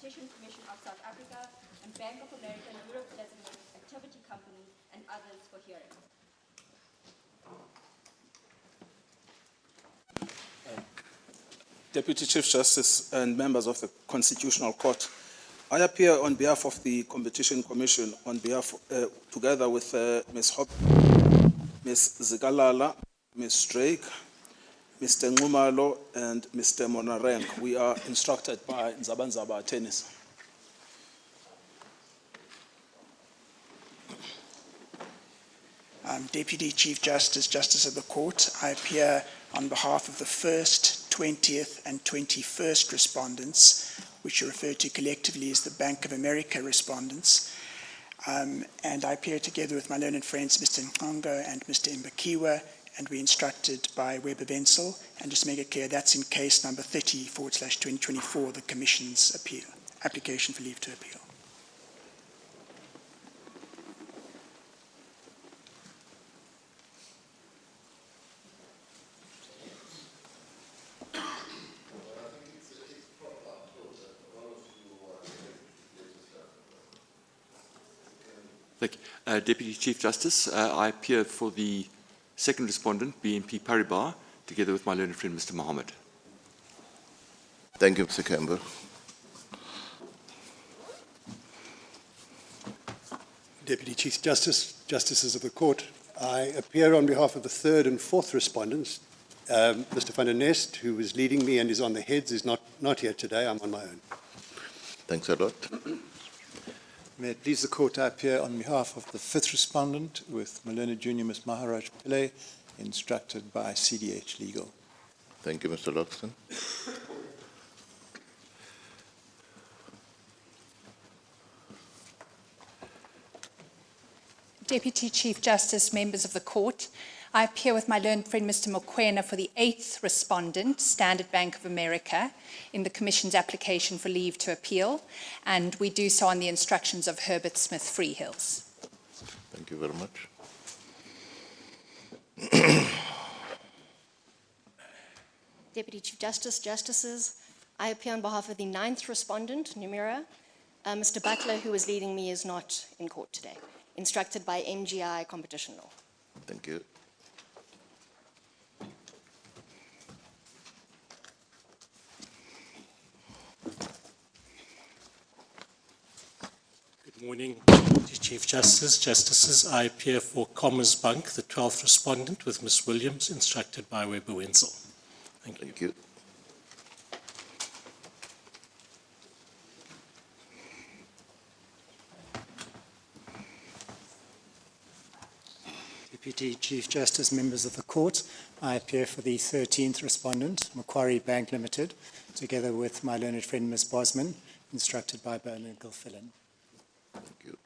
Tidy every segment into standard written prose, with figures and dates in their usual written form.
Competition Commission of South Africa and Bank of America Europe Designated Activity Company and others for hearing. Deputy Chief Justice and members of the Constitutional Court, I appear on behalf of the Competition Commission together with Ms. Hop, Ms. Zigalala, Ms. Drake, Mr. Ngumalo, and Mr. Monareng. We are instructed by Nzabanzaba attorneys. Deputy Chief Justice, Justice of the Court, I appear on behalf of the 1st, 20th and 21st respondents, which are referred to collectively as the Bank of America respondents. And I appear together with my learned friends, Mr. Nkongo and Mr. Mbakiwa, and we're instructed by Weber Wenzel. And just to make it clear, that's in case number 30/2024, the Commission's application for leave to appeal. Deputy Chief Justice, I appear for the second respondent, BNP Paribas, together with my learned friend, Mr. Mohammed. Thank you, Mr. Campbell. Deputy Chief Justice, Justices of the Court, I appear on behalf of the third and fourth respondents. Mr. van der Nest, who is leading me and is on the heads, is not here today. I'm on my own. Thanks a lot. May it please the Court, I appear on behalf of the fifth respondent with my learned junior, Ms. Maharaj Pillay, instructed by CDH Legal. Thank you, Mr. Loxton. Deputy Chief Justice, members of the Court, I appear with my learned friend Mr. Mokoena for the eighth respondent, Standard Bank of America, in the Commission's application for leave to appeal, and we do so on the instructions of Herbert Smith Freehills. Thank you very much. Deputy Chief Justice, Justices, I appear on behalf of the ninth respondent, Numera. Mr. Butler, who is leading me, is not in court today, instructed by MGI Competition Law. Thank you. Good morning, Chief Justice, Justices. I appear for Commerzbank, the 12th respondent, with Ms. Williams, instructed by Weber Wenzel. Thank you. Thank you. Deputy Chief Justice, members of the Court, I appear for the 13th respondent, Macquarie Bank Limited, together with my learned friend Ms. Bosman, instructed by Bernard Gilfillan. Thank you.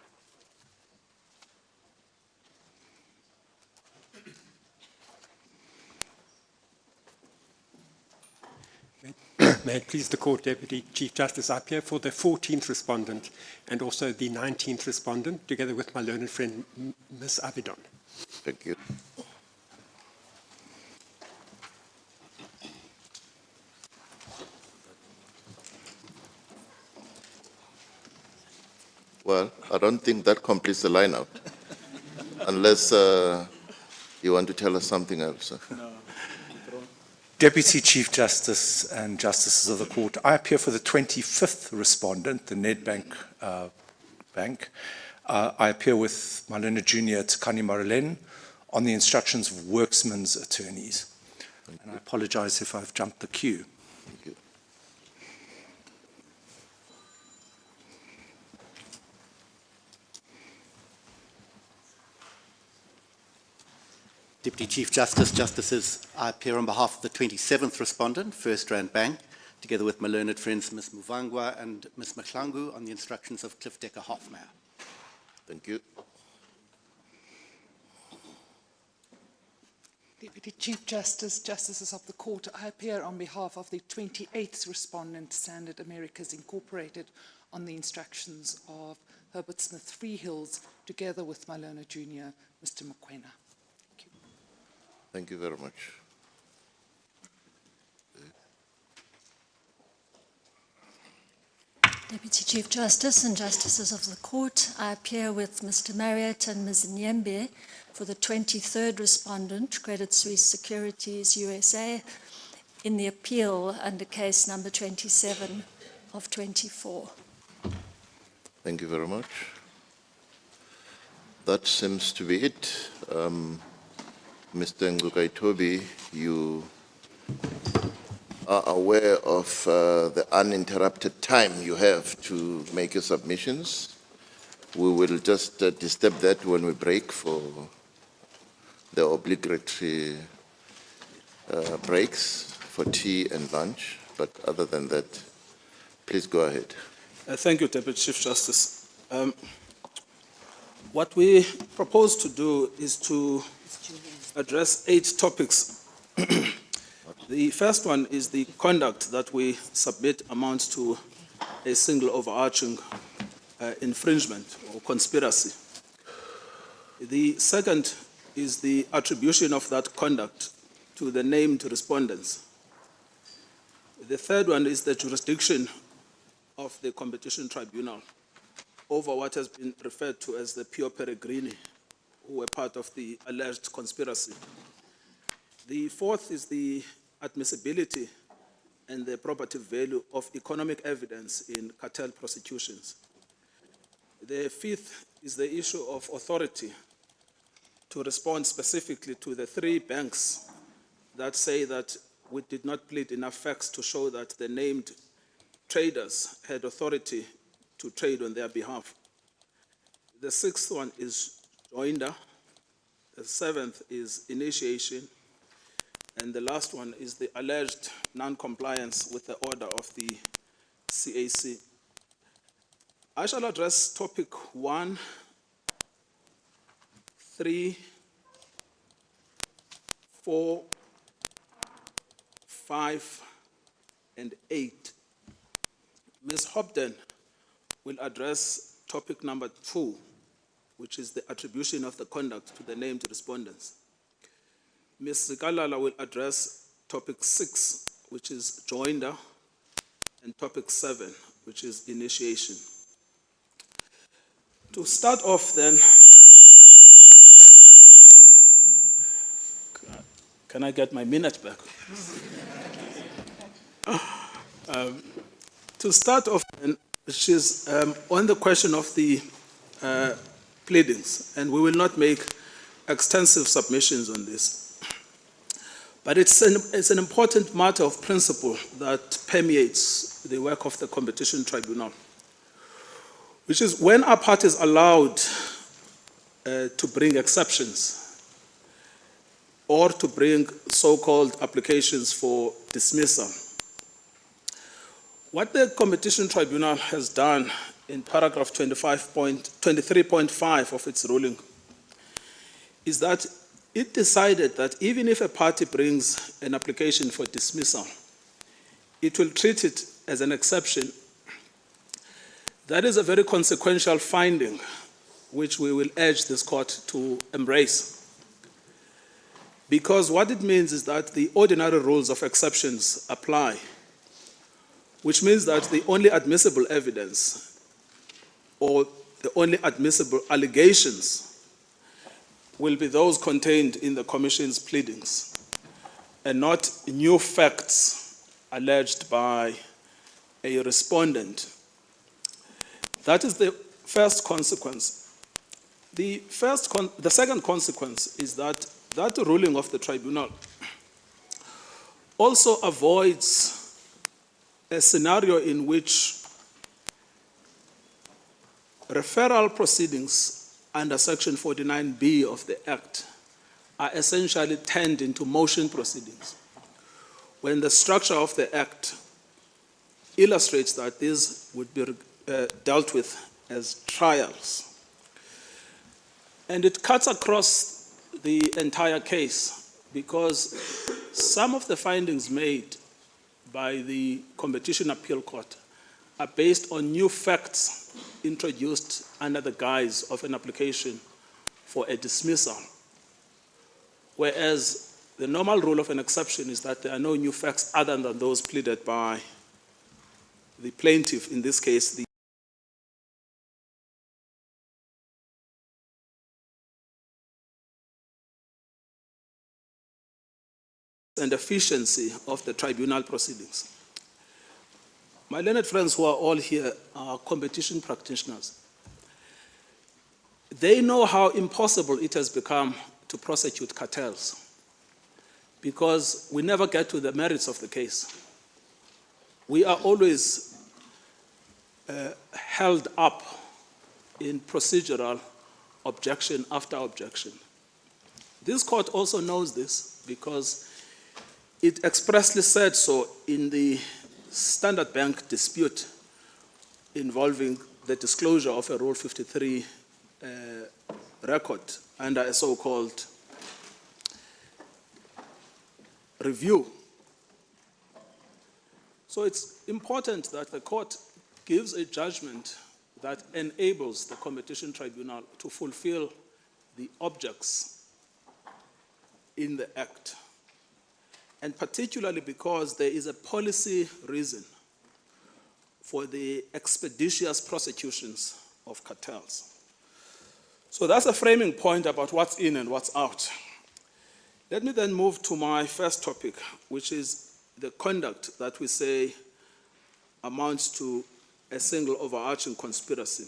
May it please the Court, Deputy Chief Justice, I appear for the 14th respondent and also the 19th respondent, together with my learned friend Ms. Avidon. Thank you. Well, I don't think that completes the lineup, unless you want to tell us something else. No. Deputy Chief Justice and Justices of the Court, I appear for the 25th respondent, the Nedbank Bank. I appear with my learned junior, Tsakani Marilen, on the instructions of Worksman's attorneys. And I apologize if I've jumped the queue. Thank you. Deputy Chief Justice, Justices, I appear on behalf of the 27th respondent, First Rand Bank, together with my learned friends Ms. Muvangwa and Ms. Mahlangu on the instructions of Cliff Decker Hoffmeyer. Thank you. Deputy Chief Justice, Justices of the Court, I appear on behalf of the 28th respondent, Standard Americas Incorporated, on the instructions of Herbert Smith Freehills, together with my learned junior, Mr. Mokoena. Thank you. Thank you very much. Deputy Chief Justice and Justices of the Court, I appear with Mr. Marriott and Ms. Nyembe for the 23rd respondent, Credit Suisse Securities USA, in the appeal under case number 27 of 24. Thank you very much. That seems to be it. Mr. Ngukaitobi, you are aware of the uninterrupted time you have to make your submissions. We will just disturb that when we break for the obligatory breaks for tea and lunch. But other than that, please go ahead. Thank you, Deputy Chief Justice. What we propose to do is to address 8 topics. The first one is the conduct that we submit amounts to a single overarching infringement or conspiracy. The second is the attribution of that conduct to the named respondents. The third one is the jurisdiction of the Competition Tribunal over what has been referred to as the pure peregrini, who were part of the alleged conspiracy. The fourth is the admissibility and the probative value of economic evidence in cartel prosecutions. The fifth is the issue of authority to respond specifically to the 3 banks that say that we did not plead enough facts to show that the named traders had authority to trade on their behalf. The sixth one is Joinder. The seventh is initiation. And the last one is the alleged non-compliance with the order of the CAC. I shall address topic 1, 3, 4, 5, and 8. Ms. Hobden will address topic number 2, which is the attribution of the conduct to the named respondents. Ms. Zikalala will address topic 6, which is Joinder, and topic 7, which is initiation. To start off then, can I get my minute back? To start off, which is on the question of the pleadings, and we will not make extensive submissions on this. But it's an important matter of principle that permeates the work of the Competition Tribunal, which is when a party is allowed to bring exceptions or to bring so-called applications for dismissal. What the Competition Tribunal has done in paragraph 23.5 of its ruling is that it decided that even if a party brings an application for dismissal, it will treat it as an exception. That is a very consequential finding, which we will urge this court to embrace. Because what it means is that the ordinary rules of exceptions apply, which means that the only admissible evidence or the only admissible allegations will be those contained in the Commission's pleadings and not new facts alleged by a respondent. That is the first consequence. The second consequence is that that ruling of the tribunal also avoids a scenario in which referral proceedings under Section 49B of the Act are essentially turned into motion proceedings, when the structure of the Act illustrates that these would be dealt with as trials. And it cuts across the entire case because some of the findings made by the Competition Appeal Court are based on new facts introduced under the guise of an application for a dismissal, whereas the normal rule of an exception is that there are no new facts other than those pleaded by the plaintiff, in this case, the and efficiency of the tribunal proceedings. My learned friends who are all here are competition practitioners. They know how impossible it has become to prosecute cartels because we never get to the merits of the case. We are always held up in procedural objection after objection. This court also knows this because it expressly said so in the Standard Bank dispute involving the disclosure of a Rule 53 record under a so-called review. So it's important that the court gives a judgment that enables the competition tribunal to fulfill the objects in the Act, and particularly because there is a policy reason for the expeditious prosecutions of cartels. So that's a framing point about what's in and what's out. Let me then move to my first topic, which is the conduct that we say amounts to a single overarching conspiracy.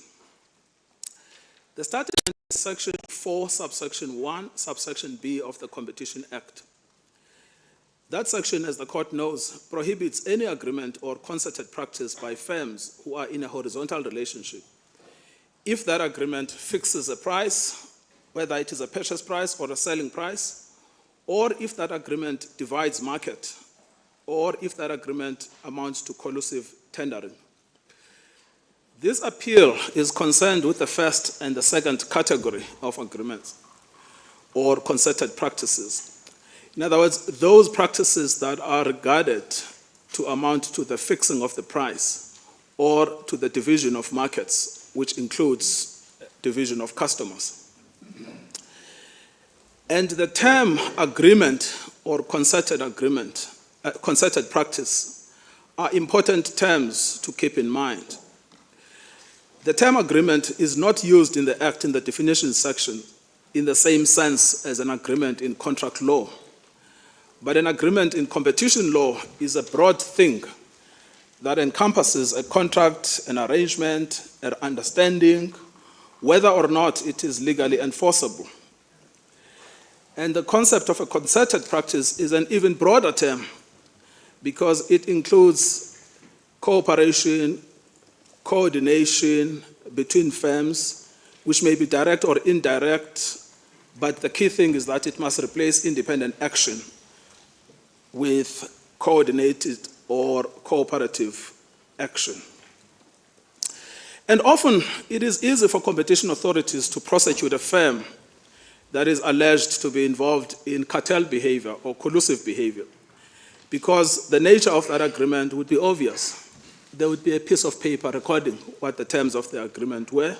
The starting is Section 4, subsection 1, subsection B of the Competition Act. That section, as the court knows, prohibits any agreement or concerted practice by firms who are in a horizontal relationship if that agreement fixes a price, whether it is a purchase price or a selling price, or if that agreement divides market, or if that agreement amounts to collusive tendering. This appeal is concerned with the first and the second category of agreements or concerted practices. In other words, those practices that are regarded to amount to the fixing of the price or to the division of markets, which includes division of customers. And the term agreement or concerted agreement, concerted practice, are important terms to keep in mind. The term agreement is not used in the Act in the definition section in the same sense as an agreement in contract law. But an agreement in competition law is a broad thing that encompasses a contract, an arrangement, an understanding, whether or not it is legally enforceable. And the concept of a concerted practice is an even broader term because it includes cooperation, coordination between firms, which may be direct or indirect, but the key thing is that it must replace independent action with coordinated or cooperative action. And often it is easy for competition authorities to prosecute a firm that is alleged to be involved in cartel behavior or collusive behavior because the nature of that agreement would be obvious. There would be a piece of paper recording what the terms of the agreement were,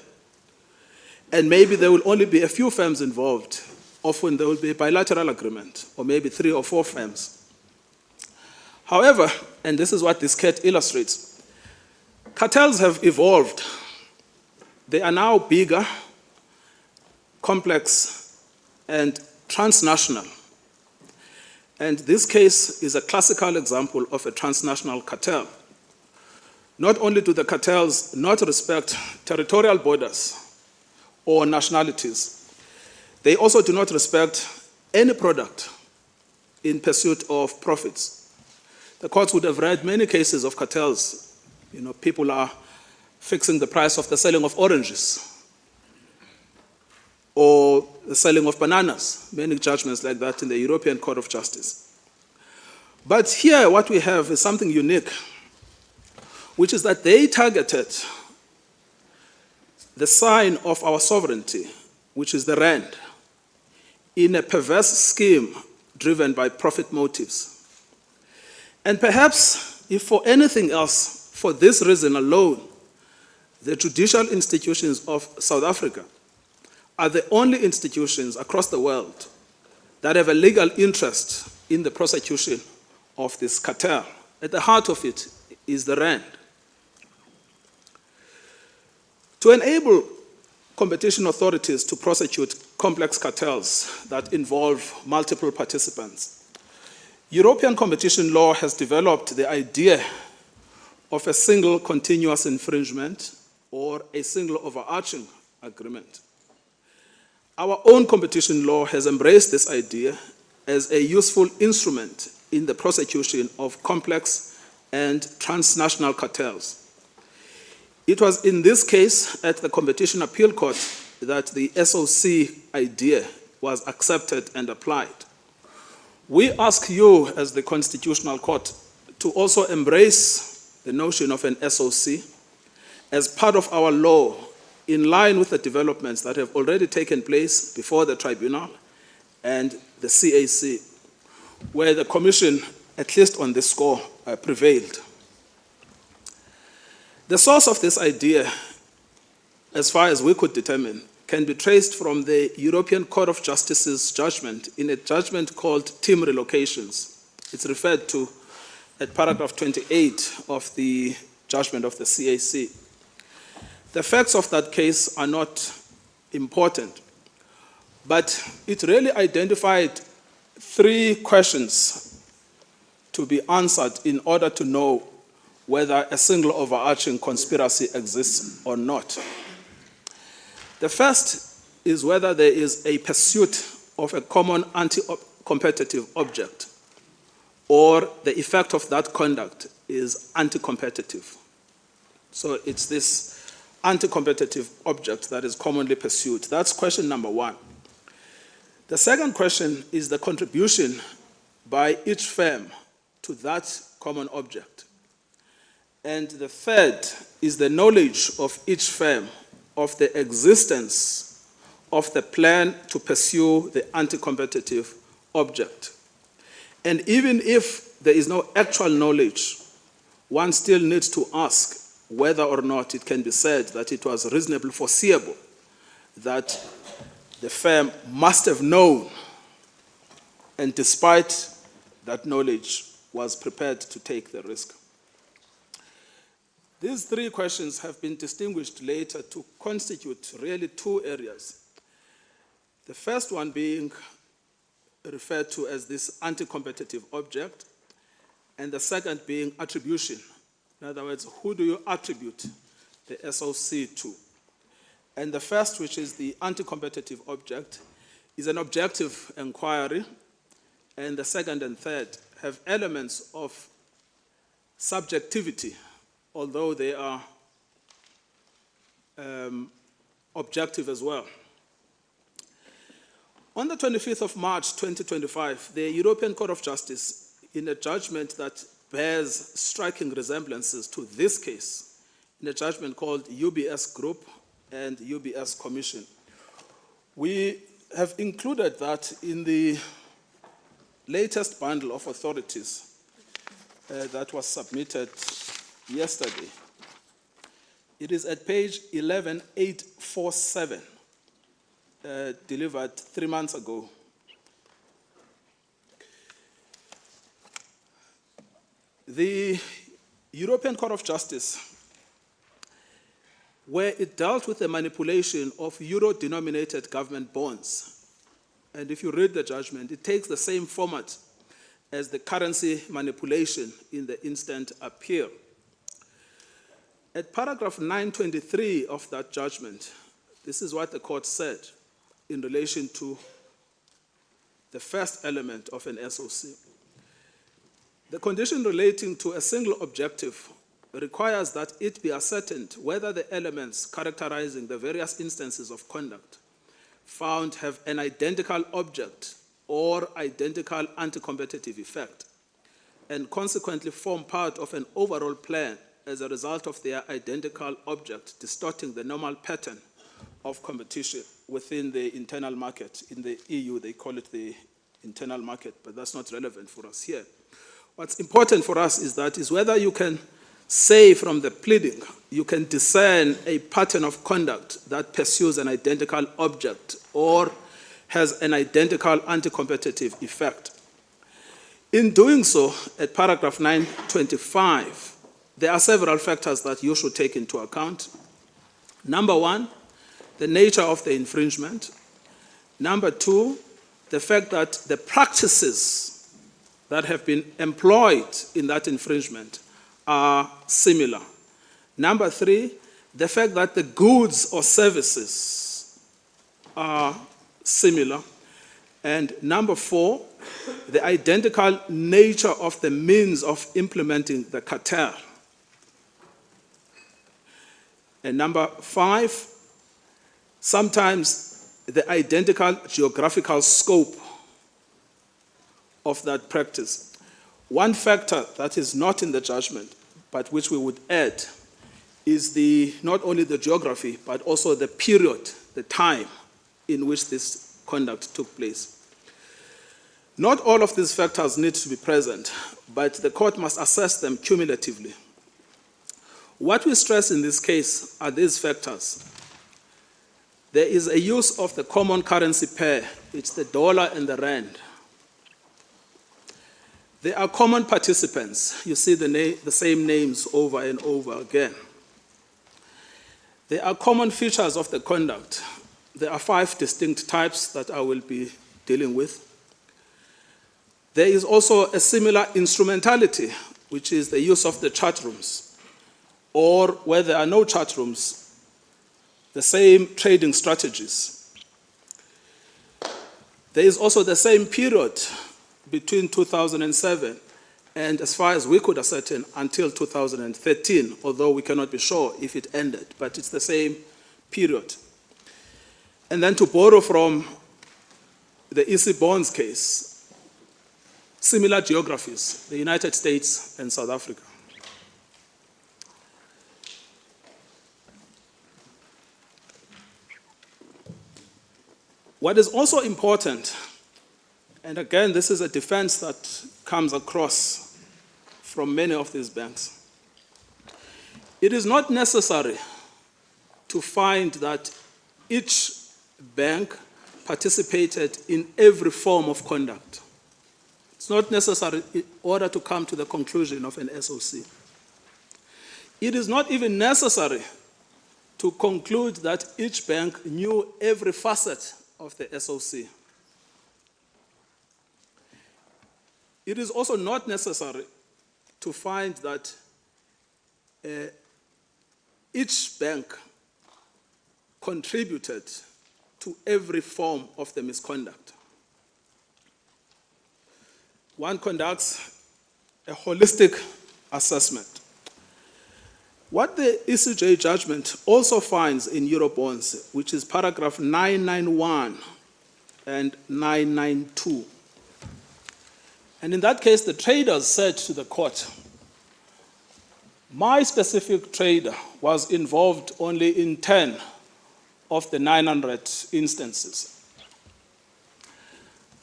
and maybe there will only be a few firms involved. Often there will be a bilateral agreement, or maybe 3 or 4 firms. However, and this is what this case illustrates, cartels have evolved. They are now bigger, complex, and transnational. And this case is a classical example of a transnational cartel. Not only do the cartels not respect territorial borders or nationalities, they also do not respect any product in pursuit of profits. The courts would have read many cases of cartels. You know, people are fixing the price of the selling of oranges or the selling of bananas, many judgments like that in the European Court of Justice. But here what we have is something unique, which is that they targeted the sign of our sovereignty, which is the rand, in a perverse scheme driven by profit motives. And perhaps, if for anything else, for this reason alone, the judicial institutions of South Africa are the only institutions across the world that have a legal interest in the prosecution of this cartel. At the heart of it is the rand. To enable competition authorities to prosecute complex cartels that involve multiple participants, European competition law has developed the idea of a single continuous infringement or a single overarching agreement. Our own competition law has embraced this idea as a useful instrument in the prosecution of complex and transnational cartels. It was in this case at the Competition Appeal Court that the SOC idea was accepted and applied. We ask you as the Constitutional Court to also embrace the notion of an SOC as part of our law in line with the developments that have already taken place before the tribunal and the CAC, where the Commission, at least on this score, prevailed. The source of this idea, as far as we could determine, can be traced from the European Court of Justice's judgment in a judgment called team relocations. It's referred to at paragraph 28 of the judgment of the CAC. The facts of that case are not important, but it really identified 3 questions to be answered in order to know whether a single overarching conspiracy exists or not. The first is whether there is a pursuit of a common anti-competitive object, or the effect of that conduct is anti-competitive. So it's this anti-competitive object that is commonly pursued. That's question number 1. The second question is the contribution by each firm to that common object. And the third is the knowledge of each firm of the existence of the plan to pursue the anti-competitive object. And even if there is no actual knowledge, one still needs to ask whether or not it can be said that it was reasonably foreseeable that the firm must have known, and despite that knowledge, was prepared to take the risk. These 3 questions have been distinguished later to constitute really 2 areas. The first one being referred to as this anti-competitive object, and the second being attribution. In other words, who do you attribute the SOC to? And the first, which is the anti-competitive object, is an objective inquiry, and the second and third have elements of subjectivity, although they are objective as well. On the 25th of March 2025, the European Court of Justice, in a judgment that bears striking resemblances to this case, in a judgment called UBS Group and UBS Commission, we have included that in the latest bundle of authorities that was submitted yesterday. It is at page 11847, delivered 3 months ago. The European Court of Justice, where it dealt with the manipulation of euro-denominated government bonds, and if you read the judgment, it takes the same format as the currency manipulation in the instant appeal. At paragraph 923 of that judgment, this is what the court said in relation to the first element of an SOC. The condition relating to a single objective requires that it be ascertained whether the elements characterizing the various instances of conduct found have an identical object or identical anti-competitive effect, and consequently form part of an overall plan as a result of their identical object distorting the normal pattern of competition within the internal market. In the EU, they call it the internal market, but that's not relevant for us here. What's important for us is whether you can say from the pleading, you can discern a pattern of conduct that pursues an identical object or has an identical anti-competitive effect. In doing so, at paragraph 925, there are several factors that you should take into account. Number 1, the nature of the infringement. Number 2, the fact that the practices that have been employed in that infringement are similar. Number 3, the fact that the goods or services are similar. And number 4, the identical nature of the means of implementing the cartel. And number 5, sometimes the identical geographical scope of that practice. One factor that is not in the judgment, but which we would add, is not only the geography, but also the period, the time in which this conduct took place. Not all of these factors need to be present, but the court must assess them cumulatively. What we stress in this case are these factors. There is a use of the common currency pair. It's the dollar and the rand. There are common participants. You see the same names over and over again. There are common features of the conduct. There are 5 distinct types that I will be dealing with. There is also a similar instrumentality, which is the use of the chat rooms, or where there are no chat rooms, the same trading strategies. There is also the same period between 2007 and, as far as we could ascertain, until 2013, although we cannot be sure if it ended, but it's the same period. And then, to borrow from the EC bonds case, similar geographies, the United States and South Africa. What is also important, and again, this is a defense that comes across from many of these banks, it is not necessary to find that each bank participated in every form of conduct. It's not necessary in order to come to the conclusion of an SOC. It is not even necessary to conclude that each bank knew every facet of the SOC. It is also not necessary to find that each bank contributed to every form of the misconduct. One conducts a holistic assessment. What the ECJ judgment also finds in Eurobonds, which is paragraph 991 and 992. And in that case, the traders said to the court, my specific trader was involved only in 10 of the 900 instances.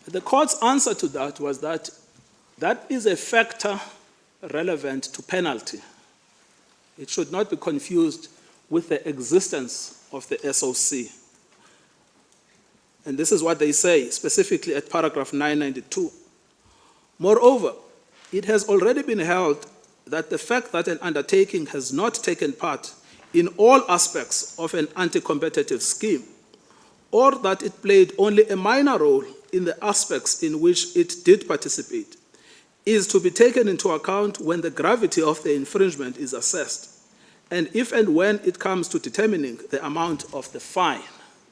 The court's answer to that was that that is a factor relevant to penalty. It should not be confused with the existence of the SOC. And this is what they say, specifically at paragraph 992. Moreover, it has already been held that the fact that an undertaking has not taken part in all aspects of an anti-competitive scheme, or that it played only a minor role in the aspects in which it did participate, is to be taken into account when the gravity of the infringement is assessed, and if and when it comes to determining the amount of the fine.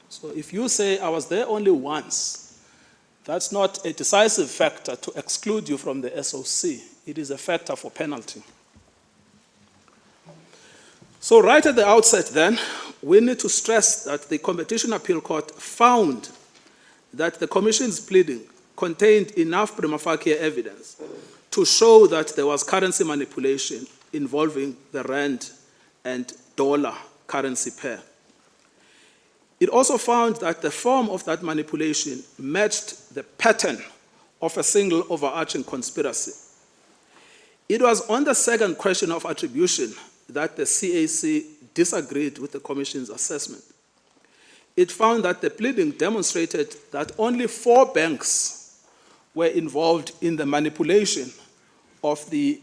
So if you say, I was there only once, that's not a decisive factor to exclude you from the SOC. It is a factor for penalty. So right at the outset then, we need to stress that the Competition Appeal Court found that the Commission's pleading contained enough prima facie evidence to show that there was currency manipulation involving the rand and dollar currency pair. It also found that the form of that manipulation matched the pattern of a single overarching conspiracy. It was on the second question of attribution that the CAC disagreed with the Commission's assessment. It found that the pleading demonstrated that only 4 banks were involved in the manipulation of the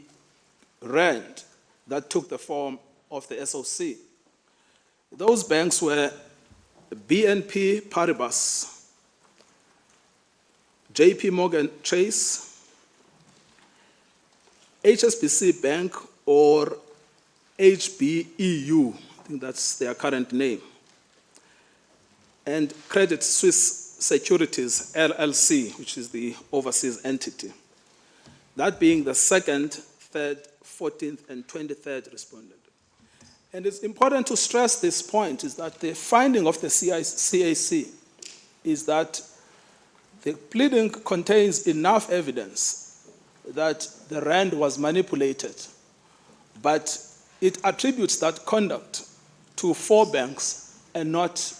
rand that took the form of the SOC. Those banks were BNP Paribas, JP Morgan Chase, HSBC Bank or HBEU, I think that's their current name, and Credit Suisse Securities LLC, which is the overseas entity. That being the second, third, 14th, and 23rd respondent. And it's important to stress this point, is that the finding of the CAC is that the pleading contains enough evidence that the rand was manipulated, but it attributes that conduct to 4 banks and not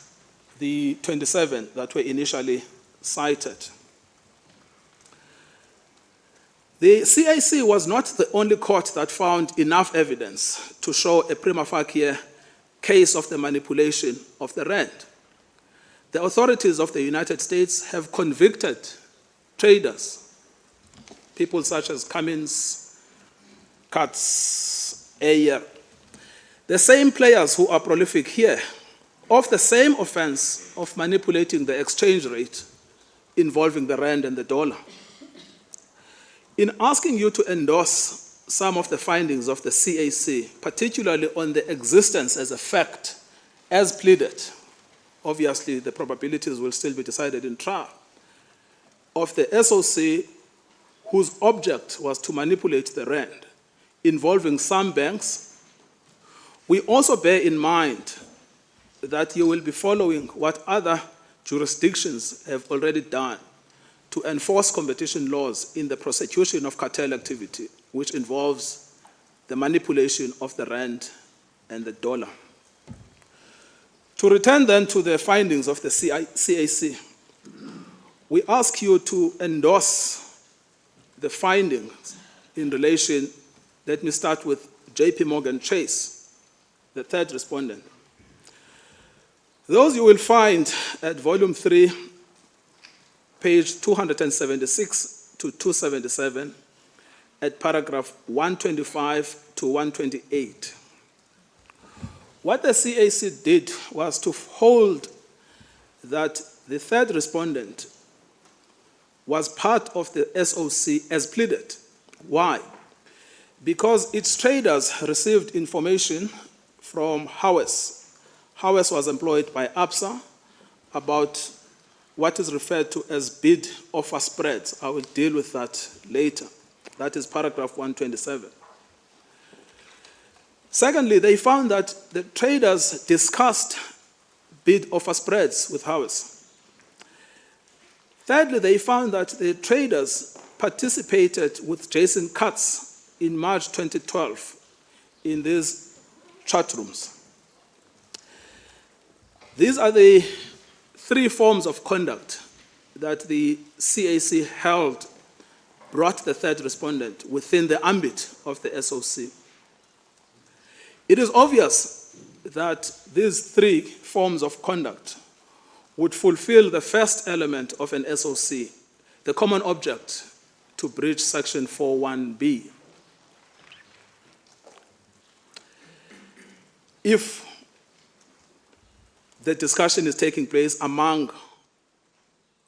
the 27 that were initially cited. The CAC was not the only court that found enough evidence to show a prima facie case of the manipulation of the rand. The authorities of the United States have convicted traders, people such as Cummins, Katz, Ayer, the same players who are prolific here, of the same offense of manipulating the exchange rate involving the rand and the dollar. In asking you to endorse some of the findings of the CAC, particularly on the existence as a fact, as pleaded, obviously the probabilities will still be decided in trial, of the SOC whose object was to manipulate the rand, involving some banks, we also bear in mind that you will be following what other jurisdictions have already done to enforce competition laws in the prosecution of cartel activity, which involves the manipulation of the rand and the dollar. To return then to the findings of the CAC, we ask you to endorse the findings in relation, let me start with JP Morgan Chase, the third respondent. Those you will find at volume 3, page 276 to 277, at paragraph 125 to 128. What the CAC did was to hold that the third respondent was part of the SOC as pleaded. Why? Because its traders received information from Howes. Howes was employed by ABSA about what is referred to as bid-offer spreads. I will deal with that later. That is paragraph 127. Secondly, they found that the traders discussed bid-offer spreads with Howes. Thirdly, they found that the traders participated with Jason Katz in March 2012 in these chat rooms. These are the 3 forms of conduct that the CAC held brought the third respondent within the ambit of the SOC. It is obvious that these 3 forms of conduct would fulfill the first element of an SOC, the common object to breach section 41B. If the discussion is taking place among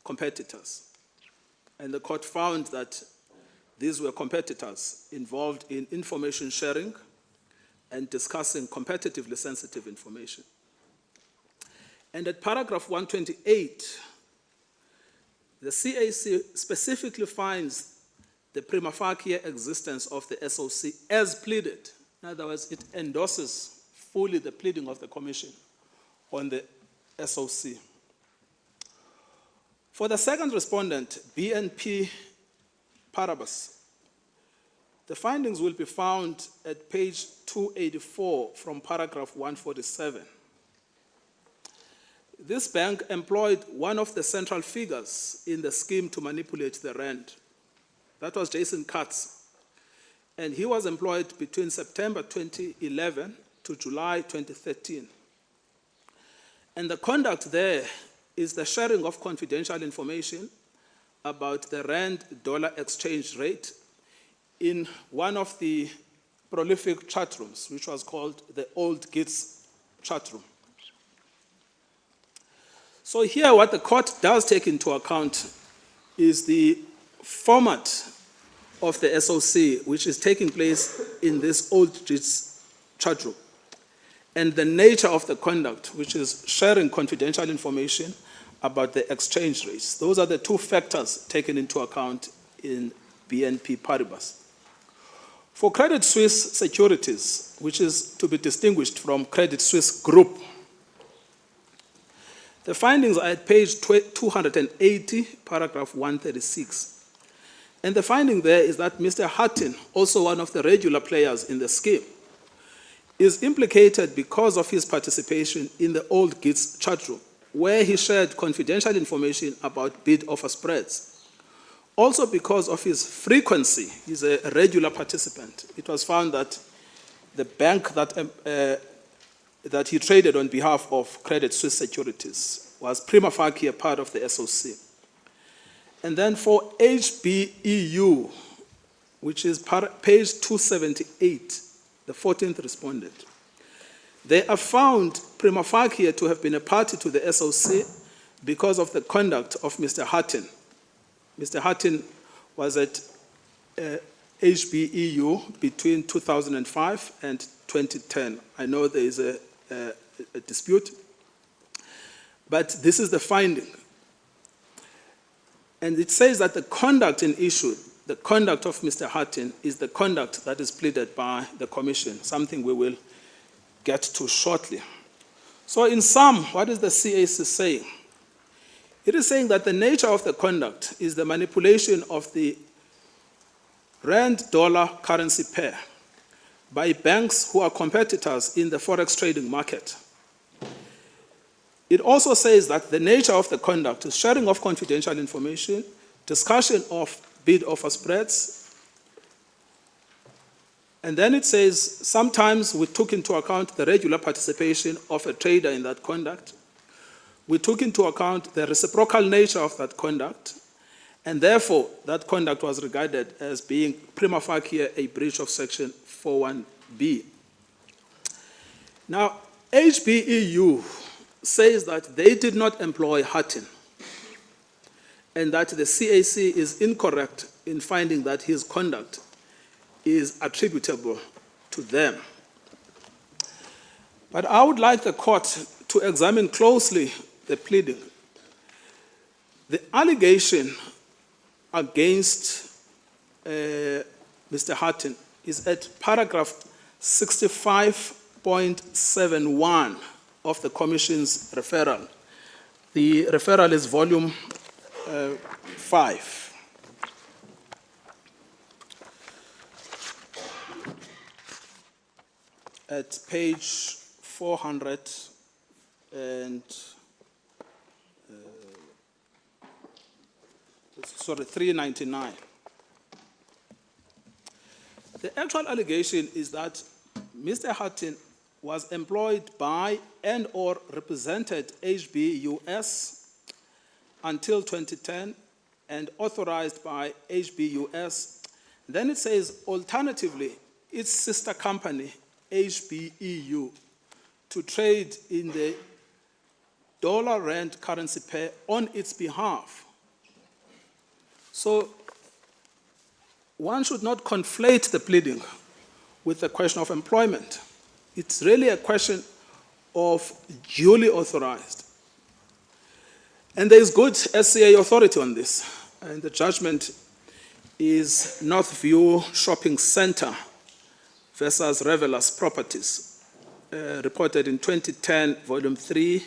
competitors, and the court found that these were competitors involved in information sharing and discussing competitively sensitive information. And at paragraph 128, the CAC specifically finds the prima facie existence of the SOC as pleaded. In other words, it endorses fully the pleading of the Commission on the SOC. For the second respondent, BNP Paribas, the findings will be found at page 284 from paragraph 147. This bank employed one of the central figures in the scheme to manipulate the rand. That was Jason Katz. And he was employed between September 2011 to July 2013. And the conduct there is the sharing of confidential information about the rand-dollar exchange rate in one of the prolific chat rooms, which was called the Old Gits chat room. So here what the court does take into account is the format of the SOC, which is taking place in this old chat room, and the nature of the conduct, which is sharing confidential information about the exchange rates. Those are the two factors taken into account in BNP Paribas. For Credit Suisse Securities, which is to be distinguished from Credit Suisse Group, the findings are at page 280, paragraph 136. And the finding there is that Mr. Hatton, also one of the regular players in the scheme, is implicated because of his participation in the old GITS chat room, where he shared confidential information about bid-offer spreads. Also because of his frequency, he's a regular participant. It was found that the bank that he traded on behalf of Credit Suisse Securities was prima facie a part of the SOC. And then for HBEU, which is page 278, the 14th respondent, they are found prima facie to have been a party to the SOC because of the conduct of Mr. Hatton. Mr. Hatton was at HBEU between 2005 and 2010. I know there is a dispute, but this is the finding. And it says that the conduct in issue, the conduct of Mr. Hatton, is the conduct that is pleaded by the Commission, something we will get to shortly. So in sum, what is the CAC saying? It is saying that the nature of the conduct is the manipulation of the rand-dollar currency pair by banks who are competitors in the forex trading market. It also says that the nature of the conduct is sharing of confidential information, discussion of bid-offer spreads, and then it says sometimes we took into account the regular participation of a trader in that conduct. We took into account the reciprocal nature of that conduct, and therefore that conduct was regarded as being prima facie a breach of Section 41B. Now, HBEU says that they did not employ Hatton, and that the CAC is incorrect in finding that his conduct is attributable to them. But I would like the court to examine closely the pleading. The allegation against Mr. Hatton is at paragraph 65.71 of the Commission's referral. The referral is volume 5. At page 399. The actual allegation is that Mr. Hatton was employed by and or represented HBUS until 2010 and authorized by HBUS. Then it says, alternatively, its sister company, HBEU, to trade in the dollar-rand currency pair on its behalf. So one should not conflate the pleading with the question of employment. It's really a question of duly authorized. And there is good SCA authority on this. And the judgment is Northview Shopping Center versus Revelers Properties, reported in 2010, volume 3,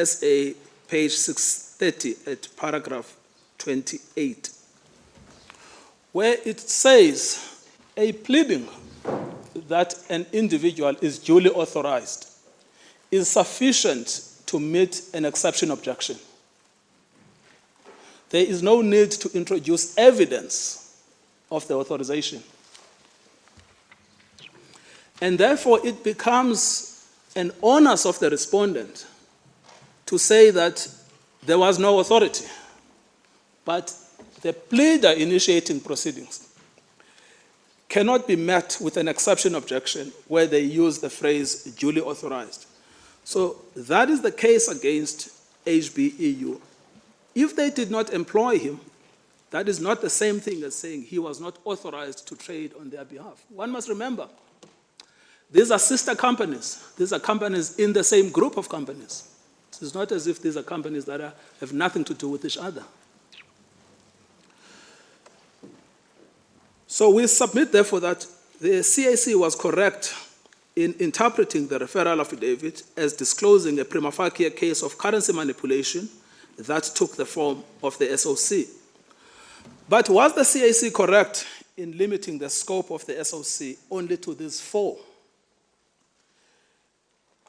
SA, page 630, at paragraph 28, where it says a pleading that an individual is duly authorized is sufficient to meet an exception objection. There is no need to introduce evidence of the authorization. And therefore, it becomes an onus of the respondent to say that there was no authority. But the pleader initiating proceedings cannot be met with an exception objection where they use the phrase duly authorized. So that is the case against HBEU. If they did not employ him, That is not the same thing as saying he was not authorized to trade on their behalf. One must remember, these are sister companies. These are companies in the same group of companies. It's not as if these are companies that have nothing to do with each other. So we submit, therefore, that the CAC was correct in interpreting the referral affidavit as disclosing a prima facie case of currency manipulation that took the form of the SOC. But was the CAC correct in limiting the scope of the SOC only to these four?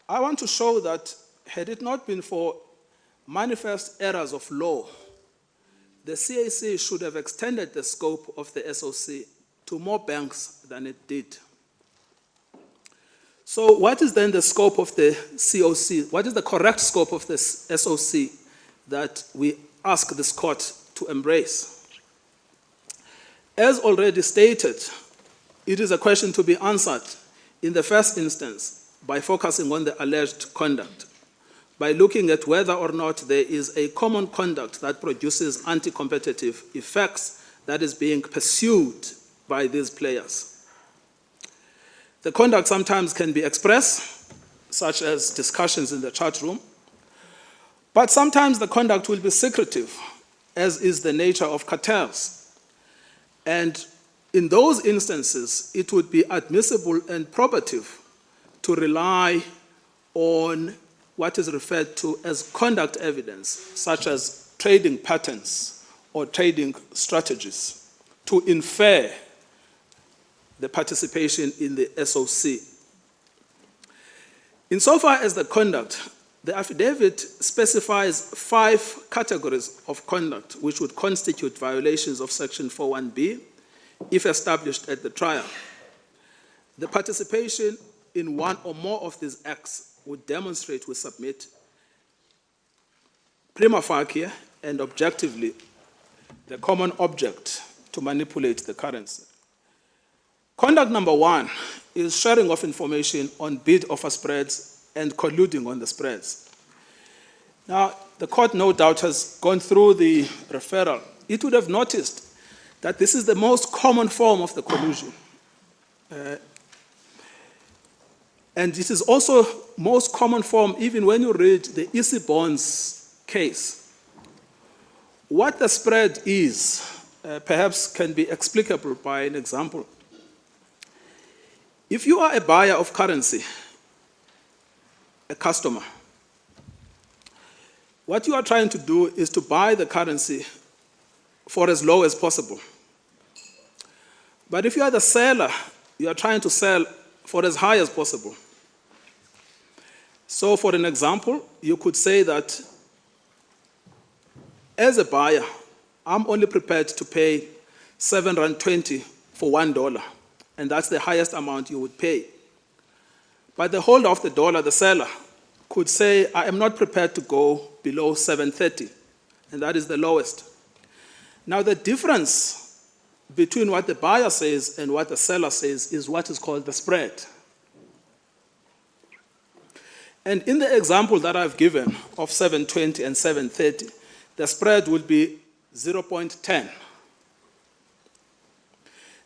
I want to show that had it not been for manifest errors of law, the CAC should have extended the scope of the SOC to more banks than it did. So what is then the scope of the COC? What is the correct scope of the SOC that we ask this court to embrace? As already stated, it is a question to be answered in the first instance by focusing on the alleged conduct, by looking at whether or not there is a common conduct that produces anti-competitive effects that is being pursued by these players. The conduct sometimes can be expressed, such as discussions in the chat room, but sometimes the conduct will be secretive, as is the nature of cartels. And in those instances, it would be admissible and probative to rely on what is referred to as conduct evidence, such as trading patterns or trading strategies, to infer the participation in the SOC. Insofar as the conduct, the affidavit specifies 5 categories of conduct which would constitute violations of Section 41B if established at the trial. The participation in one or more of these acts would demonstrate, we submit, prima facie and objectively the common object to manipulate the currency. Conduct number 1 is sharing of information on bid-offer spreads and colluding on the spreads. Now, the court no doubt has gone through the referral. It would have noticed that this is the most common form of the collusion. And this is also most common form even when you read the EC bonds case. What the spread is perhaps can be explicable by an example. If you are a buyer of currency, a customer, what you are trying to do is to buy the currency for as low as possible. But if you are the seller, you are trying to sell for as high as possible. So for an example, you could say that as a buyer, I'm only prepared to pay R7.20 for $1. And that's the highest amount you would pay. But the holder of the dollar, the seller, could say, I am not prepared to go below 7.30, and that is the lowest. Now the difference between what the buyer says and what the seller says is what is called the spread. And in the example that I've given of 7.20 and 7.30, the spread would be 0.10.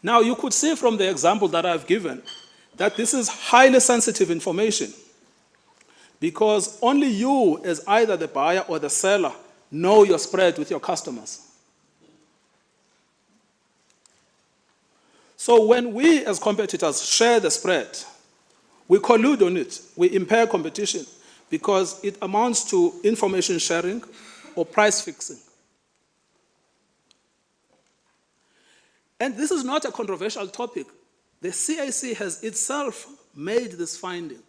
Now, you could see from the example that I've given that this is highly sensitive information because only you, as either the buyer or the seller, know your spread with your customers. So when we, as competitors, share the spread, we collude on it, we impair competition because it amounts to information sharing or price fixing. And this is not a controversial topic. The CAC has itself made this finding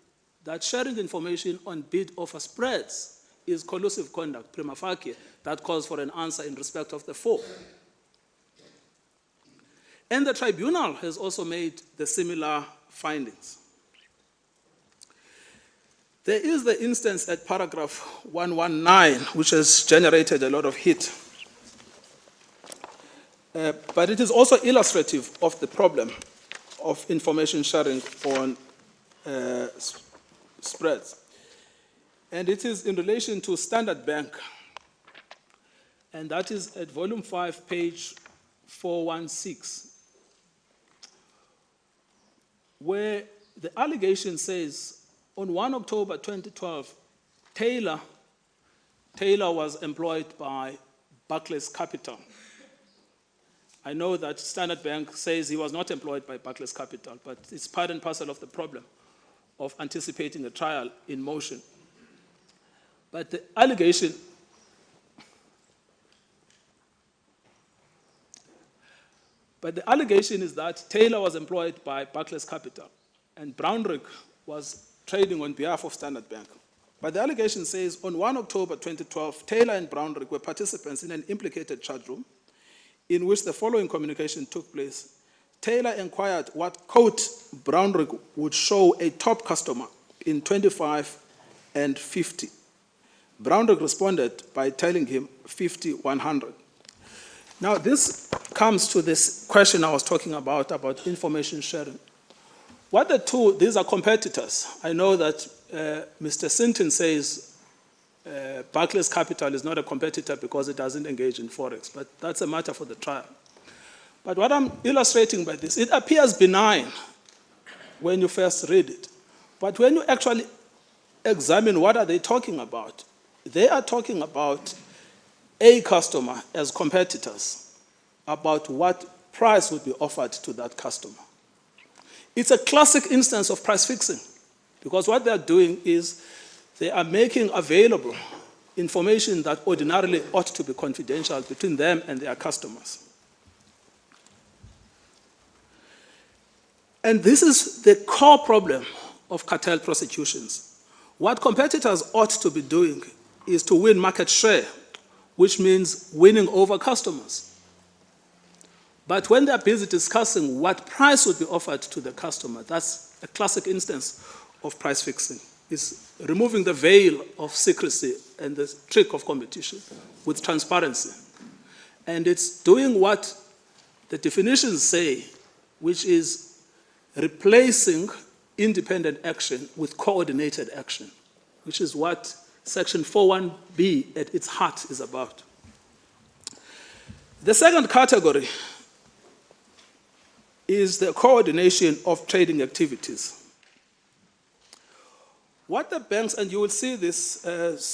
that sharing information on bid-offer spreads is collusive conduct, prima facie, that calls for an answer in respect of the 4. And the tribunal has also made the similar findings. There is the instance at paragraph 119, which has generated a lot of heat. But it is also illustrative of the problem of information sharing on spreads. And it is in relation to Standard Bank. and that is at volume 5, page 416, where the allegation says, on 1 October 2012, Taylor was employed by Barclays Capital. I know that Standard Bank says he was not employed by Barclays Capital, but it's part and parcel of the problem of anticipating a trial in motion. But the allegation is that Taylor was employed by Barclays Capital and Brownrigg was trading on behalf of Standard Bank. But the allegation says, on 1 October 2012, Taylor and Brownrigg were participants in an implicated charge room in which the following communication took place. Taylor inquired what quote Brownrigg would show a top customer in 25 and 50. Brownrigg responded by telling him 50, 100. Now this comes to this question I was talking about information sharing. What the two, these are competitors. I know that Mr. Sinton says Barclays Capital is not a competitor because it doesn't engage in Forex, but that's a matter for the trial. But what I'm illustrating by this, it appears benign when you first read it. But when you actually examine what are they talking about, they are talking about a customer as competitors, about what price would be offered to that customer. It's a classic instance of price fixing, because what they're doing is they are making available information that ordinarily ought to be confidential between them and their customers. And this is the core problem of cartel prosecutions. What competitors ought to be doing is to win market share, which means winning over customers. But when they're busy discussing what price would be offered to the customer, that's a classic instance of price fixing. It's removing the veil of secrecy and the trick of competition with transparency. And it's doing what the definitions say, which is replacing independent action with coordinated action, which is what Section 41B at its heart is about. The second category is the coordination of trading activities. What the banks, and you will see this, the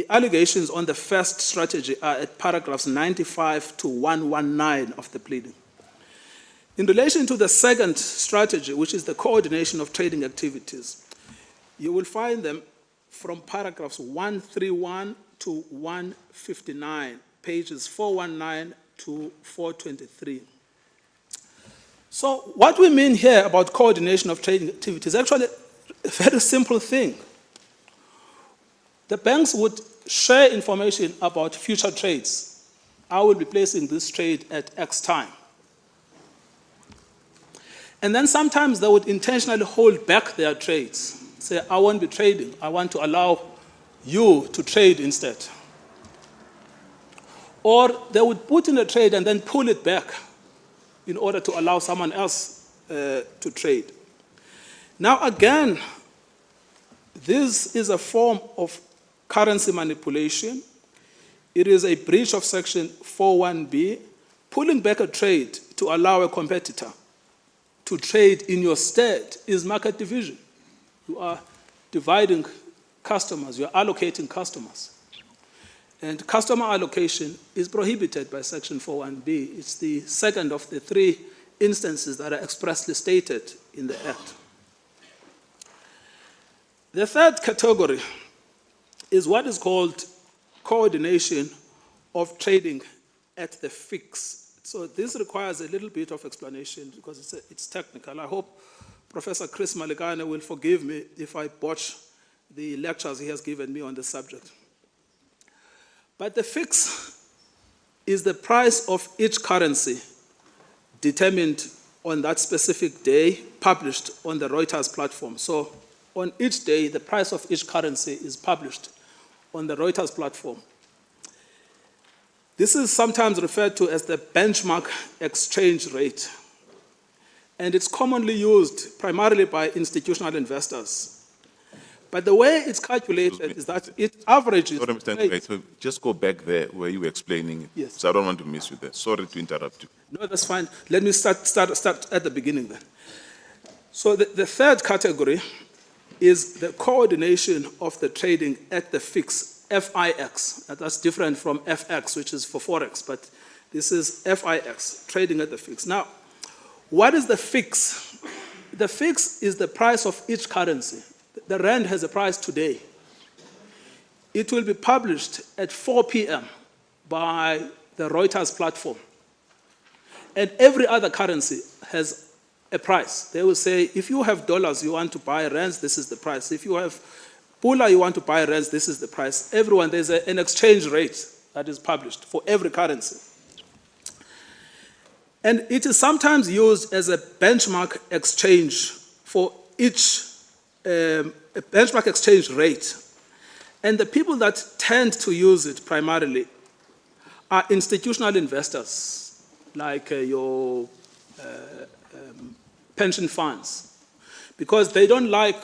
allegations on the first strategy are at paragraphs 95 to 119 of the pleading. In relation to the second strategy, which is the coordination of trading activities, you will find them from paragraphs 131 to 159, pages 419 to 423. So what we mean here about coordination of trading activities is actually a very simple thing. The banks would share information about future trades. I will be placing this trade at X time. And then sometimes they would intentionally hold back their trades. Say, I won't be trading. I want to allow you to trade instead. Or they would put in a trade and then pull it back in order to allow someone else to trade. Now again, this is a form of currency manipulation. It is a breach of Section 41B, pulling back a trade to allow a competitor to trade in your stead is market division. You are dividing customers, you are allocating customers. And customer allocation is prohibited by Section 41B. It's the second of the three instances that are expressly stated in the Act. The third category is what is called coordination of trading at the fix. So this requires a little bit of explanation because it's technical. I hope Professor Chris Malikane will forgive me if I botch the lectures he has given me on the subject. But the fix is the price of each currency determined on that specific day, published on the Reuters platform. So on each day, the price of each currency is published on the Reuters platform. This is sometimes referred to as the benchmark exchange rate. And it's commonly used primarily by institutional investors. But the way it's calculated is that it averages. Sorry, Mr. Ndugai, so just go back there where you were explaining it. Yes. So I don't want to miss you there. Sorry to interrupt you. No, that's fine. Let me start at the beginning then. So the third category is the coordination of the trading at the fix, FIX. That's different from FX, which is for Forex, but this is FIX, trading at the fix. Now, what is the fix? The fix is the price of each currency. The rand has a price today. It will be published at 4 p.m. by the Reuters platform. And every other currency has a price. They will say, if you have dollars, you want to buy rands, this is the price. If you have pula, you want to buy rands, this is the price. Everyone, there's an exchange rate that is published for every currency. And it is sometimes used as a benchmark exchange for each a benchmark exchange rate. And the people that tend to use it primarily are institutional investors, like your pension funds, because they don't like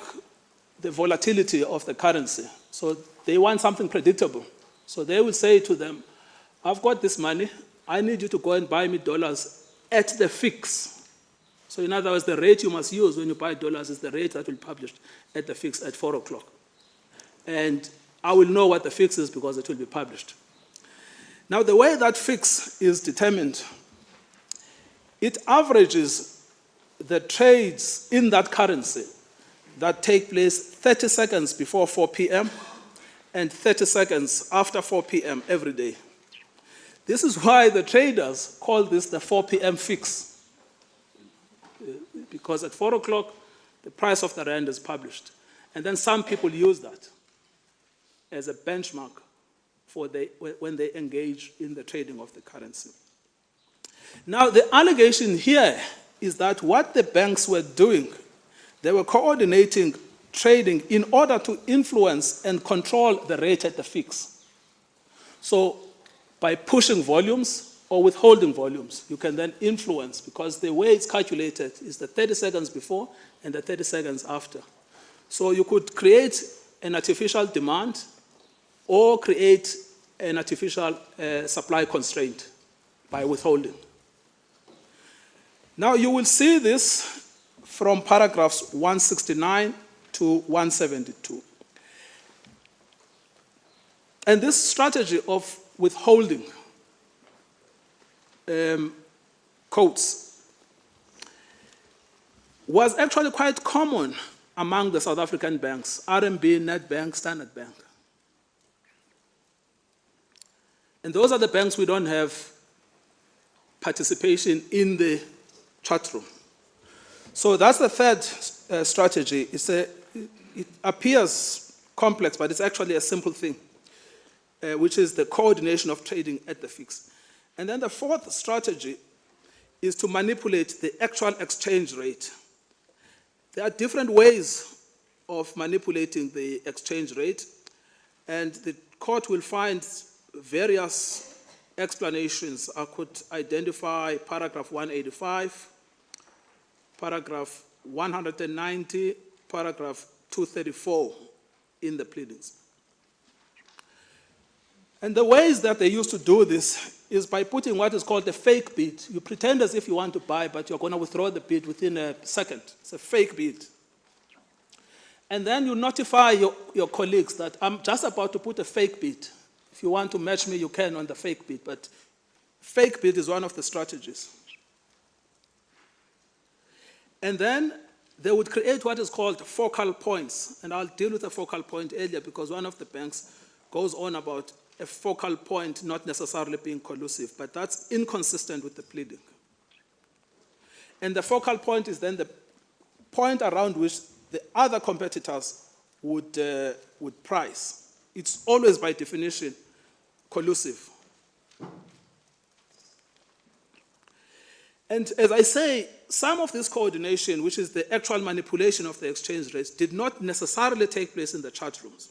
the volatility of the currency. So they want something predictable. So they will say to them, I've got this money, I need you to go and buy me dollars at the fix. So in other words, the rate you must use when you buy dollars is the rate that will be published at the fix at 4 o'clock. And I will know what the fix is because it will be published. Now, the way that fix is determined, it averages the trades in that currency that take place 30 seconds before 4 p.m. and 30 seconds after 4 p.m. every day. This is why the traders call this the 4 p.m. fix. Because at 4 o'clock, the price of the rand is published. And then some people use that as a benchmark for when they engage in the trading of the currency. Now, the allegation here is that what the banks were doing, they were coordinating trading in order to influence and control the rate at the fix. So by pushing volumes or withholding volumes, you can then influence, because the way it's calculated is the 30 seconds before and the 30 seconds after. So you could create an artificial demand or create an artificial supply constraint by withholding. Now you will see this from paragraphs 169 to 172. And this strategy of withholding quotes was actually quite common among the South African banks, RMB, Nedbank, Standard Bank. And those are the banks we don't have participation in the chat room. So that's the third strategy. It appears complex, but it's actually a simple thing, which is the coordination of trading at the fix. And then the fourth strategy is to manipulate the actual exchange rate. There are different ways of manipulating the exchange rate, and the court will find various explanations. I could identify paragraph 185, paragraph 190, paragraph 234 in the pleadings. And the ways that they used to do this is by putting what is called a fake bid. You pretend as if you want to buy, but you're going to withdraw the bid within a second. It's a fake bid. And then you notify your colleagues that I'm just about to put a fake bid. If you want to match me, you can on the fake bid, but fake bid is one of the strategies. And then they would create what is called focal points. And I'll deal with a focal point earlier because one of the banks goes on about a focal point not necessarily being collusive, but that's inconsistent with the pleading. And the focal point is then the point around which the other competitors would price. It's always by definition collusive. And as I say, some of this coordination, which is the actual manipulation of the exchange rates, did not necessarily take place in the chat rooms.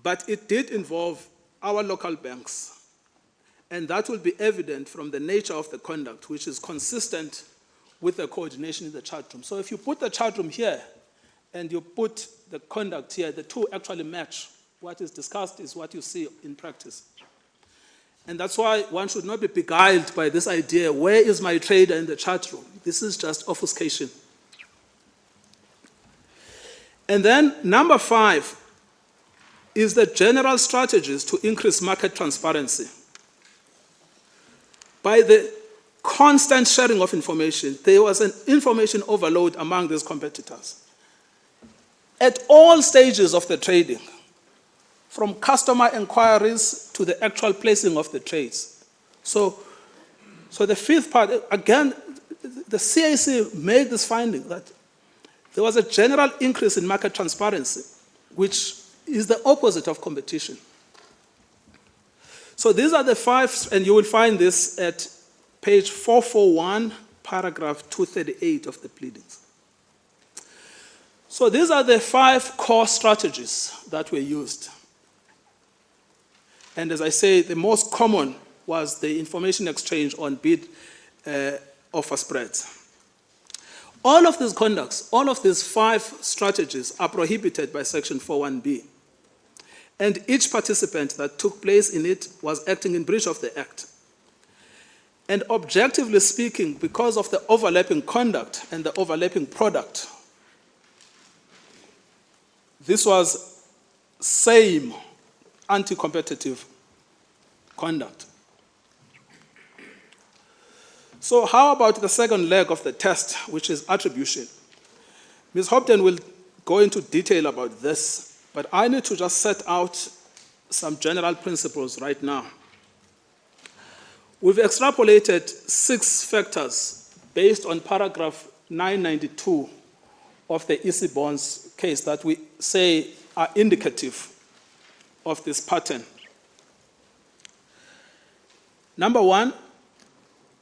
But it did involve our local banks. And that will be evident from the nature of the conduct, which is consistent with the coordination in the chat room. So if you put the chat room here, and you put the conduct here, the two actually match. What is discussed is what you see in practice. And that's why one should not be beguiled by this idea, where is my trader in the chat room? This is just obfuscation. And then number 5 is the general strategies to increase market transparency. By the constant sharing of information, there was an information overload among these competitors. At all stages of the trading, from customer inquiries to the actual placing of the trades. So the 5th part, again, the CAC made this finding that there was a general increase in market transparency, which is the opposite of competition. So these are the 5, and you will find this at page 441, paragraph 238 of the pleadings. So these are the 5 core strategies that were used. And as I say, the most common was the information exchange on bid offer spreads. All of these conducts, all of these 5 strategies are prohibited by Section 41B. And each participant that took place in it was acting in breach of the Act. And objectively speaking, because of the overlapping conduct and the overlapping product, this was same anti-competitive conduct. So how about the second leg of the test, which is attribution? Ms. Hopton will go into detail about this, but I need to just set out some general principles right now. We've extrapolated 6 factors based on paragraph 992 of the EC bonds case that we say are indicative of this pattern. Number 1,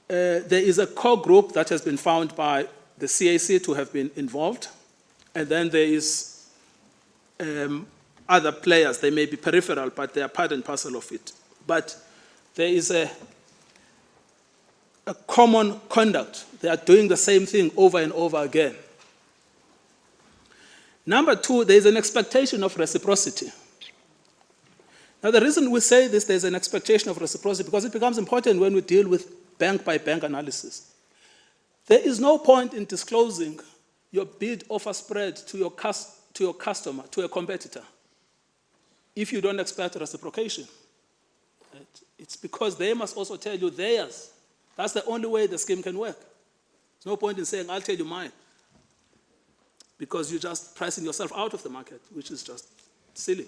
there is a core group that has been found by the CAC to have been involved, and then there is other players. They may be peripheral, but they are part and parcel of it. But there is a common conduct. They are doing the same thing over and over again. Number 2, there is an expectation of reciprocity. Now, the reason we say this, there's an expectation of reciprocity, because it becomes important when we deal with bank-by-bank analysis. There is no point in disclosing your bid offer spread to your customer, to a competitor, if you don't expect reciprocation. Right? It's because they must also tell you theirs. That's the only way the scheme can work. There's no point in saying, I'll tell you mine, because you're just pricing yourself out of the market, which is just silly.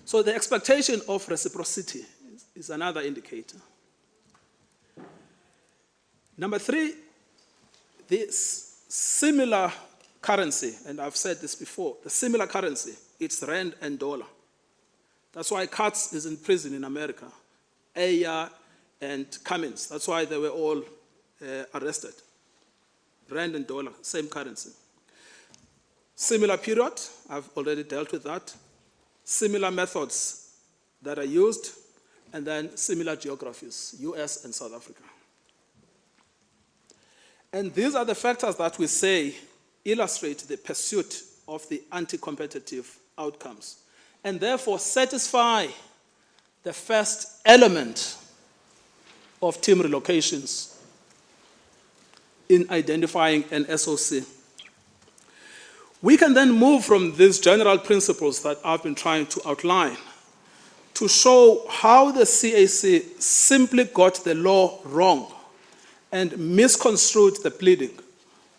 So the expectation of reciprocity is another indicator. Number 3, this similar currency, and I've said this before, the similar currency, it's rand and dollar. That's why Katz is in prison in America, Aya and Cummins. That's why they were all arrested. Rand and dollar, same currency. Similar period, I've already dealt with that. Similar methods that are used, and then similar geographies, US and South Africa. And these are the factors that we say illustrate the pursuit of the anti-competitive outcomes, and therefore satisfy the first element of team relocations in identifying an SOC. We can then move from these general principles that I've been trying to outline to show how the CAC simply got the law wrong and misconstrued the pleading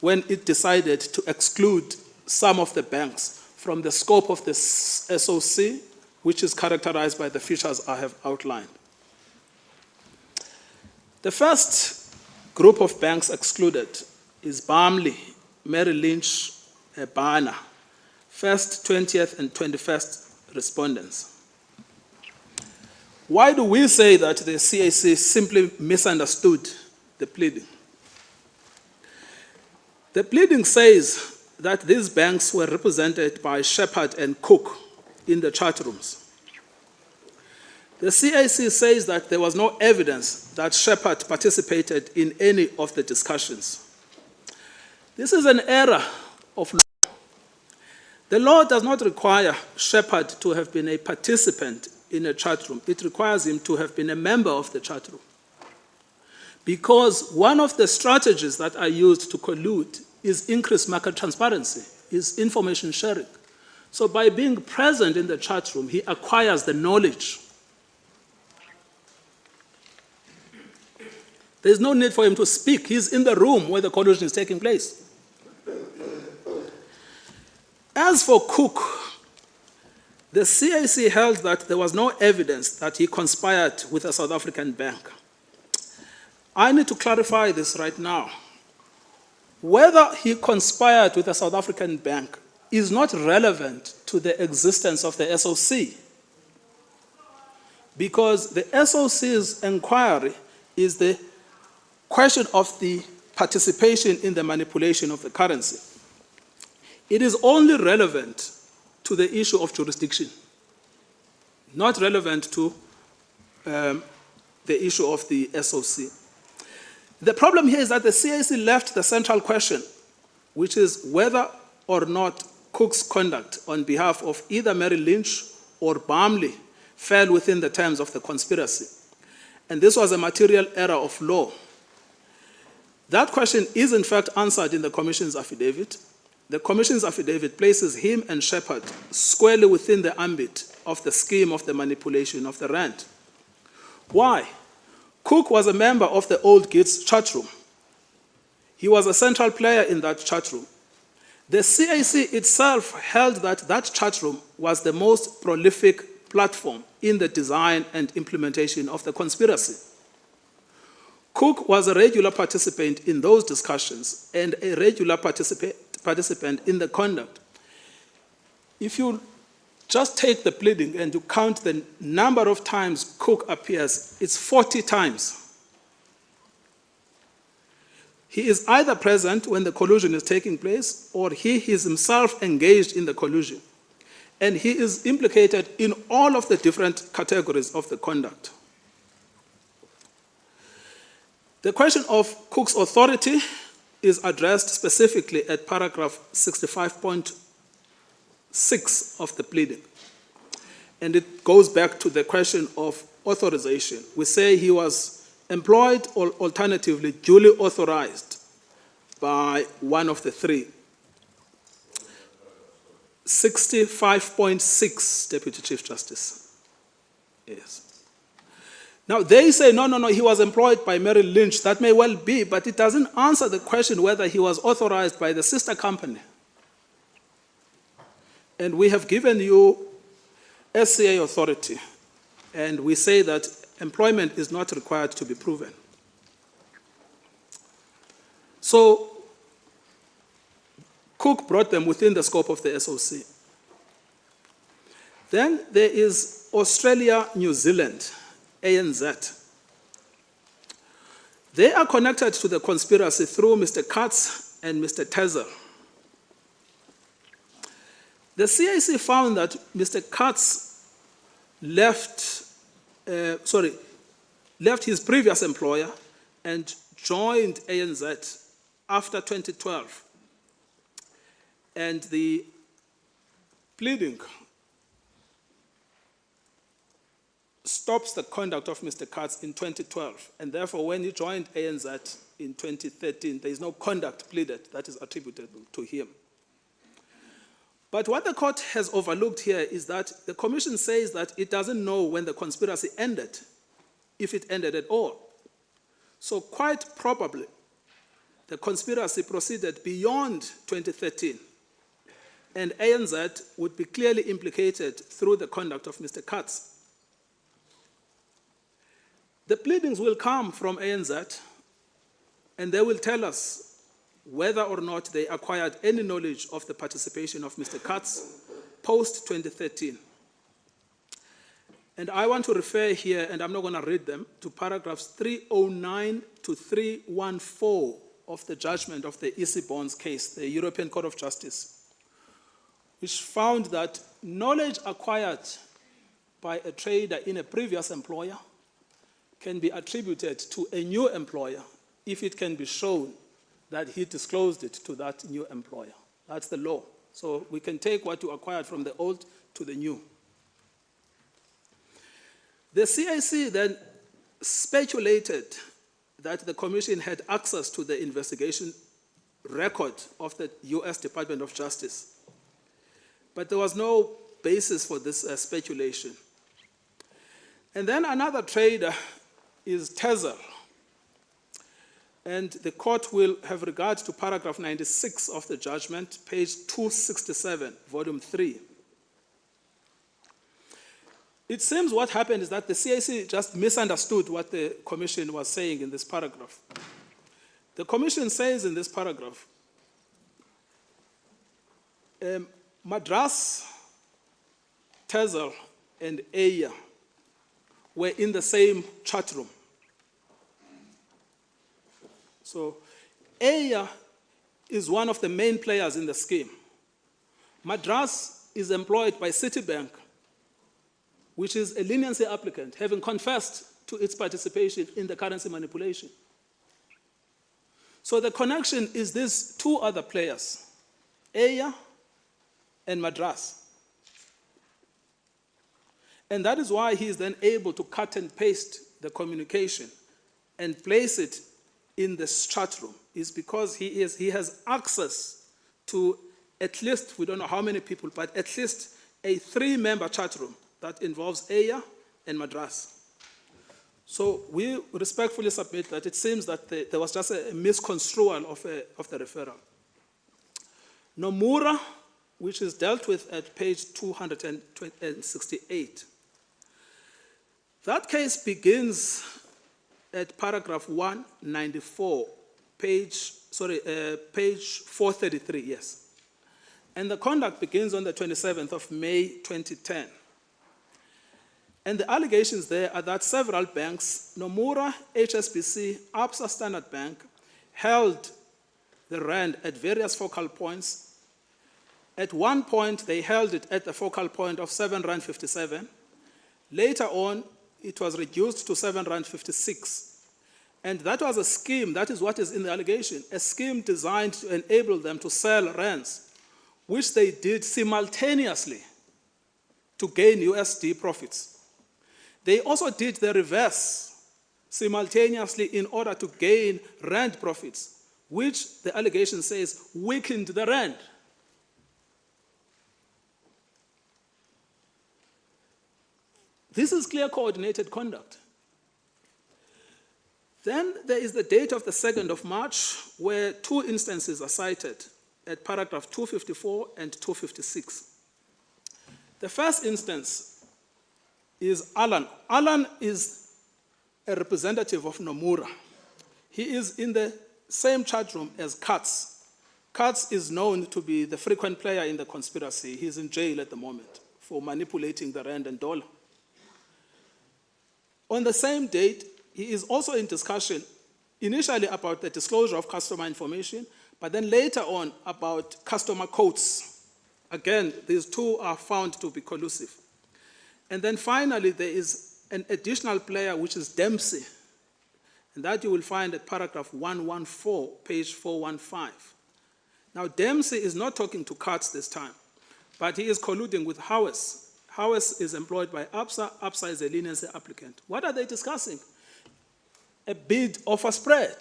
when it decided to exclude some of the banks from the scope of the SOC, which is characterized by the features I have outlined. The first group of banks excluded is Barmley, Merrill Lynch, Bana, first, 20th, and 21st respondents. Why do we say that the CAC simply misunderstood the pleading? The pleading says that these banks were represented by Shepard and Cook in the chat rooms. The CAC says that there was no evidence that Shepard participated in any of the discussions. This is an error of The law does not require Shepard to have been a participant in a chat room. It requires him to have been a member of the chat room. Because one of the strategies that are used to collude is increased market transparency, is information sharing. So by being present in the chat room, he acquires the knowledge. There's no need for him to speak. He's in the room where the collusion is taking place. As for Cook, the CAC held that there was no evidence that he conspired with a South African bank. I need to clarify this right now. Whether he conspired with a South African bank is not relevant to the existence of the SOC, because the SOC's inquiry is the question of the participation in the manipulation of the currency. It is only relevant to the issue of jurisdiction, not relevant to the issue of the SOC. The problem here is that the CAC left the central question, which is whether or not Cook's conduct on behalf of either Merrill Lynch or Barmley fell within the terms of the conspiracy. And this was a material error of law. That question is in fact answered in the Commission's affidavit. The Commission's affidavit places him and Shepard squarely within the ambit of the scheme of the manipulation of the rand. Why? Cook was a member of the Old Gits chat room. He was a central player in that chat room. The CAC itself held that that chat room was the most prolific platform in the design and implementation of the conspiracy. Cook was a regular participant in those discussions and a regular participant in the conduct. If you just take the pleading and you count the number of times Cook appears, it's 40 times. He is either present when the collusion is taking place, or he is himself engaged in the collusion. And he is implicated in all of the different categories of the conduct. The question of Cook's authority is addressed specifically at paragraph 65.6 of the pleading. And it goes back to the question of authorization. We say he was employed or alternatively duly authorized by one of the three. 65.6, Deputy Chief Justice. Yes. Now, they say, no, he was employed by Merrill Lynch. That may well be, but it doesn't answer the question whether he was authorized by the sister company. And we have given you SCA authority, and we say that employment is not required to be proven. So, Cook brought them within the scope of the SOC. Then there is Australia, New Zealand, ANZ. They are connected to the conspiracy through Mr. Katz and Mr. Tezer. The CAC found that Mr. Katz left his previous employer and joined ANZ after 2012. And the pleading stops the conduct of Mr. Katz in 2012. And therefore, when he joined ANZ in 2013, there is no conduct pleaded that is attributable to him. But what the court has overlooked here is that the Commission says that it doesn't know when the conspiracy ended, if it ended at all. So quite probably, the conspiracy proceeded beyond 2013, and ANZ would be clearly implicated through the conduct of Mr. Katz. The pleadings will come from ANZ, and they will tell us whether or not they acquired any knowledge of the participation of Mr. Katz post-2013. And I want to refer here, and I'm not going to read them, to paragraphs 309 to 314 of the judgment of the EC Bonds case, the European Court of Justice, which found that knowledge acquired by a trader in a previous employer can be attributed to a new employer if it can be shown that he disclosed it to that new employer. That's the law. So we can take what you acquired from the old to the new. The CIC then speculated that the Commission had access to the investigation record of the US Department of Justice. But there was no basis for this speculation. And then another trader is Tezel. And the court will have regard to paragraph 96 of the judgment, page 267, volume 3. It seems what happened is that the CIC just misunderstood what the Commission was saying in this paragraph. The Commission says in this paragraph, Madras, Tezel, and Aya were in the same chat room. So Aya is one of the main players in the scheme. Madras is employed by Citibank, which is a leniency applicant, having confessed to its participation in the currency manipulation. So the connection is these two other players, Aya and Madras. And that is why he is then able to cut and paste the communication and place it in this chat room, is because he has access to at least, we don't know how many people, but at least a 3-member chat room that involves Aya and Madras. So we respectfully submit that it seems that there was just a misconstrual of the referral. Nomura, which is dealt with at page 268. That case begins at paragraph 194, page 433, yes. And the conduct begins on the 27th of May, 2010. And the allegations there are that several banks, Nomura, HSBC, Absa Standard Bank, held the rand at various focal points. At one point, they held it at the focal point of 7.57 rand. Later on, it was reduced to 7.56 rand. And that was a scheme, that is what is in the allegation, a scheme designed to enable them to sell rands, which they did simultaneously to gain USD profits. They also did the reverse simultaneously in order to gain rand profits, which the allegation says weakened the rand. This is clear coordinated conduct. Then there is the date of the 2nd of March, where 2 instances are cited at paragraph 254 and 256. The first instance is Alan. Alan is a representative of Nomura. He is in the same chat room as Katz. Katz is known to be the frequent player in the conspiracy. He's in jail at the moment for manipulating the rand and dollar. On the same date, he is also in discussion, initially about the disclosure of customer information, but then later on about customer codes. Again, these two are found to be collusive. And then finally, there is an additional player, which is Dempsey. And that you will find at paragraph 114, page 415. Now, Dempsey is not talking to Katz this time, but he is colluding with Howes. Howes is employed by Absa. Absa is a leniency applicant. What are they discussing? A bid offer spread,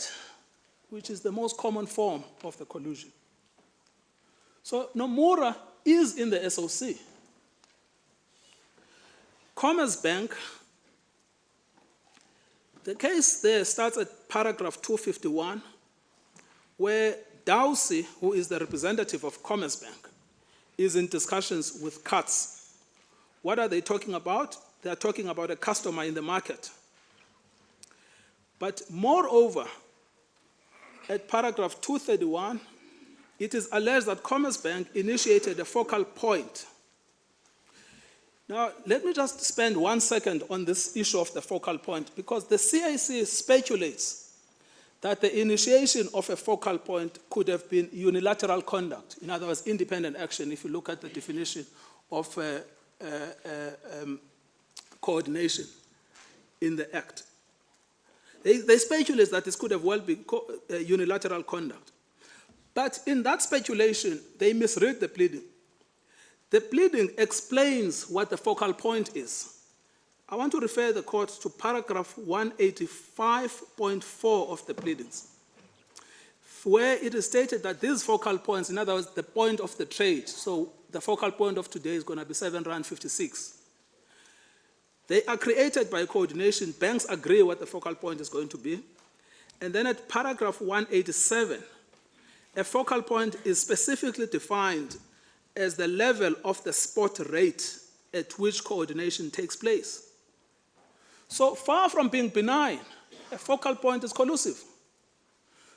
which is the most common form of the collusion. So Nomura is in the SOC. Commerzbank, the case there starts at paragraph 251, where Dowsey, who is the representative of Commerzbank, is in discussions with Katz. What are they talking about? They are talking about a customer in the market. But moreover, at paragraph 231, it is alleged that Commerzbank initiated a focal point. Now, let me just spend 1 second on this issue of the focal point, because the CIC speculates that the initiation of a focal point could have been unilateral conduct, in other words, independent action, if you look at the definition of coordination in the Act. They speculate that this could have well been unilateral conduct. But in that speculation, they misread the pleading. The pleading explains what the focal point is. I want to refer the court to paragraph 185.4 of the pleadings, where it is stated that these focal points, in other words, the point of the trade, so the focal point of today is going to be 7.56 Rand. They are created by coordination. Banks agree what the focal point is going to be. And then at paragraph 187, a focal point is specifically defined as the level of the spot rate at which coordination takes place. So far from being benign, a focal point is collusive.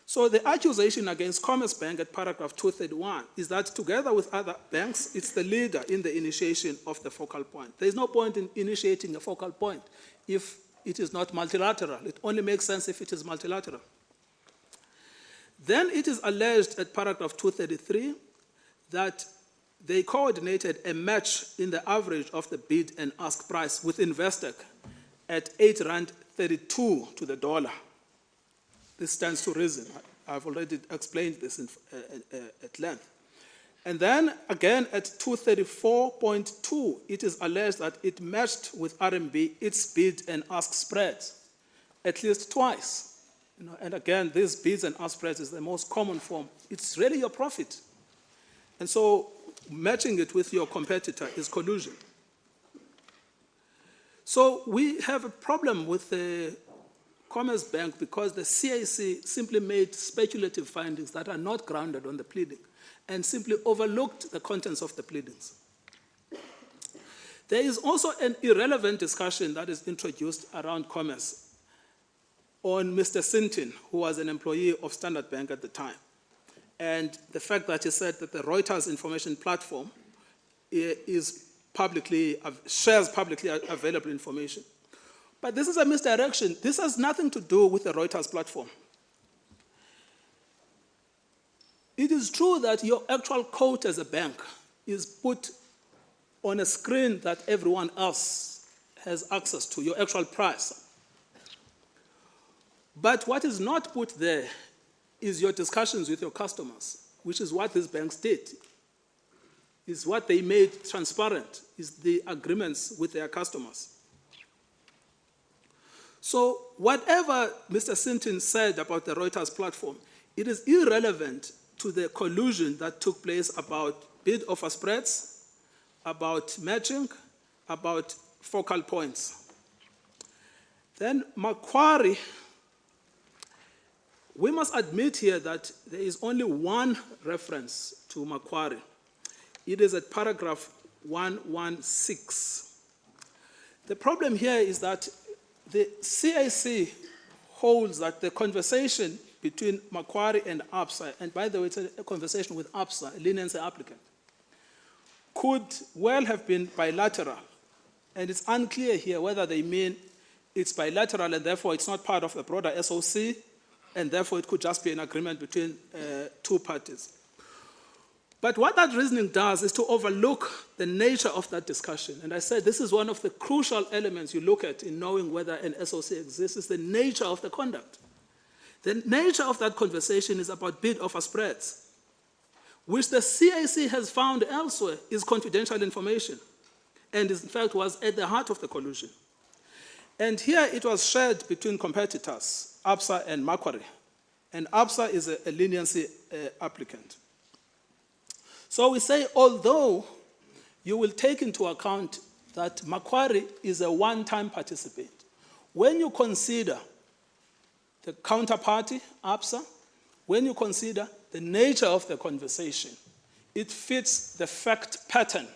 So the accusation against Commerce Bank at paragraph 231 is that together with other banks, it's the leader in the initiation of the focal point. There is no point in initiating a focal point if it is not multilateral. It only makes sense if it is multilateral. Then it is alleged at paragraph 233 that they coordinated a match in the average of the bid and ask price with Investec at 8.32 Rand to the dollar. This stands to reason. I've already explained this at length. And then again at 234.2, it is alleged that it matched with RMB its bid and ask spreads at least twice. And again, these bids and ask spreads is the most common form. It's really your profit. And so matching it with your competitor is collusion. So we have a problem with the Commerce Bank because the CAC simply made speculative findings that are not grounded on the pleading and simply overlooked the contents of the pleadings. There is also an irrelevant discussion that is introduced around commerce on Mr. Sintin, who was an employee of Standard Bank at the time, and the fact that he said that the Reuters information platform shares publicly available information. But this is a misdirection. This has nothing to do with the Reuters platform. It is true that your actual quote as a bank is put on a screen that everyone else has access to, your actual price. But what is not put there is your discussions with your customers, which is what these banks did, is what they made transparent, is the agreements with their customers. So whatever Mr. Sintin said about the Reuters platform, it is irrelevant to the collusion that took place about bid offer spreads, about matching, about focal points. Then Macquarie, we must admit here that there is only one reference to Macquarie. It is at paragraph 116. The problem here is that the CAC holds that the conversation between Macquarie and ABSA, and by the way, it's a conversation with ABSA, a leniency applicant, could well have been bilateral. And it's unclear here whether they mean it's bilateral and therefore it's not part of the broader SOC, and therefore it could just be an agreement between two parties. But what that reasoning does is to overlook the nature of that discussion. And I said this is one of the crucial elements you look at in knowing whether an SOC exists, is the nature of the conduct. The nature of that conversation is about bid offer spreads, which the CAC has found elsewhere is confidential information, and in fact was at the heart of the collusion. And here it was shared between competitors, ABSA and Macquarie. And ABSA is a leniency applicant. So we say, although you will take into account that Macquarie is a one-time participant, when you consider the counterparty, ABSA, when you consider the nature of the conversation, it fits the fact pattern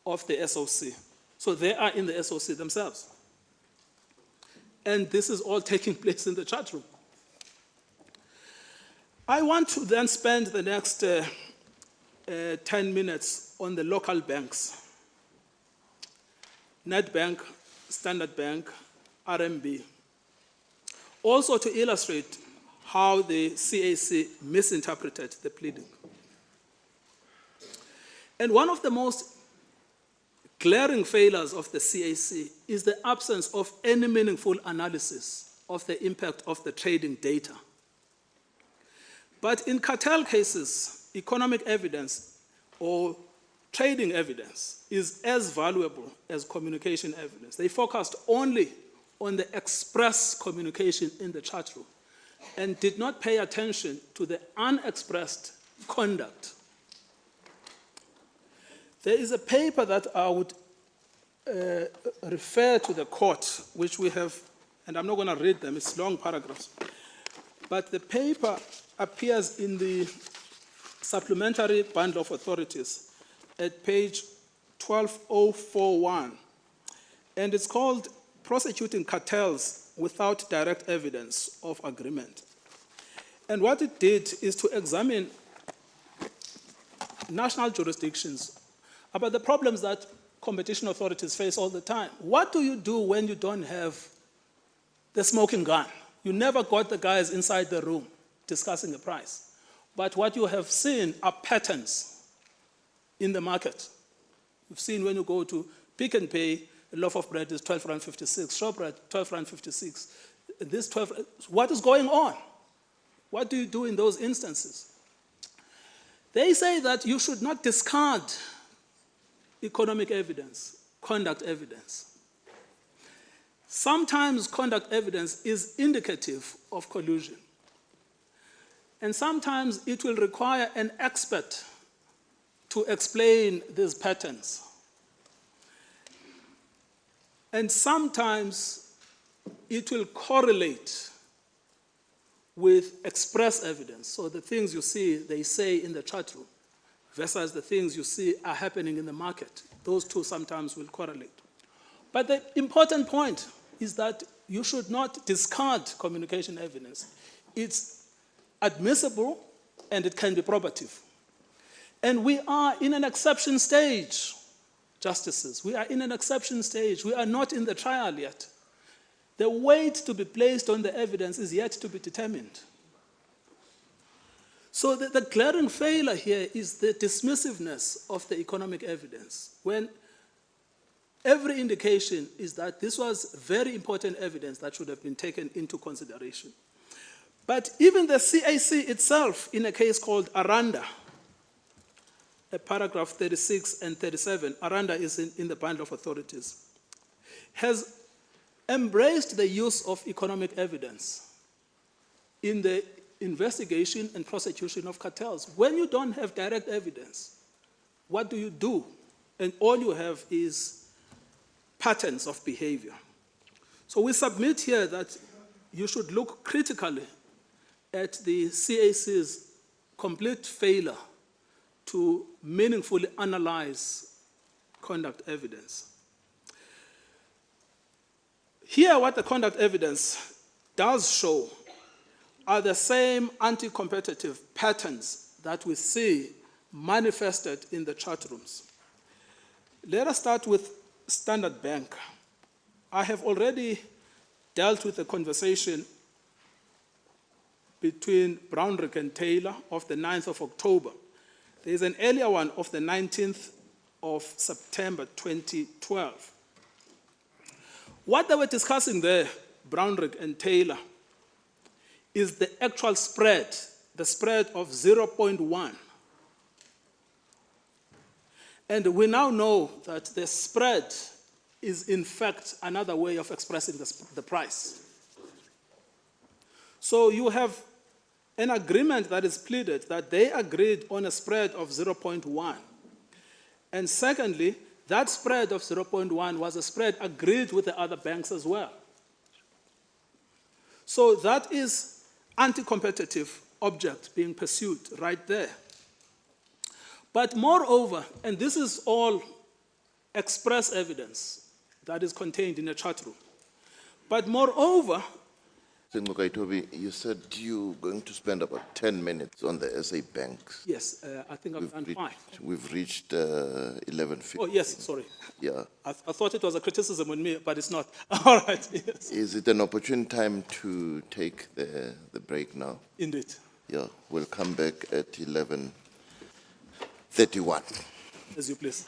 of the SOC. So they are in the SOC themselves. And this is all taking place in the chat room. I want to then spend the next 10 minutes on the local banks. Nedbank, Standard Bank, RMB. Also to illustrate how the CAC misinterpreted the pleading. And one of the most glaring failures of the CAC is the absence of any meaningful analysis of the impact of the trading data. But in cartel cases, economic evidence or trading evidence is as valuable as communication evidence. They focused only on the express communication in the chat room and did not pay attention to the unexpressed conduct. There is a paper that I would refer to the court, which we have, and I'm not going to read them, it's long paragraphs. But the paper appears in the supplementary bundle of authorities at page 12041, and it's called Prosecuting Cartels Without Direct Evidence of Agreement. And what it did is to examine national jurisdictions about the problems that competition authorities face all the time. What do you do when you don't have the smoking gun? You never got the guys inside the room discussing the price. But what you have seen are patterns in the market. You've seen when you go to Pick and Pay, a loaf of bread is 12 Rand 56, shortbread 12 Rand 56. This 12, what is going on? What do you do in those instances? They say that you should not discard economic evidence, conduct evidence. Sometimes conduct evidence is indicative of collusion. And sometimes it will require an expert to explain these patterns. And sometimes it will correlate with express evidence. So the things you see, they say in the chat room, versus the things you see are happening in the market. Those two sometimes will correlate. But the important point is that you should not discard communication evidence. It's admissible and it can be probative. And we are in an exception stage, justices. We are in an exception stage. We are not in the trial yet. The weight to be placed on the evidence is yet to be determined. So the glaring failure here is the dismissiveness of the economic evidence, when every indication is that this was very important evidence that should have been taken into consideration. But even the CAC itself, in a case called Aranda, paragraph 36 and 37, Aranda is in the bundle of authorities, has embraced the use of economic evidence in the investigation and prosecution of cartels. When you don't have direct evidence, what do you do? And all you have is patterns of behavior. So we submit here that you should look critically at the CAC's complete failure to meaningfully analyze conduct evidence. Here, what the conduct evidence does show are the same anti-competitive patterns that we see manifested in the chat rooms. Let us start with Standard Bank. I have already dealt with the conversation between Brownrigg and Taylor of the 9th of October. There is an earlier one of the 19th of September 2012. What they were discussing there, Brownrigg and Taylor, is the actual spread, the spread of 0.1. And we now know that the spread is in fact another way of expressing the price. So you have an agreement that is pleaded that they agreed on a spread of 0.1. And secondly, that spread of 0.1 was a spread agreed with the other banks as well. So that is anti-competitive object being pursued right there. But moreover, and this is all express evidence that is contained in a chat room, but moreover, Toby, you said you're going to spend about 10 minutes on the SA banks. Yes, I think I've done 5. We've reached 11:50. Oh, yes, sorry. Yeah. I thought it was a criticism on me, but it's not. All right, yes. Is it an opportune time to take the break now? Indeed. Yeah, we'll come back at 11:31. As you please.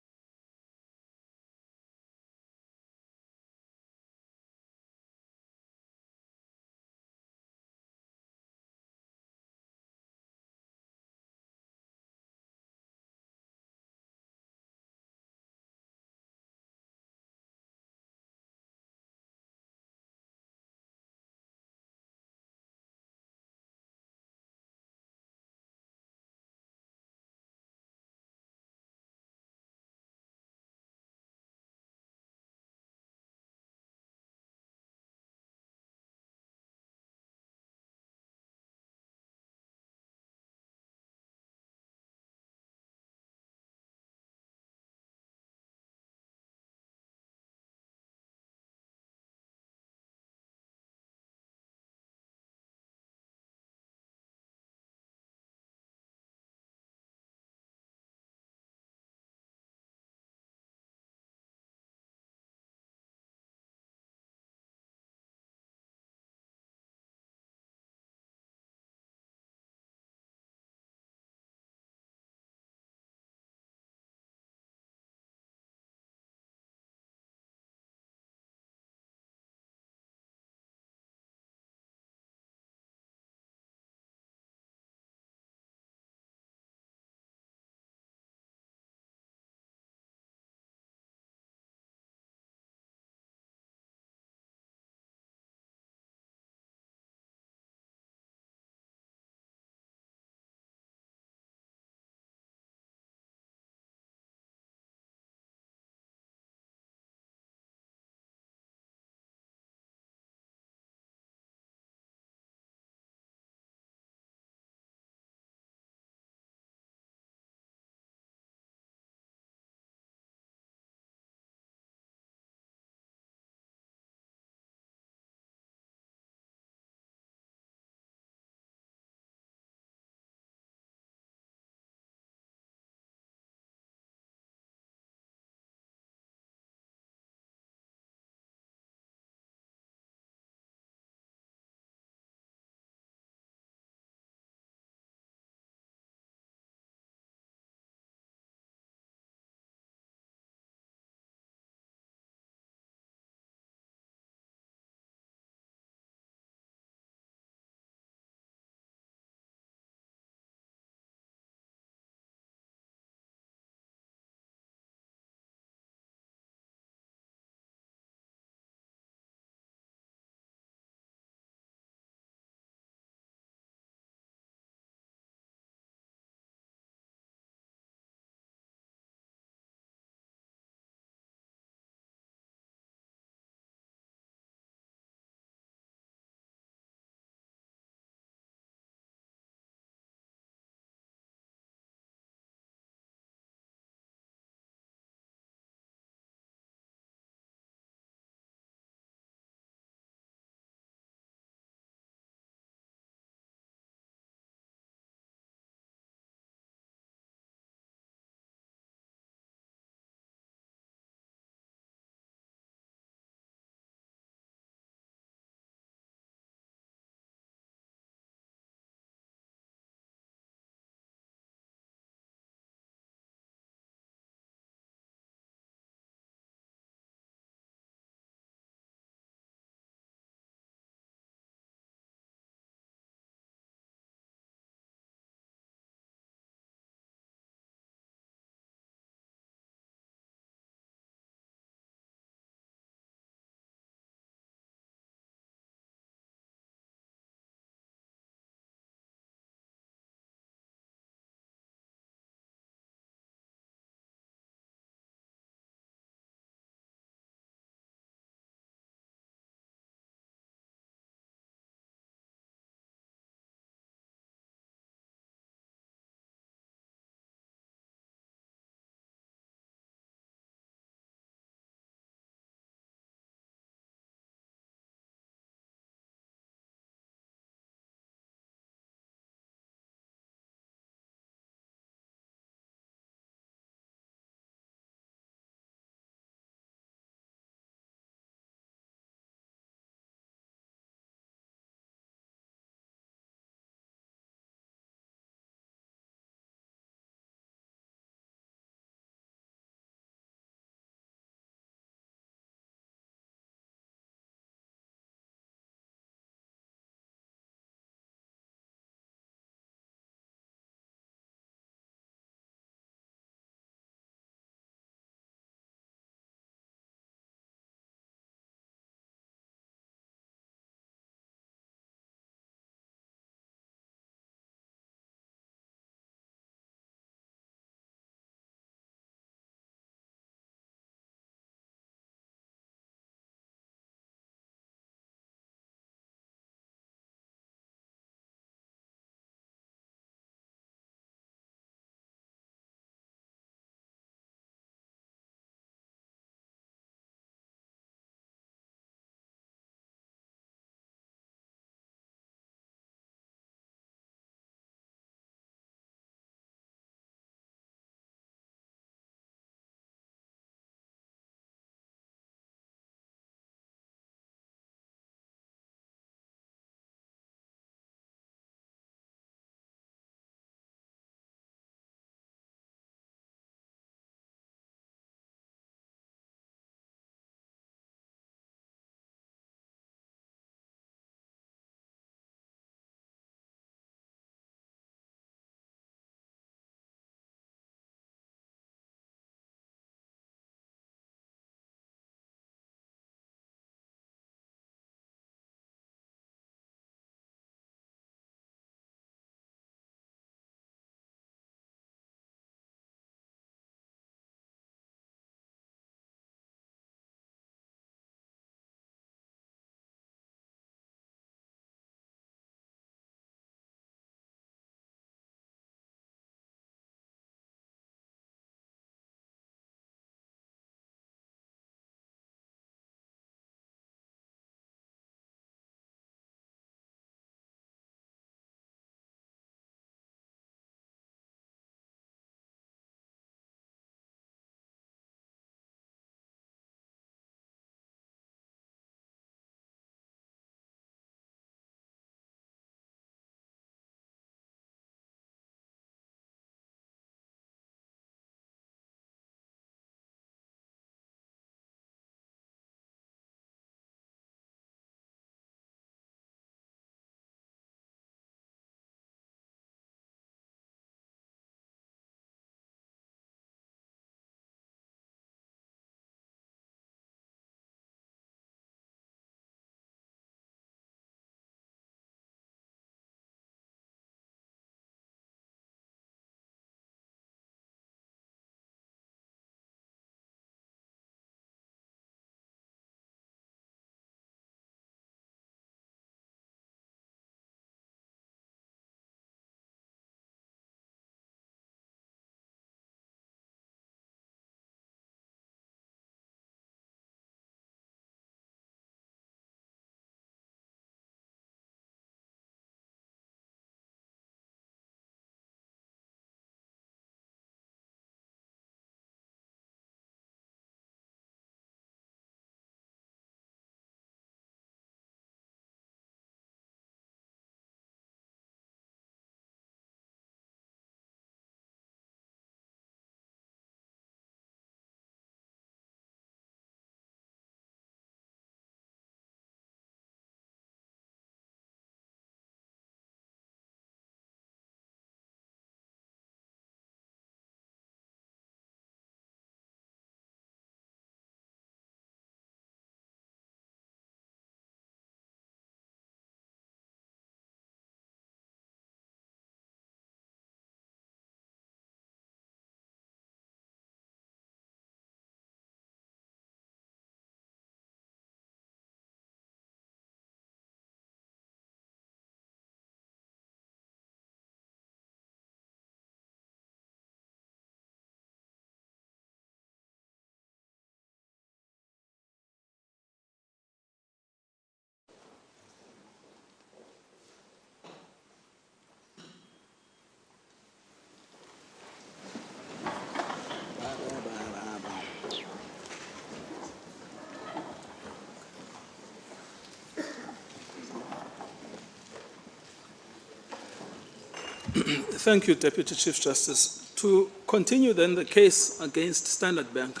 Thank you, Deputy Chief Justice. To continue then the case against Standard Bank.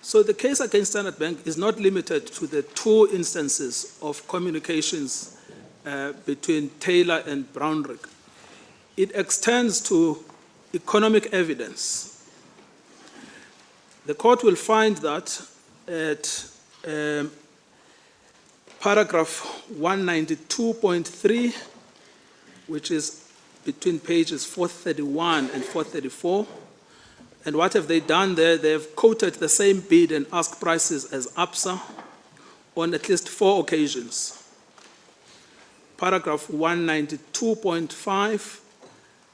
So the case against Standard Bank is not limited to the two instances of communications between Taylor and Brownrigg. It extends to economic evidence. The court will find that at paragraph 192.3, which is between pages 431 and 434. And what have they done there? They have quoted the same bid and ask prices as ABSA on at least 4 occasions. Paragraph 192.5,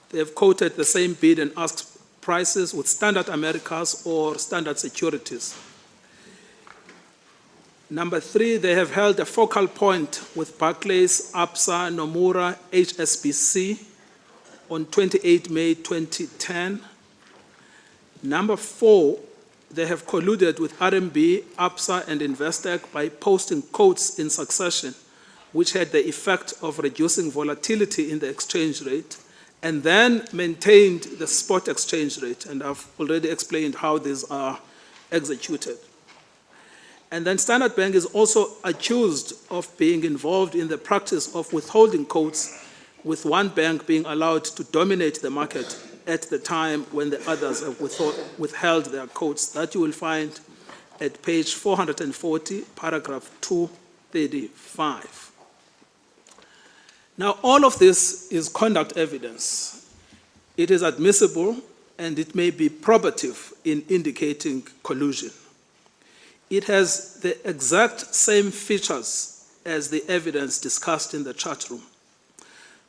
they have quoted the same bid and ask prices with Standard Americas or Standard Securities. Number 3, they have held a focal point with Barclays, ABSA, Nomura, HSBC on 28 May 2010. Number 4, they have colluded with RMB, ABSA, and Investec by posting quotes in succession, which had the effect of reducing volatility in the exchange rate, and then maintained the spot exchange rate. And I've already explained how these are executed. And then Standard Bank is also accused of being involved in the practice of withholding quotes, with one bank being allowed to dominate the market at the time when the others have withheld their quotes. That you will find at page 440, paragraph 235. Now, all of this is conduct evidence. It is admissible and it may be probative in indicating collusion. It has the exact same features as the evidence discussed in the chat room.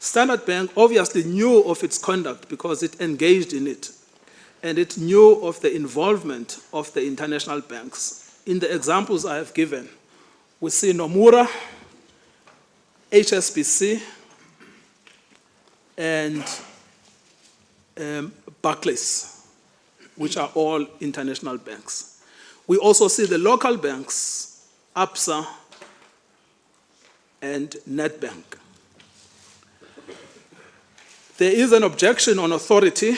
Standard Bank obviously knew of its conduct because it engaged in it, and it knew of the involvement of the international banks. In the examples I have given, we see Nomura, HSBC, and Barclays, which are all international banks. We also see the local banks, ABSA and Nedbank. There is an objection on authority.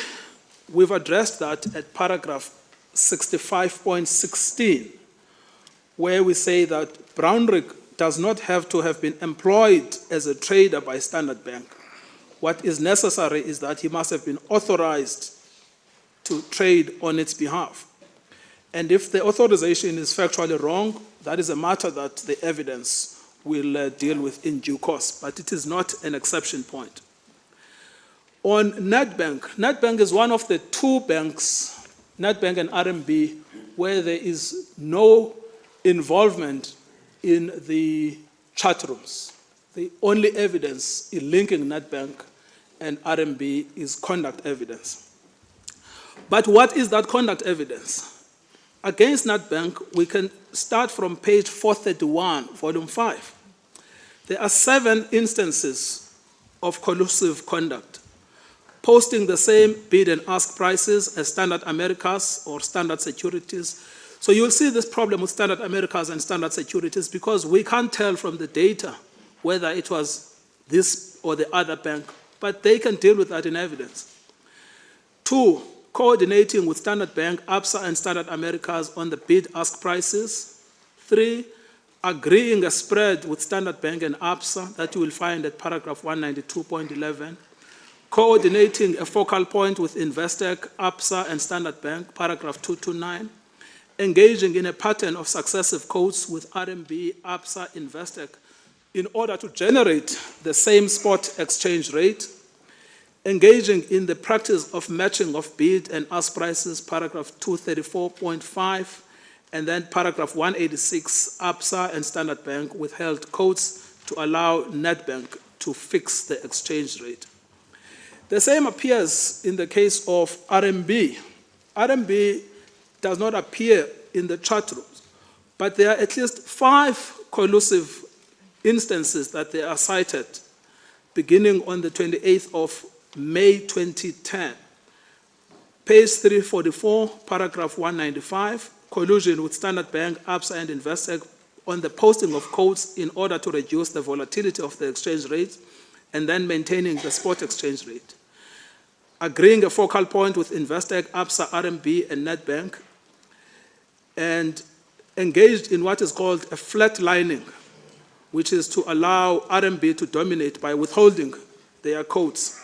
We've addressed that at paragraph 65.16, where we say that Brownrigg does not have to have been employed as a trader by Standard Bank. What is necessary is that he must have been authorized to trade on its behalf. And if the authorization is factually wrong, that is a matter that the evidence will deal with in due course, but it is not an exception point. On Nedbank, Nedbank is one of the two banks, Nedbank and RMB, where there is no involvement in the chat rooms. The only evidence in linking Nedbank and RMB is conduct evidence. But what is that conduct evidence? Against Nedbank, we can start from page 431, volume 5. There are 7 instances of collusive conduct, posting the same bid and ask prices as Standard Americas or Standard Securities. So you'll see this problem with Standard Americas and Standard Securities because we can't tell from the data whether it was this or the other bank, but they can deal with that in evidence. 2, coordinating with Standard Bank, ABSA, and Standard Americas on the bid-ask prices. 3, agreeing a spread with Standard Bank and ABSA that you will find at paragraph 192.11. Coordinating a focal point with Investec, ABSA, and Standard Bank, paragraph 229. Engaging in a pattern of successive quotes with RMB, ABSA, Investec in order to generate the same spot exchange rate. Engaging in the practice of matching of bid and ask prices, paragraph 234.5, and then paragraph 186, ABSA and Standard Bank withheld quotes to allow Nedbank to fix the exchange rate. The same appears in the case of RMB. RMB does not appear in the chat rooms, but there are at least 5 collusive instances that they are cited, beginning on the 28th of May 2010. Page 344, paragraph 195, collusion with Standard Bank, ABSA, and Investec on the posting of quotes in order to reduce the volatility of the exchange rate. and then maintaining the spot exchange rate. Agreeing a focal point with Investec, ABSA, RMB, and Nedbank, and engaged in what is called a flatlining, which is to allow RMB to dominate by withholding their quotes.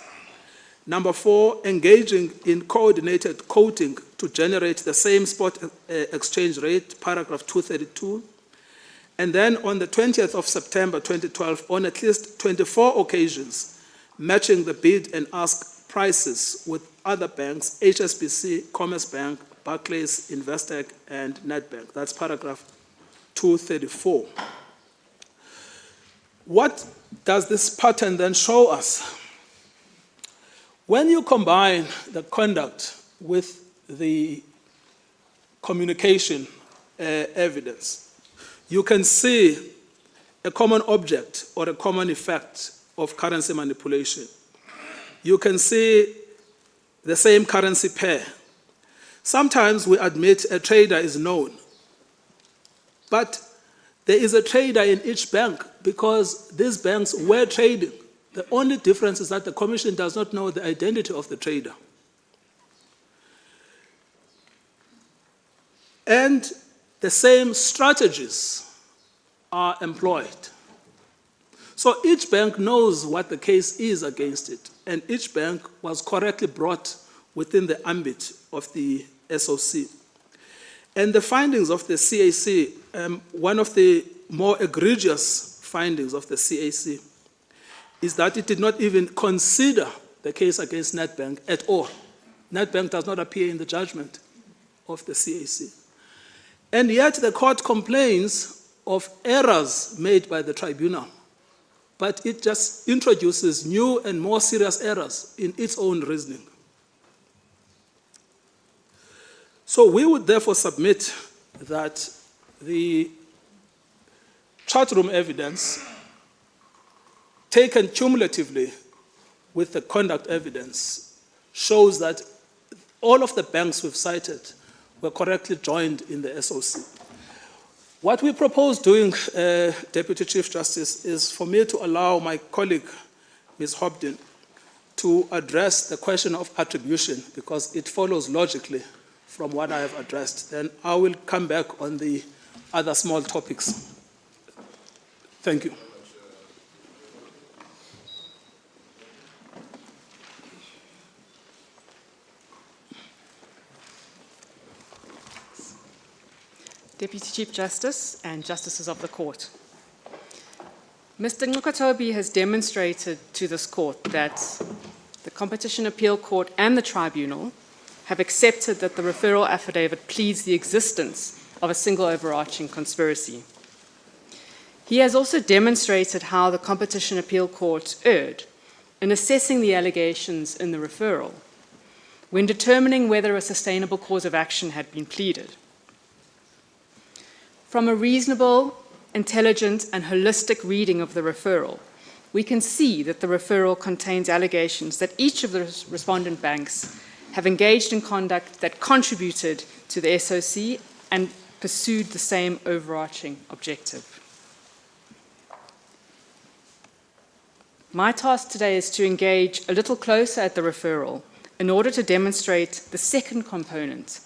Number 4, engaging in coordinated quoting to generate the same spot exchange rate, paragraph 232. And then on the 20th of September 2012, on at least 24 occasions, matching the bid and ask prices with other banks, HSBC, Commerce Bank, Barclays, Investec, and Nedbank. That's paragraph 234. What does this pattern then show us? When you combine the conduct with the communication evidence, you can see a common object or a common effect of currency manipulation. You can see the same currency pair. Sometimes we admit a trader is known, but there is a trader in each bank because these banks were trading. The only difference is that the Commission does not know the identity of the trader. And the same strategies are employed. So each bank knows what the case is against it, and each bank was correctly brought within the ambit of the SOC. And the findings of the CAC, one of the more egregious findings of the CAC is that it did not even consider the case against Nedbank at all. Nedbank does not appear in the judgment of the CAC. And yet the court complains of errors made by the tribunal, but it just introduces new and more serious errors in its own reasoning. So we would therefore submit that the chat room evidence, taken cumulatively with the conduct evidence, shows that all of the banks we've cited were correctly joined in the SOC. What we propose doing, Deputy Chief Justice, is for me to allow my colleague, Ms. Hobden, to address the question of attribution, because it follows logically from what I have addressed. Then I will come back on the other small topics. Thank you. Deputy Chief Justice and Justices of the Court. Mr. Nkatobi has demonstrated to this Court that the Competition Appeal Court and the Tribunal have accepted that the referral affidavit pleads the existence of a single overarching conspiracy. He has also demonstrated how the Competition Appeal Court erred in assessing the allegations in the referral when determining whether a sustainable cause of action had been pleaded. From a reasonable, intelligent, and holistic reading of the referral, we can see that the referral contains allegations that each of the respondent banks have engaged in conduct that contributed to the SOC and pursued the same overarching objective. My task today is to engage a little closer at the referral in order to demonstrate the second component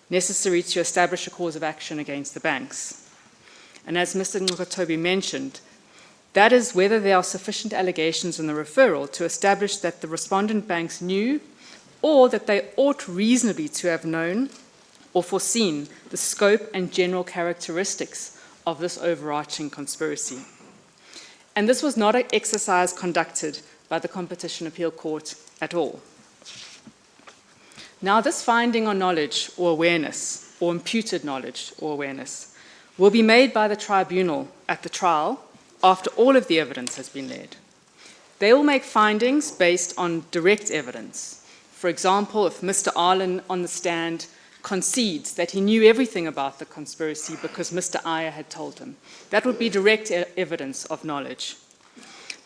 necessary to establish a cause of action against the banks. And as Mr. Nkatobi mentioned, that is whether there are sufficient allegations in the referral to establish that the respondent banks knew or that they ought reasonably to have known or foreseen the scope and general characteristics of this overarching conspiracy. And this was not an exercise conducted by the Competition Appeal Court at all. Now, this finding on knowledge or awareness, or imputed knowledge or awareness, will be made by the tribunal at the trial after all of the evidence has been laid. They will make findings based on direct evidence. For example, if Mr. Arlen on the stand concedes that he knew everything about the conspiracy because Mr. Iyer had told him, that would be direct evidence of knowledge.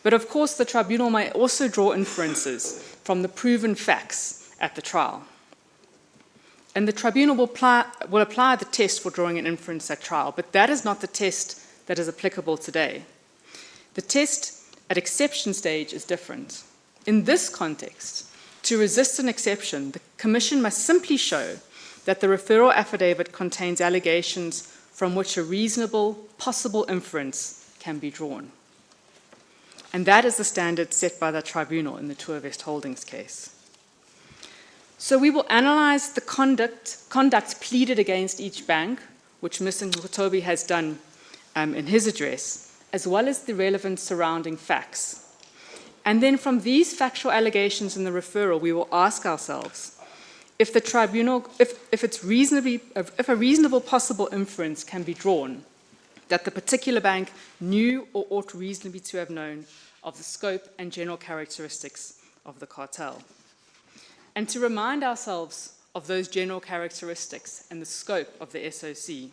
But of course, the tribunal may also draw inferences from the proven facts at the trial. And the tribunal will apply the test for drawing an inference at trial, but that is not the test that is applicable today. The test at exception stage is different. In this context, to resist an exception, the Commission must simply show that the referral affidavit contains allegations from which a reasonable possible inference can be drawn. And that is the standard set by the tribunal in the Tourvest Holdings case. So we will analyse the conduct pleaded against each bank, which Mr. Ngotobi has done in his address, as well as the relevant surrounding facts. And then from these factual allegations in the referral, we will ask ourselves if the tribunal, if a reasonable possible inference can be drawn that the particular bank knew or ought reasonably to have known of the scope and general characteristics of the cartel. And to remind ourselves of those general characteristics and the scope of the SOC,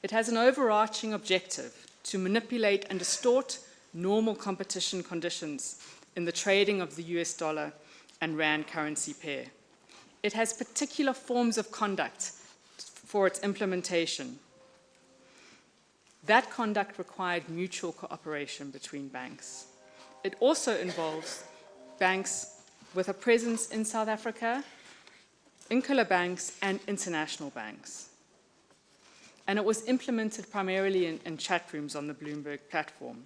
it has an overarching objective to manipulate and distort normal competition conditions in the trading of the US dollar and rand currency pair. It has particular forms of conduct for its implementation. That conduct required mutual cooperation between banks. It also involves banks with a presence in South Africa, insular banks, and international banks. And it was implemented primarily in chat rooms on the Bloomberg platform.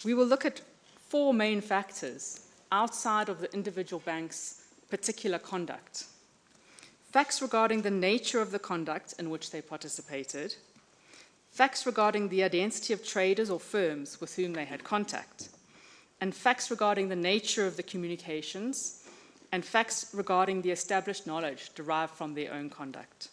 We will look at four main factors outside of the individual bank's particular conduct. Facts regarding the nature of the conduct in which they participated, facts regarding the identity of traders or firms with whom they had contact, and facts regarding the nature of the communications, and facts regarding the established knowledge derived from their own conduct.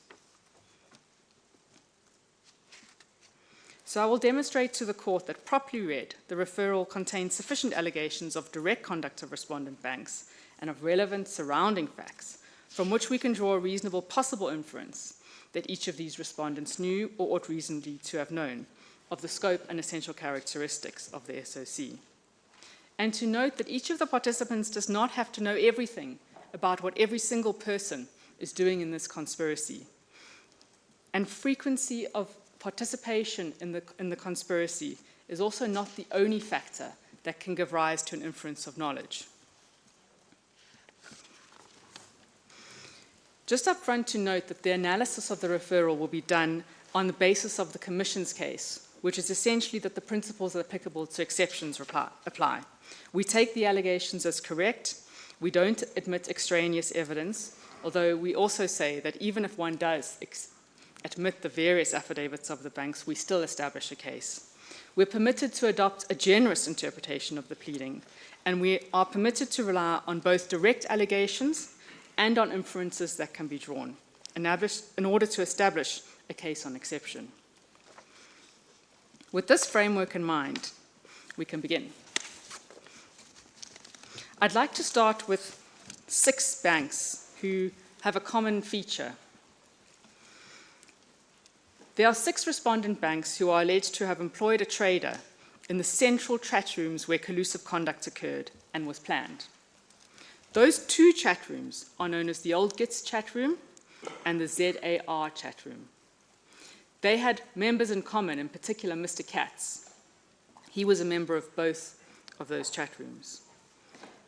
So I will demonstrate to the court that, properly read, the referral contains sufficient allegations of direct conduct of respondent banks and of relevant surrounding facts from which we can draw a reasonable possible inference that each of these respondents knew or ought reasonably to have known of the scope and essential characteristics of the SOC. And to note that each of the participants does not have to know everything about what every single person is doing in this conspiracy. And frequency of participation in the conspiracy is also not the only factor that can give rise to an inference of knowledge. Just up front to note that the analysis of the referral will be done on the basis of the Commission's case, which is essentially that the principles applicable to exceptions apply. We take the allegations as correct. We don't admit extraneous evidence, although we also say that even if one does admit the various affidavits of the banks, we still establish a case. We're permitted to adopt a generous interpretation of the pleading, and we are permitted to rely on both direct allegations and on inferences that can be drawn in order to establish a case on exception. With this framework in mind, we can begin. I'd like to start with 6 banks who have a common feature. There are 6 respondent banks who are alleged to have employed a trader in the central chat rooms where collusive conduct occurred and was planned. Those 2 chat rooms are known as the Old Gits chat room and the ZAR chat room. They had members in common, in particular Mr. Katz. He was a member of both of those chat rooms.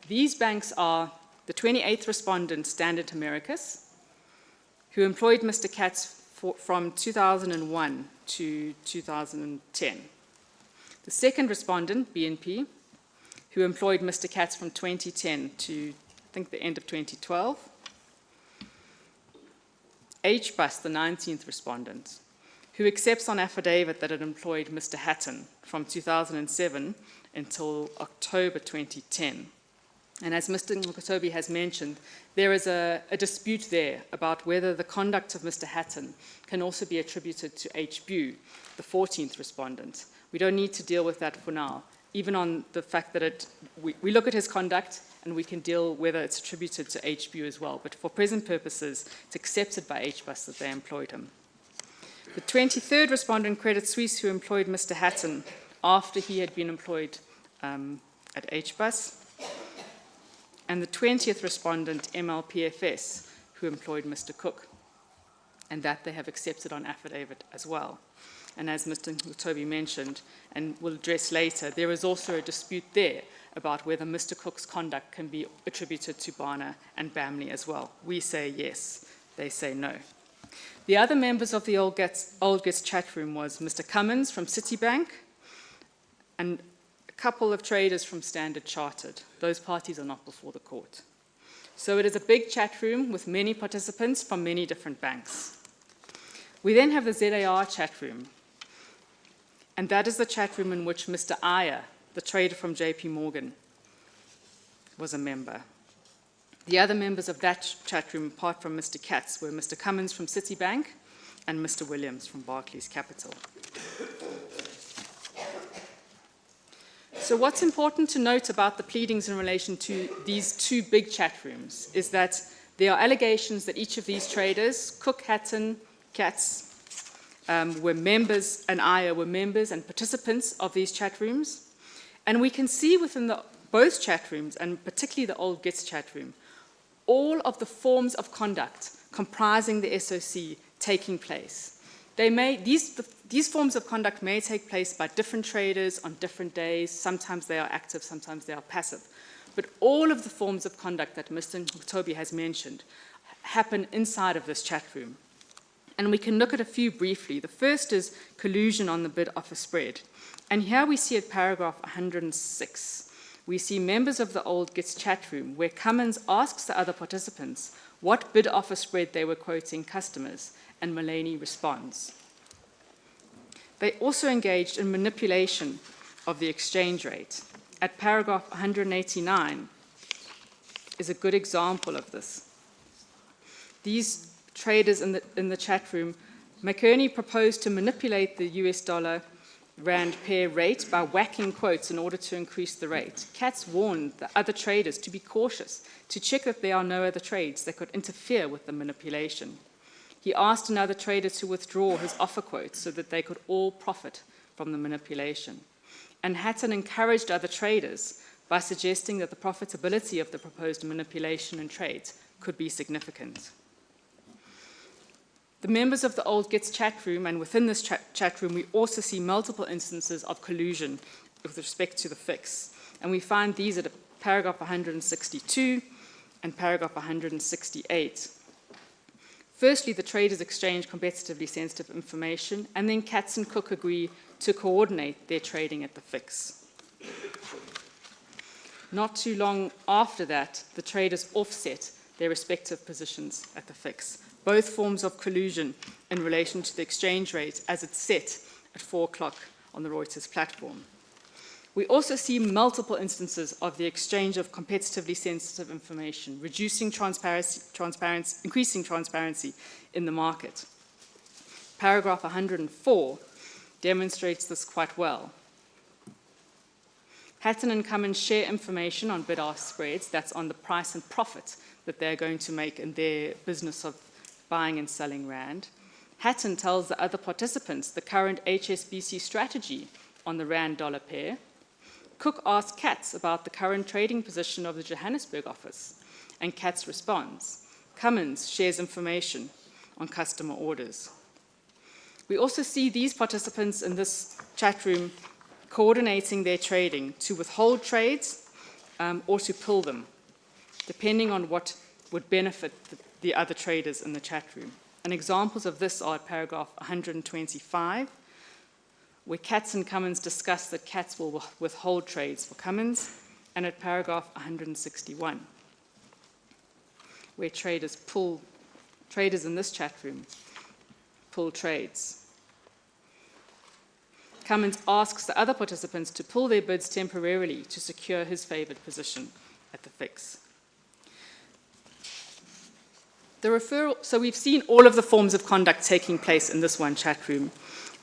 These banks are the 28th respondent, Standard Americas, who employed Mr. Katz from 2001 to 2010. The second respondent, BNP, who employed Mr. Katz from 2010 to, I think, the end of 2012. HBUS, the 19th respondent, who accepts on affidavit that it employed Mr. Hatton from 2007 until October 2010. And as Mr. Ngotobi has mentioned, there is a dispute there about whether the conduct of Mr. Hatton can also be attributed to HBU, the 14th respondent. We don't need to deal with that for now, even on the fact that we look at his conduct and we can deal whether it's attributed to HBU as well. But for present purposes, it's accepted by HBUS that they employed him. The 23rd respondent, Credit Suisse, who employed Mr. Hatton after he had been employed at HBUS. And the 20th respondent, MLPFS, who employed Mr. Cook. and that they have accepted on affidavit as well. And as Mr. Toby mentioned, and will address later, there is also a dispute there about whether Mr. Cook's conduct can be attributed to Barner and Bamley as well. We say yes, they say no. The other members of the Old Gets chat room was Mr. Cummins from Citibank and a couple of traders from Standard Chartered. Those parties are not before the court. So it is a big chat room with many participants from many different banks. We then have the ZAR chat room, and that is the chat room in which Mr. Iyer, the trader from JP Morgan, was a member. The other members of that chat room, apart from Mr. Katz, were Mr. Cummins from Citibank and Mr. Williams from Barclays Capital. So what's important to note about the pleadings in relation to these two big chat rooms is that there are allegations that each of these traders, Cook, Hatton, Katz, were members, and Iyer were members and participants of these chat rooms. And we can see within both chat rooms, and particularly the Old Gits chat room, all of the forms of conduct comprising the SOC taking place. These forms of conduct may take place by different traders on different days. Sometimes they are active, sometimes they are passive. But all of the forms of conduct that Mr. Toby has mentioned happen inside of this chat room. And we can look at a few briefly. The first is collusion on the bid-offer spread. And here we see at paragraph 106, we see members of the Old Gits chat room where Cummins asks the other participants what bid-offer spread they were quoting customers, and Mullaney responds. They also engaged in manipulation of the exchange rate. At paragraph 189 is a good example of this. These traders in the chat room, McKerney proposed to manipulate the US dollar rand pair rate by whacking quotes in order to increase the rate. Katz warned the other traders to be cautious, to check that there are no other trades that could interfere with the manipulation. He asked another trader to withdraw his offer quotes so that they could all profit from the manipulation. And Hatton encouraged other traders by suggesting that the profitability of the proposed manipulation and trades could be significant. The members of the Old Gits chat room, and within this chat room, we also see multiple instances of collusion with respect to the fix. And we find these at paragraph 162 and paragraph 168. Firstly, the traders exchange competitively sensitive information, and then Katz and Cook agree to coordinate their trading at the fix. Not too long after that, the traders offset their respective positions at the fix. Both forms of collusion in relation to the exchange rate as it's set at 4 o'clock on the Reuters platform. We also see multiple instances of the exchange of competitively sensitive information, reducing increasing transparency in the market. Paragraph 104 demonstrates this quite well. Hatton and Cummins share information on bid-ask spreads, that's on the price and profit that they're going to make in their business of buying and selling rand. Hatton tells the other participants the current HSBC strategy on the rand-dollar pair. Cook asks Katz about the current trading position of the Johannesburg office, and Katz responds. Cummins shares information on customer orders. We also see these participants in this chat room coordinating their trading to withhold trades or to pull them, depending on what would benefit the other traders in the chat room. And examples of this are at paragraph 125, where Katz and Cummins discuss that Katz will withhold trades for Cummins, and at paragraph 161, where traders in this chat room pull trades. Cummins asks the other participants to pull their bids temporarily to secure his favored position at the fix. So we've seen all of the forms of conduct taking place in this one chat room.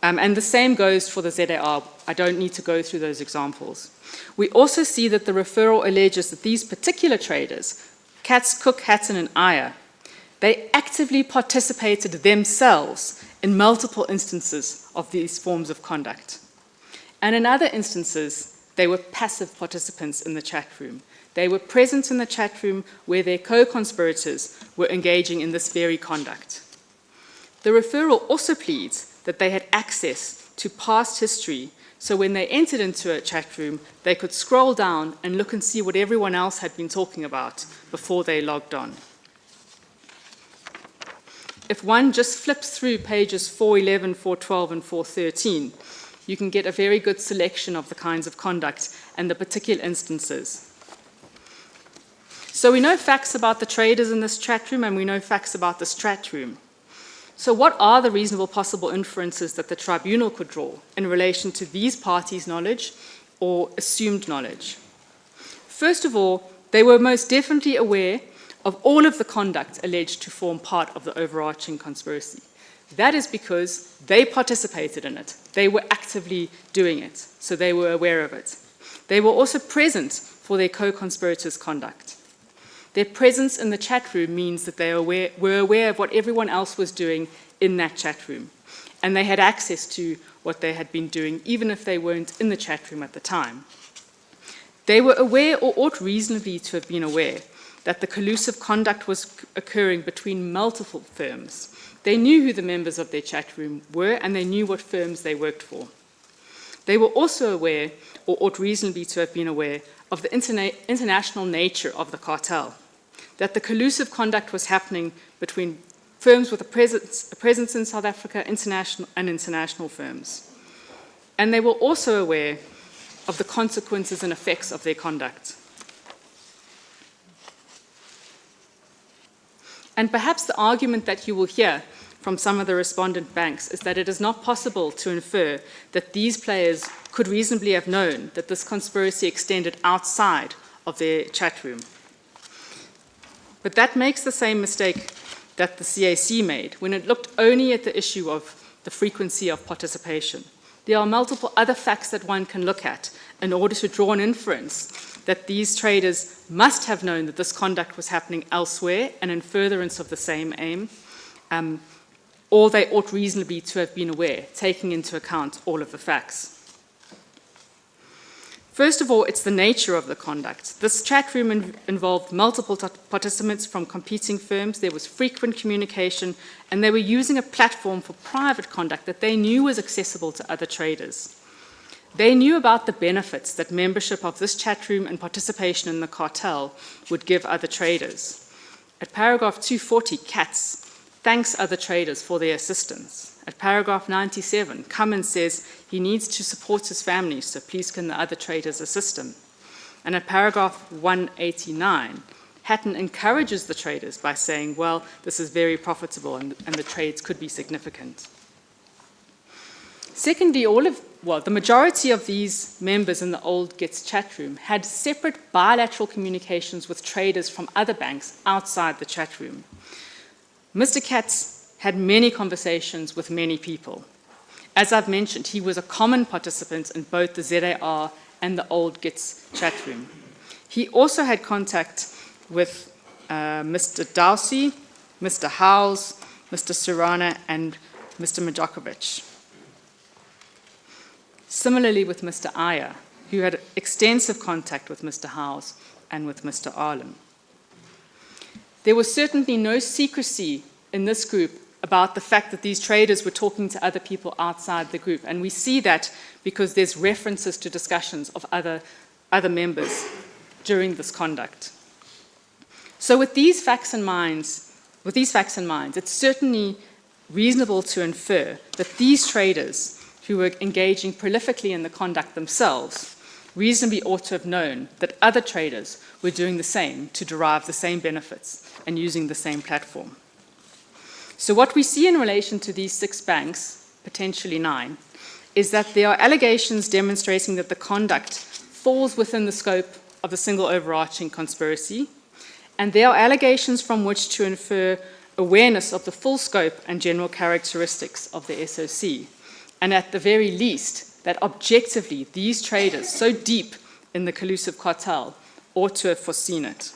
And the same goes for the ZAR. I don't need to go through those examples. We also see that the referral alleges that these particular traders, Katz, Cook, Hatton, and Iyer, they actively participated themselves in multiple instances of these forms of conduct. And in other instances, they were passive participants in the chat room. They were present in the chat room where their co-conspirators were engaging in this very conduct. The referral also pleads that they had access to past history, so when they entered into a chat room, they could scroll down and look and see what everyone else had been talking about before they logged on. If one just flips through pages 411, 412, and 413, you can get a very good selection of the kinds of conduct and the particular instances. So we know facts about the traders in this chat room, and we know facts about this chat room. So what are the reasonable possible inferences that the tribunal could draw in relation to these parties' knowledge or assumed knowledge? First of all, they were most definitely aware of all of the conduct alleged to form part of the overarching conspiracy. That is because they participated in it. They were actively doing it, so they were aware of it. They were also present for their co-conspirators' conduct. Their presence in the chat room means that they were aware of what everyone else was doing in that chat room, and they had access to what they had been doing, even if they weren't in the chat room at the time. They were aware, or ought reasonably to have been aware, that the collusive conduct was occurring between multiple firms. They knew who the members of their chat room were, and they knew what firms they worked for. They were also aware, or ought reasonably to have been aware, of the international nature of the cartel, that the collusive conduct was happening between firms with a presence in South Africa, international firms. And they were also aware of the consequences and effects of their conduct. And perhaps the argument that you will hear from some of the respondent banks is that it is not possible to infer that these players could reasonably have known that this conspiracy extended outside of their chat room. But that makes the same mistake that the CAC made when it looked only at the issue of the frequency of participation. There are multiple other facts that one can look at in order to draw an inference that these traders must have known that this conduct was happening elsewhere and in furtherance of the same aim, or they ought reasonably to have been aware, taking into account all of the facts. First of all, it's the nature of the conduct. This chat room involved multiple participants from competing firms. There was frequent communication, and they were using a platform for private conduct that they knew was accessible to other traders. They knew about the benefits that membership of this chat room and participation in the cartel would give other traders. At paragraph 240, Katz thanks other traders for their assistance. At paragraph 97, Cummins says he needs to support his family, so please can the other traders assist him. And at paragraph 189, Hatton encourages the traders by saying, well, this is very profitable and the trades could be significant. Secondly, the majority of these members in the old GITS chat room had separate bilateral communications with traders from other banks outside the chat room. Mr. Katz had many conversations with many people. As I've mentioned, he was a common participant in both the ZAR and the old GITS chat room. He also had contact with Mr. Dowsey, Mr. Howes, Mr. Surana, and Mr. Majakovic. Similarly with Mr. Iyer, who had extensive contact with Mr. Howes and with Mr. Arlen. There was certainly no secrecy in this group about the fact that these traders were talking to other people outside the group. And we see that because there's references to discussions of other members during this conduct. So with these facts in mind, it's certainly reasonable to infer that these traders who were engaging prolifically in the conduct themselves reasonably ought to have known that other traders were doing the same to derive the same benefits and using the same platform. So what we see in relation to these 6 banks, potentially 9, is that there are allegations demonstrating that the conduct falls within the scope of the single overarching conspiracy, and there are allegations from which to infer awareness of the full scope and general characteristics of the SOC, and at the very least, that objectively these traders, so deep in the collusive cartel, ought to have foreseen it.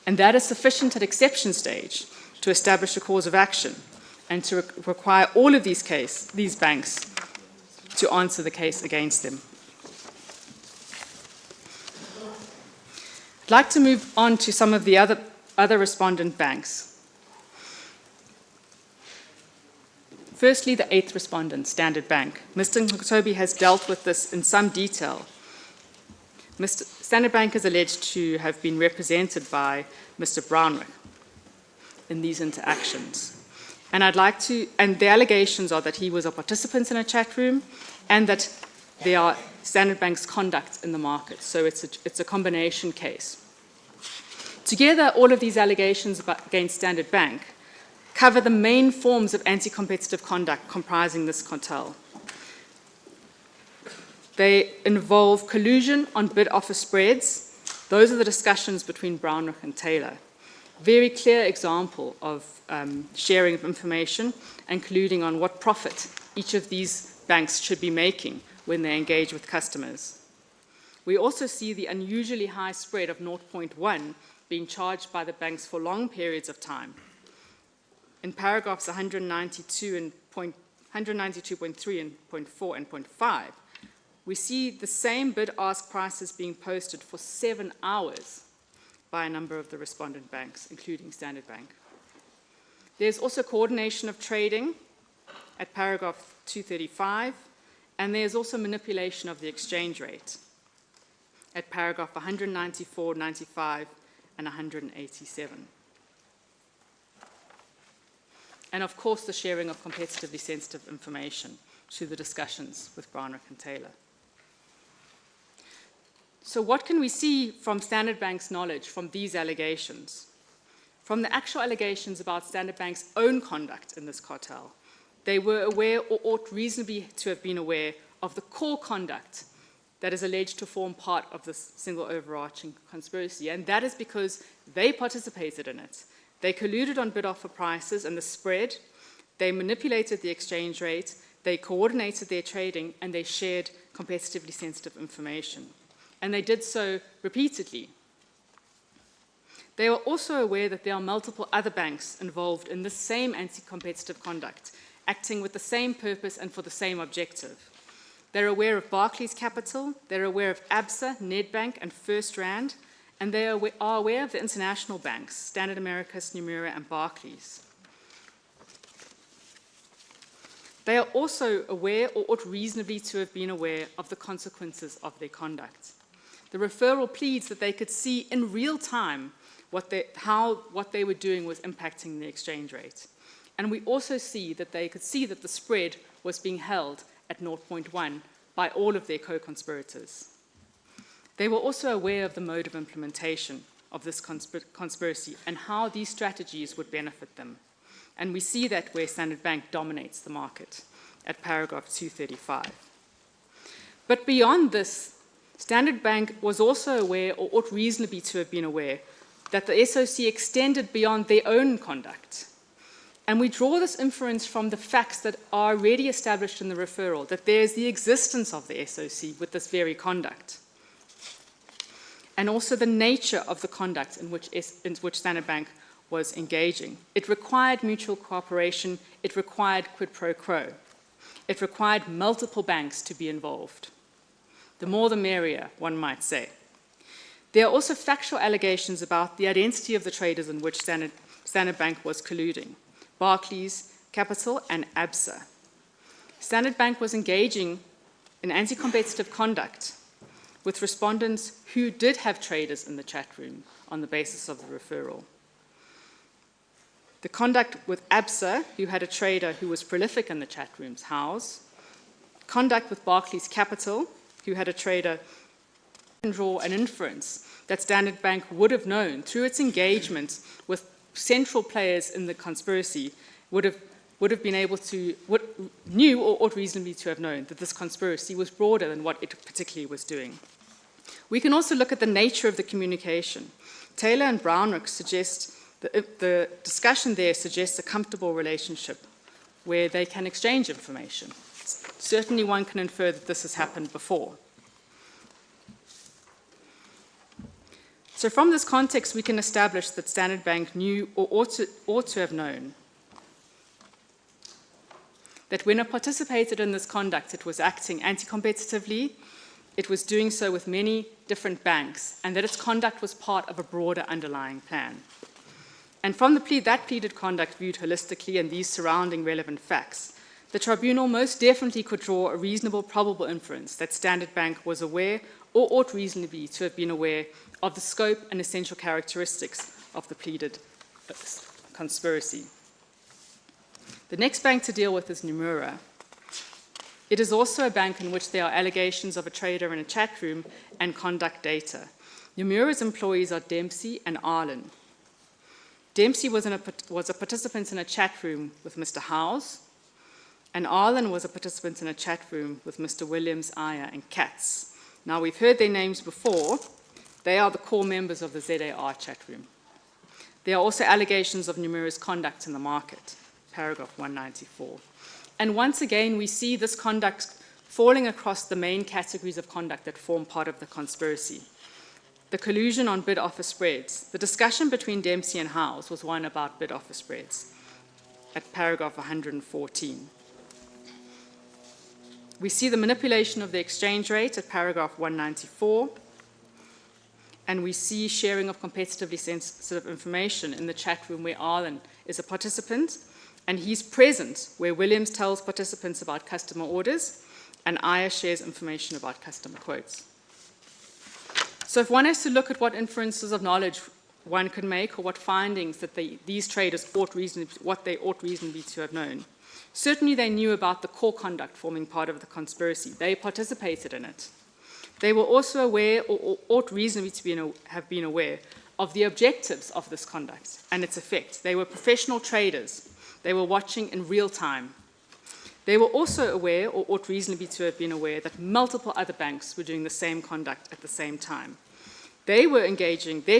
And that is sufficient at exception stage to establish a cause of action and to require all of these banks to answer the case against them. I'd like to move on to some of the other respondent banks. Firstly, the 8th respondent, Standard Bank. Mr. Ngcotobe has dealt with this in some detail. Standard Bank is alleged to have been represented by Mr. Brownwick in these interactions. And the allegations are that he was a participant in a chat room and that there are Standard Bank's conduct in the market. So it's a combination case. Together, all of these allegations against Standard Bank cover the main forms of anti-competitive conduct comprising this cartel. They involve collusion on bid-offer spreads. Those are the discussions between Brownwick and Taylor. Very clear example of sharing of information and colluding on what profit each of these banks should be making when they engage with customers. We also see the unusually high spread of 0.1 being charged by the banks for long periods of time. In paragraphs 192.3 and 0.4 and 0.5, we see the same bid-ask prices being posted for 7 hours by a number of the respondent banks, including Standard Bank. There's also coordination of trading at paragraph 235, and there's also manipulation of the exchange rate at paragraph 194, 95, and 187. And of course, the sharing of competitively sensitive information through the discussions with Brownwick and Taylor. So what can we see from Standard Bank's knowledge from these allegations? From the actual allegations about Standard Bank's own conduct in this cartel, they were aware or ought reasonably to have been aware of the core conduct that is alleged to form part of this single overarching conspiracy, and that is because they participated in it. They colluded on bid-offer prices and the spread, they manipulated the exchange rate, they coordinated their trading, and they shared competitively sensitive information. And they did so repeatedly. They were also aware that there are multiple other banks involved in the same anti-competitive conduct, acting with the same purpose and for the same objective. They're aware of Barclays Capital, they're aware of ABSA, Nedbank, and First Rand, and they are aware of the international banks, Standard Americas, Nomura, and Barclays. They are also aware or ought reasonably to have been aware of the consequences of their conduct. The referral pleads that they could see in real time how what they were doing was impacting the exchange rate. And we also see that they could see that the spread was being held at 0.1 by all of their co-conspirators. They were also aware of the mode of implementation of this conspiracy and how these strategies would benefit them. And we see that where Standard Bank dominates the market at paragraph 235. But beyond this, Standard Bank was also aware, or ought reasonably to have been aware, that the SOC extended beyond their own conduct. And we draw this inference from the facts that are already established in the referral, that there is the existence of the SOC with this very conduct. And also the nature of the conduct in which Standard Bank was engaging. It required mutual cooperation, it required quid pro quo. It required multiple banks to be involved. The more the merrier, one might say. There are also factual allegations about the identity of the traders in which Standard Bank was colluding. Barclays Capital and ABSA. Standard Bank was engaging in anti-competitive conduct with respondents who did have traders in the chat room on the basis of the referral. The conduct with ABSA, who had a trader who was prolific in the chat room's house. Conduct with Barclays Capital, who had a trader who can draw an inference that Standard Bank would have known through its engagement with central players in the conspiracy, would have been able to, knew or ought reasonably to have known that this conspiracy was broader than what it particularly was doing. We can also look at the nature of the communication. Taylor and Brownwick suggest the discussion there suggests a comfortable relationship where they can exchange information. Certainly one can infer that this has happened before. So from this context, we can establish that Standard Bank knew or ought to have known that when it participated in this conduct, it was acting anti-competitively, it was doing so with many different banks, and that its conduct was part of a broader underlying plan. And from that pleaded conduct viewed holistically and these surrounding relevant facts, the tribunal most definitely could draw a reasonable probable inference that Standard Bank was aware or ought reasonably to have been aware of the scope and essential characteristics of the pleaded conspiracy. The next bank to deal with is Nomura. It is also a bank in which there are allegations of a trader in a chat room and conduct data. Nomura's employees are Dempsey and Arlen. Dempsey was a participant in a chat room with Mr. Howes, and Arlen was a participant in a chat room with Mr. Williams, Aya, and Katz. Now, we've heard their names before. They are the core members of the ZAR chat room. There are also allegations of Nomura's conduct in the market, paragraph 194. And once again, we see this conduct falling across the main categories of conduct that form part of the conspiracy. The collusion on bid-offer spreads. The discussion between Dempsey and Howes was one about bid-offer spreads, at paragraph 114. We see the manipulation of the exchange rate at paragraph 194, and we see sharing of competitively sensitive information in the chat room where Arlen is a participant, and he's present where Williams tells participants about customer orders, and Aya shares information about customer quotes. So if one has to look at what inferences of knowledge one could make, or what findings that these traders ought reasonably to have known, certainly they knew about the core conduct forming part of the conspiracy. They participated in it. They were also aware, or ought reasonably to have been aware, of the objectives of this conduct and its effect. They were professional traders. They were watching in real time. They were also aware, or ought reasonably to have been aware, that multiple other banks were doing the same conduct at the same time. Their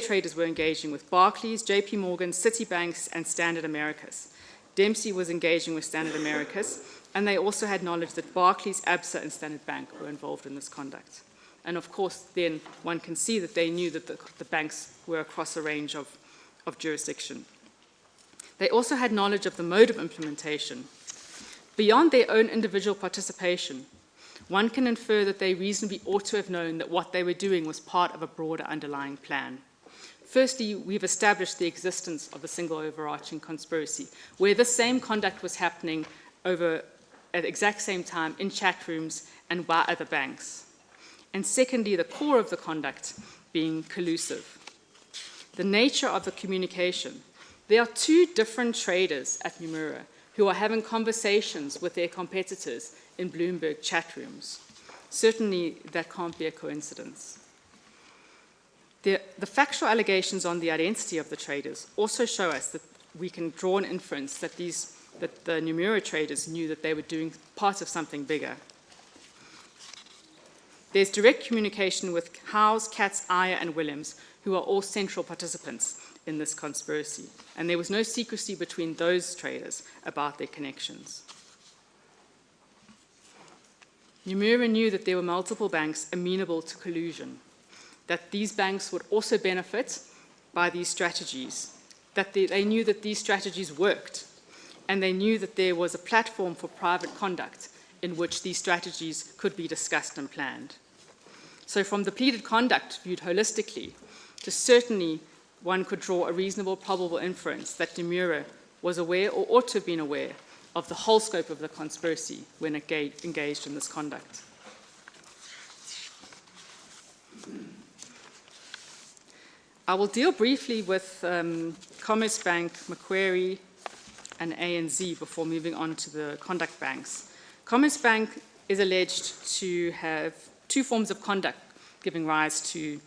traders were engaging with Barclays, JP Morgan, Citibank, and Standard Americas. Dempsey was engaging with Standard Americas, and they also had knowledge that Barclays, ABSA, and Standard Bank were involved in this conduct. And of course, then one can see that they knew that the banks were across a range of jurisdiction. They also had knowledge of the mode of implementation. Beyond their own individual participation, one can infer that they reasonably ought to have known that what they were doing was part of a broader underlying plan. Firstly, we've established the existence of a single overarching conspiracy, where the same conduct was happening at the exact same time in chat rooms and by other banks. And secondly, the core of the conduct being collusive. The nature of the communication. There are two different traders at Nomura who are having conversations with their competitors in Bloomberg chat rooms. Certainly, that can't be a coincidence. The factual allegations on the identity of the traders also show us that we can draw an inference that the Nomura traders knew that they were doing part of something bigger. There's direct communication with Howes, Katz, Aya, and Williams, who are all central participants in this conspiracy, and there was no secrecy between those traders about their connections. Nomura knew that there were multiple banks amenable to collusion, that these banks would also benefit by these strategies, that they knew that these strategies worked, and they knew that there was a platform for private conduct in which these strategies could be discussed and planned. So from the pleaded conduct viewed holistically, certainly one could draw a reasonable probable inference that Nomura was aware or ought to have been aware of the whole scope of the conspiracy when engaged in this conduct. I will deal briefly with Commerzbank, Macquarie, and ANZ before moving on to the conduct banks. Commerzbank is alleged to have two forms of conduct giving rise to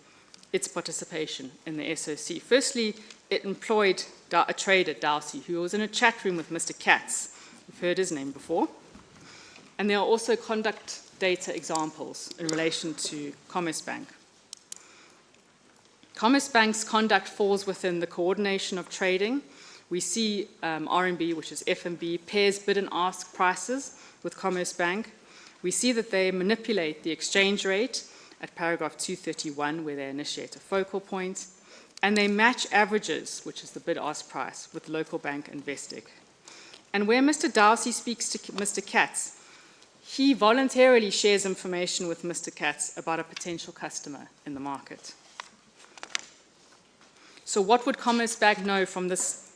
its participation in the SOC. Firstly, it employed a trader, Dowsey, who was in a chat room with Mr. Katz. You've heard his name before. And there are also conduct data examples in relation to Commerzbank. Commerzbank's conduct falls within the coordination of trading. We see RMB, which is FMB, pairs bid and ask prices with Commerzbank. We see that they manipulate the exchange rate at paragraph 231, where they initiate a focal point, and they match averages, which is the bid-ask price, with local bank Investec. And where Mr. Dowsey speaks to Mr. Katz, he voluntarily shares information with Mr. Katz about a potential customer in the market. So what would Commerzbank know from this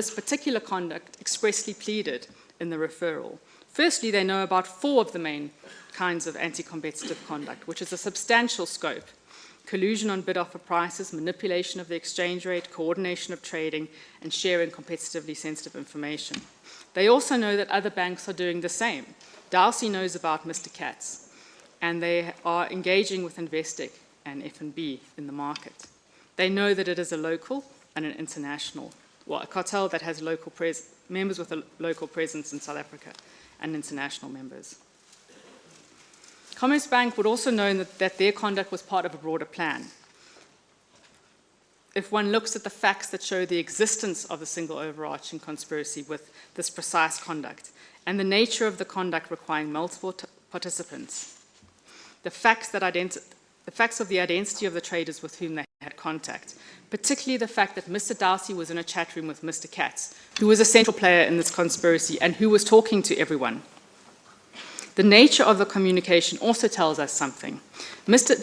particular conduct expressly pleaded in the referral. Firstly, they know about 4 of the main kinds of anti-competitive conduct, which is a substantial scope: collusion on bid-offer prices, manipulation of the exchange rate, coordination of trading, and sharing competitively sensitive information. They also know that other banks are doing the same. Dalsey knows about Mr. Katz, and they are engaging with Investec and F&B in the market. They know that it is a local and an international, well, a cartel that has members with a local presence in South Africa and international members. Commerzbank would also know that their conduct was part of a broader plan. If one looks at the facts that show the existence of a single overarching conspiracy with this precise conduct and the nature of the conduct requiring multiple participants, the facts of the identity of the traders with whom they had contact, particularly the fact that Mr. Dalsey was in a chat room with Mr. Katz, who was a central player in this conspiracy and who was talking to everyone. The nature of the communication also tells us something. Mr.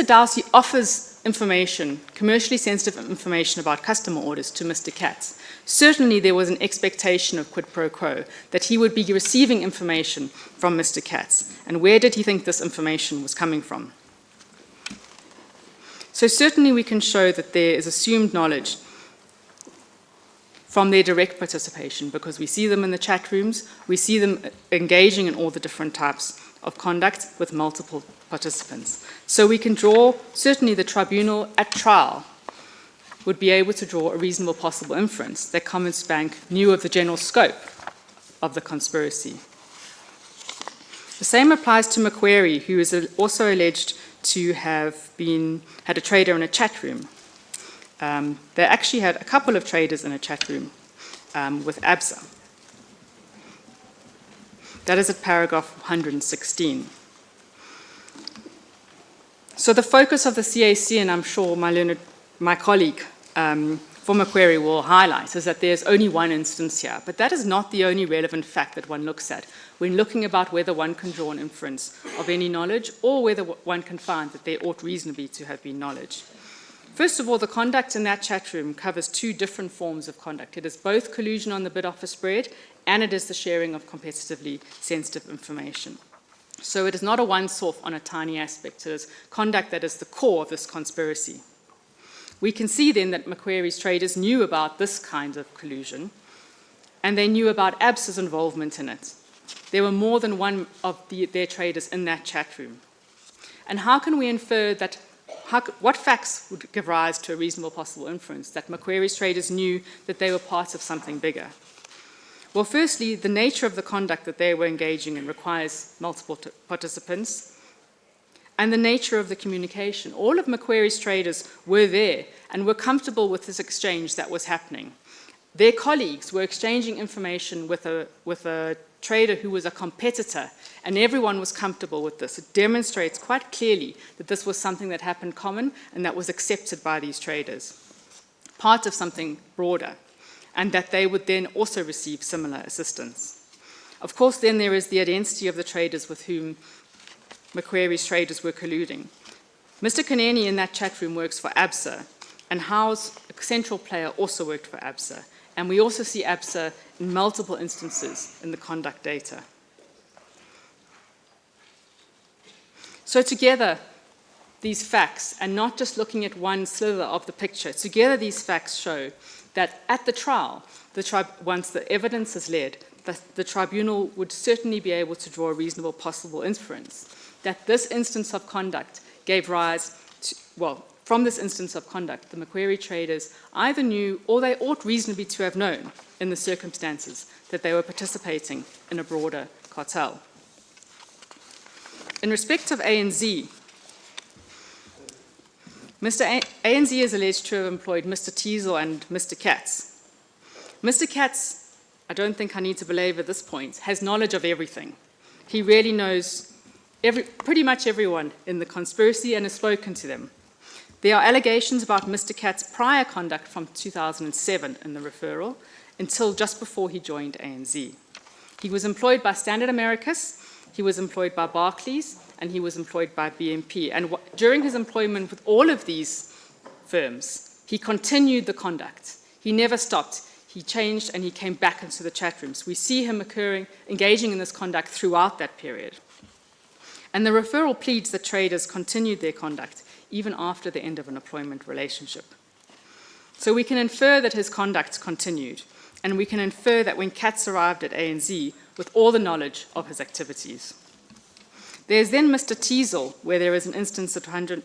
Dalsey offers information, commercially sensitive information about customer orders to Mr. Katz. Certainly there was an expectation of quid pro quo, that he would be receiving information from Mr. Katz. And where did he think this information was coming from? So certainly we can show that there is assumed knowledge from their direct participation, because we see them in the chat rooms, we see them engaging in all the different types of conduct with multiple participants. So we can draw, certainly the tribunal at trial would be able to draw a reasonable possible inference that Commerzbank knew of the general scope of the conspiracy. The same applies to Macquarie, who is also alleged to have had a trader in a chat room. They actually had a couple of traders in a chat room with ABSA. That is at paragraph 116. So the focus of the CAC, and I'm sure my colleague for Macquarie will highlight, is that there's only one instance here. But that is not the only relevant fact that one looks at when looking about whether one can draw an inference of any knowledge or whether one can find that there ought reasonably to have been knowledge. First of all, the conduct in that chat room covers 2 different forms of conduct. It is both collusion on the bid-offer spread, and it is the sharing of competitively sensitive information. So it is not a once-off on a tiny aspect. It is conduct that is the core of this conspiracy. We can see then that Macquarie's traders knew about this kind of collusion, and they knew about ABSA's involvement in it. There were more than one of their traders in that chat room. And how can we infer that? What facts would give rise to a reasonable possible inference that Macquarie's traders knew that they were part of something bigger? Well, firstly, the nature of the conduct that they were engaging in requires multiple participants, and the nature of the communication. All of Macquarie's traders were there and were comfortable with this exchange that was happening. Their colleagues were exchanging information with a trader who was a competitor, and everyone was comfortable with this. It demonstrates quite clearly that this was something that happened common and that was accepted by these traders, part of something broader, and that they would then also receive similar assistance. Of course, then there is the identity of the traders with whom Macquarie's traders were colluding. Mr. Kaneni in that chat room works for ABSA, and Howe's a central player also worked for ABSA. And we also see ABSA in multiple instances in the conduct data. So together, these facts, and not just looking at one sliver of the picture, together these facts show that at the trial, once the evidence is led, the tribunal would certainly be able to draw a reasonable possible inference that this instance of conduct gave rise to, well, from this instance of conduct, the Macquarie traders either knew or they ought reasonably to have known in the circumstances that they were participating in a broader cartel. In respect of ANZ, ANZ is alleged to have employed Mr. Teasel and Mr. Katz. Mr. Katz, I don't think I need to belabor this point, has knowledge of everything. He really knows pretty much everyone in the conspiracy and has spoken to them. There are allegations about Mr. Katz's prior conduct from 2007 in the referral until just before he joined ANZ. He was employed by Standard Americas, he was employed by Barclays, and he was employed by BNP. And during his employment with all of these firms, he continued the conduct. He never stopped. He changed and he came back into the chat rooms. We see him engaging in this conduct throughout that period. And the referral pleads that traders continued their conduct even after the end of an employment relationship. So we can infer that his conduct continued, and we can infer that when Katz arrived at ANZ with all the knowledge of his activities. There's then Mr. Teasel, where there is an instance at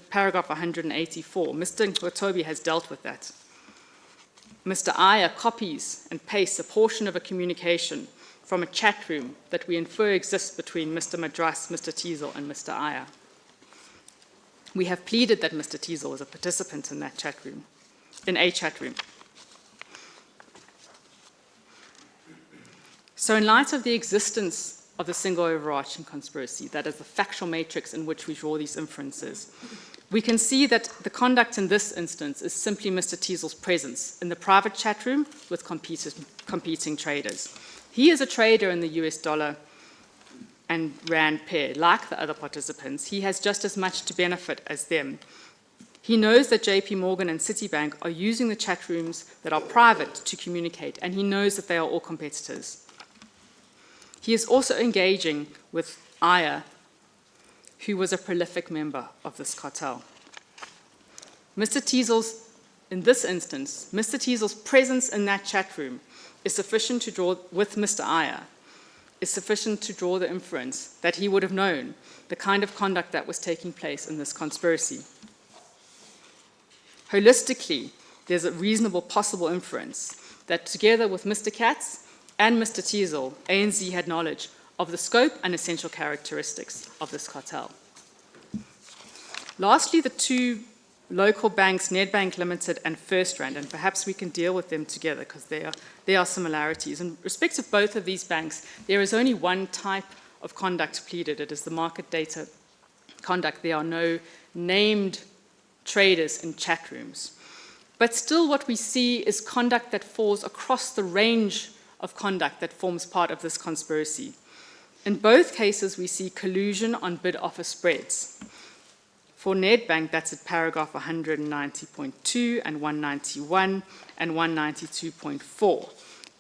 paragraph 184. Mr. Nkotobi has dealt with that. Mr. Aya copies and pastes a portion of a communication from a chat room that we infer exists between Mr. Madras, Mr. Teasel, and Mr. Aya. We have pleaded that Mr. Teasel was a participant in that chat room, in a chat room. So in light of the existence of the single overarching conspiracy, that is the factual matrix in which we draw these inferences, we can see that the conduct in this instance is simply Mr. Teasel's presence in the private chat room with competing traders. He is a trader in the US dollar and rand pair. Like the other participants, he has just as much to benefit as them. He knows that JP Morgan and Citibank are using the chat rooms that are private to communicate, and he knows that they are all competitors. He is also engaging with Aya, who was a prolific member of this cartel. In this instance, Mr. Teasel's presence in that chat room is sufficient to draw, with Mr. Aya, is sufficient to draw the inference that he would have known the kind of conduct that was taking place in this conspiracy. Holistically, there's a reasonable possible inference that together with Mr. Katz and Mr. Teasel, ANZ had knowledge of the scope and essential characteristics of this cartel. Lastly, the two local banks, Nedbank Limited and FirstRand, and perhaps we can deal with them together because there are similarities. In respect of both of these banks, there is only one type of conduct pleaded. It is the market data conduct. There are no named traders in chat rooms. But still what we see is conduct that falls across the range of conduct that forms part of this conspiracy. In both cases, we see collusion on bid-offer spreads. For Nedbank, that's at paragraph 190.2 and 191 and 192.4.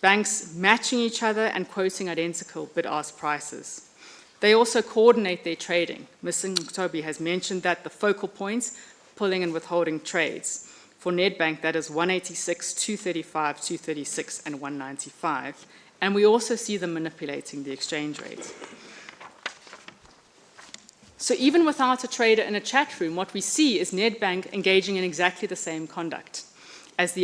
Banks matching each other and quoting identical bid-ask prices. They also coordinate their trading. Mr. Nkotobi has mentioned that the focal points, pulling and withholding trades. For Nedbank, that is 186, 235, 236, and 195. And we also see them manipulating the exchange rate. So even without a trader in a chat room, what we see is Nedbank engaging in exactly the same conduct as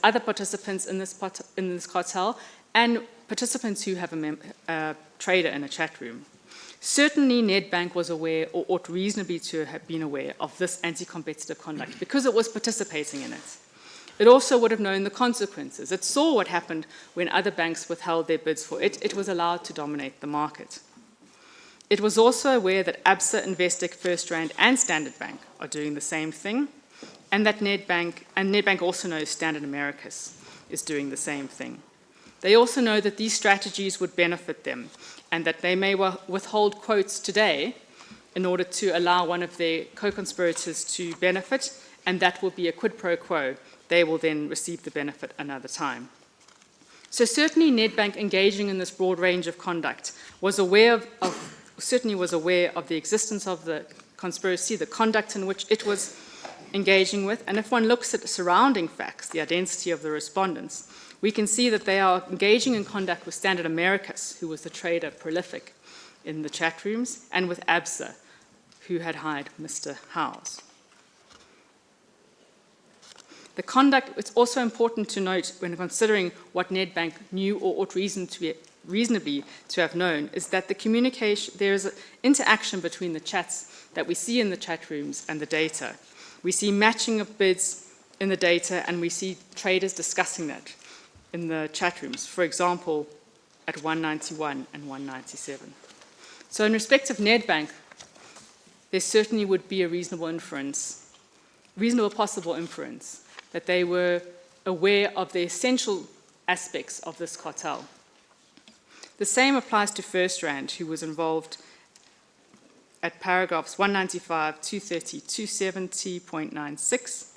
other participants in this cartel and participants who have a trader in a chat room. Certainly, Nedbank was aware, or ought reasonably to have been aware, of this anti-competitive conduct because it was participating in it. It also would have known the consequences. It saw what happened when other banks withheld their bids for it. It was allowed to dominate the market. It was also aware that ABSA, Investec, FirstRand, and Standard Bank are doing the same thing, and that Nedbank also knows Standard Americas is doing the same thing. They also know that these strategies would benefit them, and that they may withhold quotes today in order to allow one of their co-conspirators to benefit, and that will be a quid pro quo. They will then receive the benefit another time. So certainly Nedbank, engaging in this broad range of conduct, certainly was aware of the existence of the conspiracy, the conduct in which it was engaging with, and if one looks at the surrounding facts, the identity of the respondents, we can see that they are engaging in conduct with Standard Americas, who was the trader prolific in the chat rooms, and with ABSA, who had hired Mr. Howes. The conduct, it's also important to note when considering what Nedbank knew or ought reasonably to have known, is that the communication, there is an interaction between the chats that we see in the chat rooms and the data. We see matching of bids in the data, and we see traders discussing that in the chat rooms, for example, at 191 and 197. So in respect of Nedbank, there certainly would be a reasonable possible inference, that they were aware of the essential aspects of this cartel. The same applies to FirstRand, who was involved at paragraphs 195, 230, 270.96,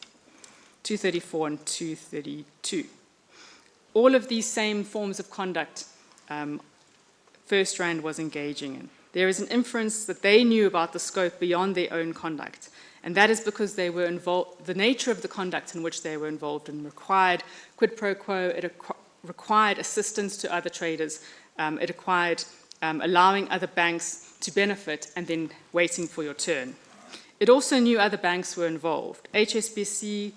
234, and 232. all of these same forms of conduct First Rand was engaging in. There is an inference that they knew about the scope beyond their own conduct, and that is because they were involved, the nature of the conduct in which they were involved in required quid pro quo, it required assistance to other traders, it required allowing other banks to benefit and then waiting for your turn. It also knew other banks were involved: HSBC,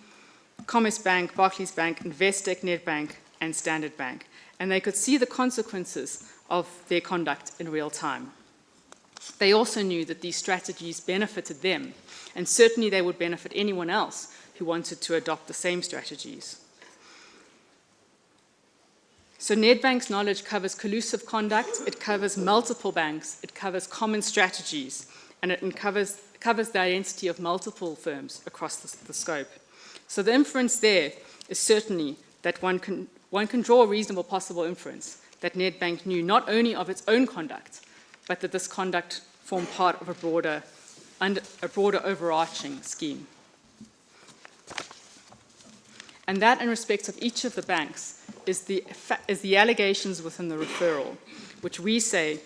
Commerce Bank, Barclays Bank, Investec, Nedbank, and Standard Bank. And they could see the consequences of their conduct in real time. They also knew that these strategies benefited them, and certainly they would benefit anyone else who wanted to adopt the same strategies. So Nedbank's knowledge covers collusive conduct, it covers multiple banks, it covers common strategies, and it covers the identity of multiple firms across the scope. So the inference there is certainly that one can draw a reasonable possible inference that Nedbank knew not only of its own conduct, but that this conduct formed part of a broader overarching scheme. And that, in respect of each of the banks, is the allegations within the referral, which we say,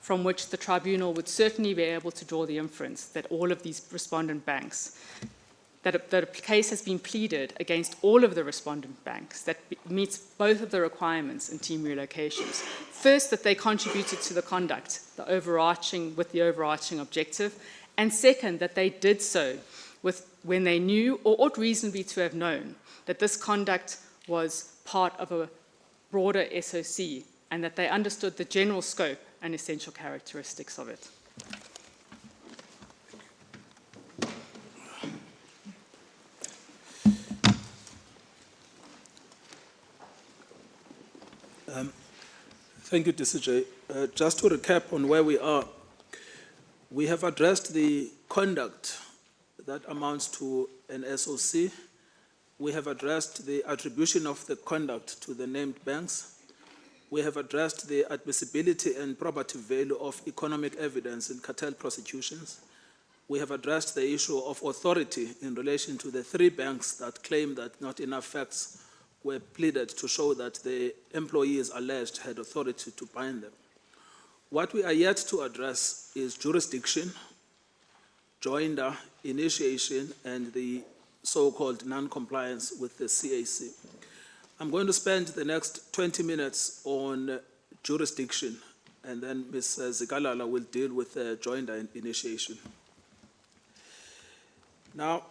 from which the tribunal would certainly be able to draw the inference that all of these respondent banks, that a case has been pleaded against all of the respondent banks that meets both of the requirements in team relocations. First, that they contributed to the conduct, with the overarching objective, and second, that they did so when they knew, or ought reasonably to have known, that this conduct was part of a broader SOC, and that they understood the general scope and essential characteristics of it. Thank you, DCJ. Just to recap on where we are, we have addressed the conduct that amounts to an SOC. We have addressed the attribution of the conduct to the named banks. We have addressed the admissibility and probative value of economic evidence in cartel prosecutions. We have addressed the issue of authority in relation to the 3 banks that claim that not enough facts were pleaded to show that the employees alleged had authority to bind them. What we are yet to address is jurisdiction, joinder, initiation, and the so-called non-compliance with the CAC. I'm going to spend the next 20 minutes on jurisdiction, and then Ms. Zikalala will deal with joinder and initiation. Now,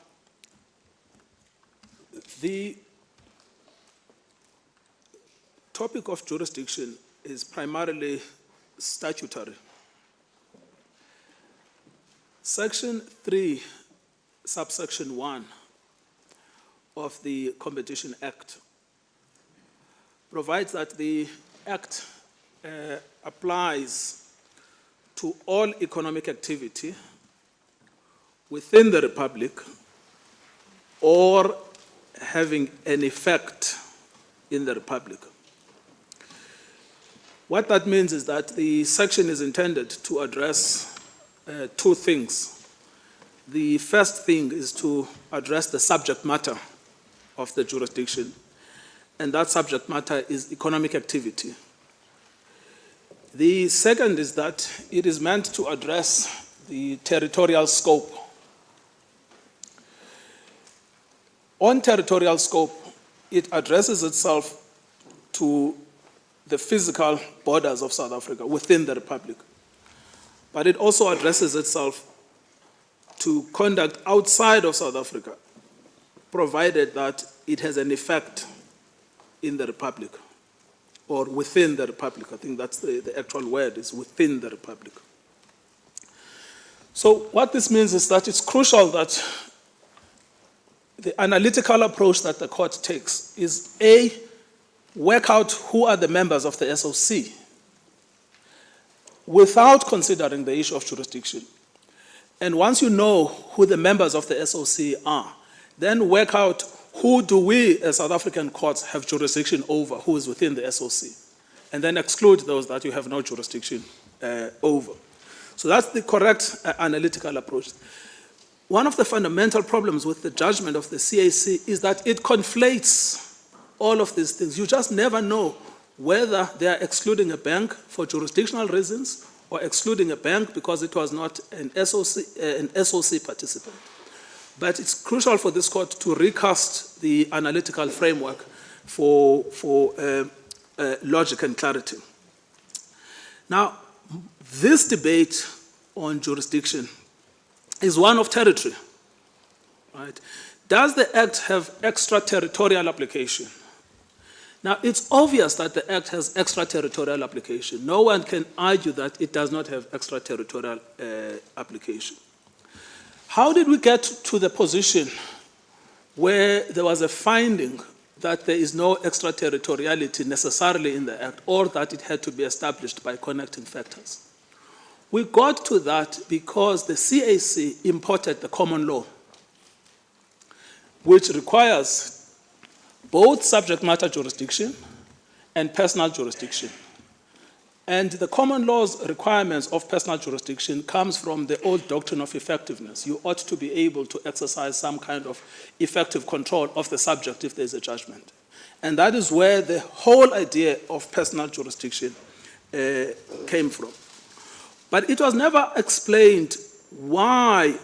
the topic of jurisdiction is primarily statutory. Section 3, subsection 1 of the Competition Act provides that the Act applies to all economic activity within the Republic or having an effect in the Republic. What that means is that the section is intended to address 2 things. The first thing is to address the subject matter of the jurisdiction, and that subject matter is economic activity. The second is that it is meant to address the territorial scope. On territorial scope, it addresses itself to the physical borders of South Africa within the Republic. But it also addresses itself to conduct outside of South Africa, provided that it has an effect in the Republic or within the Republic. I think that's the actual word, is within the Republic. So what this means is that it's crucial that the analytical approach that the court takes is A, work out who are the members of the SOC without considering the issue of jurisdiction. And once you know who the members of the SOC are, then work out who do we as South African courts have jurisdiction over, who is within the SOC, and then exclude those that you have no jurisdiction over. So that's the correct analytical approach. One of the fundamental problems with the judgment of the CAC is that it conflates all of these things. You just never know whether they are excluding a bank for jurisdictional reasons or excluding a bank because it was not an SOC participant. But it's crucial for this court to recast the analytical framework for logic and clarity. Now, this debate on jurisdiction is one of territory, right? Does the Act have extraterritorial application? Now, it's obvious that the Act has extraterritorial application. No one can argue that it does not have extraterritorial application. How did we get to the position where there was a finding that there is no extraterritoriality necessarily in the Act, or that it had to be established by connecting factors? We got to that because the CAC imported the common law, which requires both subject matter jurisdiction and personal jurisdiction. And the common law's requirements of personal jurisdiction comes from the old doctrine of effectiveness. You ought to be able to exercise some kind of effective control of the subject if there's a judgment. And that is where the whole idea of personal jurisdiction came from. But it was never explained why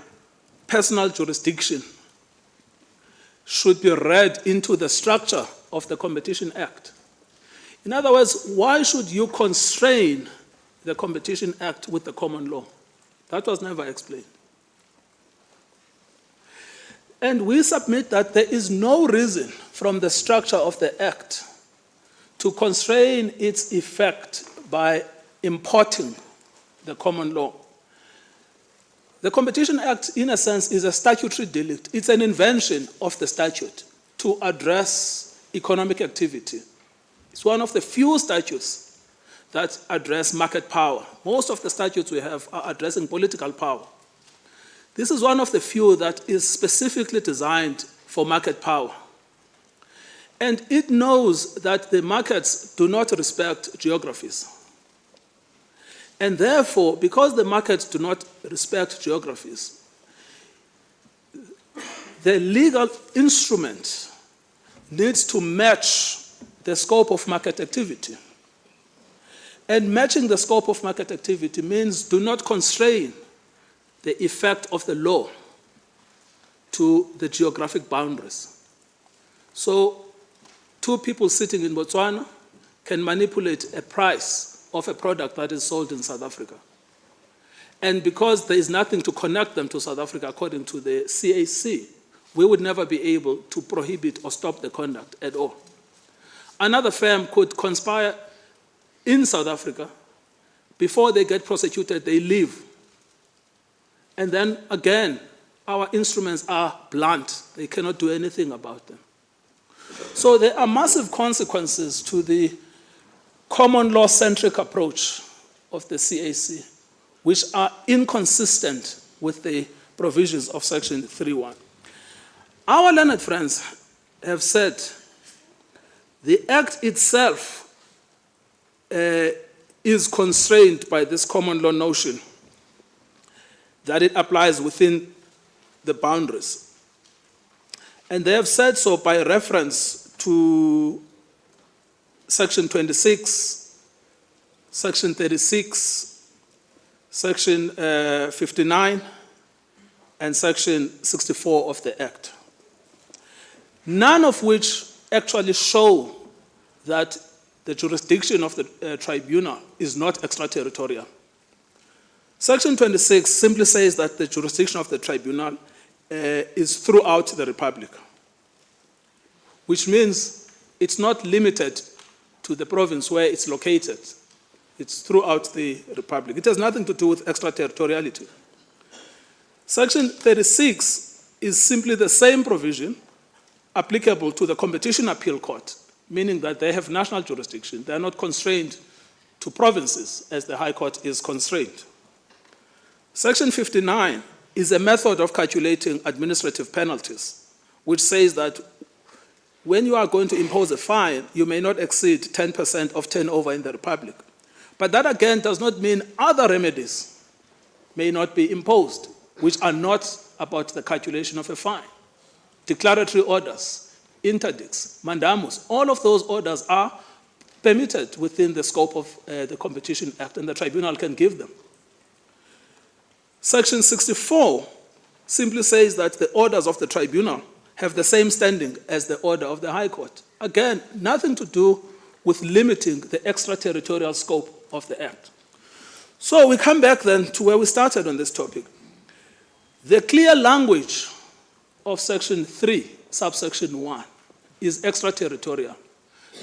personal jurisdiction should be read into the structure of the Competition Act. In other words, why should you constrain the Competition Act with the common law? That was never explained. And we submit that there is no reason from the structure of the Act to constrain its effect by importing the common law. The Competition Act, in a sense, is a statutory delict. It's an invention of the statute to address economic activity. It's one of the few statutes that address market power. Most of the statutes we have are addressing political power. This is one of the few that is specifically designed for market power. And it knows that the markets do not respect geographies. And therefore, because the markets do not respect geographies, the legal instrument needs to match the scope of market activity. And matching the scope of market activity means do not constrain the effect of the law to the geographic boundaries. So, two people sitting in Botswana can manipulate a price of a product that is sold in South Africa. And because there is nothing to connect them to South Africa according to the CAC, we would never be able to prohibit or stop the conduct at all. Another firm could conspire in South Africa. Before they get prosecuted, they leave. And then again, our instruments are blunt. They cannot do anything about them. So there are massive consequences to the common law-centric approach of the CAC, which are inconsistent with the provisions of Section 3.1. Our learned friends have said the Act itself is constrained by this common law notion that it applies within the boundaries. And they have said so by reference to Section 26, Section 36, Section 59, and Section 64 of the Act. None of which actually show that the jurisdiction of the tribunal is not extraterritorial. Section 26 simply says that the jurisdiction of the tribunal is throughout the Republic, which means it's not limited to the province where it's located. It's throughout the Republic. It has nothing to do with extraterritoriality. Section 36 is simply the same provision applicable to the Competition Appeal Court, meaning that they have national jurisdiction. They are not constrained to provinces as the High Court is constrained. Section 59 is a method of calculating administrative penalties, which says that when you are going to impose a fine, you may not exceed 10% of turnover in the Republic. But that again does not mean other remedies may not be imposed, which are not about the calculation of a fine. Declaratory orders, interdicts, mandamus, all of those orders are permitted within the scope of the Competition Act, and the tribunal can give them. Section 64 simply says that the orders of the tribunal have the same standing as the order of the High Court. Again, nothing to do with limiting the extraterritorial scope of the Act. So we come back then to where we started on this topic. The clear language of Section 3, subsection 1, is extraterritorial.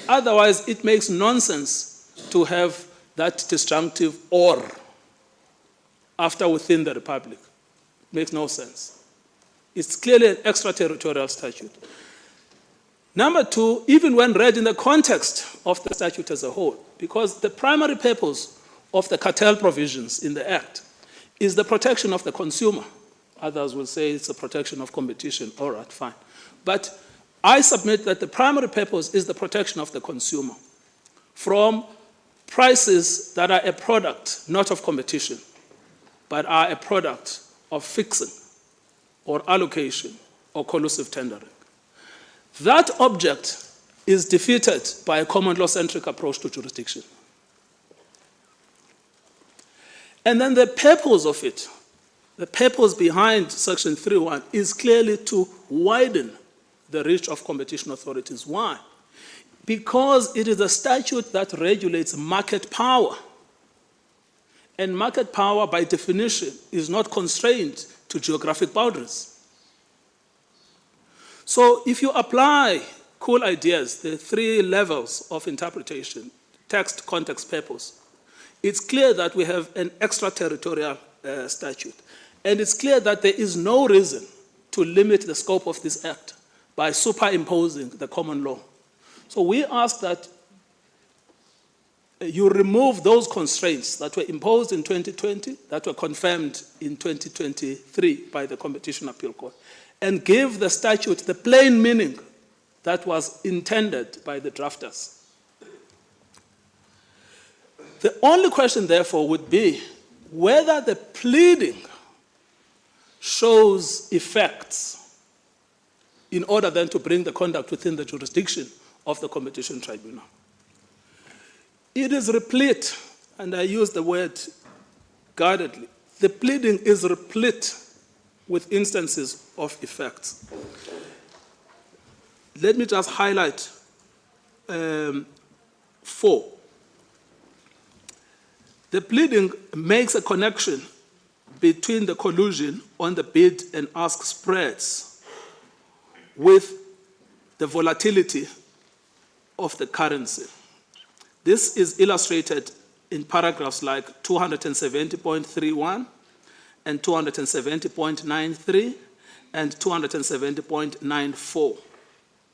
Otherwise, it makes nonsense to have that disjunctive or after within the Republic. It makes no sense. It's clearly an extraterritorial statute. Number two, even when read in the context of the statute as a whole, because the primary purpose of the cartel provisions in the Act is the protection of the consumer. Others will say it's the protection of competition. All right, fine. But I submit that the primary purpose is the protection of the consumer from prices that are a product not of competition, but are a product of fixing or allocation or collusive tendering. That object is defeated by a common law-centric approach to jurisdiction. And then the purpose of it, the purpose behind Section 3.1 is clearly to widen the reach of competition authorities. Why? Because it is a statute that regulates market power. And market power, by definition, is not constrained to geographic boundaries. So if you apply cool ideas, the three levels of interpretation, text, context, purpose, it's clear that we have an extraterritorial statute. And it's clear that there is no reason to limit the scope of this act by superimposing the common law. So we ask that you remove those constraints that were imposed in 2020, that were confirmed in 2023 by the Competition Appeal Court, and give the statute the plain meaning that was intended by the drafters. The only question, therefore, would be whether the pleading shows effects in order then to bring the conduct within the jurisdiction of the Competition Tribunal. It is replete, and I use the word guardedly, the pleading is replete with instances of effects. Let me just highlight 4. The pleading makes a connection between the collusion on the bid and ask spreads with the volatility of the currency. This is illustrated in paragraphs like 270.31 and 270.93 and 270.94,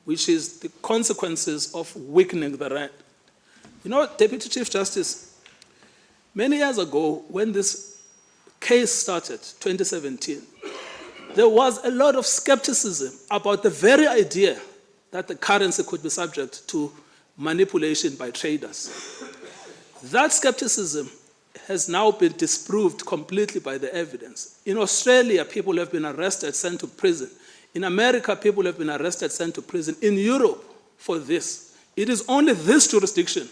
which is the consequences of weakening the rand. You know, Deputy Chief Justice, many years ago, when this case started, 2017, there was a lot of skepticism about the very idea that the currency could be subject to manipulation by traders. That skepticism has now been disproved completely by the evidence. In Australia, people have been arrested, sent to prison. In America, people have been arrested, sent to prison. In Europe, for this. It is only this jurisdiction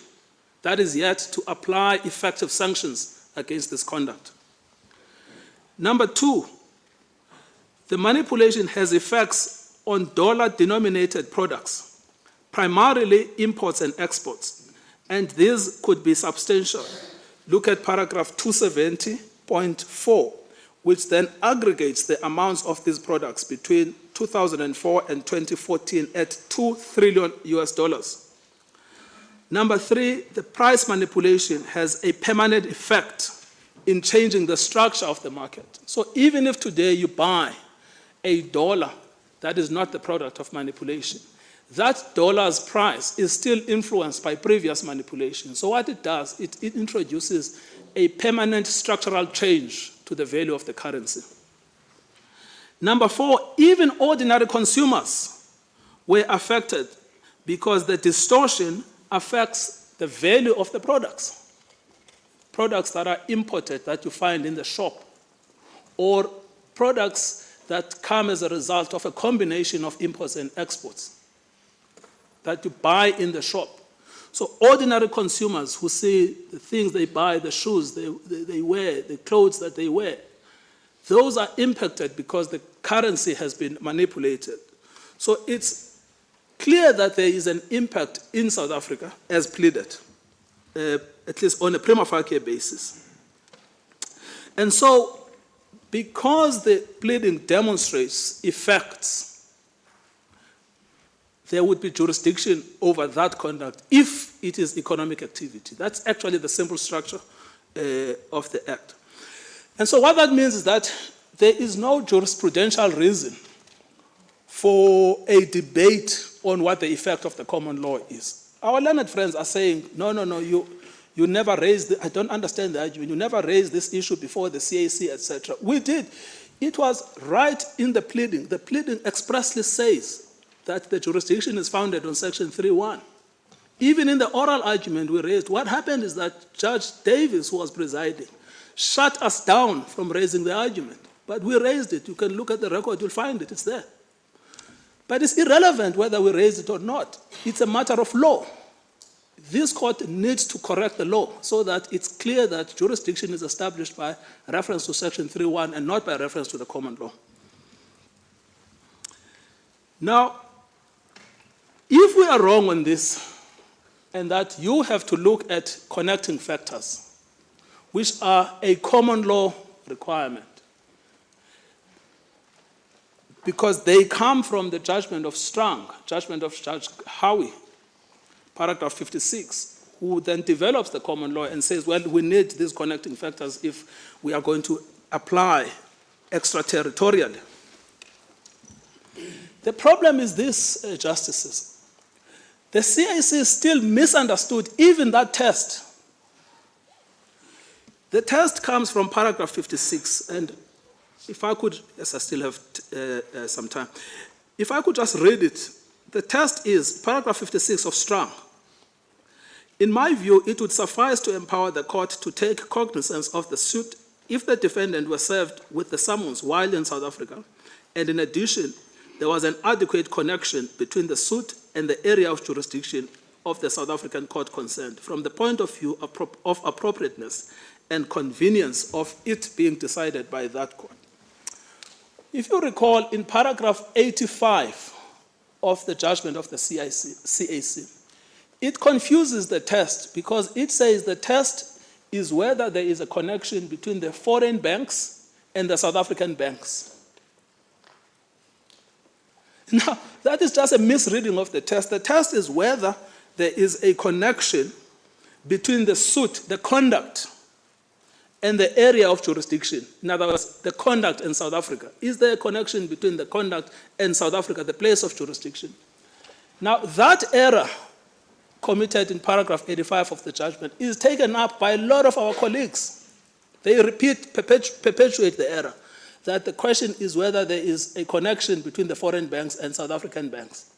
that is yet to apply effective sanctions against this conduct. Number 2, the manipulation has effects on dollar-denominated products, primarily imports and exports, and these could be substantial. Look at paragraph 270.4, which then aggregates the amounts of these products between 2004 and 2014 at $2 trillion. Number 3, the price manipulation has a permanent effect in changing the structure of the market. So even if today you buy a dollar that is not the product of manipulation, that dollar's price is still influenced by previous manipulation. So what it does, it introduces a permanent structural change to the value of the currency. Number 4, even ordinary consumers were affected because the distortion affects the value of the products. Products that are imported that you find in the shop, or products that come as a result of a combination of imports and exports. that you buy in the shop. So ordinary consumers who see the things they buy, the shoes they wear, the clothes that they wear, those are impacted because the currency has been manipulated. So it's clear that there is an impact in South Africa, as pleaded, at least on a prima facie basis. And so, because the pleading demonstrates effects, there would be jurisdiction over that conduct if it is economic activity. That's actually the simple structure of the Act. And so what that means is that there is no jurisprudential reason for a debate on what the effect of the common law is. Our learned friends are saying, no, you never raised, I don't understand the argument, you never raised this issue before the CAC, etc. We did. It was right in the pleading. The pleading expressly says that the jurisdiction is founded on Section 3.1. Even in the oral argument we raised, what happened is that Judge Davis, who was presiding, shut us down from raising the argument. But we raised it. You can look at the record, you'll find it, it's there. But it's irrelevant whether we raised it or not. It's a matter of law. This court needs to correct the law so that it's clear that jurisdiction is established by reference to Section 3.1 and not by reference to the common law. Now, if we are wrong on this, and that you have to look at connecting factors, which are a common law requirement, because they come from the judgment of Strang, judgment of Judge Howie, paragraph 56, who then develops the common law and says, well, we need these connecting factors if we are going to apply extraterritorially. The problem is this, Justices. The CAC still misunderstood even that test. The test comes from paragraph 56, and if I could, yes, I still have some time. If I could just read it, the test is paragraph 56 of Strang. In my view, it would suffice to empower the court to take cognizance of the suit if the defendant was served with the summons while in South Africa, and in addition, there was an adequate connection between the suit and the area of jurisdiction of the South African court concerned from the point of view of appropriateness and convenience of it being decided by that court. If you recall, in paragraph 85 of the judgment of the CAC, it confuses the test because it says the test is whether there is a connection between the foreign banks and the South African banks. Now, that is just a misreading of the test. The test is whether there is a connection between the suit, the conduct, and the area of jurisdiction. In other words, the conduct in South Africa. Is there a connection between the conduct and South Africa, the place of jurisdiction? Now, that error committed in paragraph 85 of the judgment is taken up by a lot of our colleagues. They perpetuate the error, that the question is whether there is a connection between the foreign banks and South African banks,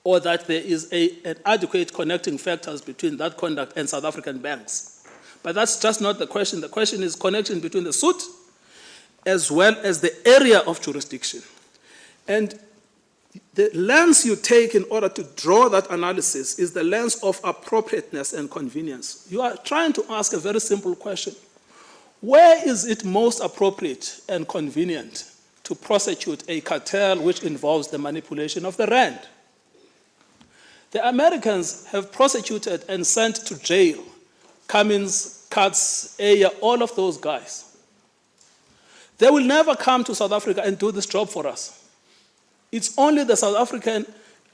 or that there is an adequate connecting factors between that conduct and South African banks. But that's just not the question. The question is connection between the suit as well as the area of jurisdiction. And the lens you take in order to draw that analysis is the lens of appropriateness and convenience. You are trying to ask a very simple question. Where is it most appropriate and convenient to prosecute a cartel which involves the manipulation of the rand? The Americans have prosecuted and sent to jail Cummins, Katz, Ayer, all of those guys. They will never come to South Africa and do this job for us. It's only the South African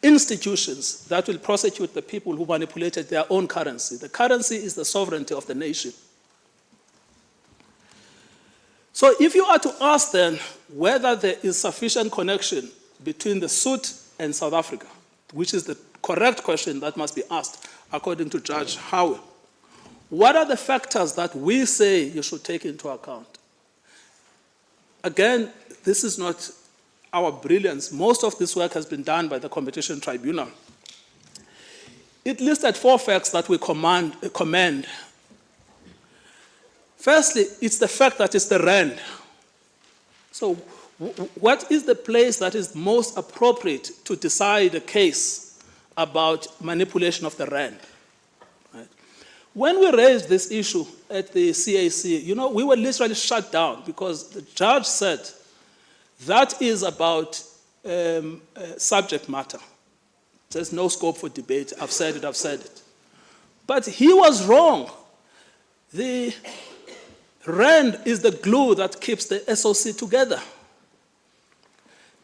institutions that will prosecute the people who manipulated their own currency. The currency is the sovereignty of the nation. So if you are to ask then whether there is sufficient connection between the suit and South Africa, which is the correct question that must be asked according to Judge Howie, what are the factors that we say you should take into account? Again, this is not our brilliance. Most of this work has been done by the Competition Tribunal. It listed 4 facts that we commend. Firstly, it's the fact that it's the rand. So what is the place that is most appropriate to decide a case about manipulation of the rand. Right? When we raised this issue at the CAC, you know, we were literally shut down because the judge said that is about subject matter. There's no scope for debate. I've said it. But he was wrong. The rand is the glue that keeps the SOC together.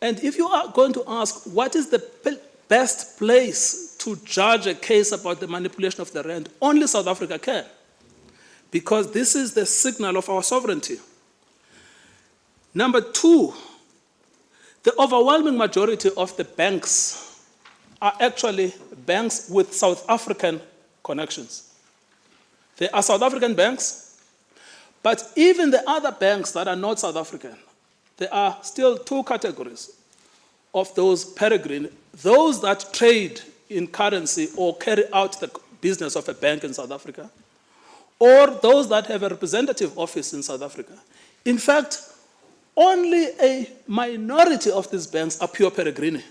And if you are going to ask what is the best place to judge a case about the manipulation of the rand, only South Africa can, because this is the signal of our sovereignty. Number two, the overwhelming majority of the banks are actually banks with South African connections. They are South African banks, but even the other banks that are not South African, there are still two categories of those peregrine, those that trade in currency or carry out the business of a bank in South Africa, or those that have a representative office in South Africa. In fact, only a minority of these banks are pure peregrine.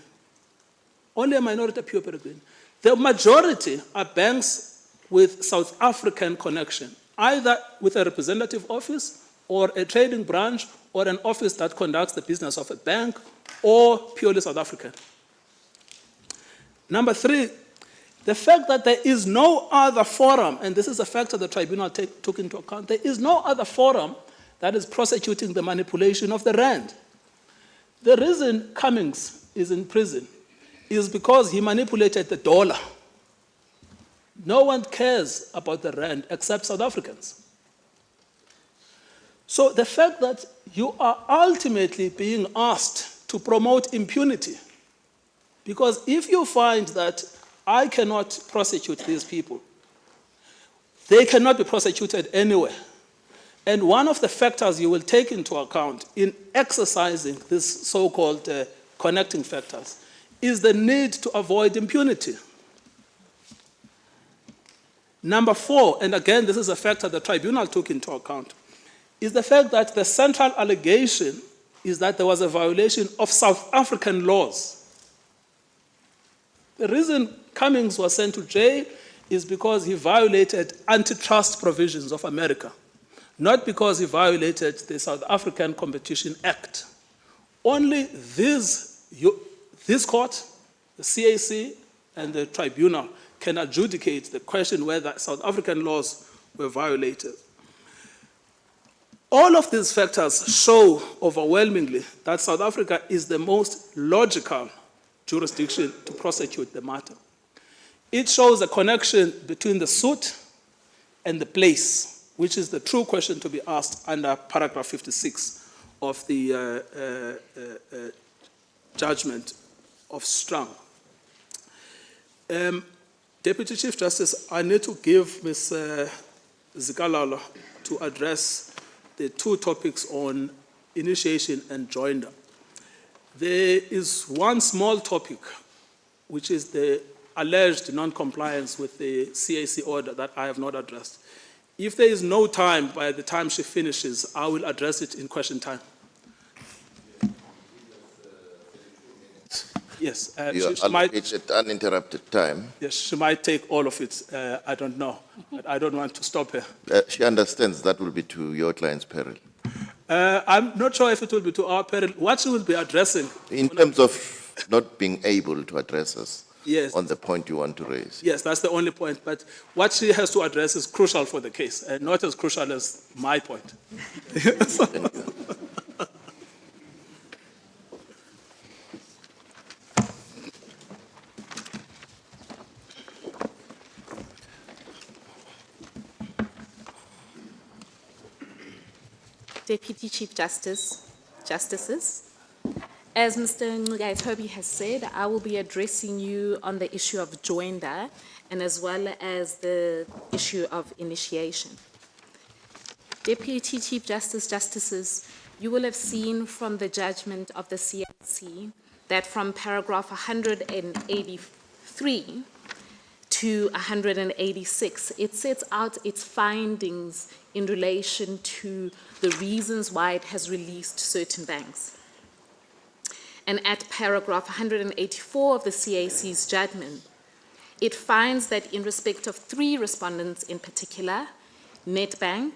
Only a minority are pure peregrine. The majority are banks with South African connection, either with a representative office or a trading branch or an office that conducts the business of a bank or purely South African. Number three, the fact that there is no other forum, and this is a factor the tribunal took into account, there is no other forum that is prosecuting the manipulation of the rand. The reason Cummings is in prison is because he manipulated the dollar. No one cares about the rand except South Africans. So the fact that you are ultimately being asked to promote impunity, because if you find that I cannot prosecute these people, they cannot be prosecuted anywhere. And one of the factors you will take into account in exercising these so-called connecting factors is the need to avoid impunity. Number four, and again this is a factor the tribunal took into account, is the fact that the central allegation is that there was a violation of South African laws. The reason Cummings was sent to jail is because he violated antitrust provisions of America, not because he violated the South African Competition Act. Only this court, the CAC, and the tribunal can adjudicate the question whether South African laws were violated. All of these factors show overwhelmingly that South Africa is the most logical jurisdiction to prosecute the matter. It shows a connection between the suit and the place, which is the true question to be asked under paragraph 56 of the judgment of Strang. Deputy Chief Justice, I need to give Ms. Zikalala to address the two topics on initiation and joinder. There is one small topic, which is the alleged non-compliance with the CAC order that I have not addressed. If there is no time by the time she finishes, I will address it in question time. Yes. You are allocated uninterrupted time. Yes, she might take all of it. I don't know. But I don't want to stop her. She understands that will be to your client's peril. I'm not sure if it will be to our peril. What she will be addressing. In terms of not being able to address us, yes, on the point you want to raise. Yes, that's the only point. But what she has to address is crucial for the case, and not as crucial as my point. Thank you. Deputy Chief Justice, Justices, as Mr. Ngulai has said, I will be addressing you on the issue of joinder and as well as the issue of initiation. Deputy Chief Justice, Justices, you will have seen from the judgment of the CAC that from paragraph 183 to 186, it sets out its findings in relation to the reasons why it has released certain banks. And at paragraph 184 of the CAC's judgment, it finds that in respect of 3 respondents in particular, Nedbank,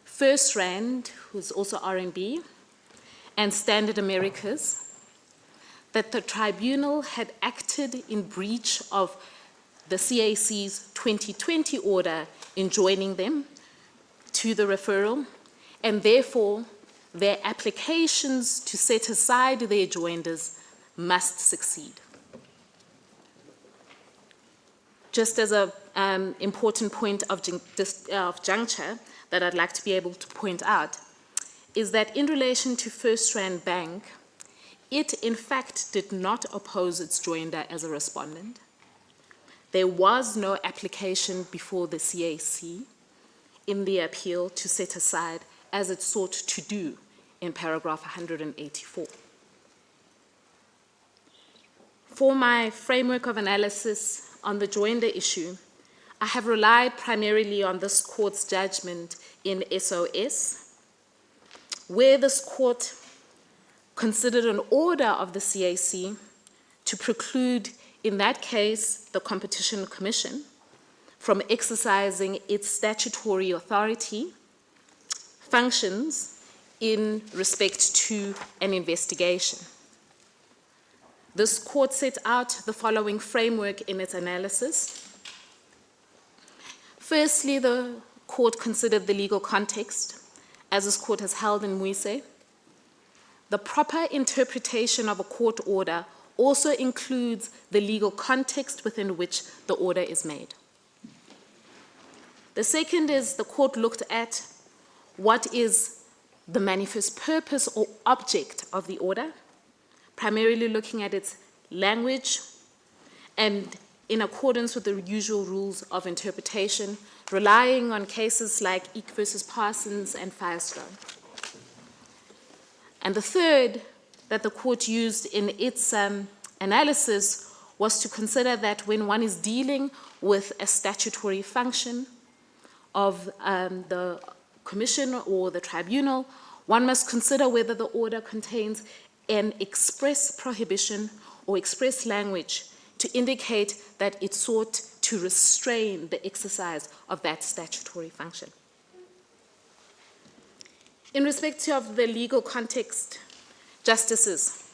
First Rand, who's also RMB, and Standard Americas, that the tribunal had acted in breach of the CAC's 2020 order enjoining them to the referral, and therefore their applications to set aside their joinders must succeed. Just as an important point of juncture that I'd like to be able to point out is that in relation to First Rand Bank, it in fact did not oppose its joinder as a respondent. There was no application before the CAC in the appeal to set aside as it sought to do in paragraph 184. For my framework of analysis on the joinder issue, I have relied primarily on this court's judgment in SOS, where this court considered an order of the CAC to preclude, in that case, the Competition Commission from exercising its statutory authority functions in respect to an investigation. This court set out the following framework in its analysis. Firstly, the court considered the legal context, as this court has held in Muise. The proper interpretation of a court order also includes the legal context within which the order is made. The second is the court looked at what is the manifest purpose or object of the order, primarily looking at its language and in accordance with the usual rules of interpretation, relying on cases like Eek versus Parsons and Firestone. And the third that the court used in its analysis was to consider that when one is dealing with a statutory function of the commission or the tribunal, one must consider whether the order contains an express prohibition or express language to indicate that it sought to restrain the exercise of that statutory function. In respect of the legal context, justices,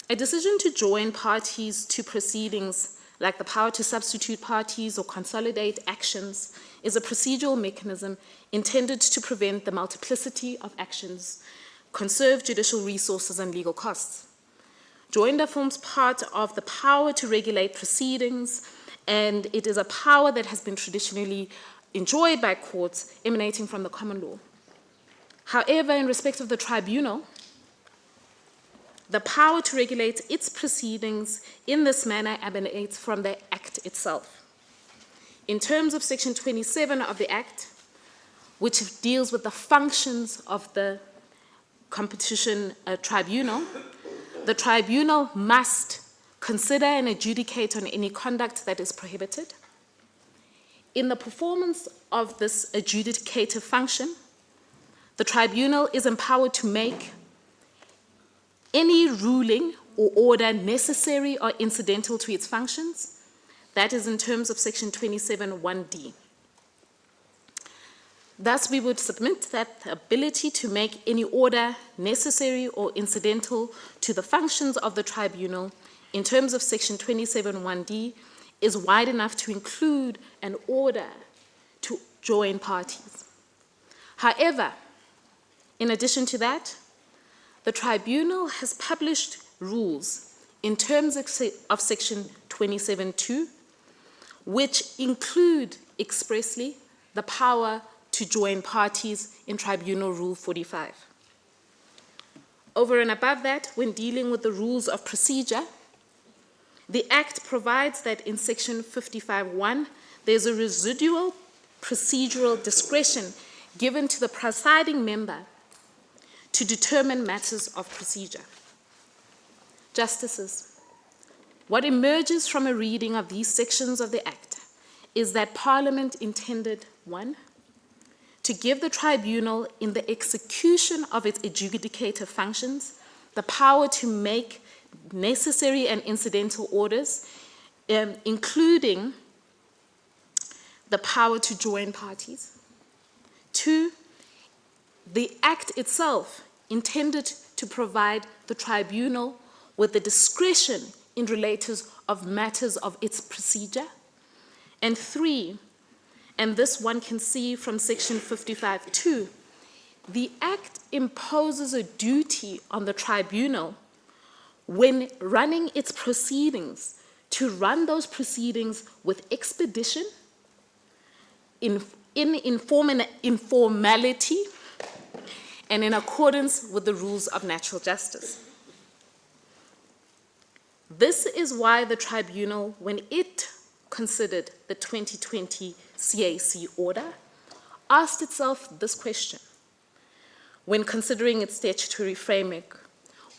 a decision to join parties to proceedings, like the power to substitute parties or consolidate actions, is a procedural mechanism intended to prevent the multiplicity of actions, conserve judicial resources and legal costs. Joinder forms part of the power to regulate proceedings, and it is a power that has been traditionally enjoyed by courts emanating from the common law. However, in respect of the tribunal, the power to regulate its proceedings in this manner emanates from the Act itself. In terms of Section 27 of the Act, which deals with the functions of the competition tribunal, the tribunal must consider and adjudicate on any conduct that is prohibited. In the performance of this adjudicative function, the tribunal is empowered to make any ruling or order necessary or incidental to its functions. That is in terms of Section 27(1)(d). Thus, we would submit that the ability to make any order necessary or incidental to the functions of the tribunal in terms of Section 27(1)(d) is wide enough to include an order to join parties. However, in addition to that, the tribunal has published rules in terms of Section 27(2), which include expressly the power to join parties in Tribunal Rule 45. Over and above that, when dealing with the rules of procedure, the Act provides that in Section 55(1), there's a residual procedural discretion given to the presiding member to determine matters of procedure. Justices, what emerges from a reading of these sections of the Act is that Parliament intended, 1, to give the tribunal in the execution of its adjudicative functions the power to make necessary and incidental orders including the power to join parties. 2, the Act itself intended to provide the tribunal with the discretion in related of matters of its procedure. And 3, and this one can see from section 55(2), the Act imposes a duty on the tribunal when running its proceedings to run those proceedings with expedition, informality, and in accordance with the rules of natural justice. This is why the tribunal, when it considered the 2020 CAC order, asked itself this question, when considering its statutory framework,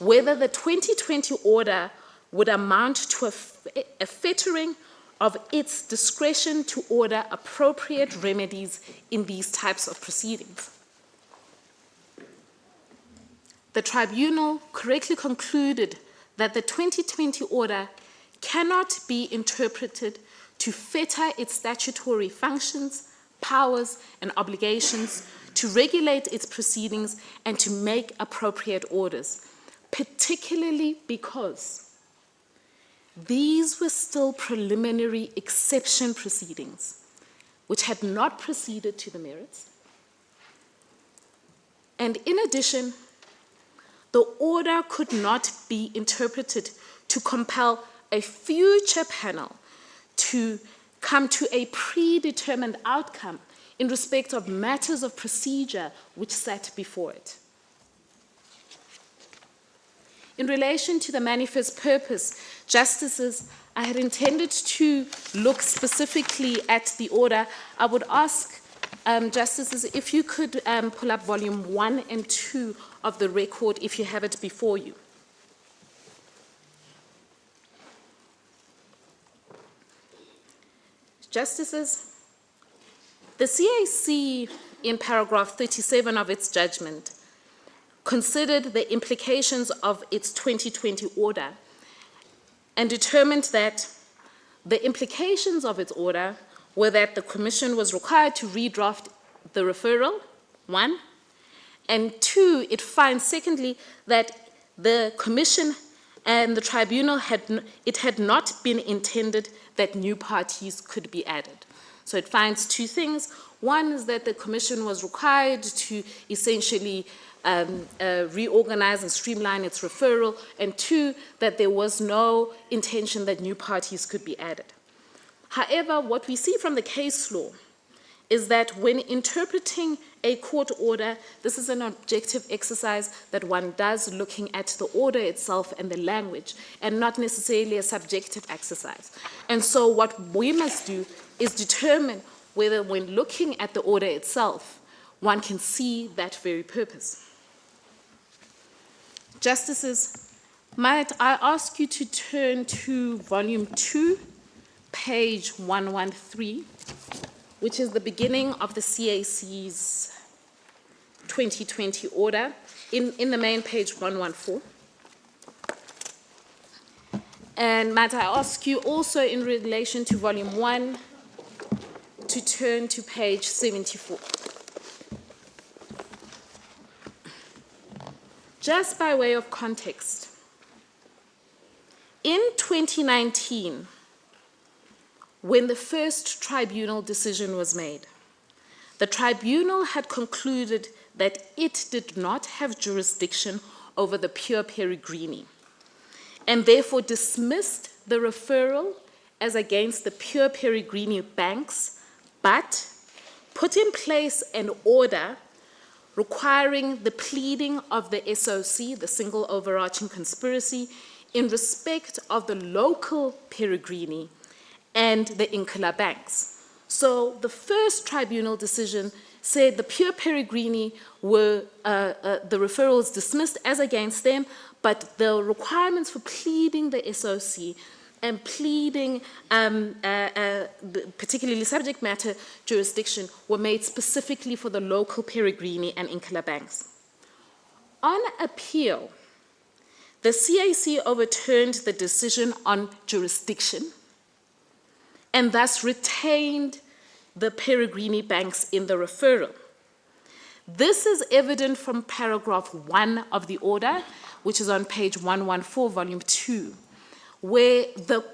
whether the 2020 order would amount to a fettering of its discretion to order appropriate remedies in these types of proceedings. The tribunal correctly concluded that the 2020 order cannot be interpreted to fetter its statutory functions, powers, and obligations to regulate its proceedings and to make appropriate orders, particularly because these were still preliminary exception proceedings, which had not proceeded to the merits. And in addition, the order could not be interpreted to compel a future panel to come to a predetermined outcome in respect of matters of procedure which sat before it. In relation to the manifest purpose, Justices, I had intended to look specifically at the order. I would ask Justices if you could pull up volume 1 and 2 of the record if you have it before you. Justices, the CAC in paragraph 37 of its judgment considered the implications of its 2020 order and determined that the implications of its order were that the Commission was required to redraft the referral, 1, and 2, it finds, secondly, that the Commission and the Tribunal had not been intended that new parties could be added. So it finds 2 things. One is that the Commission was required to essentially reorganize and streamline its referral, and 2, that there was no intention that new parties could be added. However, what we see from the case law is that when interpreting a court order, this is an objective exercise that one does looking at the order itself and the language, and not necessarily a subjective exercise. And so what we must do is determine whether when looking at the order itself, one can see that very purpose. Justices, might I ask you to turn to volume 2, page 113, which is the beginning of the CAC's 2020 order, in the main page 114. And might I ask you also in relation to volume 1 to turn to page 74. Just by way of context, in 2019, when the first tribunal decision was made, the tribunal had concluded that it did not have jurisdiction over the pure peregrini, and therefore dismissed the referral as against the pure peregrini banks, but put in place an order requiring the pleading of the SOC, the single overarching conspiracy, in respect of the local peregrini and the Inkala banks. So the first tribunal decision said the pure peregrini were, the referrals dismissed as against them, but the requirements for pleading the SOC and pleading particularly subject matter jurisdiction were made specifically for the local peregrini and Inkala banks. On appeal, the CAC overturned the decision on jurisdiction and thus retained the Peregrini banks in the referral. This is evident from paragraph 1 of the order, which is on page 114, volume 2, where the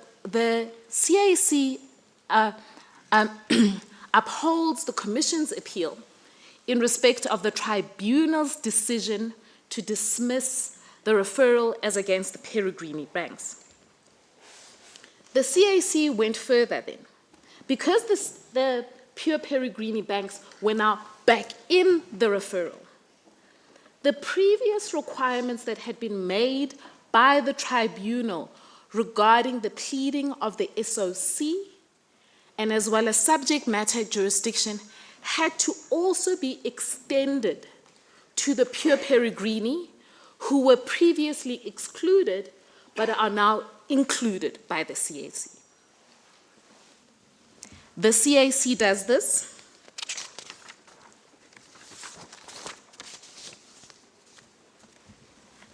CAC upholds the Commission's appeal in respect of the Tribunal's decision to dismiss the referral as against the Peregrini banks. The CAC went further then. Because the pure Peregrini banks were now back in the referral, the previous requirements that had been made by the Tribunal regarding the pleading of the SOC and as well as subject matter jurisdiction had to also be extended to the pure Peregrini who were previously excluded but are now included by the CAC. The CAC does this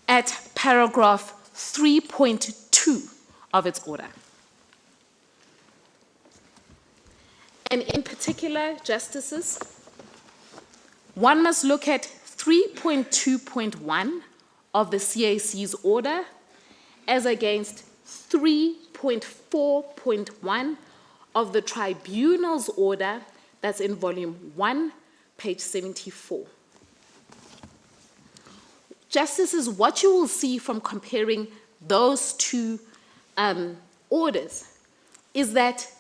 at paragraph 3.2 of its order. And in particular, Justices, one must look at 3.2.1 of the CAC's order as against 3.4.1 of the Tribunal's order that's in volume 1, page 74. Justices, what you will see from comparing those two orders is that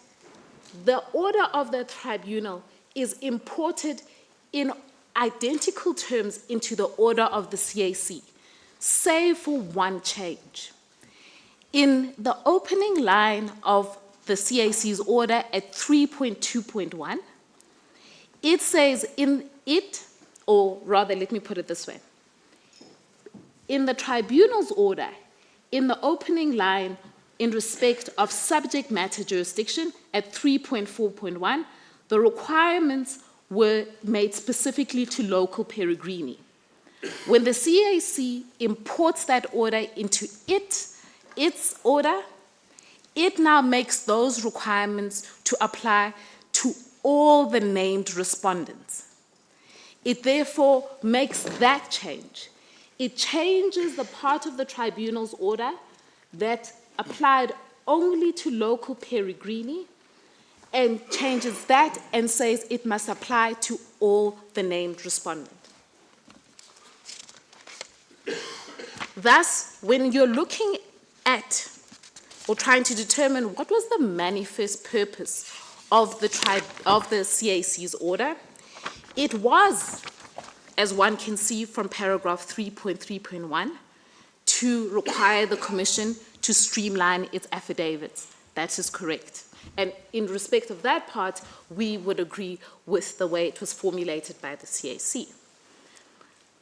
the order of the Tribunal is imported in identical terms into the order of the CAC, save for one change. In the opening line of the CAC's order at 3.2.1, it says or rather, let me put it this way. In the Tribunal's order, in the opening line in respect of subject matter jurisdiction at 3.4.1, the requirements were made specifically to local Peregrini. When the CAC imports that order into its order, it now makes those requirements to apply to all the named respondents. It therefore makes that change. It changes the part of the Tribunal's order that applied only to local Peregrini and changes that and says it must apply to all the named respondent. Thus, when you're looking at or trying to determine what was the manifest purpose of the CAC's order, it was, as one can see from paragraph 3.3.1, to require the Commission to streamline its affidavits. That is correct. And in respect of that part, we would agree with the way it was formulated by the CAC.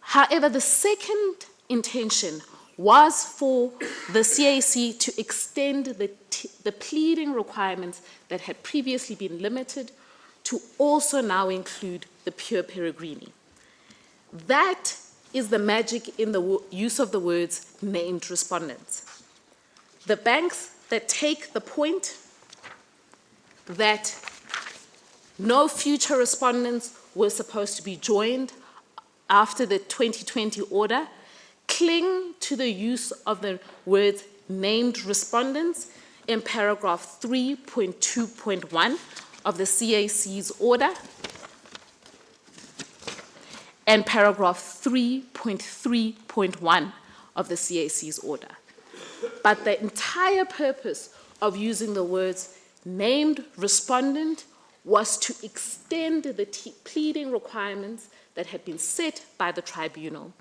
However, the second intention was for the CAC to extend the pleading requirements that had previously been limited to also now include the pure Peregrini. That is the magic in the use of the words named respondents. The banks that take the point that no future respondents were supposed to be joined after the 2020 order cling to the use of the words named respondents in paragraph 3.2.1 of the CAC's order and paragraph 3.3.1 of the CAC's order. But the entire purpose of using the words named respondent was to extend the pleading requirements that had been set by the Tribunal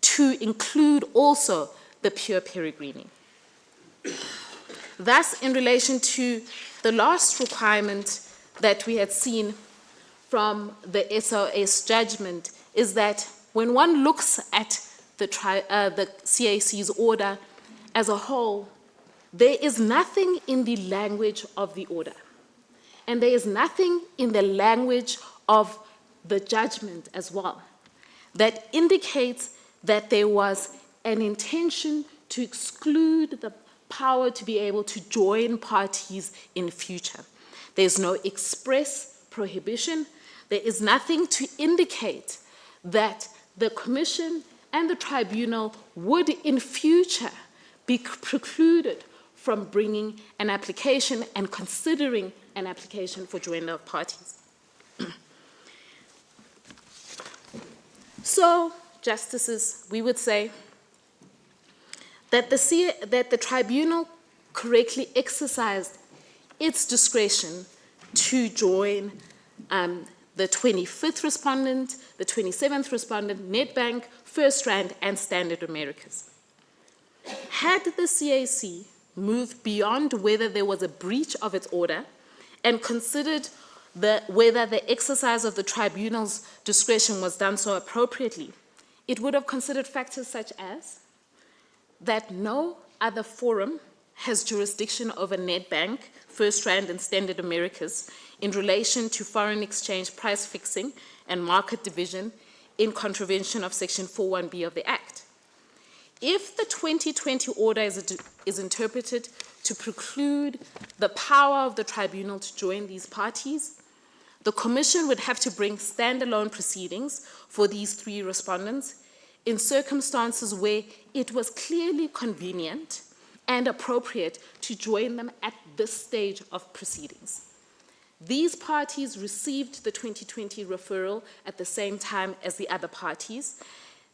to include also the pure Peregrini. Thus, in relation to the last requirement that we had seen from the SOS judgment is that when one looks at the CAC's order as a whole, there is nothing in the language of the order, and there is nothing in the language of the judgment as well that indicates that there was an intention to exclude the power to be able to join parties in future. There's no express prohibition. There is nothing to indicate that the Commission and the Tribunal would in future be precluded from bringing an application and considering an application for joinder of parties. So, Justices, we would say that the Tribunal correctly exercised its discretion to join the 25th respondent, the 27th respondent, Nedbank, First Rand, and Standard Americas. Had the CAC moved beyond whether there was a breach of its order and considered whether the exercise of the Tribunal's discretion was done so appropriately, it would have considered factors such as that no other forum has jurisdiction over Nedbank, First Rand, and Standard Americas in relation to foreign exchange price fixing and market division in contravention of Section 41B of the Act. If the 2020 order is interpreted to preclude the power of the Tribunal to join these parties, the Commission would have to bring standalone proceedings for these three respondents in circumstances where it was clearly convenient and appropriate to join them at this stage of proceedings. These parties received the 2020 referral at the same time as the other parties.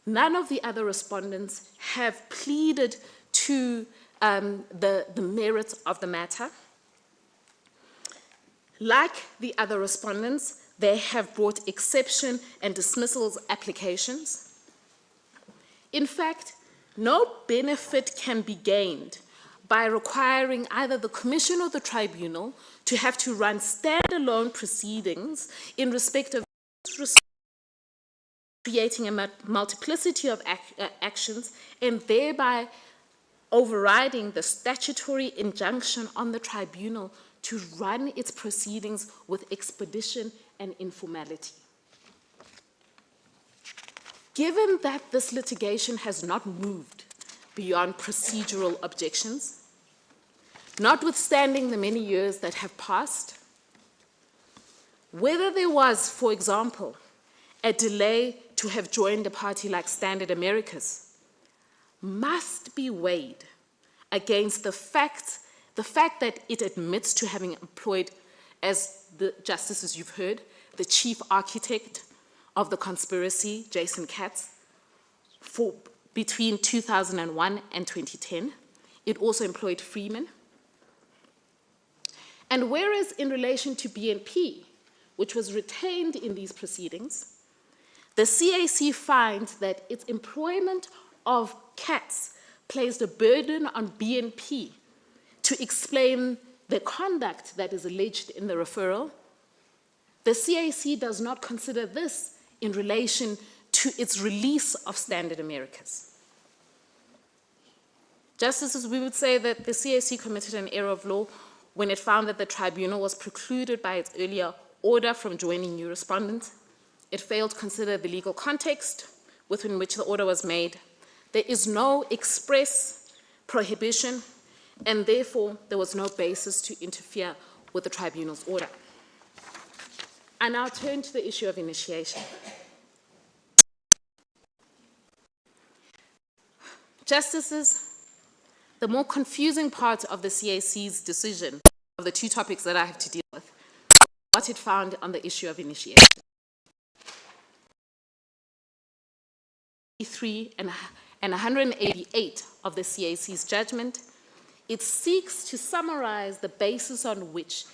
None of the other respondents have pleaded to the merits of the matter. Like the other respondents, they have brought exception and dismissals applications. In fact, no benefit can be gained by requiring either the Commission or the Tribunal to have to run standalone proceedings in respect of creating a multiplicity of actions and thereby overriding the statutory injunction on the Tribunal to run its proceedings with expedition and informality. Given that this litigation has not moved beyond procedural objections, notwithstanding the many years that have passed, whether there was, for example, a delay to have joined a party like Standard Americas must be weighed against the fact that it admits to having employed, as the justices you've heard, the chief architect of the conspiracy, Jason Katz, for between 2001 and 2010. It also employed Freeman. And whereas in relation to BNP, which was retained in these proceedings, the CAC finds that its employment of Katz placed a burden on BNP to explain the conduct that is alleged in the referral. The CAC does not consider this in relation to its release of Standard Americas. Justices, we would say that the CAC committed an error of law when it found that the Tribunal was precluded by its earlier order from joining new respondents. It failed to consider the legal context within which the order was made. There is no express prohibition, and therefore there was no basis to interfere with the Tribunal's order. I now turn to the issue of initiation. Justices, the more confusing part of the CAC's decision of the two topics that I have to deal with, what it found on the issue of initiation. 3 and 188 of the CAC's judgment, it seeks to summarize the basis on which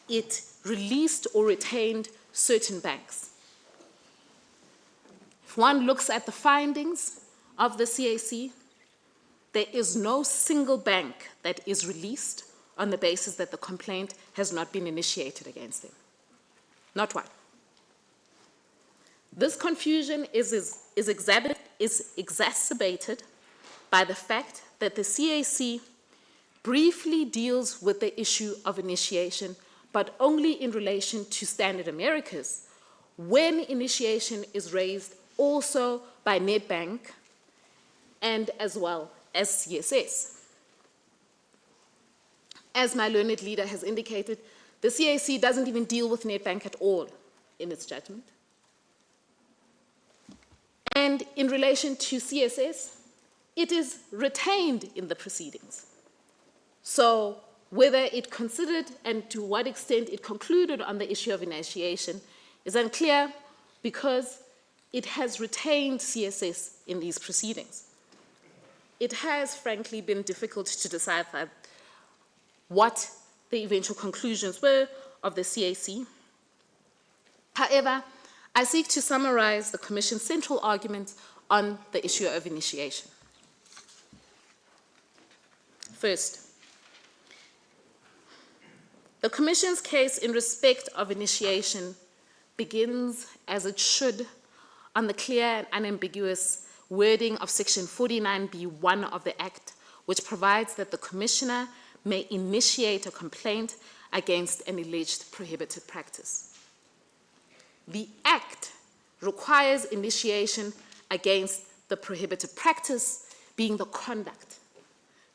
it released or retained certain banks. If one looks at the findings of the CAC, there is no single bank that is released on the basis that the complaint has not been initiated against them. Not one. This confusion is exacerbated by the fact that the CAC briefly deals with the issue of initiation, but only in relation to Standard Americas, when initiation is raised also by Nedbank and as well as CSS. As my learned leader has indicated, The CAC doesn't even deal with Nedbank at all in its judgment. And in relation to CSS, it is retained in the proceedings. So whether it considered and to what extent it concluded on the issue of initiation is unclear because it has retained CSS in these proceedings. It has, frankly, been difficult to decipher what the eventual conclusions were of the CAC. However, I seek to summarize the Commission's central arguments on the issue of initiation. First, the Commission's case in respect of initiation begins, as it should, on the clear and unambiguous wording of Section 49B(1) of the Act, which provides that the Commissioner may initiate a complaint against an alleged prohibited practice. The Act requires initiation against the prohibited practice being the conduct,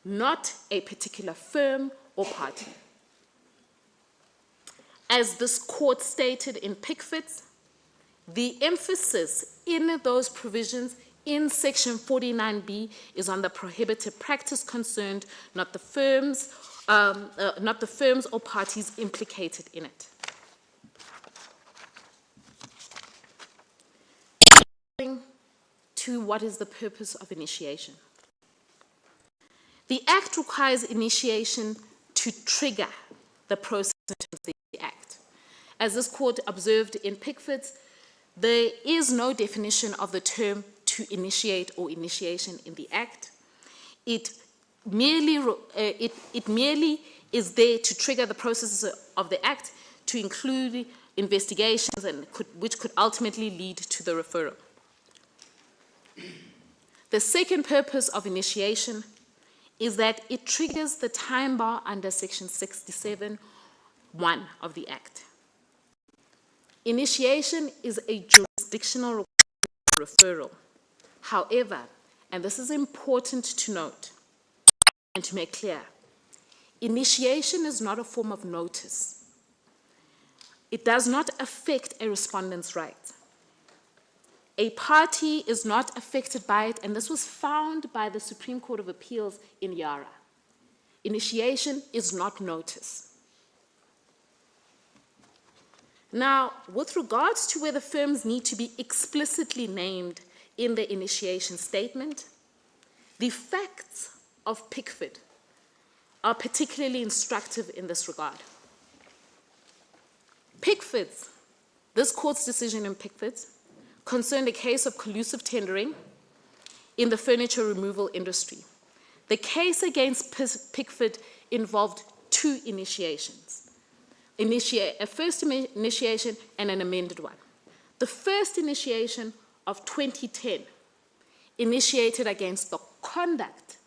not a particular firm or party. As this court stated in Pickford, the emphasis in those provisions in Section 49B is on the prohibited practice concerned, not the firms or parties implicated in it. To what is the purpose of initiation? The Act requires initiation to trigger the process in terms of the Act. As this court observed in Pickford, there is no definition of the term to initiate or initiation in the Act. It merely is there to trigger the processes of the Act to include investigations and which could ultimately lead to the referral. The second purpose of initiation is that it triggers the time bar under Section 67(1) of the Act. Initiation is a jurisdictional referral. However, and this is important to note and to make clear, initiation is not a form of notice. It does not affect a respondent's rights. A party is not affected by it, and this was found by the Supreme Court of Appeals in Yara. Initiation is not notice. Now, with regards to whether firms need to be explicitly named in the initiation statement, the facts of Pickford are particularly instructive in this regard. Pickford's, this court's decision in Pickford, concerned a case of collusive tendering in the furniture removal industry. The case against Pickford involved two initiations. A first initiation and an amended one. The first initiation of 2010 initiated against the conduct,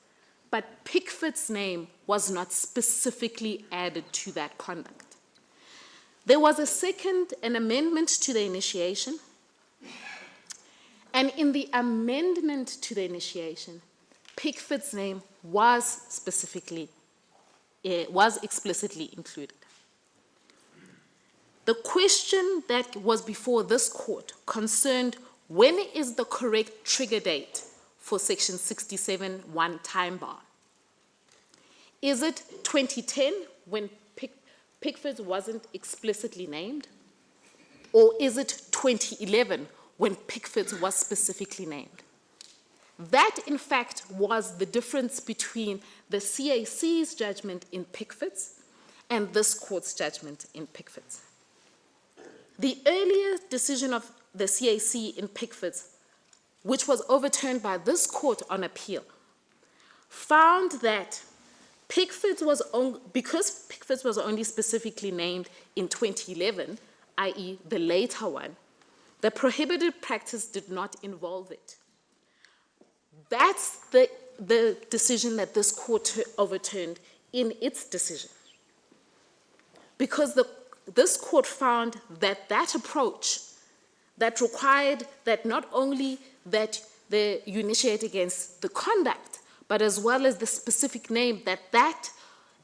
but Pickford's name was not specifically added to that conduct. There was an amendment to the initiation, and in the amendment to the initiation, Pickford's name was explicitly included. The question that was before this court concerned when is the correct trigger date for Section 67(1) time bar. Is it 2010 when Pickford wasn't explicitly named? Or is it 2011 when Pickford was specifically named? That, in fact, was the difference between the CAC's judgment in Pickford and this court's judgment in Pickford. The earlier decision of the CAC in Pickford, which was overturned by this court on appeal, found that because Pickford was only specifically named in 2011, i.e. the later one, the prohibited practice did not involve it. That's the decision that this court overturned in its decision. Because this court found that that approach that required that not only that you initiate against the conduct, but as well as the specific name, that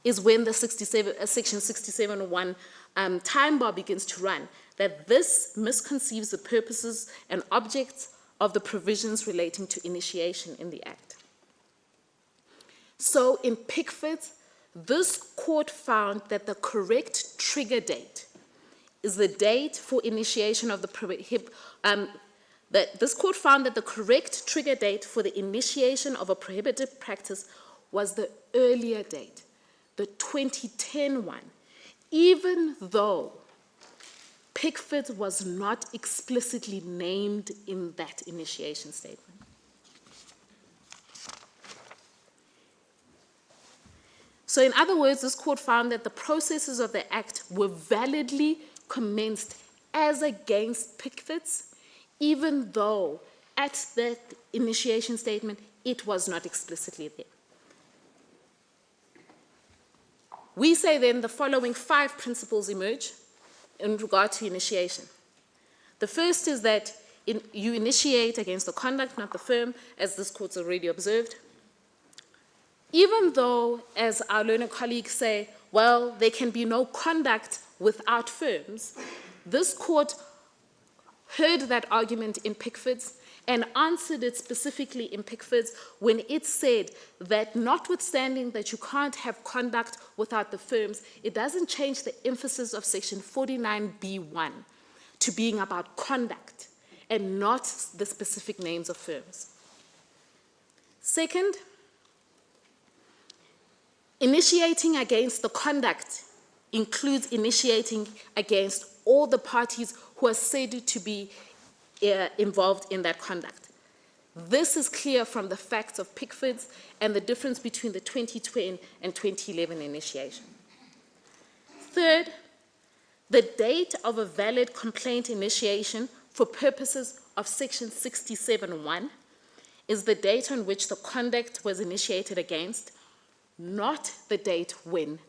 is when the Section 67(1) time bar begins to run, that this misconceives the purposes and objects of the provisions relating to initiation in the Act. So in Pickford, this court found that the correct trigger date is the date for initiation of this court found that the correct trigger date for the initiation of a prohibited practice was the earlier date, the 2010 one, even though Pickford was not explicitly named in that initiation statement. So in other words, this court found that the processes of the Act were validly commenced as against Pickford's, even though at that initiation statement it was not explicitly there. We say then the following 5 principles emerge in regard to initiation. The first is that you initiate against the conduct, not the firm, as this court's already observed. Even though, as our learned colleagues say, well, there can be no conduct without firms, this court heard that argument in Pickford's and answered it specifically in Pickford's when it said that notwithstanding that you can't have conduct without the firms, it doesn't change the emphasis of section 49B1 to being about conduct and not the specific names of firms. Second, initiating against the conduct includes initiating against all the parties who are said to be involved in that conduct. This is clear from the facts of Pickford's and the difference between the 2010 and 2011 initiation. Third, the date of a valid complaint initiation for purposes of section 67(1) is the date on which the conduct was initiated against, not the date when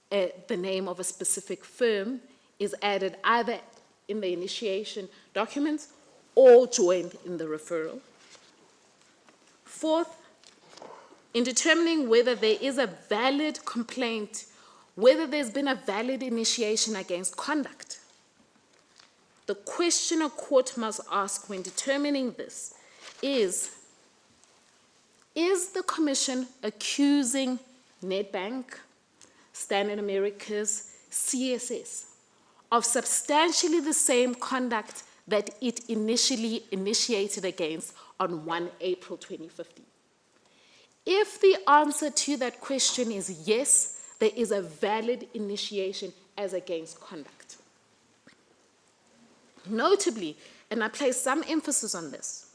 the name of a specific firm is added either in the initiation documents or joined in the referral. Fourth, in determining whether there is a valid complaint, whether there's been a valid initiation against conduct, the question a court must ask when determining this is the Commission accusing Nedbank, Standard America's, CSS of substantially the same conduct that it initially initiated against on 1 April 2015? If the answer to that question is yes, there is a valid initiation as against conduct. Notably, and I place some emphasis on this,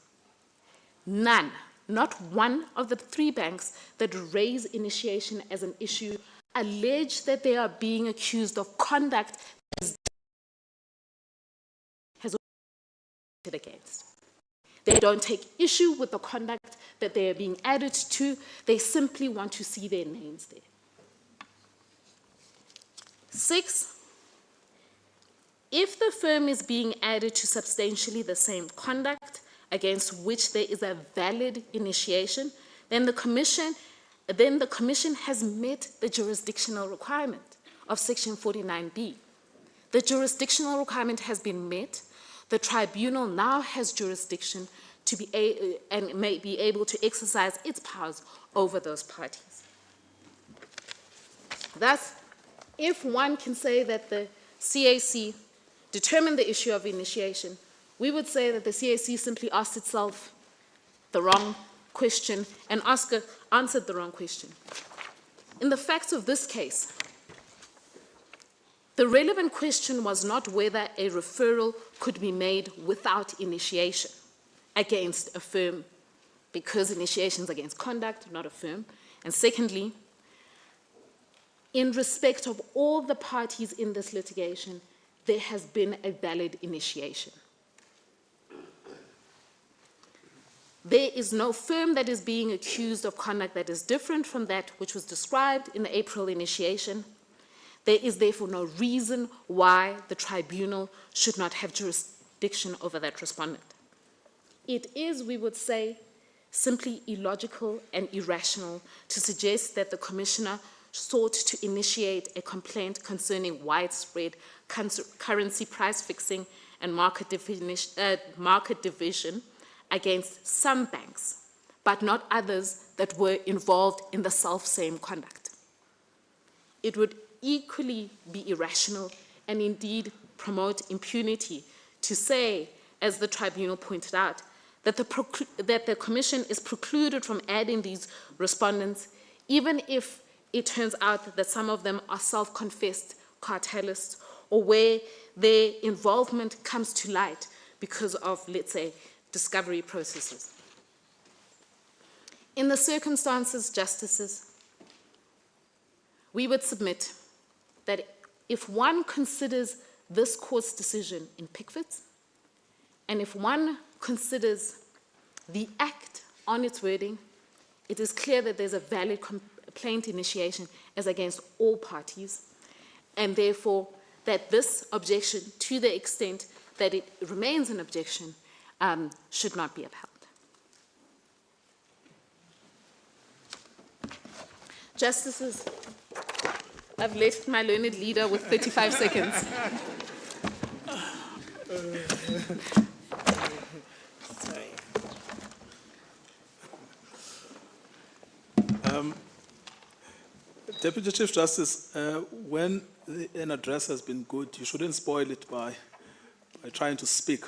none, not one of the 3 banks that raise initiation as an issue allege that they are being accused of conduct that has been against. They don't take issue with the conduct that they are being added to. They simply want to see their names there. 6, if the firm is being added to substantially the same conduct against which there is a valid initiation, then the Commission has met the jurisdictional requirement of section 49B. The jurisdictional requirement has been met. The tribunal now has jurisdiction to be and may be able to exercise its powers over those parties. Thus, if one can say that the CAC determined the issue of initiation, we would say that the CAC simply asked itself the wrong question and answered the wrong question. In the facts of this case, the relevant question was not whether a referral could be made without initiation against a firm, because initiation is against conduct, not a firm. And secondly, in respect of all the parties in this litigation, there has been a valid initiation. There is no firm that is being accused of conduct that is different from that which was described in the April initiation. There is therefore no reason why the tribunal should not have jurisdiction over that respondent. It is, we would say, simply illogical and irrational to suggest that the Commissioner sought to initiate a complaint concerning widespread currency price fixing and market division against some banks, but not others that were involved in the self-same conduct. It would equally be irrational and indeed promote impunity to say, as the tribunal pointed out, that the Commission is precluded from adding these respondents, even if it turns out that some of them are self-confessed cartelists, or where their involvement comes to light because of, let's say, discovery processes. In the circumstances, Justices, we would submit that if one considers this court's decision in Pickford, and if one considers the act on its wording, it is clear that there's a valid complaint initiation as against all parties, and therefore that this objection, to the extent that it remains an objection, should not be upheld. Justices, I've left my learned leader with 35 seconds. Deputy Chief Justice, when an address has been good, you shouldn't spoil it by trying to speak.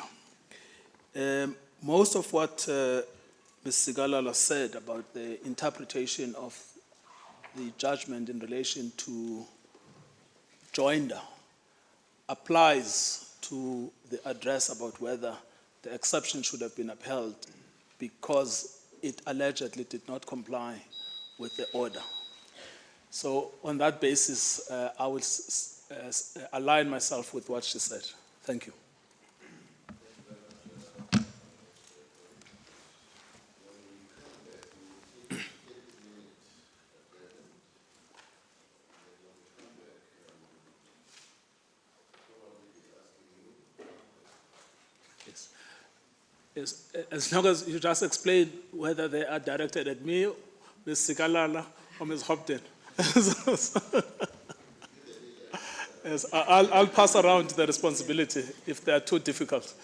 Most of what Ms. Sigalala said about the interpretation of the judgment in relation to Joinder applies to the address about whether the exception should have been upheld because it allegedly did not comply with the order. So on that basis, I will align myself with what she said. Thank you. Yes, as long as you just explain whether they are directed at me, Ms. Sigalala, or Ms. Hopton. Yes, I'll pass around the responsibility if they are too difficult.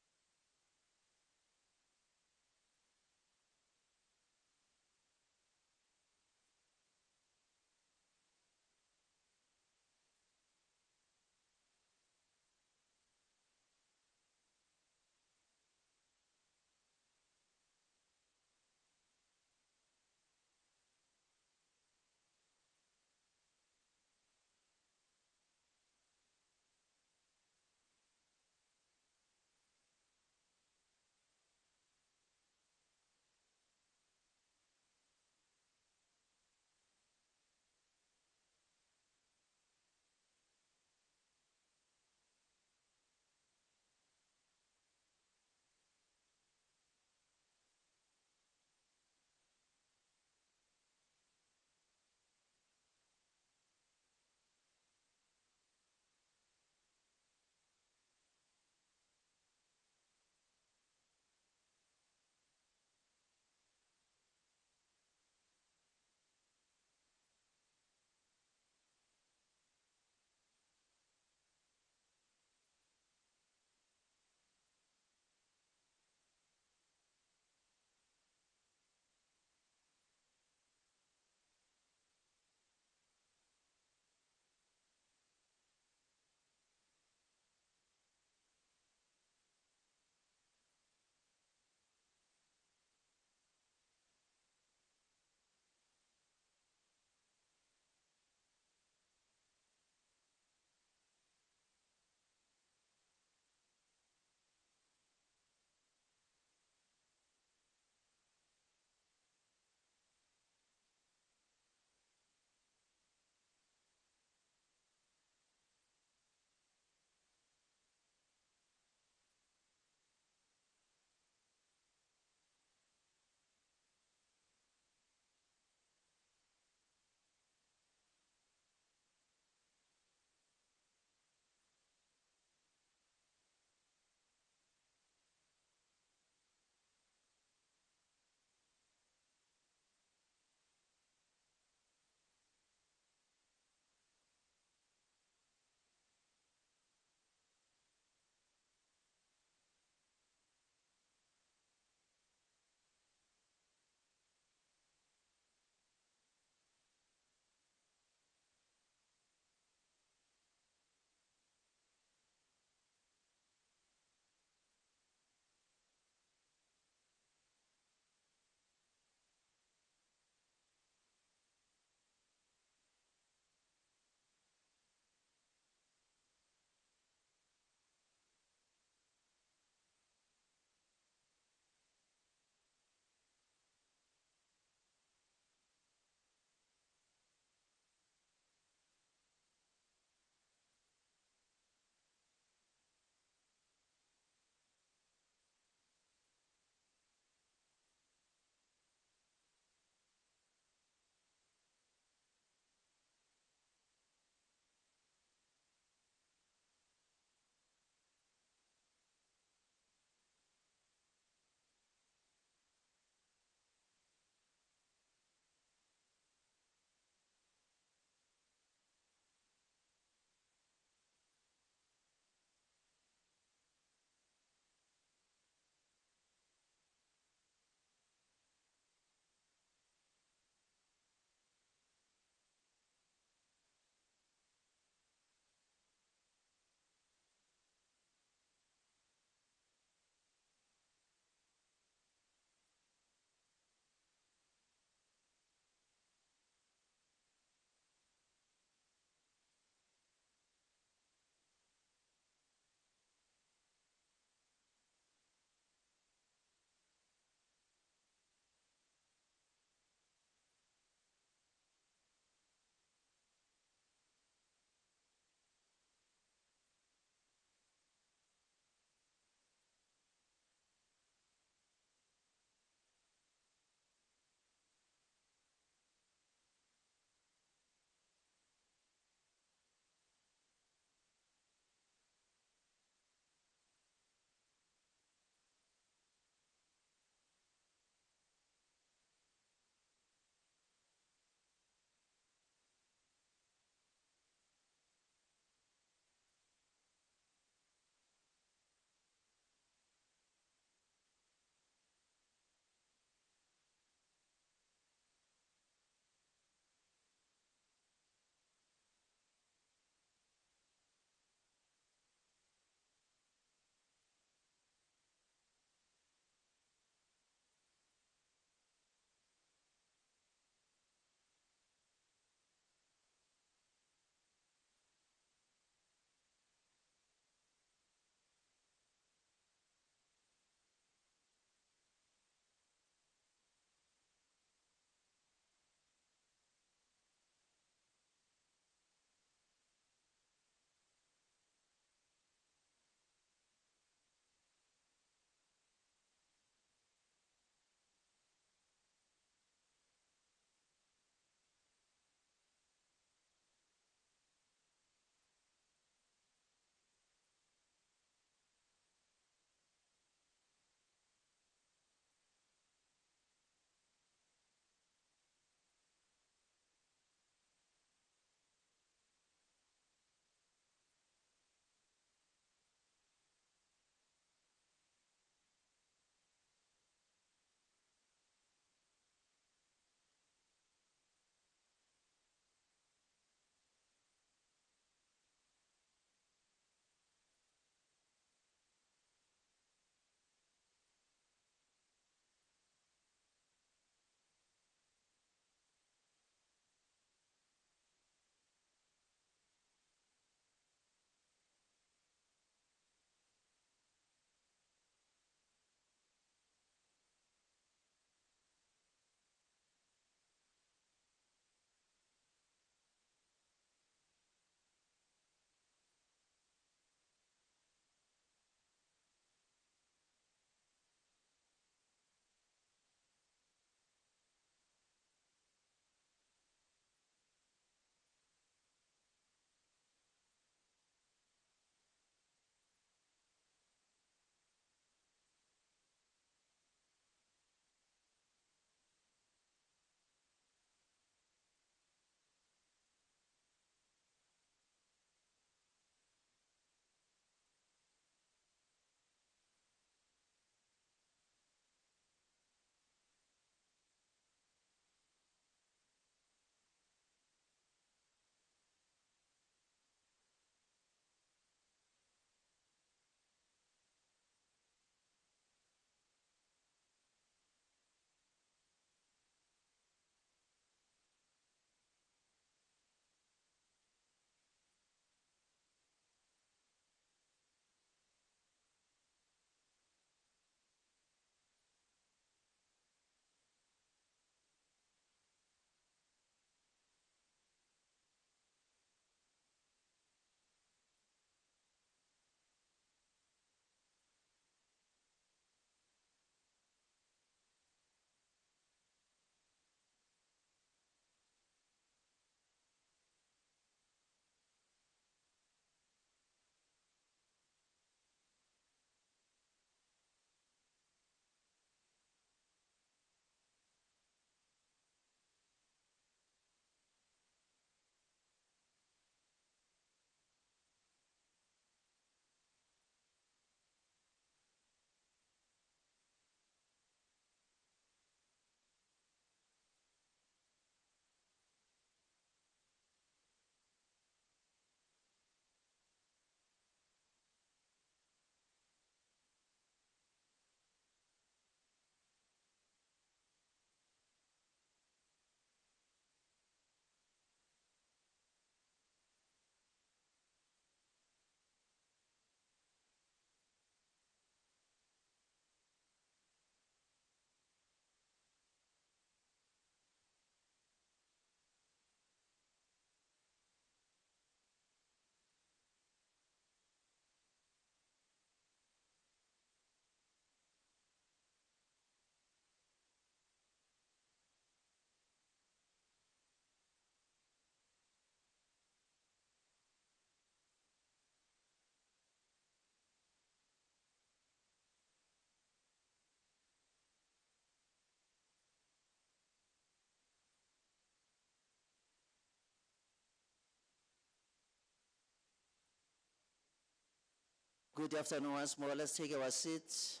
Good afternoon once more. Let's take our seats.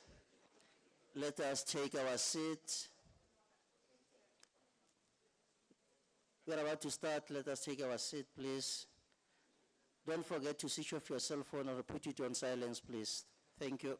Let us take our seats. We're about to start. Let us take our seat, please. Don't forget to switch off your cell phone or put it on silence, please. Thank you.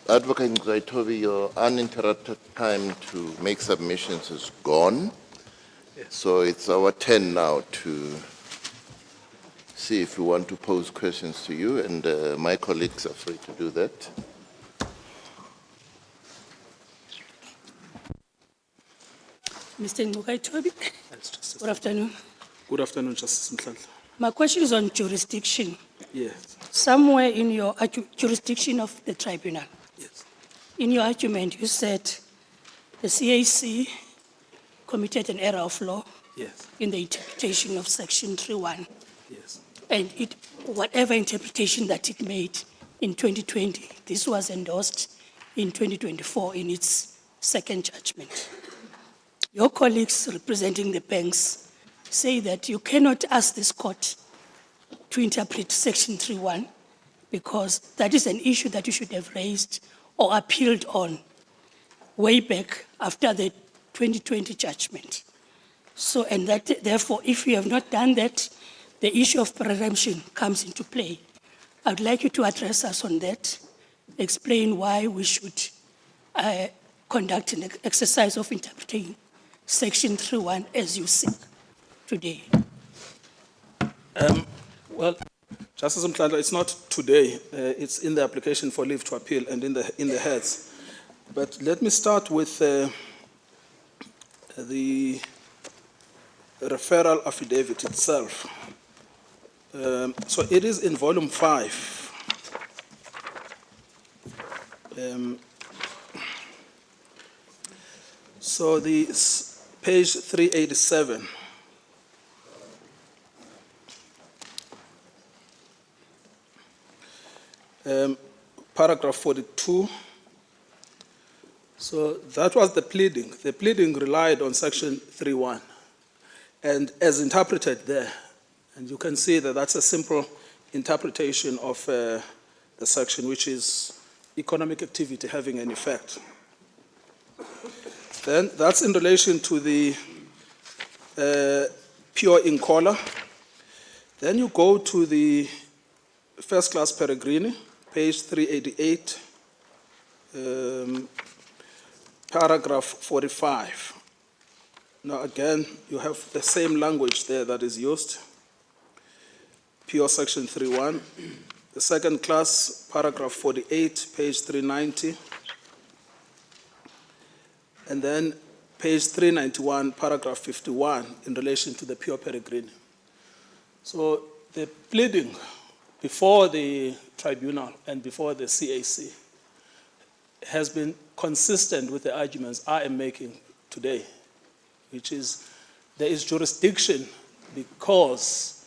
Advocate Ngzaitobi, your uninterrupted time to make submissions is gone. So it's our turn now to see if we want to pose questions to you, and my colleagues are free to do that. Mr. Ngzaitobi, good afternoon. Good afternoon, Justice Mhlandla. My question is on jurisdiction. Yes. Somewhere in your jurisdiction of the tribunal, Yes. in your argument, you said the CAC committed an error of law Yes. in the interpretation of Section 3.1. Yes. And whatever interpretation that it made in 2020, this was endorsed in 2024 in its second judgment. Your colleagues representing the banks say that you cannot ask this court to interpret Section 3.1 because that is an issue that you should have raised or appealed on way back after the 2020 judgment. So, and that, therefore, if you have not done that, the issue of preemption comes into play. I'd like you to address us on that, explain why we should conduct an exercise of interpreting Section 3.1 as you seek today. Well, Justice Mhlandla, it's not today. It's in the application for leave to appeal and in the heads. But let me start with the referral affidavit itself. So it is in volume 5. So the page 387. paragraph 42. So that was the pleading. The pleading relied on section 3.1 and as interpreted there. And you can see that that's a simple interpretation of the section, which is economic activity having an effect. Then that's in relation to the pure in-collar. Then you go to the first class Peregrini, page 388, paragraph 45. Now again, you have the same language there that is used. Pure section 3.1. The second class, paragraph 48, page 390. And then page 391, paragraph 51, in relation to the pure Peregrini. So the pleading before the tribunal and before the CAC has been consistent with the arguments I am making today, which is there is jurisdiction because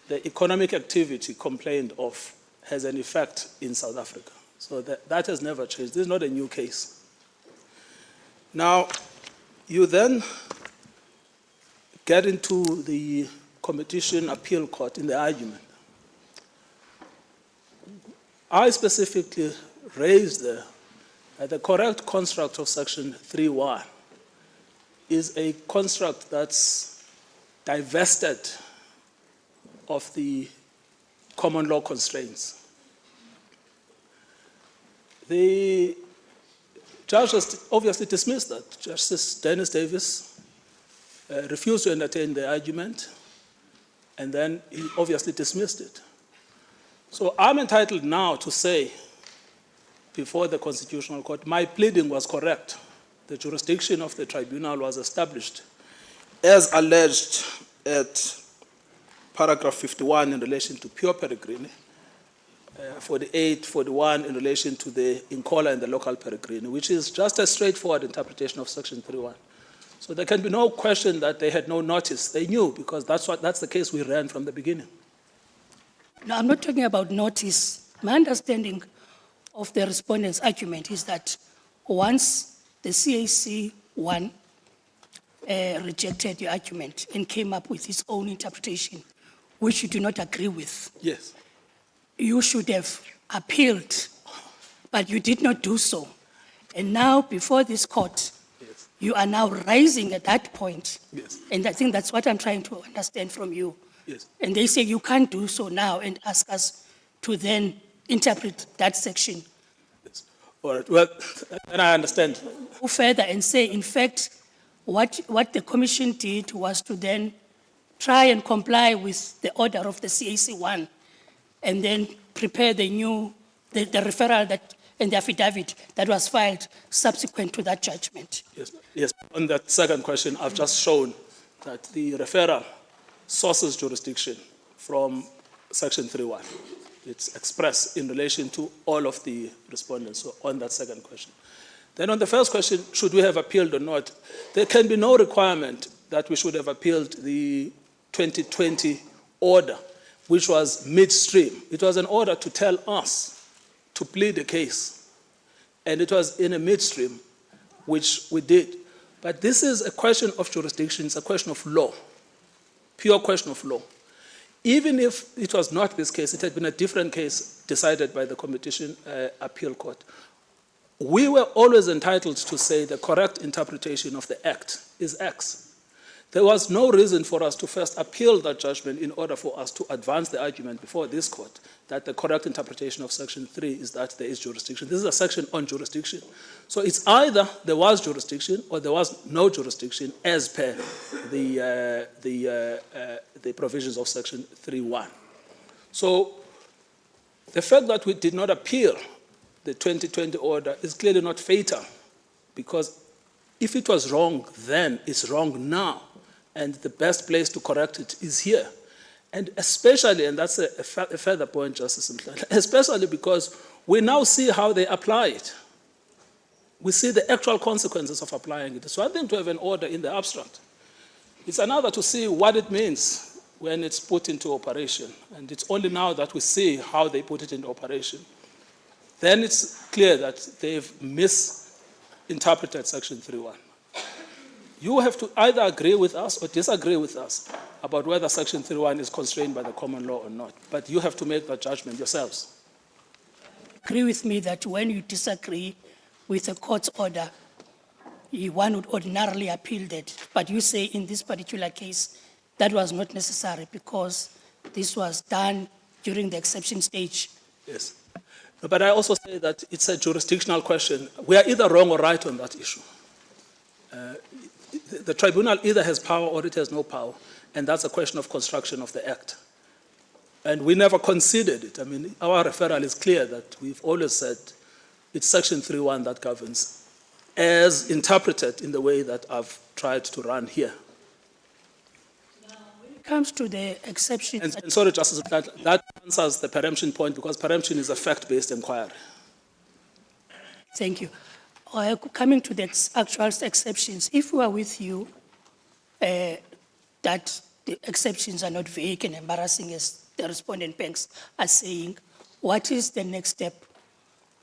the economic activity complained of has an effect in South Africa. So that has never changed. This is not a new case. Now, you then get into the Competition Appeal Court in the argument. I specifically raised that the correct construct of section 3.1 is a construct that's divested of the common law constraints. The judge has obviously dismissed that. Justice Dennis Davis refused to entertain the argument, and then he obviously dismissed it. So I'm entitled now to say, before the Constitutional Court, my pleading was correct. The jurisdiction of the tribunal was established as alleged at paragraph 51 in relation to pure Peregrini, 48, 41 in relation to the in-collar and the local Peregrini, which is just a straightforward interpretation of section 3.1. So there can be no question that they had no notice. They knew, because that's the case we ran from the beginning. No, I'm not talking about notice. My understanding of the respondent's argument is that once the CAC won, rejected your argument and came up with its own interpretation, which you do not agree with. Yes. You should have appealed, but you did not do so. And now, before this court, yes, you are now rising at that point. Yes. And I think that's what I'm trying to understand from you. Yes. And they say you can't do so now and ask us to then interpret that section. Yes. All right. Well, and I understand. Go further and say, in fact, what the commission did was to then try and comply with the order of the CAC1 and then prepare the referral and the affidavit that was filed subsequent to that judgment. Yes. Yes. On that second question, I've just shown that the referral sources jurisdiction from section 3.1. It's expressed in relation to all of the respondents, so on that second question. Then on the first question, should we have appealed or not, there can be no requirement that we should have appealed the 2020 order, which was midstream. It was an order to tell us to plead a case, and it was in a midstream, which we did. But this is a question of jurisdiction, it's a question of law, pure question of law. Even if it was not this case, it had been a different case decided by the Competition Appeal Court. We were always entitled to say the correct interpretation of the Act is X. There was no reason for us to first appeal that judgment in order for us to advance the argument before this court that the correct interpretation of Section 3 is that there is jurisdiction. This is a section on jurisdiction. So it's either there was jurisdiction or there was no jurisdiction as per the provisions of Section 3.1. So the fact that we did not appeal the 2020 order is clearly not fatal, because if it was wrong then, it's wrong now. And the best place to correct it is here. And especially, and that's a further point, Justice Mhlanga, especially because we now see how they apply it. We see the actual consequences of applying it. It's one thing to have an order in the abstract. It's another to see what it means when it's put into operation. And it's only now that we see how they put it into operation. then it's clear that they've misinterpreted Section 3.1. You have to either agree with us or disagree with us about whether Section 3.1 is constrained by the common law or not. But you have to make that judgment yourselves. Agree with me that when you disagree with a court's order, one would ordinarily appeal that. But you say in this particular case, that was not necessary because this was done during the exception stage. Yes. But I also say that it's a jurisdictional question. We are either wrong or right on that issue. The tribunal either has power or it has no power, and that's a question of construction of the Act. And we never considered it. I mean, our referral is clear that we've always said it's Section 3.1 that governs, as interpreted in the way that I've tried to run here. When it comes to the exception... And sorry, Justice, that answers the preemption point because preemption is a fact-based inquiry. Thank you. Coming to the actual exceptions, if we are with you that the exceptions are not vague and embarrassing as the respondent banks are saying, what is the next step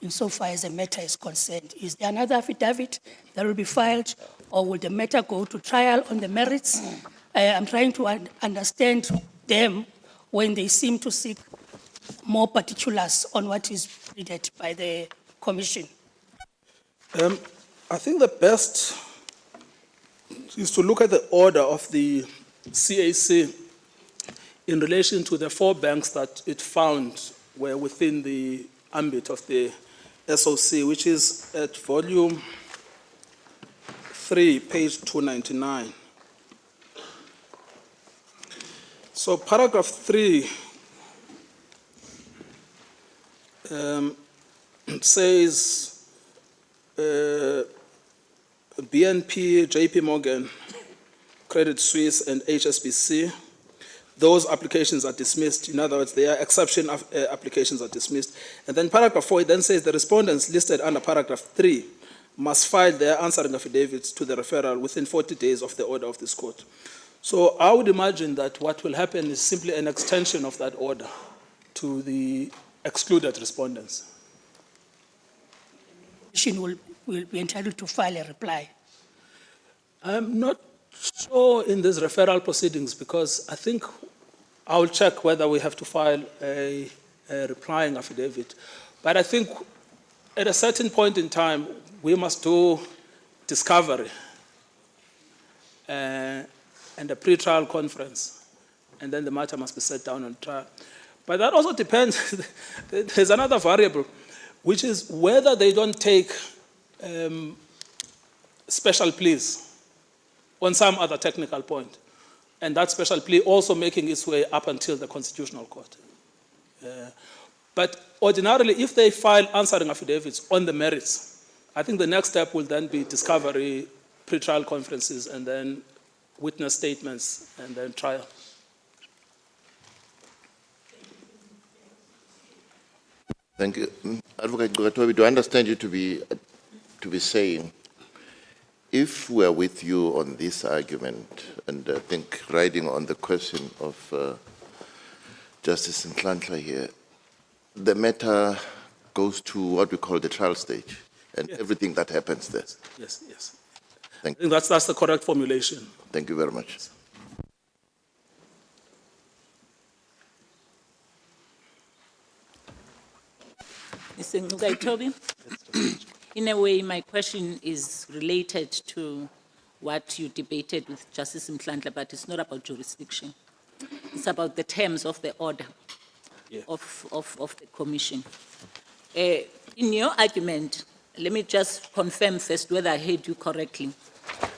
insofar as the matter is concerned? Is there another affidavit that will be filed, or will the matter go to trial on the merits? I'm trying to understand them when they seem to seek more particulars on what is pleaded by the Commission. I think the best is to look at the order of the CAC in relation to the 4 banks that it found were within the ambit of the SOC, which is at volume 3, page 299. So paragraph 3 says BNP, JP Morgan, Credit Suisse, and HSBC, those applications are dismissed. In other words, their exception applications are dismissed. And then paragraph 4, it then says the respondents listed under paragraph 3 must file their answering affidavits to the referral within 40 days of the order of this court. So I would imagine that what will happen is simply an extension of that order to the excluded respondents. Will be entitled to file a reply. I'm not sure in these referral proceedings because I think I'll check whether we have to file a replying affidavit. But I think at a certain point in time, we must do discovery and a pre-trial conference, and then the matter must be set down on trial. But that also depends. There's another variable, which is whether they don't take special pleas on some other technical point. And that special plea also making its way up until the Constitutional Court. But ordinarily, if they file answering affidavits on the merits, I think the next step will then be discovery, pre-trial conferences, and then witness statements, and then trial. Thank you. Advocate Ngugatobi, do I understand you to be saying, if we're with you on this argument, and I think riding on the question of Justice Nhlanhla here, the matter goes to what we call the trial stage, and everything that happens there? Yes, yes. Thank you. I think that's the correct formulation. Thank you very much. Mr. Ngugatobi, in a way, my question is related to what you debated with Justice Nhlanhla, but it's not about jurisdiction. It's about the terms of the order of the Commission. In your argument, let me just confirm first whether I heard you correctly.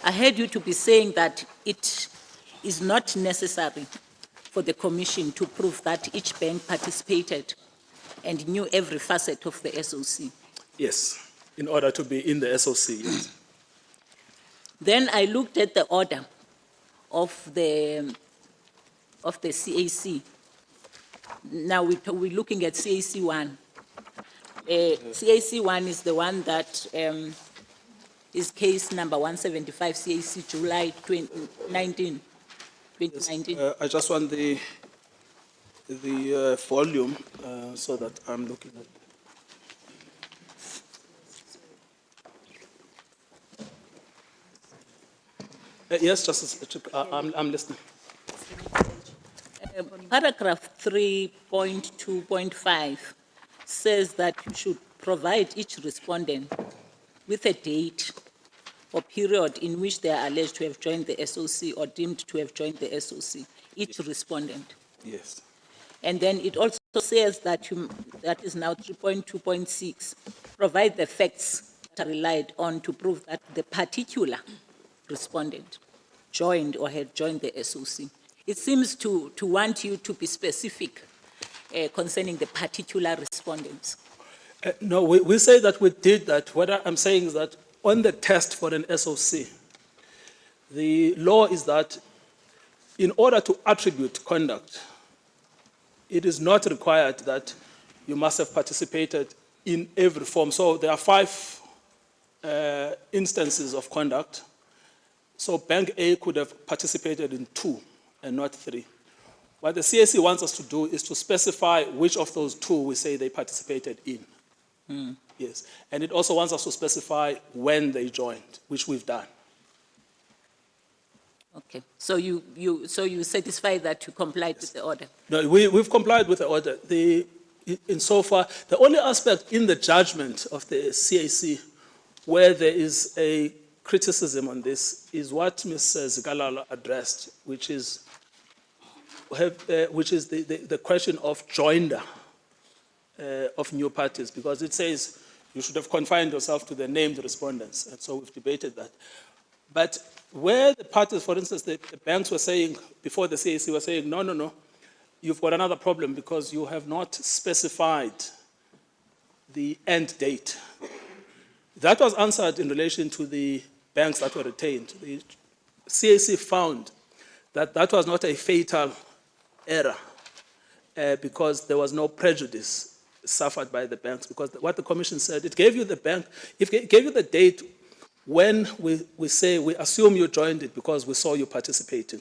I heard you to be saying that it is not necessary for the Commission to prove that each bank participated and knew every facet of the SOC. Yes, in order to be in the SOC, yes. Then I looked at the order of the CAC. Now we're looking at CAC 1. CAC 1 is the one that is case number 175, CAC July 2019. Yes, I just want the volume so that I'm looking at. Yes, Justice, I'm listening. Paragraph 3.2.5 says that you should provide each respondent with a date or period in which they are alleged to have joined the SOC or deemed to have joined the SOC, each respondent. Yes. And then it also says that that is now 3.2.6, provide the facts that are relied on to prove that the particular respondent joined or had joined the SOC. It seems to want you to be specific concerning the particular respondents. No, we say that we did that. What I'm saying is that on the test for an SOC, the law is that in order to attribute conduct, it is not required that you must have participated in every form. So there are 5 instances of conduct. So Bank A could have participated in 2 and not 3. What the CAC wants us to do is to specify which of those 2 we say they participated in. Yes, and it also wants us to specify when they joined, which we've done. Okay, so you satisfy that you complied with the order? No, we've complied with the order. Insofar, the only aspect in the judgment of the CAC where there is a criticism on this is what Ms. Zikalala addressed, which is the question of joinder of new parties, because it says you should have confined yourself to the named respondents, and so we've debated that. But where the parties, for instance, the banks were saying, before the CAC were saying, no, you've got another problem because you have not specified the end date. That was answered in relation to the banks that were retained. The CAC found that that was not a fatal error because there was no prejudice suffered by the banks, because what the commission said, it gave you the date when we say, we assume you joined it because we saw you participating.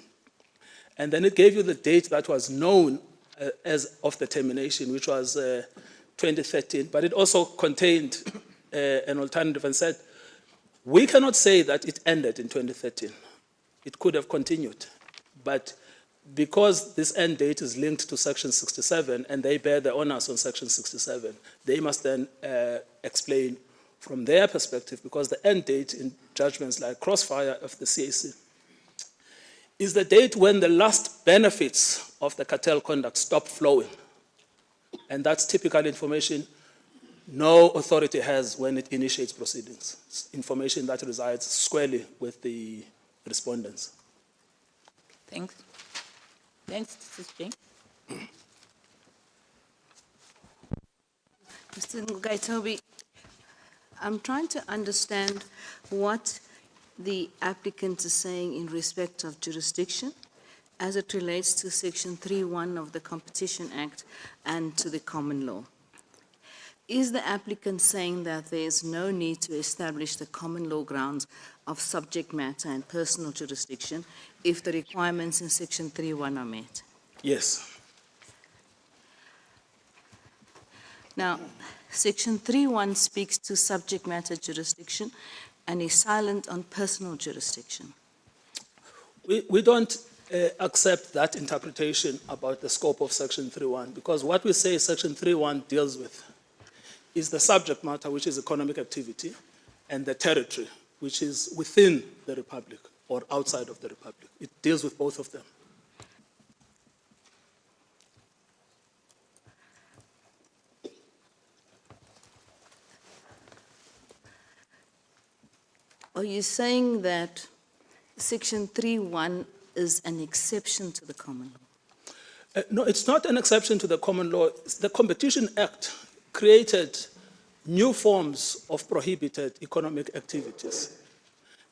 And then it gave you the date that was known as of the termination, which was 2013, but it also contained an alternative and said, we cannot say that it ended in 2013. It could have continued, but because this end date is linked to Section 67 and they bear the onus on Section 67, they must then explain from their perspective, because the end date in judgments like Crossfire of the CAC is the date when the last benefits of the cartel conduct stop flowing. And that's typical information no authority has when it initiates proceedings. It's information that resides squarely with the respondents. Thanks. Thanks, Mrs. Jane. Mr. Ngaitobi, I'm trying to understand what the applicant is saying in respect of jurisdiction as it relates to Section 3.1 of the Competition Act and to the common law. Is the applicant saying that there is no need to establish the common law grounds of subject matter and personal jurisdiction if the requirements in Section 3.1 are met? Yes. Now, Section 3.1 speaks to subject matter jurisdiction and is silent on personal jurisdiction. We don't accept that interpretation about the scope of Section 3.1, because what we say Section 3.1 deals with is the subject matter, which is economic activity, and the territory, which is within the Republic or outside of the Republic. It deals with both of them. Are you saying that Section 3.1 is an exception to the common law? No, it's not an exception to the common law. The Competition Act created new forms of prohibited economic activities.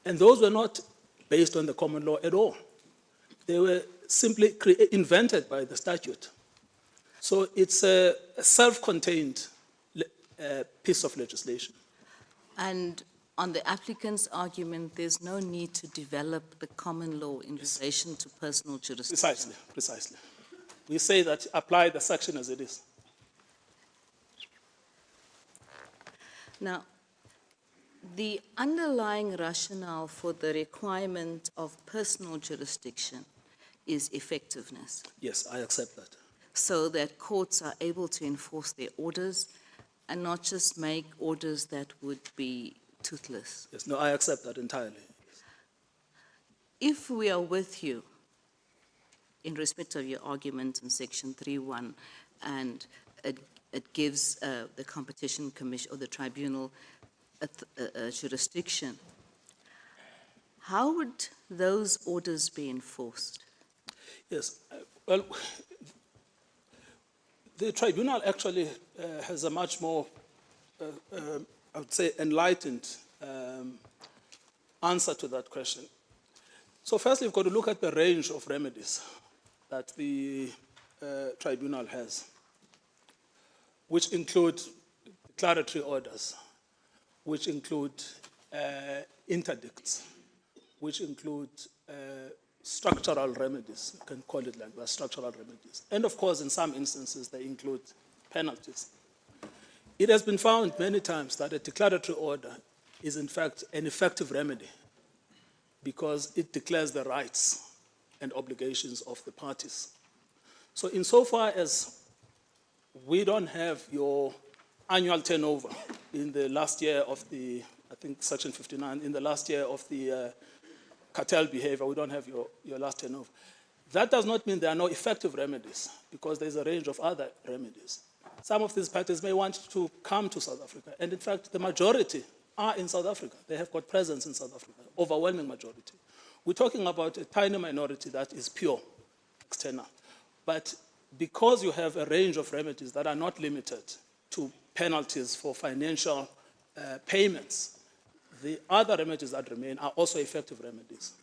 And those were not based on the common law at all. They were simply invented by the statute. So it's a self-contained piece of legislation. And on the applicant's argument, there's no need to develop the common law in relation to personal jurisdiction. Precisely. We say that apply the section as it is. Now, the underlying rationale for the requirement of personal jurisdiction is effectiveness, Yes, I accept that. so that courts are able to enforce their orders and not just make orders that would be toothless. Yes, no, I accept that entirely. If we are with you in respect of your argument in Section 3.1, and it gives the Competition Commission or the Tribunal a jurisdiction, how would those orders be enforced? Yes, well, the tribunal actually has a much more, I would say, enlightened answer to that question. So firstly, we've got to look at the range of remedies that the tribunal has, which include declaratory orders, which include interdicts, which include structural remedies, you can call it like that, structural remedies. And of course, in some instances, they include penalties. It has been found many times that a declaratory order is in fact an effective remedy because it declares the rights and obligations of the parties. So insofar as we don't have your annual turnover in the last year of the, I think Section 59, in the last year of the cartel behavior, we don't have your last turnover. That does not mean there are no effective remedies, because there's a range of other remedies. Some of these parties may want to come to South Africa, and in fact, the majority are in South Africa. They have got presence in South Africa, overwhelming majority. We're talking about a tiny minority that is pure external. But because you have a range of remedies that are not limited to penalties for financial payments, the other remedies that remain are also effective remedies.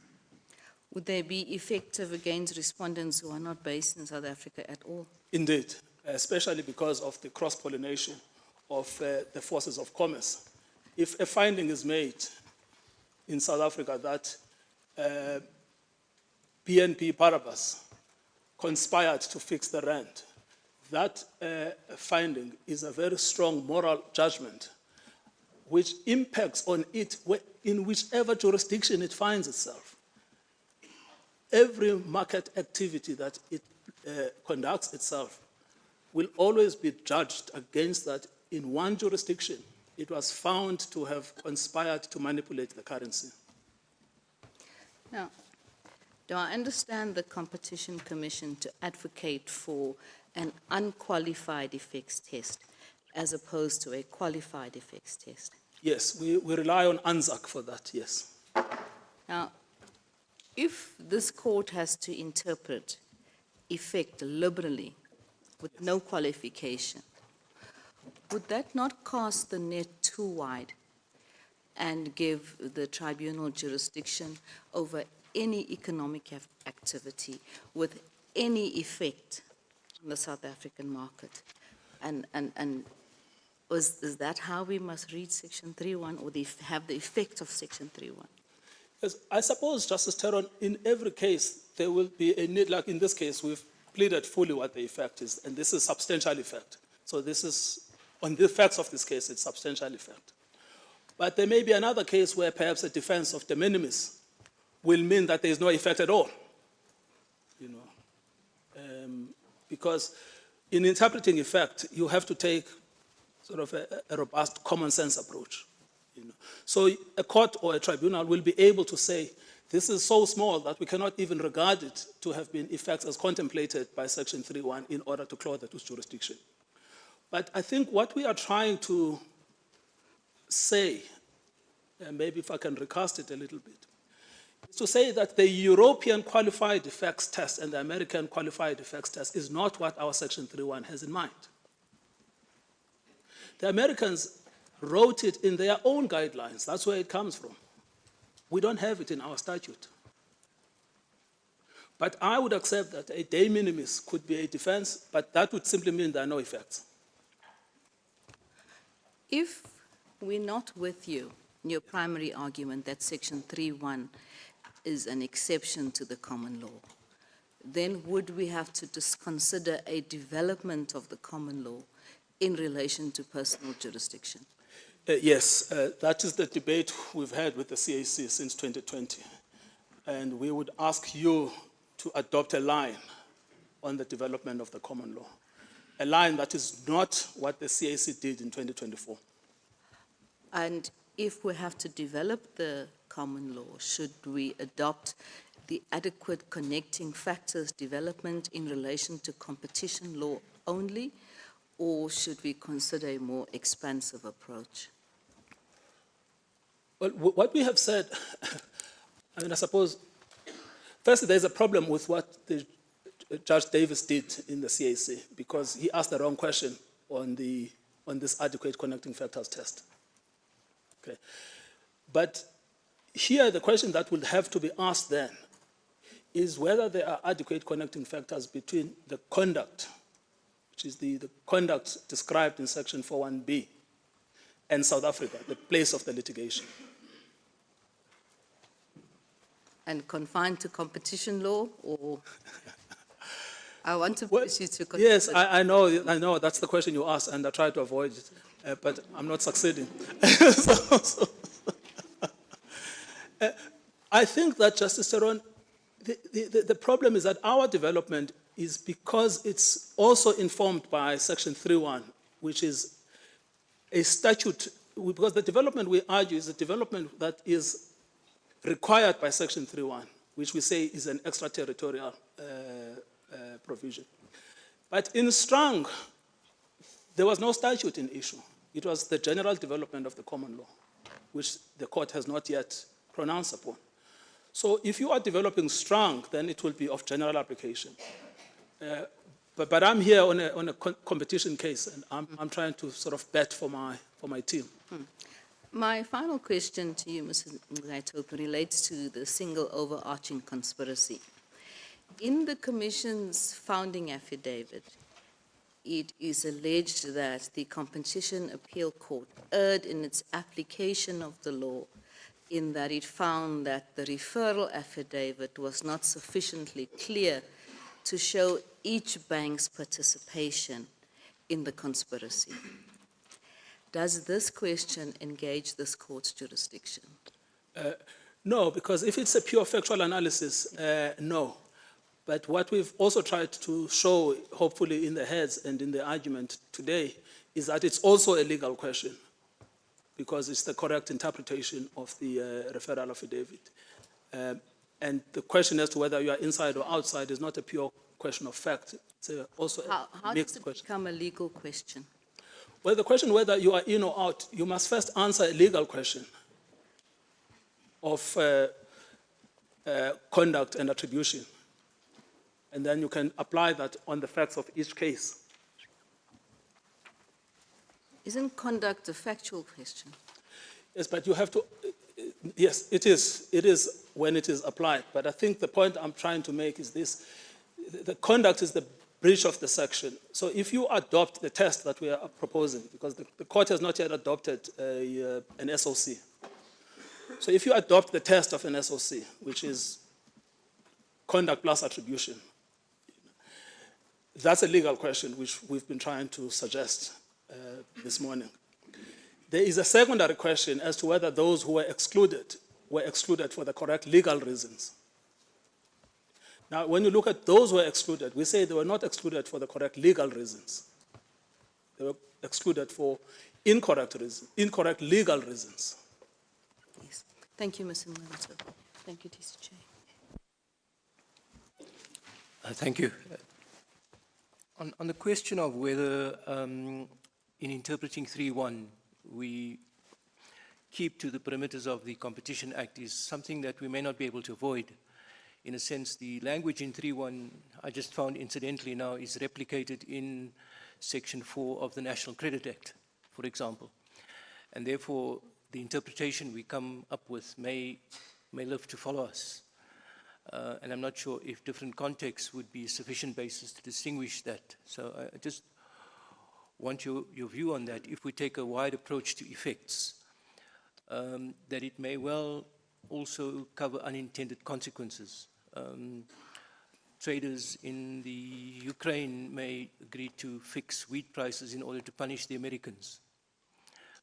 Would they be effective against respondents who are not based in South Africa at all? Indeed, especially because of the cross-pollination of the forces of commerce. If a finding is made in South Africa that BNP Paribas conspired to fix the rand, that finding is a very strong moral judgment which impacts on it in whichever jurisdiction it finds itself. Every market activity that it conducts itself will always be judged against that in one jurisdiction it was found to have conspired to manipulate the currency. Now, do I understand the Competition Commission to advocate for an unqualified effects test as opposed to a qualified effects test? Yes, we rely on ANZAC for that, yes. Now, if this court has to interpret effect liberally with no qualification, would that not cast the net too wide and give the tribunal jurisdiction over any economic activity with any effect on the South African market? And is that how we must read Section 3.1, or have the effect of Section 3.1? Yes, I suppose, Justice Teron, in every case, there will be a need, like in this case, we've pleaded fully what the effect is, and this is substantial effect. So this is, on the facts of this case, it's substantial effect. But there may be another case where perhaps a defense of de minimis will mean that there is no effect at all, because in interpreting effect, you have to take sort of a robust common sense approach. So a court or a tribunal will be able to say, this is so small that we cannot even regard it to have been effects as contemplated by Section 3.1 in order to claw that to jurisdiction. But I think what we are trying to say, and maybe if I can recast it a little bit, is to say that the European qualified effects test and the American qualified effects test is not what our Section 3.1 has in mind. The Americans wrote it in their own guidelines. That's where it comes from. We don't have it in our statute. But I would accept that a de minimis could be a defense, but that would simply mean there are no effects. If we're not with you in your primary argument that Section 3.1 is an exception to the common law, then would we have to consider a development of the common law in relation to personal jurisdiction? Yes, that is the debate we've had with the CAC since 2020. And we would ask you to adopt a line on the development of the common law, a line that is not what the CAC did in 2024. And if we have to develop the common law, should we adopt the adequate connecting factors development in relation to competition law only, or should we consider a more expansive approach? Well, what we have said, I mean, I suppose, first, there's a problem with what Judge Davis did in the CAC, because he asked the wrong question on this adequate connecting factors test. Okay. But here, the question that would have to be asked then is whether there are adequate connecting factors between the conduct, which is the conduct described in Section 41B, and South Africa, the place of the litigation. And confined to competition law, or I want to push you to consider. Yes, I know. That's the question you asked, and I try to avoid it, but I'm not succeeding. I think that, Justice Teron, the problem is that our development is because it's also informed by Section 3.1, which is a statute, because the development we argue is a development that is required by Section 3.1, which we say is an extraterritorial provision. But in Strang, there was no statute in issue. It was the general development of the common law, which the court has not yet pronounced upon. So if you are developing Strang, then it will be of general application. But I'm here on a competition case, and I'm trying to sort of bet for my team. My final question to you, Mr. Ngaitope, relates to the single overarching conspiracy. In the Commission's founding affidavit, it is alleged that the Competition Appeal Court erred in its application of the law in that it found that the referral affidavit was not sufficiently clear to show each bank's participation in the conspiracy. Does this question engage this court's jurisdiction? No, because if it's a pure factual analysis, no. But what we've also tried to show, hopefully in the heads and in the argument today, is that it's also a legal question, because it's the correct interpretation of the referral affidavit. And the question as to whether you are inside or outside is not a pure question of fact. It's also How a mixed does it question. become a legal question? Well, the question whether you are in or out, you must first answer a legal question of conduct and attribution. And then you can apply that on the facts of each case. Isn't conduct a factual question? Yes, but you have to, yes, it is. It is when it is applied. But I think the point I'm trying to make is this. The conduct is the breach of the section. So if you adopt the test that we are proposing, because the court has not yet adopted an SOC. So if you adopt the test of an SOC, which is conduct plus attribution, that's a legal question which we've been trying to suggest this morning. There is a secondary question as to whether those who were excluded for the correct legal reasons. Now, when you look at those who were excluded, we say they were not excluded for the correct legal reasons. They were excluded for incorrect legal reasons. Yes. Thank you, Mr. Ngaitope. Thank you, TCJ. Thank you. On the question of whether in interpreting 3.1 we keep to the perimeters of the Competition Act is something that we may not be able to avoid. In a sense, the language in 3.1, I just found incidentally now, is replicated in Section 4 of the National Credit Act, for example. And therefore, the interpretation we come up with may live to follow us. And I'm not sure if different contexts would be sufficient basis to distinguish that. So I just want your view on that. If we take a wide approach to effects, that it may well also cover unintended consequences. Traders in the Ukraine may agree to fix wheat prices in order to punish the Americans.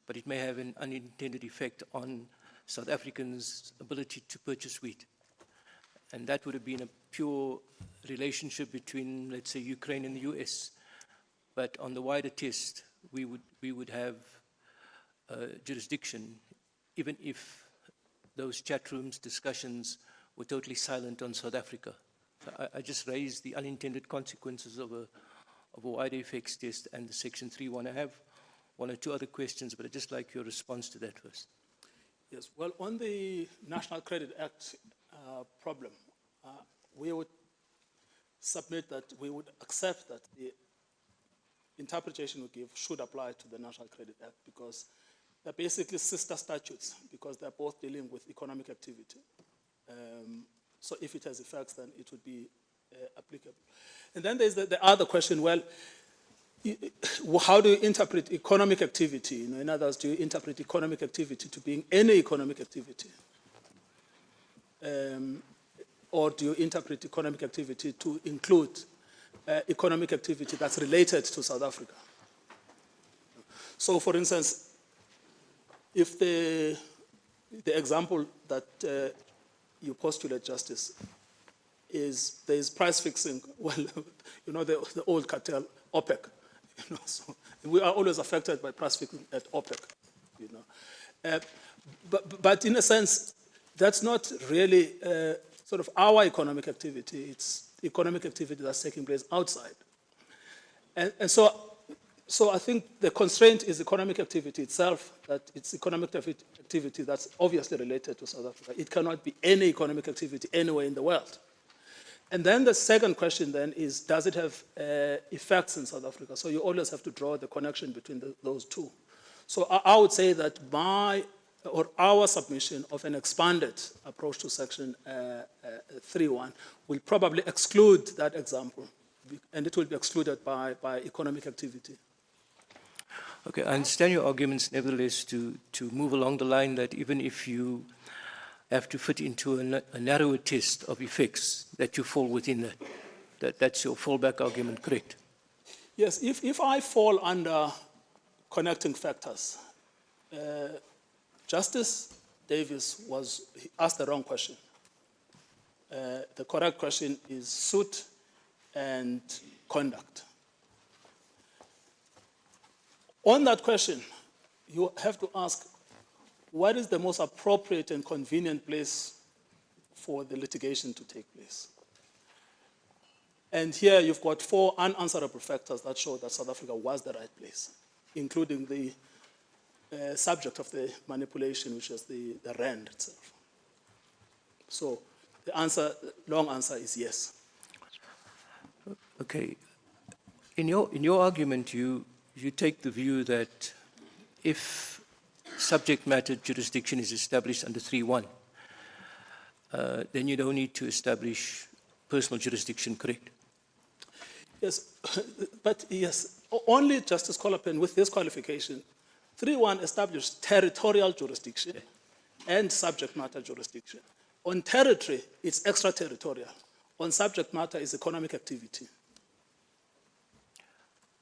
but it may have an unintended effect on South Africans' ability to purchase wheat. And that would have been a pure relationship between, let's say, Ukraine and the US. But on the wider test, we would have jurisdiction, even if those chat rooms, discussions were totally silent on South Africa. So I just raised the unintended consequences of a wider effects test and the Section 3.1. I have one or two other questions, but I'd just like your response to that first. Yes, well, on the National Credit Act problem, we would submit that we would accept that the interpretation we give should apply to the National Credit Act because they're basically sister statutes because they're both dealing with economic activity. So if it has effects, then it would be applicable. And then there's the other question, well, how do you interpret economic activity? You know, in other words, do you interpret economic activity to being any economic activity? Or do you interpret economic activity to include economic activity that's related to South Africa? So, for instance, if the example that you postulate, Justice, is there is price fixing, well, you know, the old cartel, OPEC, you know, so we are always affected by price fixing at OPEC, you know. But in a sense, that's not really sort of our economic activity. It's economic activity that's taking place outside. And so I think the constraint is economic activity itself, that it's economic activity that's obviously related to South Africa. It cannot be any economic activity anywhere in the world. And then the second question then is, does it have effects in South Africa? So you always have to draw the connection between those two. So I would say that our submission of an expanded approach to Section 3.1 will probably exclude that example, and it will be excluded by economic activity. Okay, I understand your arguments, nevertheless, to move along the line that even if you have to fit into a narrower test of effects, that you fall within that. That's your fallback argument, correct? Yes, if I fall under connecting factors, Justice Davis asked the wrong question. The correct question is suit and conduct. On that question, you have to ask, what is the most appropriate and convenient place for the litigation to take place? And here you've got 4 unanswerable factors that show that South Africa was the right place, including the subject of the manipulation, which is the rand itself. So the long answer is yes. Okay. In your argument, you take the view that if subject matter jurisdiction is established under 3.1, then you don't need to establish personal jurisdiction, correct? Yes, but yes, only Justice Colopin with this qualification, 3.1 established territorial jurisdiction and subject matter jurisdiction. On territory, it's extraterritorial. On subject matter, it's economic activity.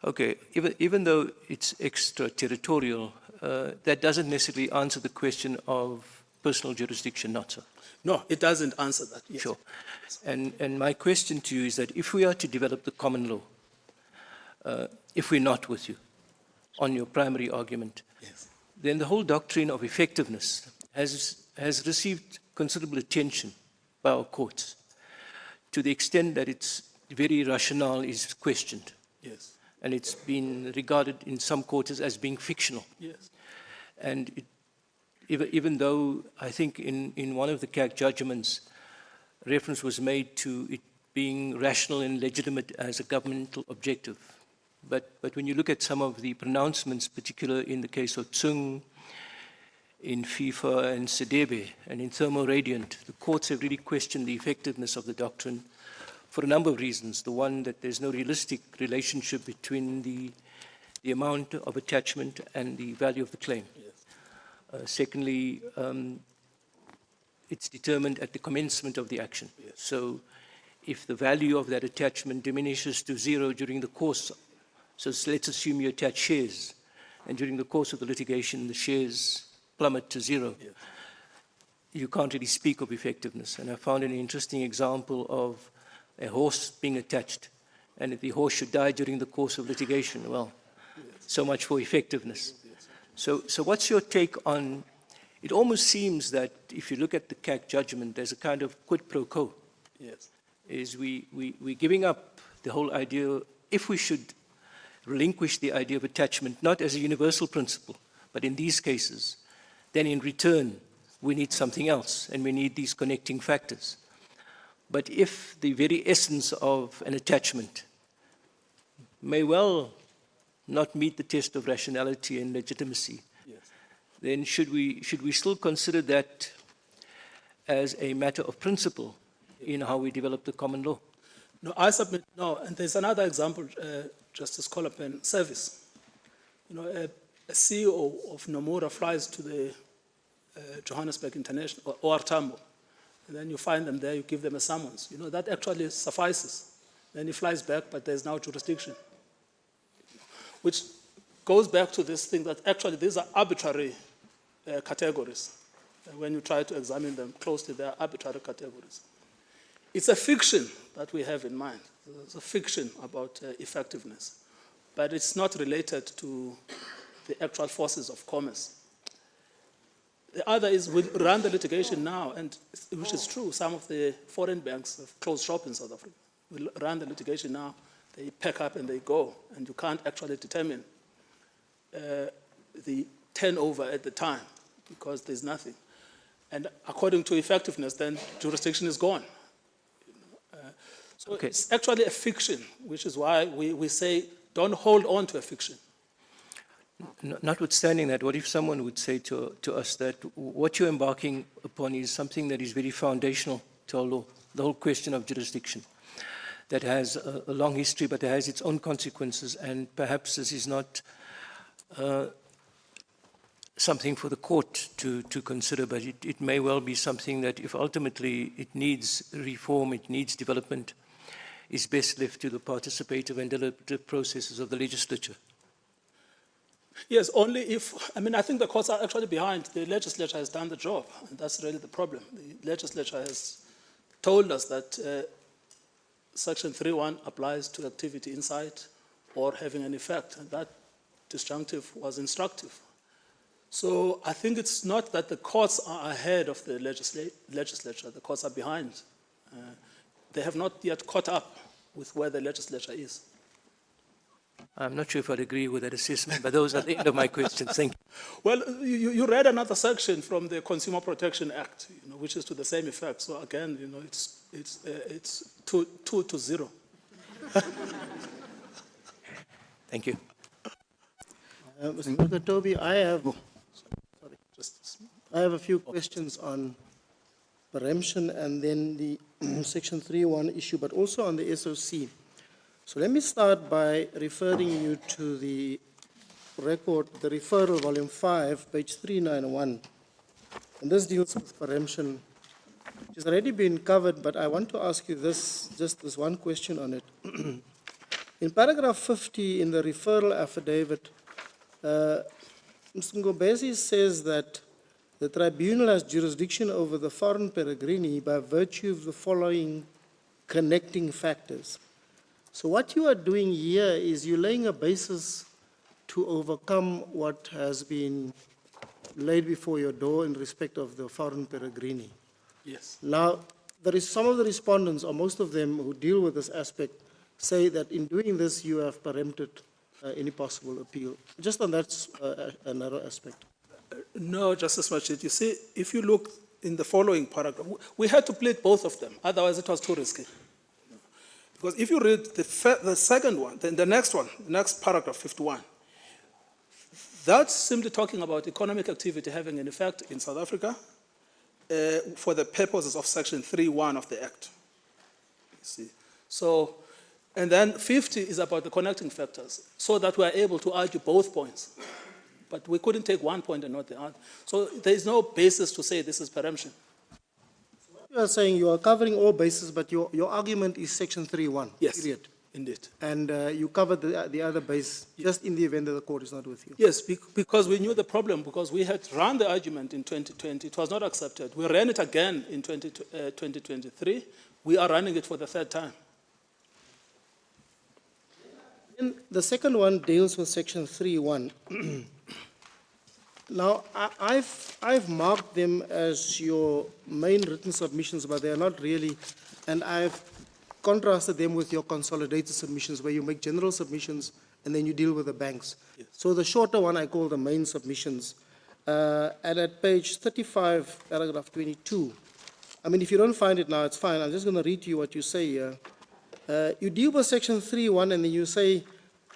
Okay, even though it's extraterritorial, that doesn't necessarily answer the question of personal jurisdiction, not so? No, it doesn't answer that. Yes. Sure. And my question to you is that if we are to develop the common law, if we're not with you on your primary argument, yes, then the whole doctrine of effectiveness has received considerable attention by our courts to the extent that its very rationale is questioned. Yes. And it's been regarded in some quarters as being fictional. Yes. And even though I think in one of the CAG judgments, reference was made to it being rational and legitimate as a governmental objective. But when you look at some of the pronouncements, particularly in the case of Tsung, in FIFA and Sedebe, and in Thermo-Radiant, the courts have really questioned the effectiveness of the doctrine for a number of reasons. The one, that there's no realistic relationship between the amount of attachment and the value of the claim. Yes. Secondly, it's determined at the commencement of the action. Yes. So if the value of that attachment diminishes to 0 during the course, so let's assume you attach shares, and during the course of the litigation, the shares plummet to zero, you can't really speak of effectiveness. And I found an interesting example of a horse being attached, and if the horse should die during the course of litigation, well, so much for effectiveness. So what's your take on, it almost seems that if you look at the CAC judgment, there's a kind of quid pro quo. Yes. Is we're giving up the whole idea, if we should relinquish the idea of attachment, not as a universal principle, but in these cases, then in return, we need something else, and we need these connecting factors. But if the very essence of an attachment may well not meet the test of rationality and legitimacy, then should we still consider that as a matter of principle in how we develop the common law? No, I submit no. And there's another example, Justice Colopin, service. You know, a CEO of Nomura flies to the Johannesburg International, or Tambo, and then you find them there, you give them a summons. You know, that actually suffices. Then he flies back, but there's now jurisdiction. Which goes back to this thing that actually these are arbitrary categories. When you try to examine them closely, they are arbitrary categories. It's a fiction that we have in mind. It's a fiction about effectiveness, but it's not related to the actual forces of commerce. The other is we run the litigation now, and which is true. Some of the foreign banks have closed shop in South Africa. We run the litigation now. They pack up and they go, and you can't actually determine the turnover at the time because there's nothing. And according to effectiveness, then jurisdiction is gone. So it's actually a fiction, which is why we say don't hold on to a fiction. Notwithstanding that, what if someone would say to us that what you're embarking upon is something that is very foundational to our law, the whole question of jurisdiction, that has a long history, but it has its own consequences, and perhaps this is not something for the court to consider, but it may well be something that if ultimately it needs reform, it needs development, is best left to the participative and deliberative processes of the legislature. Yes, only if, I think the courts are actually behind. The legislature has done the job, and that's really the problem. The legislature has told us that Section 3.1 applies to activity inside or having an effect, and that disjunctive was instructive. So I think it's not that the courts are ahead of the legislature, the courts are behind. They have not yet caught up with where the legislature is. I'm not sure if I'd agree with that assessment, but those are the end of my questions. Thank you. Well, you read another section from the Consumer Protection Act, which is to the same effect. So again, it's 2-0. Thank you. Mr. Toby, I have a few questions on preemption and then the Section 3.1 issue, but also on the SOC. So let me start by referring you to the record, the referral, volume 5, page 391. And this deals with preemption, which has already been covered, but I want to ask you just this one question on it. In paragraph 50 in the referral affidavit, Mr. Ngobesi says that the tribunal has jurisdiction over the foreign peregrini by virtue of the following connecting factors. So what you are doing here is you're laying a basis to overcome what has been laid before your door in respect of the foreign peregrini. Yes. Now, there is some of the respondents, or most of them who deal with this aspect, say that in doing this you have preempted any possible appeal. Just on that another aspect. No, Justice Machid. You see, if you look in the following paragraph, we had to plead both of them, otherwise it was too risky. Because if you read the second one, then the next one, the next paragraph, 51, that's simply talking about economic activity having an effect in South Africa for the purposes of Section 3.1 of the Act. You see. So, and then 50 is about the connecting factors, so that we are able to argue both points. But we couldn't take one point and not the other. So there is no basis to say this is preemption. You are saying you are covering all bases, but your argument is Section 3.1. Yes. Period. Indeed. And you covered the other base just in the event that the court is not with you. Yes, because we knew the problem, because we had run the argument in 2020. It was not accepted. We ran it again in 2023. We are running it for the third time. And the second one deals with section 3.1. Now, I've marked them as your main written submissions, but they are not really, and I've contrasted them with your consolidated submissions, where you make general submissions and then you deal with the banks. Yes. So the shorter one I call the main submissions. And at page 35, paragraph 22, I mean, if you don't find it now, it's fine. I'm just going to read to you what you say here. You deal with section 3.1 and then you say,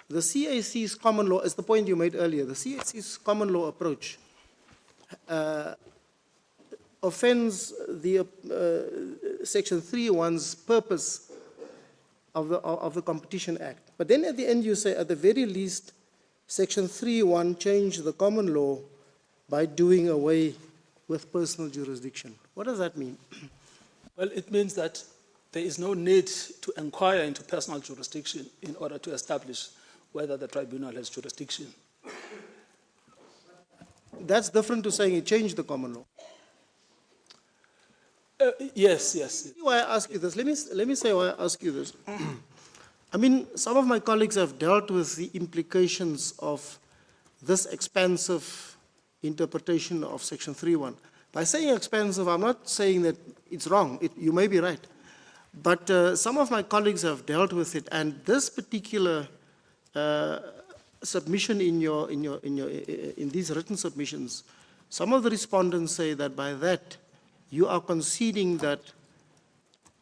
the CAC's common law, is the point you made earlier, the CAC's common law approach offends the section 3.1's purpose of the Competition Act. But then at the end you say, at the very least, section 3.1 changed the common law by doing away with personal jurisdiction. What does that mean? Well, it means that there is no need to inquire into personal jurisdiction in order to establish whether the tribunal has jurisdiction. That's different to saying it changed the common law. Yes. See why I ask you this. Let me say why I ask you this. I mean, some of my colleagues have dealt with the implications of this expansive interpretation of section 3.1. By saying expansive, I'm not saying that it's wrong. You may be right. But some of my colleagues have dealt with it, and this particular submission in these written submissions, some of the respondents say that by that you are conceding that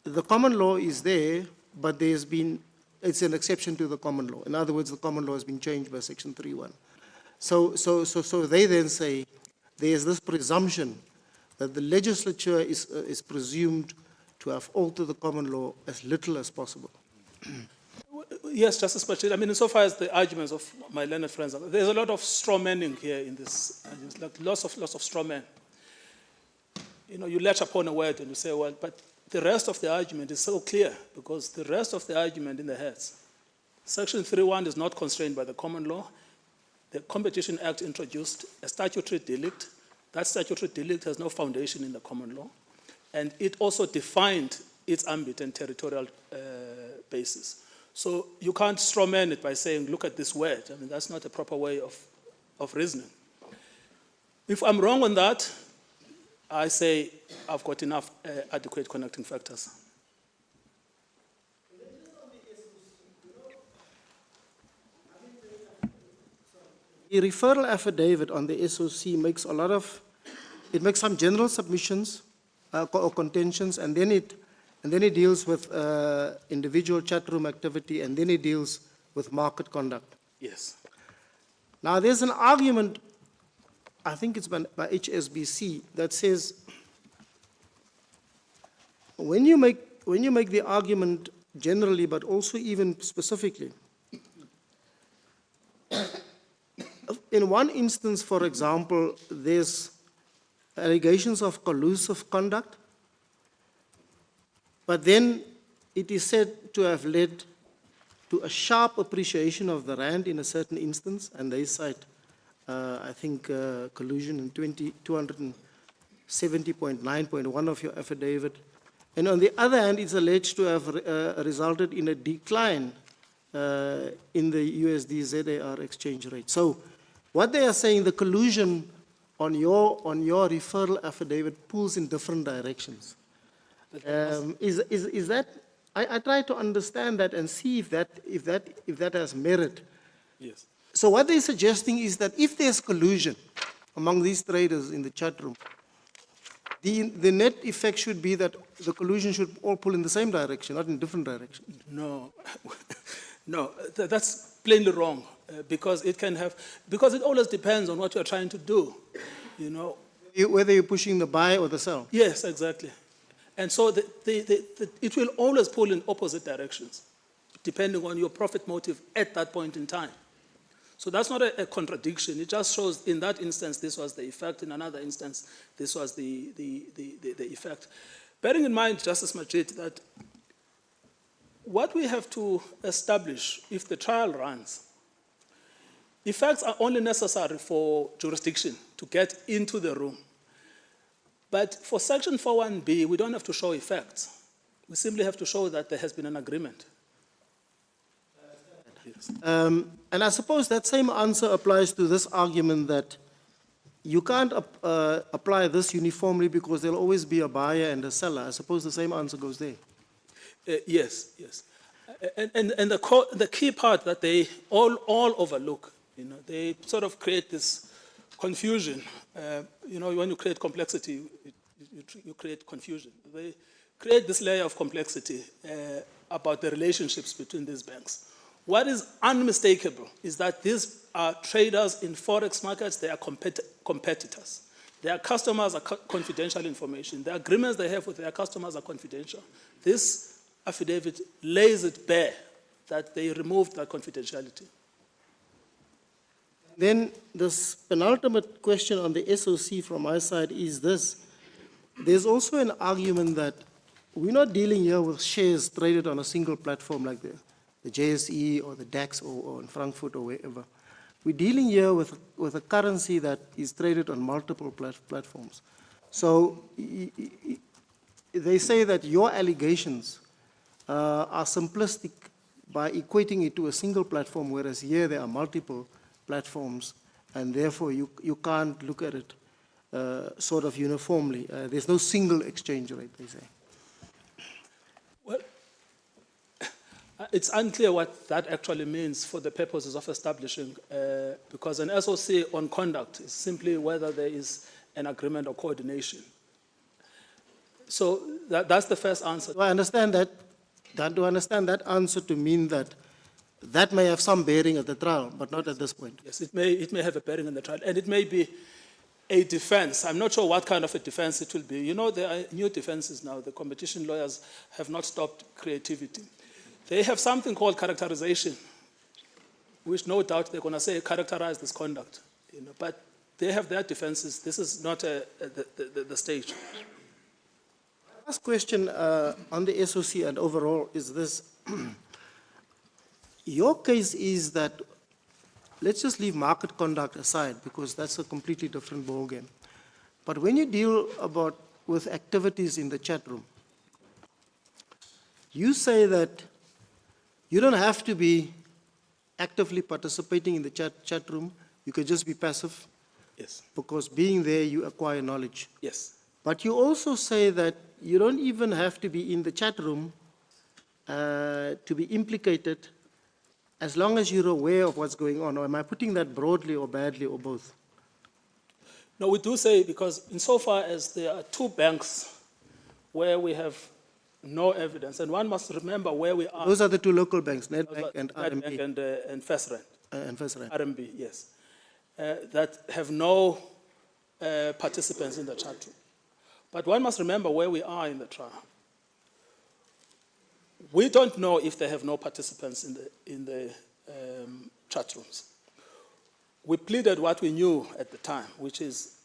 the common law is there, but it's an exception to the common law. In other words, the common law has been changed by section 3.1. So they then say there's this presumption that the legislature is presumed to have altered the common law as little as possible. Yes, Justice Machida. I mean, insofar as the arguments of my learned friends, there's a lot of straw manning here in this, like lots of straw men. You know, you latch upon a word and you say, well, but the rest of the argument is so clear, because the rest of the argument in the heads, section 3.1 is not constrained by the common law. The Competition Act introduced a statutory delict. That statutory delict has no foundation in the common law. And it also defined its ambit and territorial basis. So you can't strawman it by saying, look at this word. I mean, that's not a proper way of reasoning. If I'm wrong on that, I say I've got enough adequate connecting factors. The referral affidavit on the SOC makes some general submissions or contentions, and then it deals with individual chat room activity, and then it deals with market conduct. Yes. Now, there's an argument, I think it's by HSBC, that says when you make the argument generally, but also even specifically, in one instance, for example, there's allegations of collusive conduct, but then it is said to have led to a sharp appreciation of the rand in a certain instance, and they cite, I think, collusion in 270.9.1 of your affidavit. And on the other hand, it's alleged to have resulted in a decline in the USD ZAR exchange rate. So what they are saying, the collusion on your referral affidavit pulls in different directions. Is that? I try to understand that and see if that has merit. Yes. So what they're suggesting is that if there's collusion among these traders in the chat room, the net effect should be that the collusion should all pull in the same direction, not in different directions. No, no, that's plainly wrong, because it always depends on what you're trying to do, you know. Whether you're pushing the buy or the sell. Yes, exactly. And so it will always pull in opposite directions, depending on your profit motive at that point in time. So that's not a contradiction. It just shows in that instance this was the effect, in another instance this was the effect. Bearing in mind, Justice Majid, that what we have to establish if the trial runs, effects are only necessary for jurisdiction to get into the room. But for Section 41B, we don't have to show effects. We simply have to show that there has been an agreement. And I suppose that same answer applies to this argument that you can't apply this uniformly because there'll always be a buyer and a seller. I suppose the same answer goes there. Yes, yes. And the key part that they all overlook, they sort of create this confusion. When you create complexity, you create confusion. They create this layer of complexity about the relationships between these banks. What is unmistakable is that these are traders in forex markets. They are competitors. Their customers are confidential information. The agreements they have with their customers are confidential. This affidavit lays it bare that they removed that confidentiality. Then this penultimate question on the SOC from my side is this. There's also an argument that we're not dealing here with shares traded on a single platform like the JSE or the DAX or in Frankfurt or wherever. We're dealing here with a currency that is traded on multiple platforms. So they say that your allegations are simplistic by equating it to a single platform, whereas here there are multiple platforms, and therefore you can't look at it sort of uniformly. There's no single exchange rate, they say. Well, it's unclear what that actually means for the purposes of establishing, because an SOC on conduct is simply whether there is an agreement or coordination. So that's the first answer. Do I understand that? Do I understand that answer to mean that that may have some bearing at the trial, but not at this point? Yes, it may have a bearing in the trial, and it may be a defense. I'm not sure what kind of a defense it will be. There are new defenses now. The competition lawyers have not stopped creativity. They have something called characterization, which no doubt they're going to say characterize this conduct. But they have their defenses. This is not the stage. Last question on the SOC and overall is this. Your case is that, let's just leave market conduct aside because that's a completely different ballgame. But when you deal with activities in the chat room, you say that you don't have to be actively participating in the chat room. You can just be passive. Yes. Because being there, you acquire knowledge. Yes. But you also say that you don't even have to be in the chat room to be implicated as long as you're aware of what's going on. Or am I putting that broadly or badly or both? No, we do say, because insofar as there are two banks where we have no evidence, and one must remember where we are. Those are the two local banks, Nedbank and RMB. Nedbank and FESRAN. And FESRAN. RMB, yes. That have no participants in the chat room. But one must remember where we are in the trial. We don't know if they have no participants in the chat rooms. We pleaded what we knew at the time, which is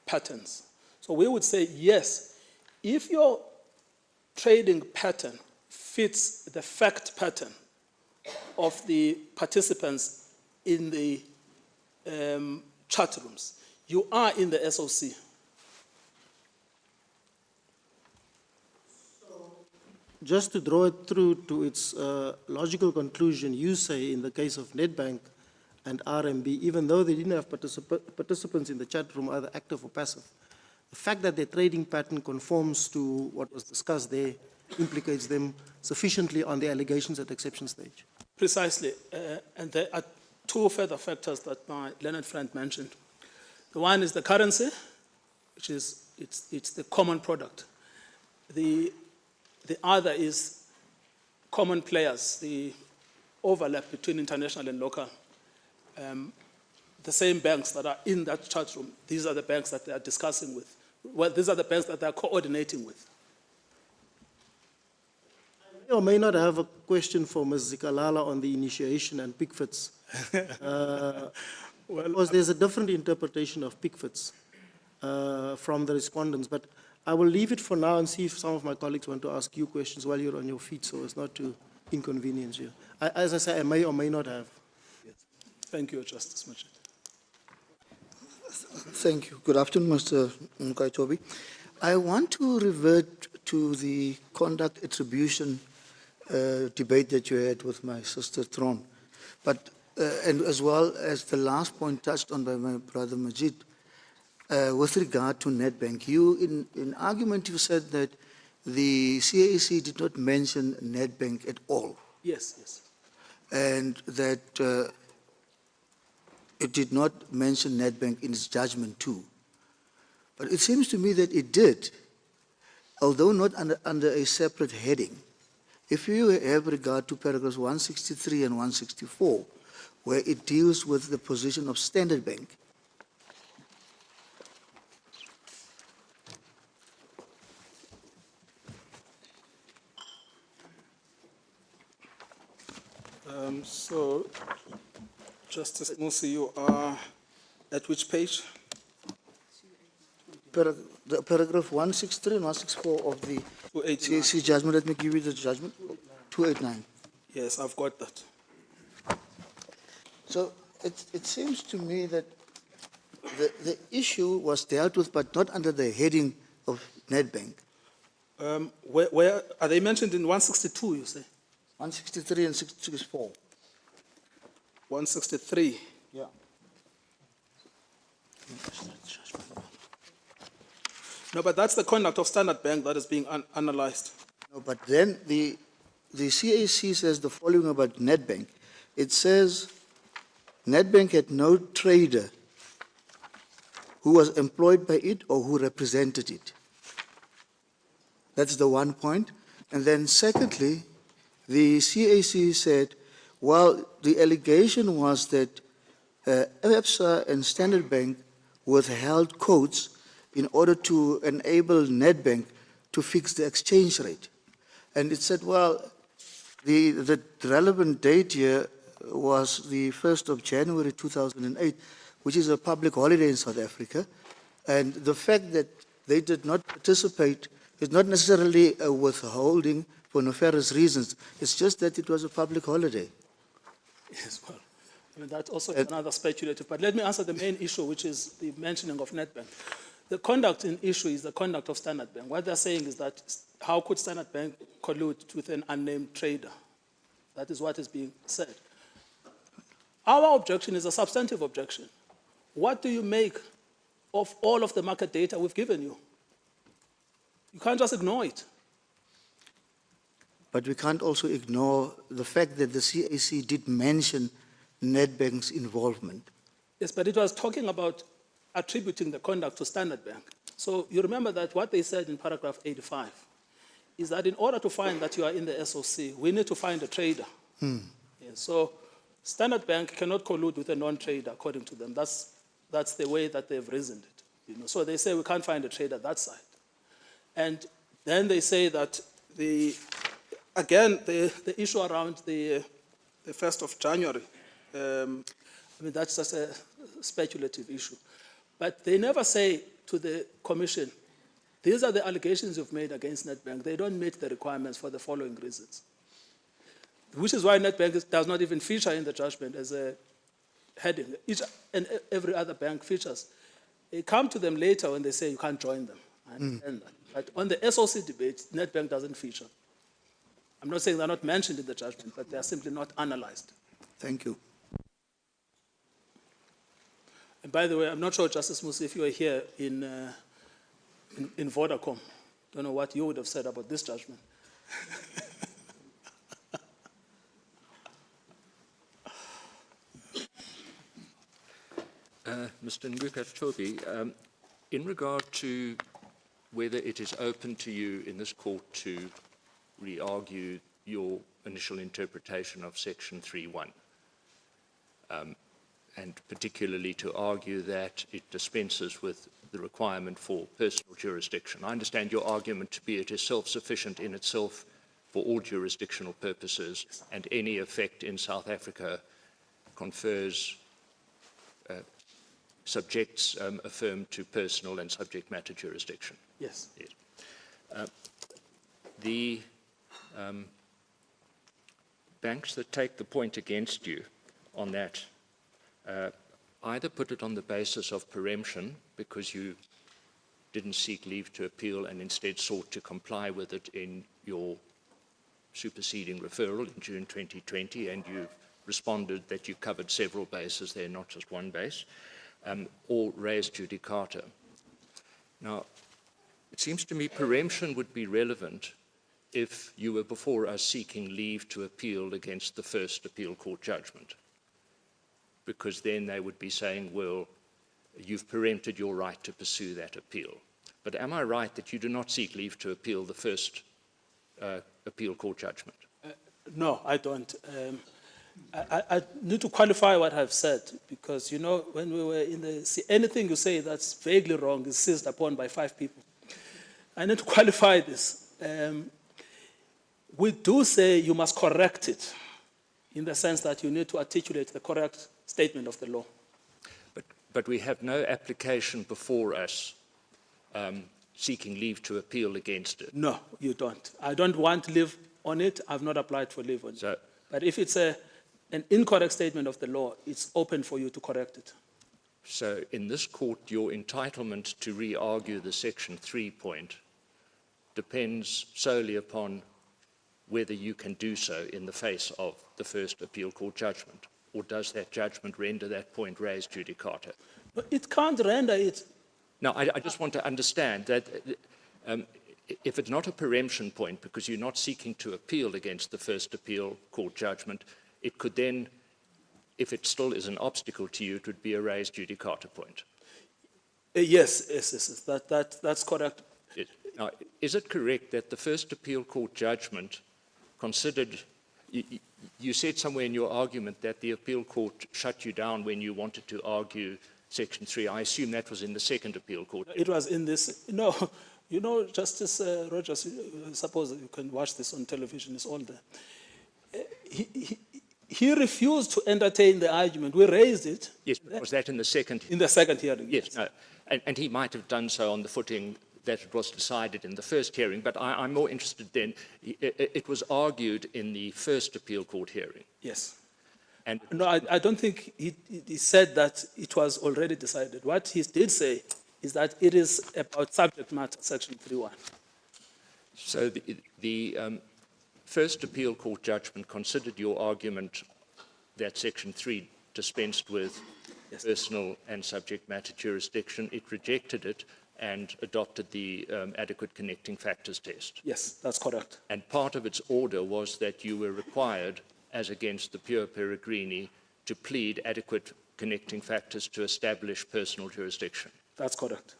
patterns. So we would say, yes, if your trading pattern fits the fact pattern of the participants in the chat rooms, you are in the SOC. Just to draw it through to its logical conclusion, you say in the case of Nedbank and RMB, even though they didn't have participants in the chat room, either active or passive, the fact that their trading pattern conforms to what was discussed there implicates them sufficiently on the allegations at exception stage. Precisely. And there are two further factors that my learned friend mentioned. The one is the currency, which is it's the common product. The other is common players, the overlap between international and local. The same banks that are in that chat room, these are the banks that they are discussing with. Well, these are the banks that they are coordinating with. I may or may not have a question for Ms. Zikalala on the initiation and pickfits. Because there's a different interpretation of pickfits from the respondents. But I will leave it for now and see if some of my colleagues want to ask you questions while you're on your feet, so as not to inconvenience you. As I say, I may or may not have. Thank you, Justice Machid. Thank you. Good afternoon, Mr. Nkaitobi. I want to revert to the conduct attribution debate that you had with my sister Tron, but and as well as the last point touched on by my brother Majid, with regard to Nedbank. You, in argument, you said that the CAC did not mention Nedbank at all. Yes, yes. And that it did not mention Nedbank in its judgment too. But it seems to me that it did, although not under a separate heading. If you have regard to paragraphs 163 and 164, where it deals with the position of Standard Bank, so, Justice Musi, you are at which page? the paragraph 163 and 164 of the CAC judgment. Let me give you the judgment. 289. Yes, I've got that. So it seems to me that the issue was dealt with, but not under the heading of Nedbank. Where are they mentioned in 162, you say? 163 and 64. 163. Yeah. No, but that's the conduct of Standard Bank that is being analyzed. No, but then the CAC says the following about Nedbank. It says Nedbank had no trader who was employed by it or who represented it. That's the one point. And then secondly, the CAC said, well, the allegation was that EPSA and Standard Bank withheld quotes in order to enable Nedbank to fix the exchange rate. And it said, well, the relevant date here was the 1st of January 2008, which is a public holiday in South Africa. And the fact that they did not participate is not necessarily a withholding for nefarious reasons. It's just that it was a public holiday. Yes, well, I mean, that's also another speculative. But let me answer the main issue, which is the mentioning of Nedbank. The conduct in issue is the conduct of Standard Bank. What they're saying is that how could Standard Bank collude with an unnamed trader? That is what is being said. Our objection is a substantive objection. What do you make of all of the market data we've given you? You can't just ignore it. But we can't also ignore the fact that the CAC did mention Nedbank's involvement. Yes, but it was talking about attributing the conduct to Standard Bank. So you remember that what they said in paragraph 85 is that in order to find that you are in the SOC, we need to find a trader. Yes, so Standard Bank cannot collude with a non-trader, according to them. That's the way that they've reasoned it. So they say we can't find a trader that side. And then they say that the issue around the 1st of January, I mean, that's just a speculative issue. But they never say to the Commission, these are the allegations you've made against Nedbank. They don't meet the requirements for the following reasons. Which is why Nedbank does not even feature in the judgment as a heading. Each and every other bank features. They come to them later when they say you can't join them. I understand that. But on the SOC debate, Nedbank doesn't feature. I'm not saying they're not mentioned in the judgment, but they are simply not analyzed. Thank you. And by the way, I'm not sure, Justice Musi, if you were here in Vodacom, don't know what you would have said about this judgment. Mr. Nkaitobi, in regard to whether it is open to you in this court to re-argue your initial interpretation of Section 3.1, and particularly to argue that it dispenses with the requirement for personal jurisdiction. I understand your argument to be it is self-sufficient in itself for all jurisdictional purposes, and any effect in South Africa confers subjects a firm to personal and subject matter jurisdiction. Yes. The banks that take the point against you on that either put it on the basis of preemption because you didn't seek leave to appeal and instead sought to comply with it in your superseding referral in June 2020, and you responded that you covered several bases there, not just one base, or raised judicata. Now, it seems to me preemption would be relevant if you were before us seeking leave to appeal against the first appeal court judgment, because then they would be saying, well, you've preempted your right to pursue that appeal. But am I right that you do not seek leave to appeal the first appeal court judgment? No, I don't. I need to qualify what I've said, because, you know, when we were in the, anything you say that's vaguely wrong is seized upon by 5 people. I need to qualify this. We do say you must correct it, in the sense that you need to articulate the correct statement of the law. But we have no application before us seeking leave to appeal against it. No, you don't. I don't want leave on it. I've not applied for leave on it. But if it's an incorrect statement of the law, it's open for you to correct it. So in this court, your entitlement to re-argue the Section 3 point depends solely upon whether you can do so in the face of the first appeal court judgment, or does that judgment render that point res judicata? But it can't render it. Now, I just want to understand that if it's not a preemption point, because you're not seeking to appeal against the first appeal court judgment, it could then, if it still is an obstacle to you, it would be a res judicata point. Yes, that's correct. Now, is it correct that the first appeal court judgment considered, you said somewhere in your argument that the appeal court shut you down when you wanted to argue Section 3. I assume that was in the second appeal court. It was in this, no, you know, Justice Rogers, suppose you can watch this on television, it's all there. He refused to entertain the argument. We raised it. Yes, but was that in the second? In the second hearing. Yes, no. And he might have done so on the footing that it was decided in the first hearing, but I'm more interested then, it was argued in the first appeal court hearing. Yes. And no, I don't think he said that it was already decided. What he did say is that it is about subject matter, Section 3.1. So the first appeal court judgment considered your argument that Section 3 dispensed with personal and subject matter jurisdiction. It rejected it and adopted the adequate connecting factors test. Yes, that's correct. And part of its order was that you were required, as against the pure Peregrini, to plead adequate connecting factors to establish personal jurisdiction. That's correct.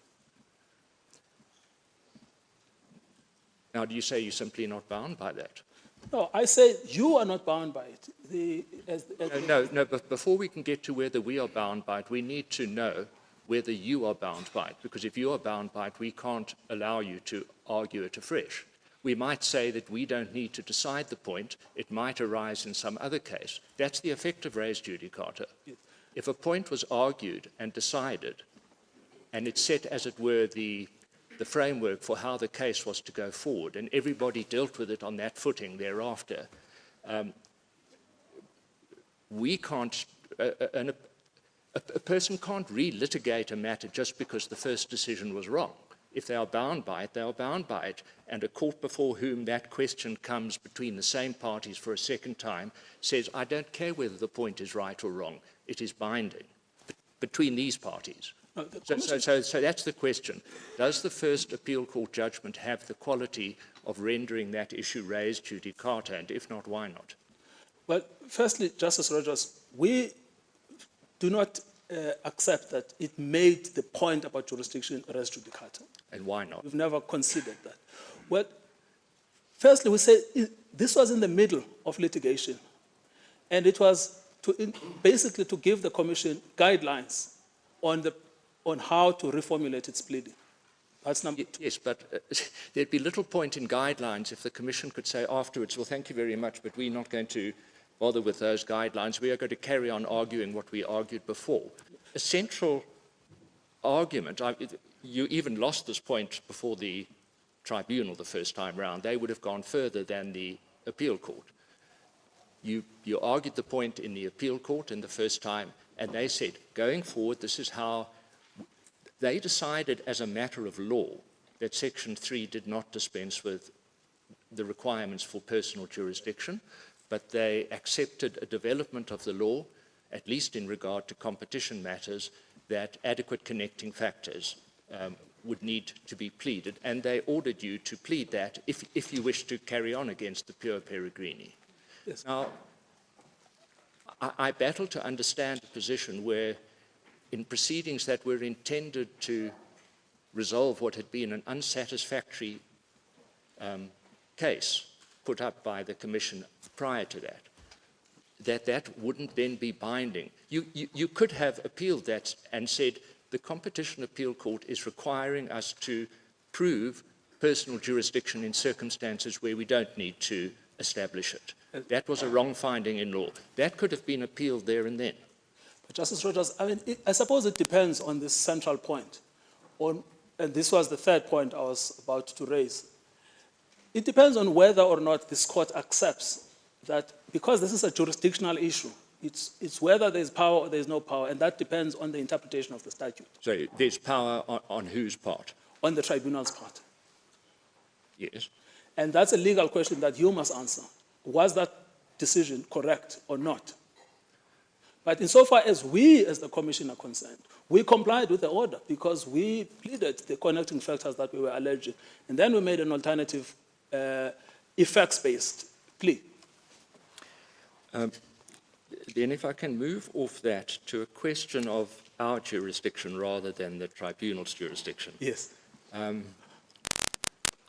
Now, do you say you're simply not bound by that? No, I say you are not bound by it. No, but before we can get to whether we are bound by it, we need to know whether you are bound by it, because if you are bound by it, we can't allow you to argue it afresh. We might say that we don't need to decide the point. It might arise in some other case. That's the effect of res judicata. Yes. If a point was argued and decided, and it set, as it were, the framework for how the case was to go forward, and everybody dealt with it on that footing thereafter, we can't, a person can't relitigate a matter just because the first decision was wrong. If they are bound by it, they are bound by it, and a court before whom that question comes between the same parties for a second time says, I don't care whether the point is right or wrong, it is binding between these parties. So that's the question. Does the first appeal court judgment have the quality of rendering that issue res judicata, and if not, why not? Well, firstly, Justice Rogers, we do not accept that it made the point about jurisdiction res judicata. And why not? We've never considered that. Well, firstly, we say this was in the middle of litigation, and it was basically to give the Commission guidelines on how to reformulate its pleading. That's number 2. Yes, but there'd be little point in guidelines if the Commission could say afterwards, well, thank you very much, but we're not going to bother with those guidelines. We are going to carry on arguing what we argued before. A central argument, you even lost this point before the tribunal the first time round. They would have gone further than the appeal court. You argued the point in the appeal court in the first time, and they said, going forward, this is how they decided as a matter of law that Section 3 did not dispense with the requirements for personal jurisdiction, but they accepted a development of the law, at least in regard to competition matters, that adequate connecting factors would need to be pleaded, and they ordered you to plead that if you wish to carry on against the pure Peregrini. Yes. Now, I battle to understand a position where in proceedings that were intended to resolve what had been an unsatisfactory case put up by the Commission prior to that, that wouldn't then be binding. You could have appealed that and said, the Competition Appeal Court is requiring us to prove personal jurisdiction in circumstances where we don't need to establish it. That was a wrong finding in law. That could have been appealed there and then. But Justice Rogers, I suppose it depends on this central point. And this was the third point I was about to raise. It depends on whether or not this court accepts that because this is a jurisdictional issue, it's whether there's power or there's no power, and that depends on the interpretation of the statute. So there's power on whose part? On the tribunal's part. Yes. And that's a legal question that you must answer. Was that decision correct or not? But insofar as we, as the Commission, are concerned, we complied with the order because we pleaded the connecting factors that we were alleging. And then we made an alternative effects-based plea. Then if I can move off that to a question of our jurisdiction rather than the tribunal's jurisdiction. Yes.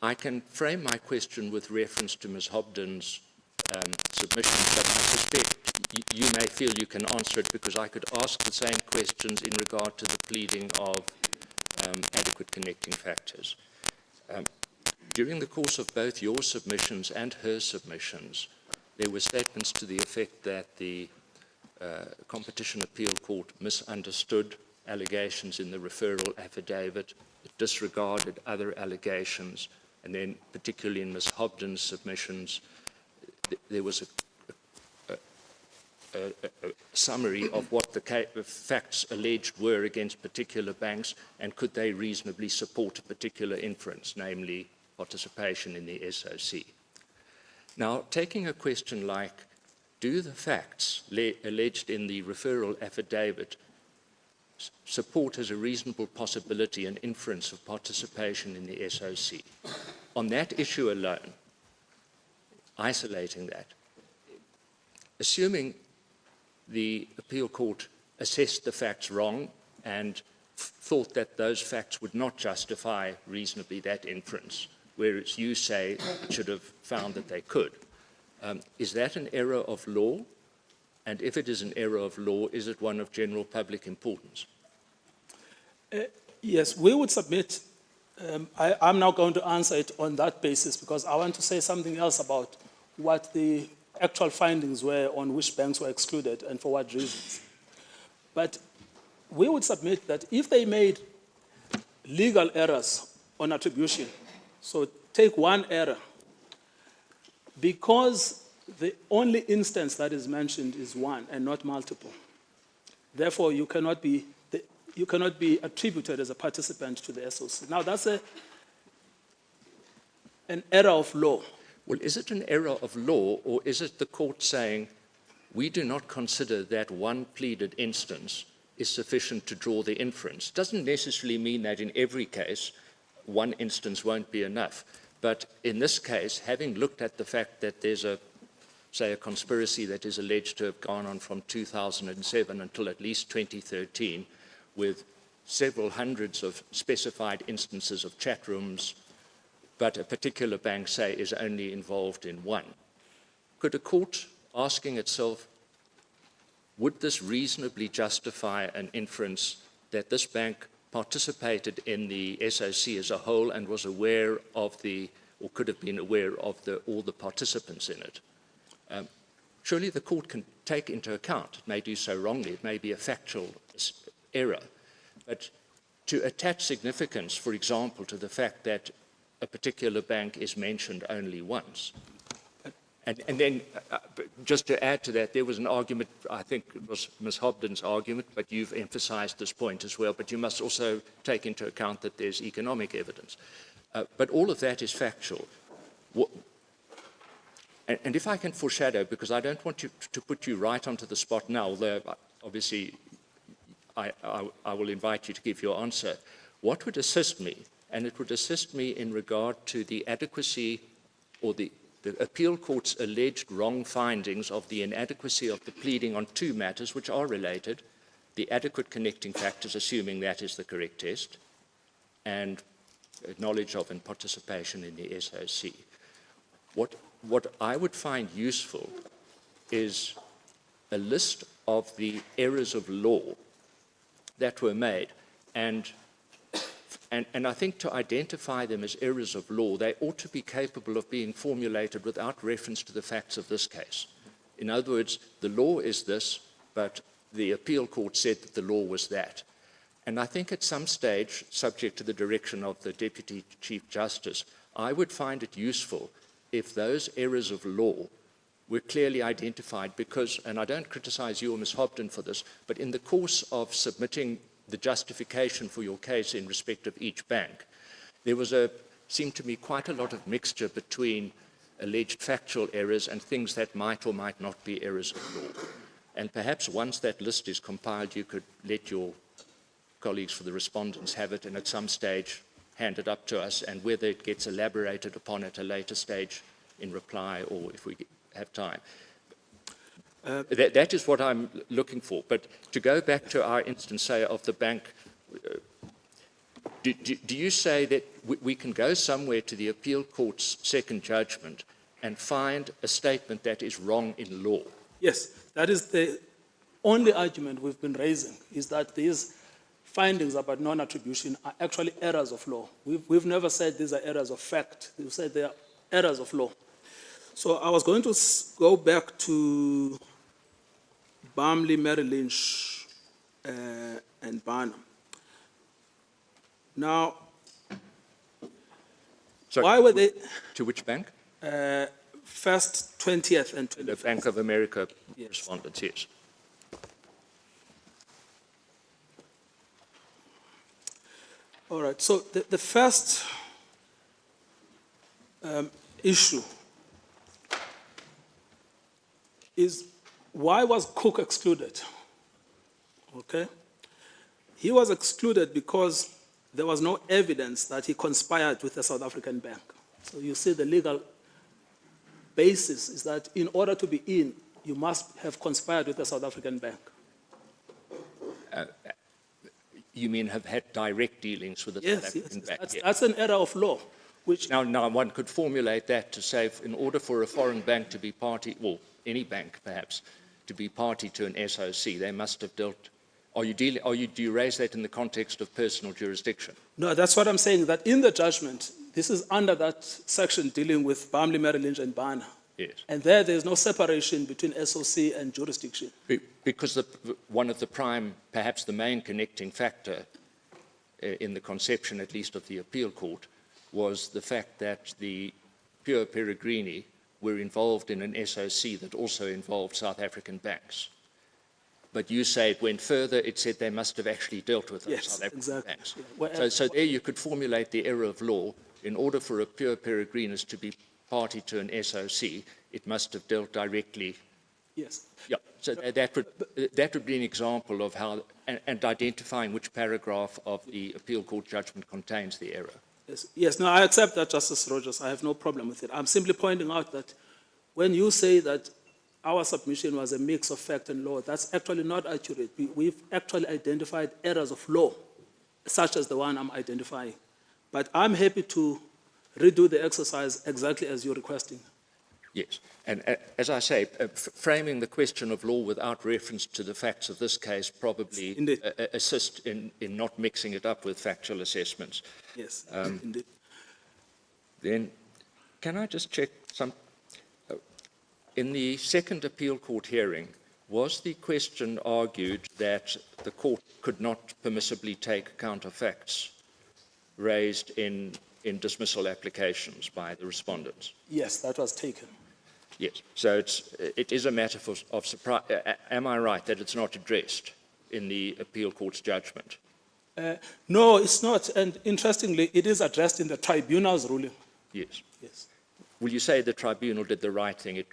I can frame my question with reference to Ms. Hobden's submission, but I suspect you may feel you can answer it because I could ask the same questions in regard to the pleading of adequate connecting factors. During the course of both your submissions and her submissions, there were statements to the effect that the Competition Appeal Court misunderstood allegations in the referral affidavit, it disregarded other allegations, and then particularly in Ms. Hobden's submissions, there was a summary of what the facts alleged were against particular banks, and could they reasonably support a particular inference, namely participation in the SOC. Now, taking a question like, do the facts alleged in the referral affidavit support as a reasonable possibility an inference of participation in the SOC? On that issue alone, isolating that, assuming the appeal court assessed the facts wrong and thought that those facts would not justify reasonably that inference, whereas you say it should have found that they could. Is that an error of law? And if it is an error of law, is it one of general public importance? Yes, we would submit. I'm now going to answer it on that basis because I want to say something else about what the actual findings were on which banks were excluded and for what reasons. But we would submit that if they made legal errors on attribution, so take one error, because the only instance that is mentioned is one and not multiple. Therefore, you cannot be attributed as a participant to the SOC. Now, that's an error of law. Well, is it an error of law, or is it the court saying, we do not consider that one pleaded instance is sufficient to draw the inference? Doesn't necessarily mean that in every case, one instance won't be enough. But in this case, having looked at the fact that there's say a conspiracy that is alleged to have gone on from 2007 until at least 2013, with several hundreds of specified instances of chat rooms, but a particular bank, say, is only involved in one. Could a court asking itself, would this reasonably justify an inference that this bank participated in the SOC as a whole and was aware of or could have been aware of all the participants in it? Surely the court can take into account, it may do so wrongly, it may be a factual error, but to attach significance, for example, to the fact that a particular bank is mentioned only once. And then, just to add to that, there was an argument, I think it was Ms. Hobden's argument, but you've emphasized this point as well, but you must also take into account that there's economic evidence. But all of that is factual. And if I can foreshadow, because I don't want to put you right onto the spot now, although obviously I will invite you to give your answer, what would assist me, and it would assist me in regard to the adequacy or the appeal court's alleged wrong findings of the inadequacy of the pleading on two matters which are related, the adequate connecting factors, assuming that is the correct test, and knowledge of and participation in the SOC. What I would find useful is a list of the errors of law that were made, and I think to identify them as errors of law, they ought to be capable of being formulated without reference to the facts of this case. In other words, the law is this, but the appeal court said that the law was that. And I think at some stage, subject to the direction of the Deputy Chief Justice, I would find it useful if those errors of law were clearly identified because, and I don't criticize you or Ms. Hobden for this, but in the course of submitting the justification for your case in respect of each bank, there was seemed to me quite a lot of mixture between alleged factual errors and things that might or might not be errors of law. And perhaps once that list is compiled, you could let your colleagues for the respondents have it and at some stage hand it up to us, and whether it gets elaborated upon at a later stage in reply or if we have time. That is what I'm looking for. But to go back to our instance, say, of the bank, do you say that we can go somewhere to the appeal court's second judgment and find a statement that is wrong in law? Yes, that is the only argument we've been raising, is that these findings about non-attribution are actually errors of law. We've never said these are errors of fact. We've said they are errors of law. So I was going to go back to Barmley, Merrill Lynch, and Barnum. Now, sorry, why were they... To which bank? First, 20th, and 21st. The Bank of America respondents, yes. All right, so the first issue is, why was Cook excluded? Okay? He was excluded because there was no evidence that he conspired with a South African bank. So you see the legal basis is that in order to be in, you must have conspired with a South African bank. You mean have had direct dealings with the South African bank? That's an error of law. Which now one could formulate that to say, in order for a foreign bank to be party, well, any bank perhaps, to be party to an SOC, they must have dealt. Do you raise that in the context of personal jurisdiction? No, that's what I'm saying, that in the judgment, this is under that section dealing with Barmley, Merrill Lynch, and Barna. Yes. And there's no separation between SOC and jurisdiction. Because one of the prime, perhaps the main connecting factor in the conception, at least of the appeal court, was the fact that the Pure Peregrini were involved in an SOC that also involved South African banks. But you say it went further, it said they must have actually dealt with those South African banks. Yeah. So there you could formulate the error of law. In order for a Pure Peregrinus to be party to an SOC, it must have dealt directly. Yes. Yeah. So that would be an example of how, and identifying which paragraph of the appeal court judgment contains the error. Yes, no, I accept that, Justice Rogers. I have no problem with it. I'm simply pointing out that when you say that our submission was a mix of fact and law, that's actually not accurate. We've actually identified errors of law, such as the one I'm identifying. But I'm happy to redo the exercise exactly as you're requesting. Yes, and as I say, framing the question of law without reference to the facts of this case probably assist in not mixing it up with factual assessments. Yes, indeed. Then, can I just check some... in the second appeal court hearing, Was the question argued that the court could not permissibly take counterfacts raised in dismissal applications by the respondents? Yes, that was taken. Yes. So it is a matter of surprise. Am I right that it's not addressed in the appeal court's judgment? No, it's not. And interestingly, it is addressed in the tribunal's ruling. Yes. Yes. Will you say the tribunal did the right thing? It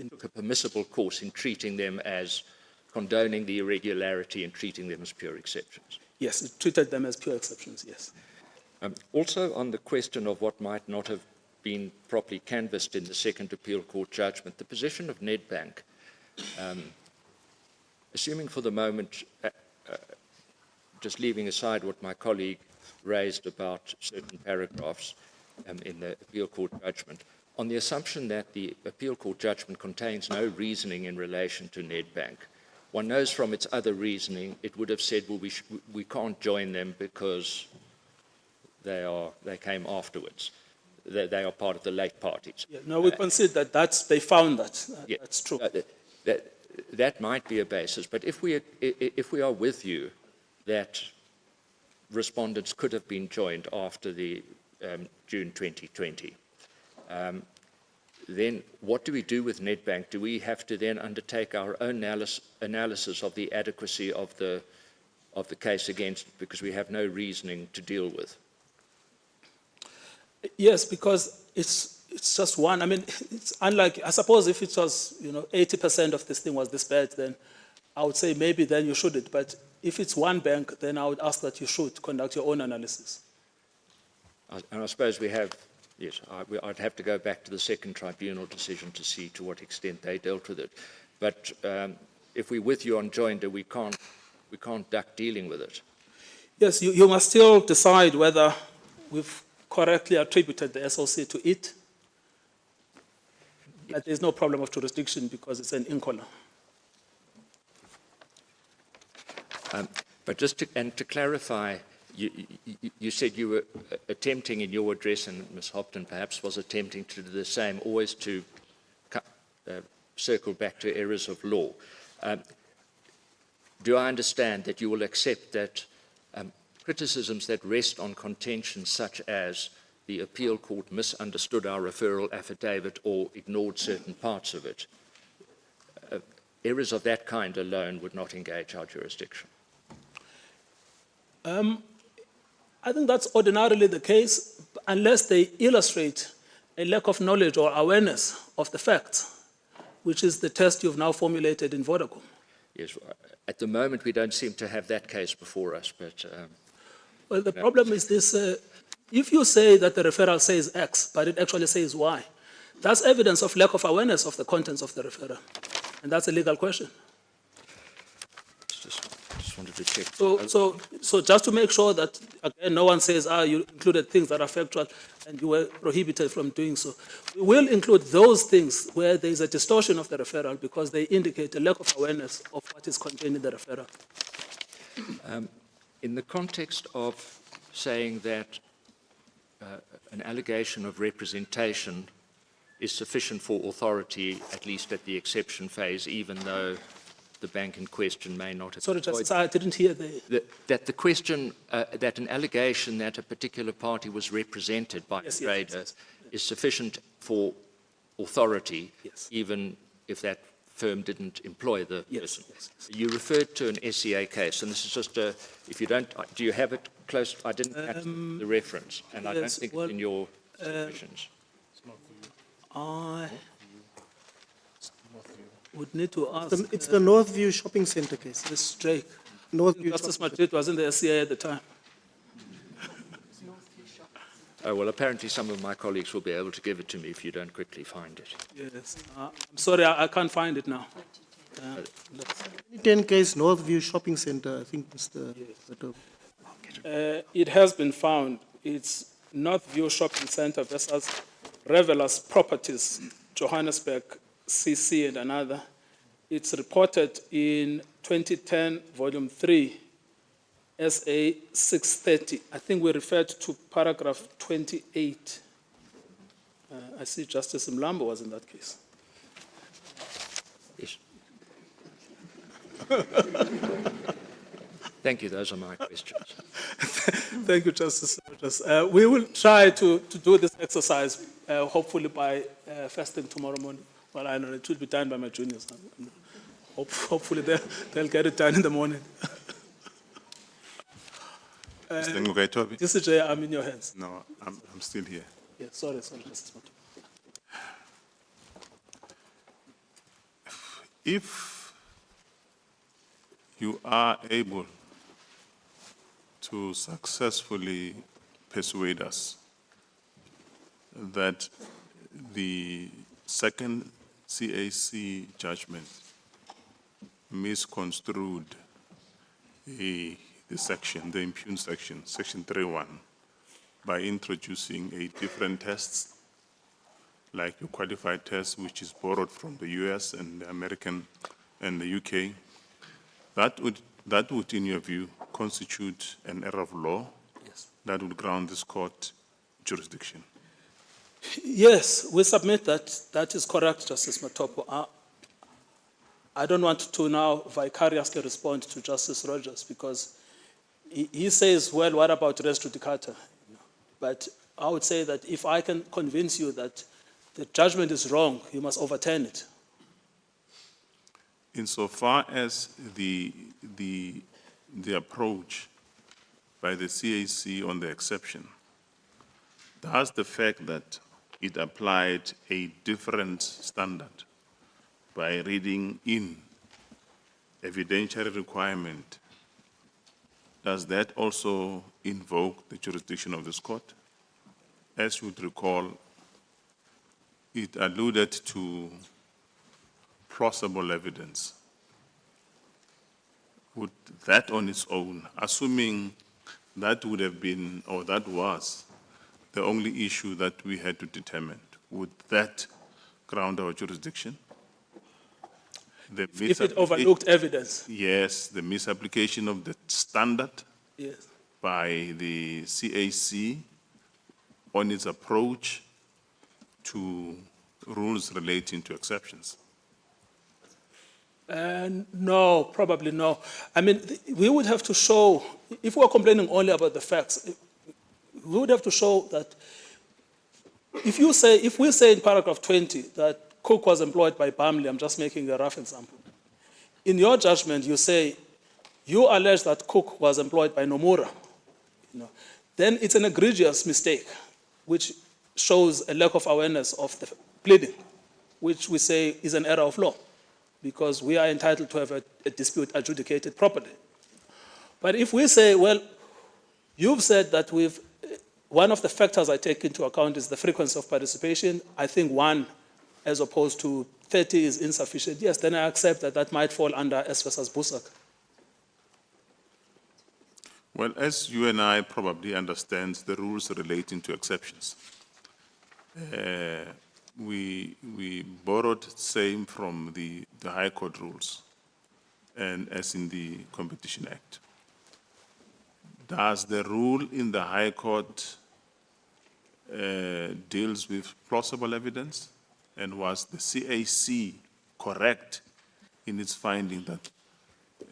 took a permissible course in treating them as condoning the irregularity and treating them as pure exceptions? Yes, it treated them as pure exceptions, yes. Also, on the question of what might not have been properly canvassed in the second appeal court judgment, the position of Nedbank, assuming for the moment, just leaving aside what my colleague raised about certain paragraphs in the appeal court judgment, on the assumption that the appeal court judgment contains no reasoning in relation to Nedbank, one knows from its other reasoning it would have said, well, we can't join them because they came afterwards. They are part of the late parties. Yeah, no, we consider that they found that. Yeah, that's true. That might be a basis, but if we are with you that respondents could have been joined after the June 2020, then what do we do with Nedbank? Do we have to then undertake our own analysis of the adequacy of the case against it because we have no reasoning to deal with? Yes, because it's just one. I mean, it's unlike, I suppose if it was, 80% of this thing was this bad, then I would say maybe then you shouldn't. But if it's one bank, then I would ask that you should conduct your own analysis. And I suppose we have, yes, I'd have to go back to the second tribunal decision to see to what extent they dealt with it. But if we're with you on Joinder, we can't duck dealing with it. Yes, you must still decide whether we've correctly attributed the SOC to it. But there's no problem of jurisdiction because it's an incolor. But just to clarify, you said you were attempting in your address, and Ms. Hopton perhaps was attempting to do the same, always to circle back to errors of law. Do I understand that you will accept that criticisms that rest on contentions such as the appeal court misunderstood our referral affidavit or ignored certain parts of it, errors of that kind alone would not engage our jurisdiction? I think that's ordinarily the case unless they illustrate a lack of knowledge or awareness of the facts, which is the test you've now formulated in Vodacom. Yes, at the moment we don't seem to have that case before us, but... well, the problem is this, if you say that the referral says X, but it actually says Y, that's evidence of lack of awareness of the contents of the referral, and that's a legal question. Just wanted to check. So just to make sure that, again, no one says, you included things that are factual and you were prohibited from doing so. We will include those things where there is a distortion of the referral because they indicate a lack of awareness of what is contained in the referral. In the context of saying that an allegation of representation is sufficient for authority, at least at the exception phase, even though the bank in question may not have... Sorry, Justice, I didn't hear that the question, that an allegation that a particular party was represented by a trader is sufficient for authority, even if that firm didn't employ the person. You referred to an SEA case, and this is just a, if you don't, do you have it close? I didn't catch the reference, and I don't think it's in your submissions. I would need to ask. It's the Northview Shopping Centre case. Ms. Drake. Northview Justice Madrid was in the SCA at the time. Oh, well, apparently some of my colleagues will be able to give it to me if you don't quickly find it. Yes. I'm sorry, I can't find it now. 10 case, Northview Shopping Centre, I think, Mr. It has been found. It's Northview Shopping Centre versus Revelers Properties, Johannesburg, CC and another. It's reported in 2010, volume 3, SA 630. I think we referred to paragraph 28. I see Justice Mlambo was in that case. Yes. Thank you. Those are my questions. Thank you, Justice Rogers. We will try to do this exercise, hopefully by first thing tomorrow morning. Well, I know it will be done by my juniors. Hopefully they'll get it done in the morning. Mr. Ngugaitobi? DCJ, I'm in your hands. No, I'm still here. Yeah, sorry, Justice Mato. If you are able to successfully persuade us that the second CAC judgment misconstrued the section, the impugned section, section 3.1, by introducing a different test, like your qualified test, which is borrowed from the US and the American and the UK, that would, in your view, constitute an error of law that would ground this court jurisdiction. Yes, we submit that. That is correct, Justice Matopo. I don't want to now vicariously respond to Justice Rogers because he says, well, what about res judicata? But I would say that if I can convince you that the judgment is wrong, you must overturn it. Insofar as the approach by the CAC on the exception, does the fact that it applied a different standard by reading in evidentiary requirement, does that also invoke the jurisdiction of this court? As you would recall, it alluded to plausible evidence. Would that on its own, assuming that would have been, or that was, the only issue that we had to determine, would that ground our jurisdiction? If it overlooked evidence. Yes, the misapplication of the standard Yes. by the CAC on its approach to rules relating to exceptions. No, probably no. I mean, we would have to show, if we're complaining only about the facts, we would have to show that if we say in paragraph 20 that Cook was employed by Bamley, I'm just making a rough example. In your judgment, you say, you allege that Cook was employed by Nomura. Then it's an egregious mistake, which shows a lack of awareness of the pleading, which we say is an error of law, because we are entitled to have a dispute adjudicated properly. But if we say, well, you've said that one of the factors I take into account is the frequency of participation. I think 1 as opposed to 30 is insufficient. Yes, then I accept that that might fall under S versus Busak. Well, as you and I probably understand the rules relating to exceptions, we borrowed same from the High Court rules, and as in the Competition Act. Does the rule in the High Court deals with plausible evidence? And was the CAC correct in its finding that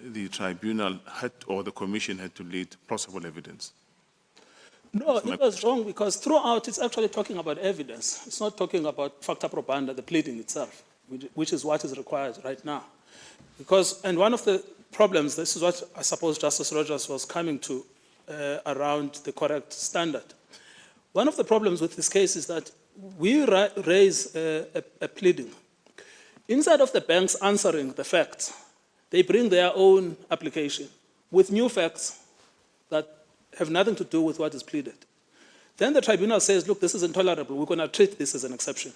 the tribunal had, or the commission had to lead plausible evidence? No, it was wrong because throughout it's actually talking about evidence. It's not talking about facta probanda, the pleading itself, which is what is required right now. And one of the problems, this is what I suppose Justice Rogers was coming to around the correct standard. One of the problems with this case is that we raise a pleading. Inside of the banks answering the facts, they bring their own application with new facts that have nothing to do with what is pleaded. Then the tribunal says, look, this is intolerable. We're going to treat this as an exception.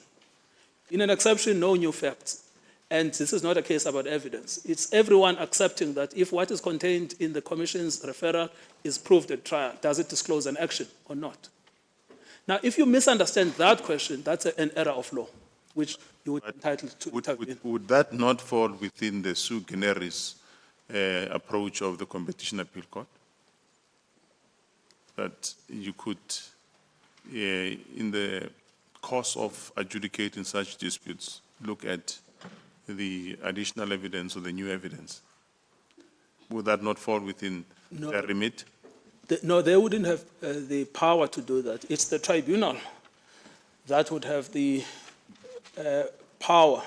In an exception, no new facts. And this is not a case about evidence. It's everyone accepting that if what is contained in the commission's referral is proved at trial, does it disclose an action or not? Now, if you misunderstand that question, that's an error of law, which you would be entitled to intervene. Would that not fall within the sui generis approach of the Competition Appeal Court? That you could, in the course of adjudicating such disputes, look at the additional evidence or the new evidence? Would that not fall within No. their remit? No, they wouldn't have the power to do that. It's the tribunal that would have the power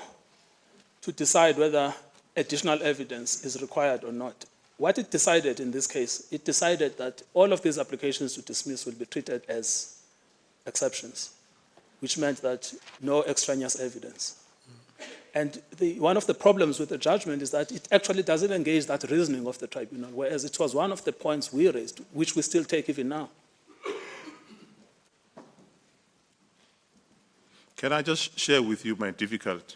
to decide whether additional evidence is required or not. What it decided in this case, it decided that all of these applications to dismiss will be treated as exceptions, which meant that no extraneous evidence. And one of the problems with the judgment is that it actually doesn't engage that reasoning of the tribunal, whereas it was one of the points we raised, which we still take even now. Can I just share with you my difficulty?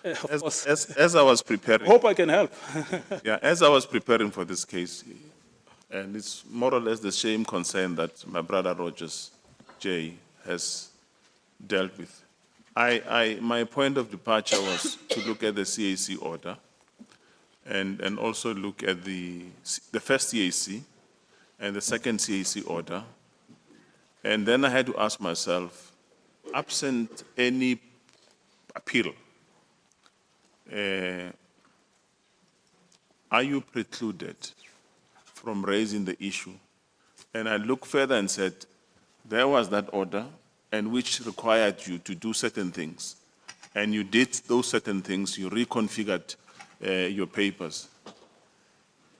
Of course. As I was preparing. Hope I can help. Yeah, as I was preparing for this case, and it's more or less the same concern that my brother Rogers J has dealt with. My point of departure was to look at the CAC order and also look at the first CAC and the second CAC order. And then I had to ask myself, absent any appeal, are you precluded from raising the issue? And I looked further and said, there was that order, and which required you to do certain things. And you did those certain things, you reconfigured your papers.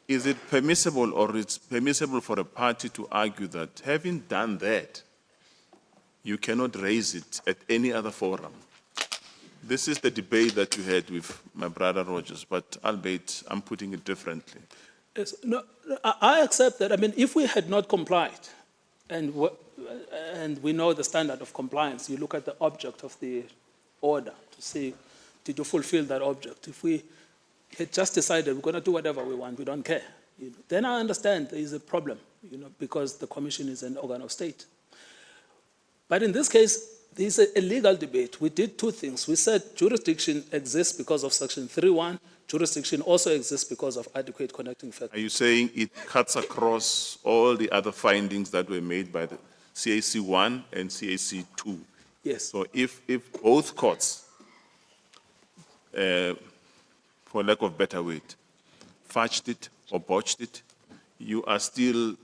Is it permissible, or it's permissible for a party to argue that having done that, you cannot raise it at any other forum? This is the debate that you had with my brother Rogers, but albeit I'm putting it differently. Yes, no, I accept that. I mean, if we had not complied, and we know the standard of compliance, you look at the object of the order to see, did you fulfill that object? If we had just decided we're going to do whatever we want, we don't care, then I understand there is a problem, because the commission is an organ of state. But in this case, there is a legal debate. We did two things. We said jurisdiction exists because of Section 3.1. Jurisdiction also exists because of adequate connecting factors. Are you saying it cuts across all the other findings that were made by the CAC 1 and CAC 2? Yes. So if both courts, for lack of better word, fudged it or botched it, you are still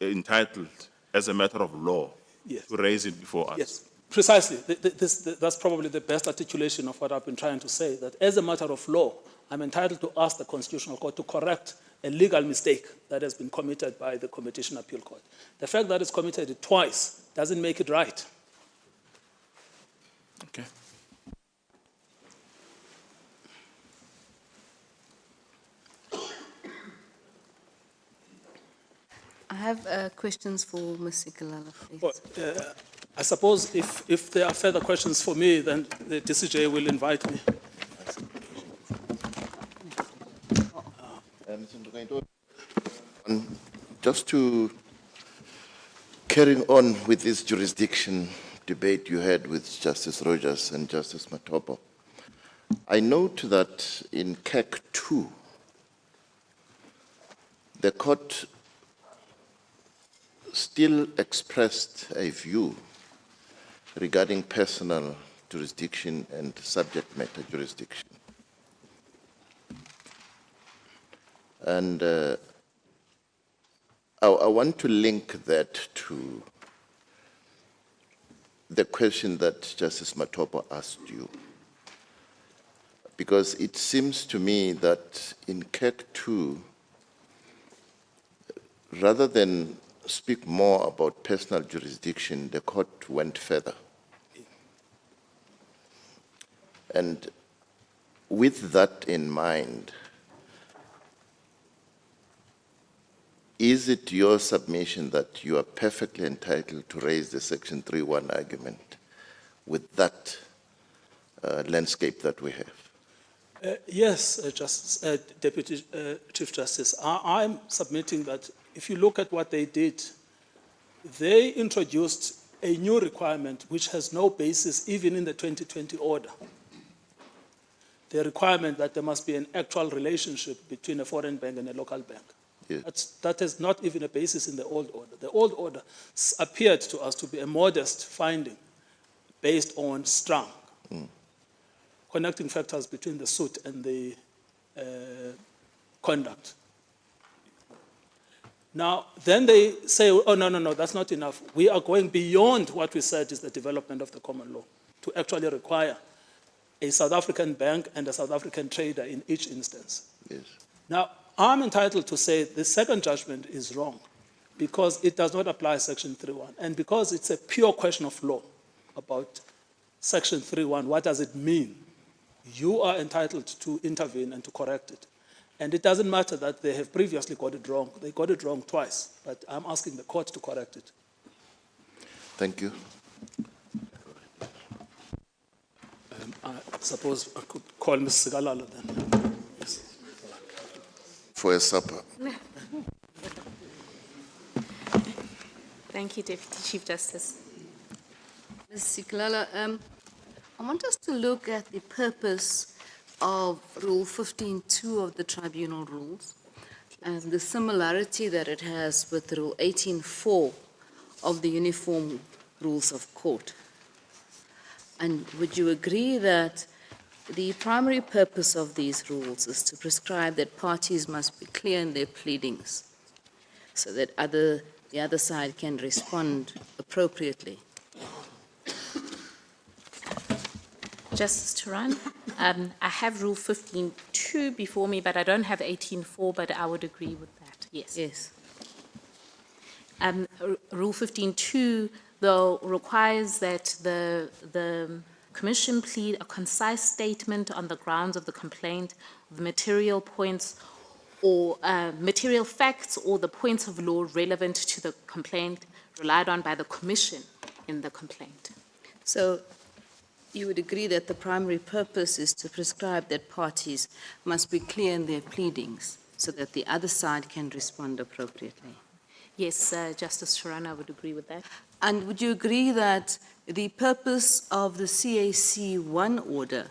entitled, as a matter of law, yes, to raise it before us? Yes, precisely. That's probably the best articulation of what I've been trying to say, that as a matter of law, I'm entitled to ask the Constitutional Court to correct a legal mistake that has been committed by the Competition Appeal Court. The fact that it's committed it twice doesn't make it right. Okay. I have questions for Ms. Sikalala, please. Well, I suppose if there are further questions for me, then the DCJ will invite me. Just to carry on with this jurisdiction debate you had with Justice Rogers and Justice Matopo, I note that in CAC 2, the court still expressed a view regarding personal jurisdiction and subject matter jurisdiction. And I want to link that to the question that Justice Matopo asked you, because it seems to me that in CAC 2, rather than speak more about personal jurisdiction, the court went further. And with that in mind, is it your submission that you are perfectly entitled to raise the Section 3.1 argument with that landscape that we have? Yes, Deputy Chief Justice. I'm submitting that if you look at what they did, they introduced a new requirement which has no basis even in the 2020 order. The requirement that there must be an actual relationship between a foreign bank and a local bank. Yes. That is not even a basis in the old order. The old order appeared to us to be a modest finding based on strong connecting factors between the suit and the conduct. Now, then they say, oh, no, that's not enough. We are going beyond what we said is the development of the common law to actually require a South African bank and a South African trader in each instance. Yes. Now, I'm entitled to say the second judgment is wrong because it does not apply Section 3.1. And because it's a pure question of law about Section 3.1, what does it mean? You are entitled to intervene and to correct it. And it doesn't matter that they have previously got it wrong. They got it wrong twice, but I'm asking the court to correct it. Thank you. I suppose I could call Ms. Sigalala then. Yes. For a supper. Thank you, Deputy Chief Justice. Ms. Sigalala, I want us to look at the purpose of Rule 15.2 of the Tribunal Rules and the similarity that it has with Rule 18.4 of the Uniform Rules of Court. And would you agree that the primary purpose of these rules is to prescribe that parties must be clear in their pleadings so that the other side can respond appropriately? Justice Turan, I have Rule 15.2 before me, but I don't have 18.4, but I would agree with that, yes. Yes. Rule 15.2, though, requires that the Commission plead a concise statement on the grounds of the complaint, the material points or material facts or the points of law relevant to the complaint relied on by the Commission in the complaint. So you would agree that the primary purpose is to prescribe that parties must be clear in their pleadings so that the other side can respond appropriately? Yes, Justice Turan, I would agree with that. And would you agree that the purpose of the CAC 1 order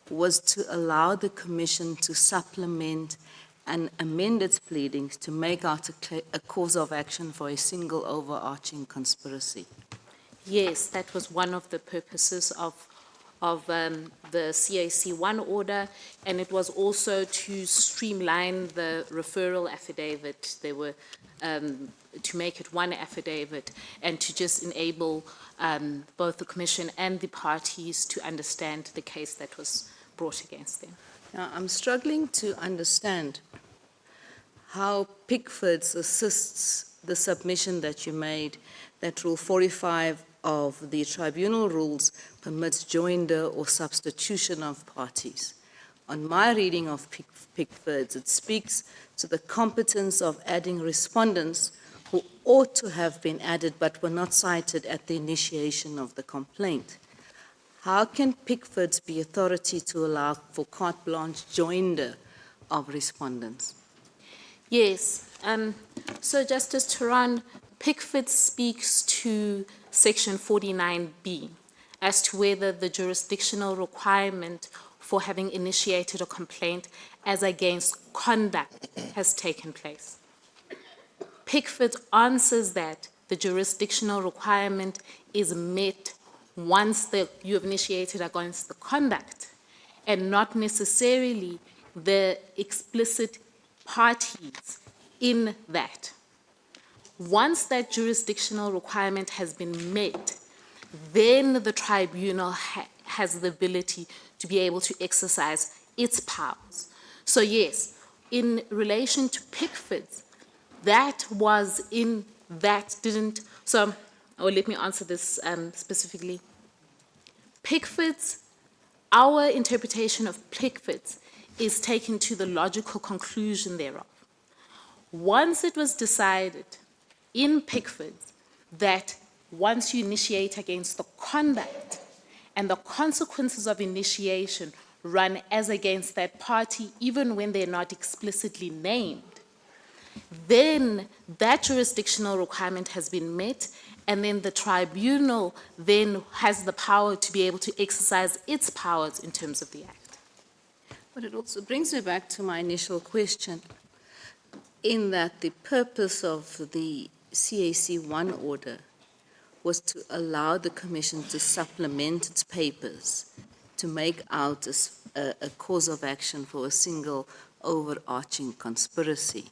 was to allow the Commission to supplement and amend its pleadings to make out a cause of action for a single overarching conspiracy? Yes, that was one of the purposes of the CAC 1 order, and it was also to streamline the referral affidavit. They were to make it one affidavit and to just enable both the Commission and the parties to understand the case that was brought against them. Now, I'm struggling to understand how Pickford's assists the submission that you made that Rule 45 of the Tribunal Rules permits joinder or substitution of parties. On my reading of Pickford's, it speaks to the competence of adding respondents who ought to have been added but were not cited at the initiation of the complaint. How can Pickford's be authority to allow for carte blanche joinder of respondents? Yes, so Justice Turan, Pickford speaks to Section 49B as to whether the jurisdictional requirement for having initiated a complaint as against conduct has taken place. Pickford answers that the jurisdictional requirement is met once you have initiated against the conduct and not necessarily the explicit parties in that. Once that jurisdictional requirement has been met, then the tribunal has the ability to be able to exercise its powers. So yes, in relation to Pickford's, that was in that didn't, so, let me answer this specifically. Pickford's, our interpretation of Pickford's is taken to the logical conclusion thereof. Once it was decided in Pickford's that once you initiate against the conduct and the consequences of initiation run as against that party, even when they're not explicitly named, then that jurisdictional requirement has been met, and then the tribunal then has the power to be able to exercise its powers in terms of the act. But it also brings me back to my initial question, in that the purpose of the CAC 1 order was to allow the Commission to supplement its papers to make out a cause of action for a single overarching conspiracy.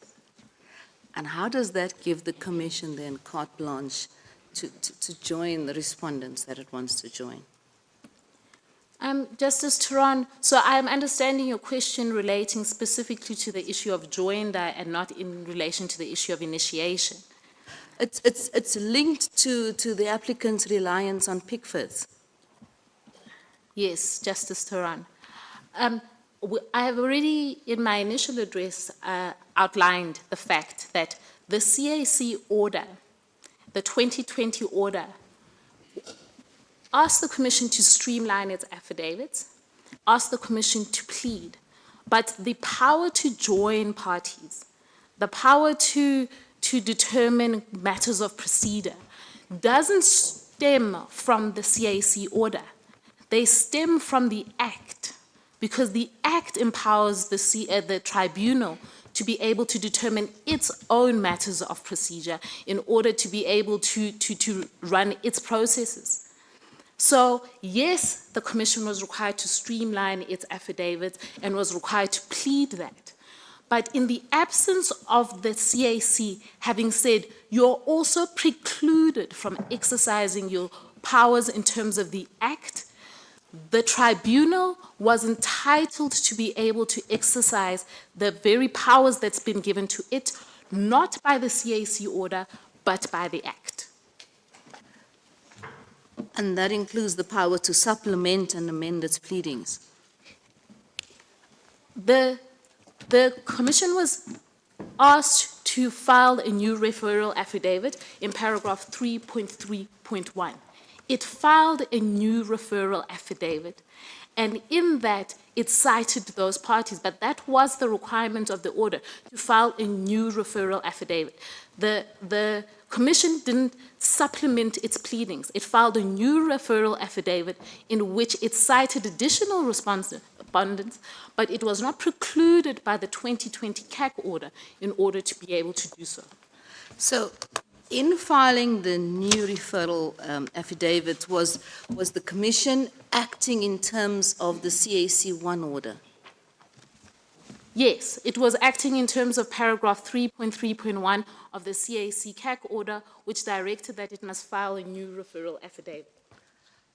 And how does that give the Commission then carte blanche to join the respondents that it wants to join? Justice Turan, so I'm understanding your question relating specifically to the issue of joinder and not in relation to the issue of initiation. It's linked to the applicant's reliance on Pickfords. Yes, Justice Turan. I have already, in my initial address, outlined the fact that the CAC order, the 2020 order, asked the Commission to streamline its affidavits, asked the Commission to plead, but the power to join parties, the power to determine matters of procedure, doesn't stem from the CAC order. They stem from the Act, because the Act empowers the tribunal to be able to determine its own matters of procedure in order to be able to run its processes. So, yes, the Commission was required to streamline its affidavits and was required to plead that. But in the absence of the CAC having said, you're also precluded from exercising your powers in terms of the Act, the tribunal was entitled to be able to exercise the very powers that's been given to it, not by the CAC order, but by the Act. And that includes the power to supplement and amend its pleadings. The Commission was asked to file a new referral affidavit in paragraph 3.3.1. It filed a new referral affidavit, and in that it cited those parties, but that was the requirement of the order, to file a new referral affidavit. The Commission didn't supplement its pleadings. It filed a new referral affidavit in which it cited additional respondents, but it was not precluded by the 2020 CAC order in order to be able to do so. So, in filing the new referral affidavit, was the Commission acting in terms of the CAC 1 order? Yes, it was acting in terms of paragraph 3.3.1 of the CAC CAC order, which directed that it must file a new referral affidavit.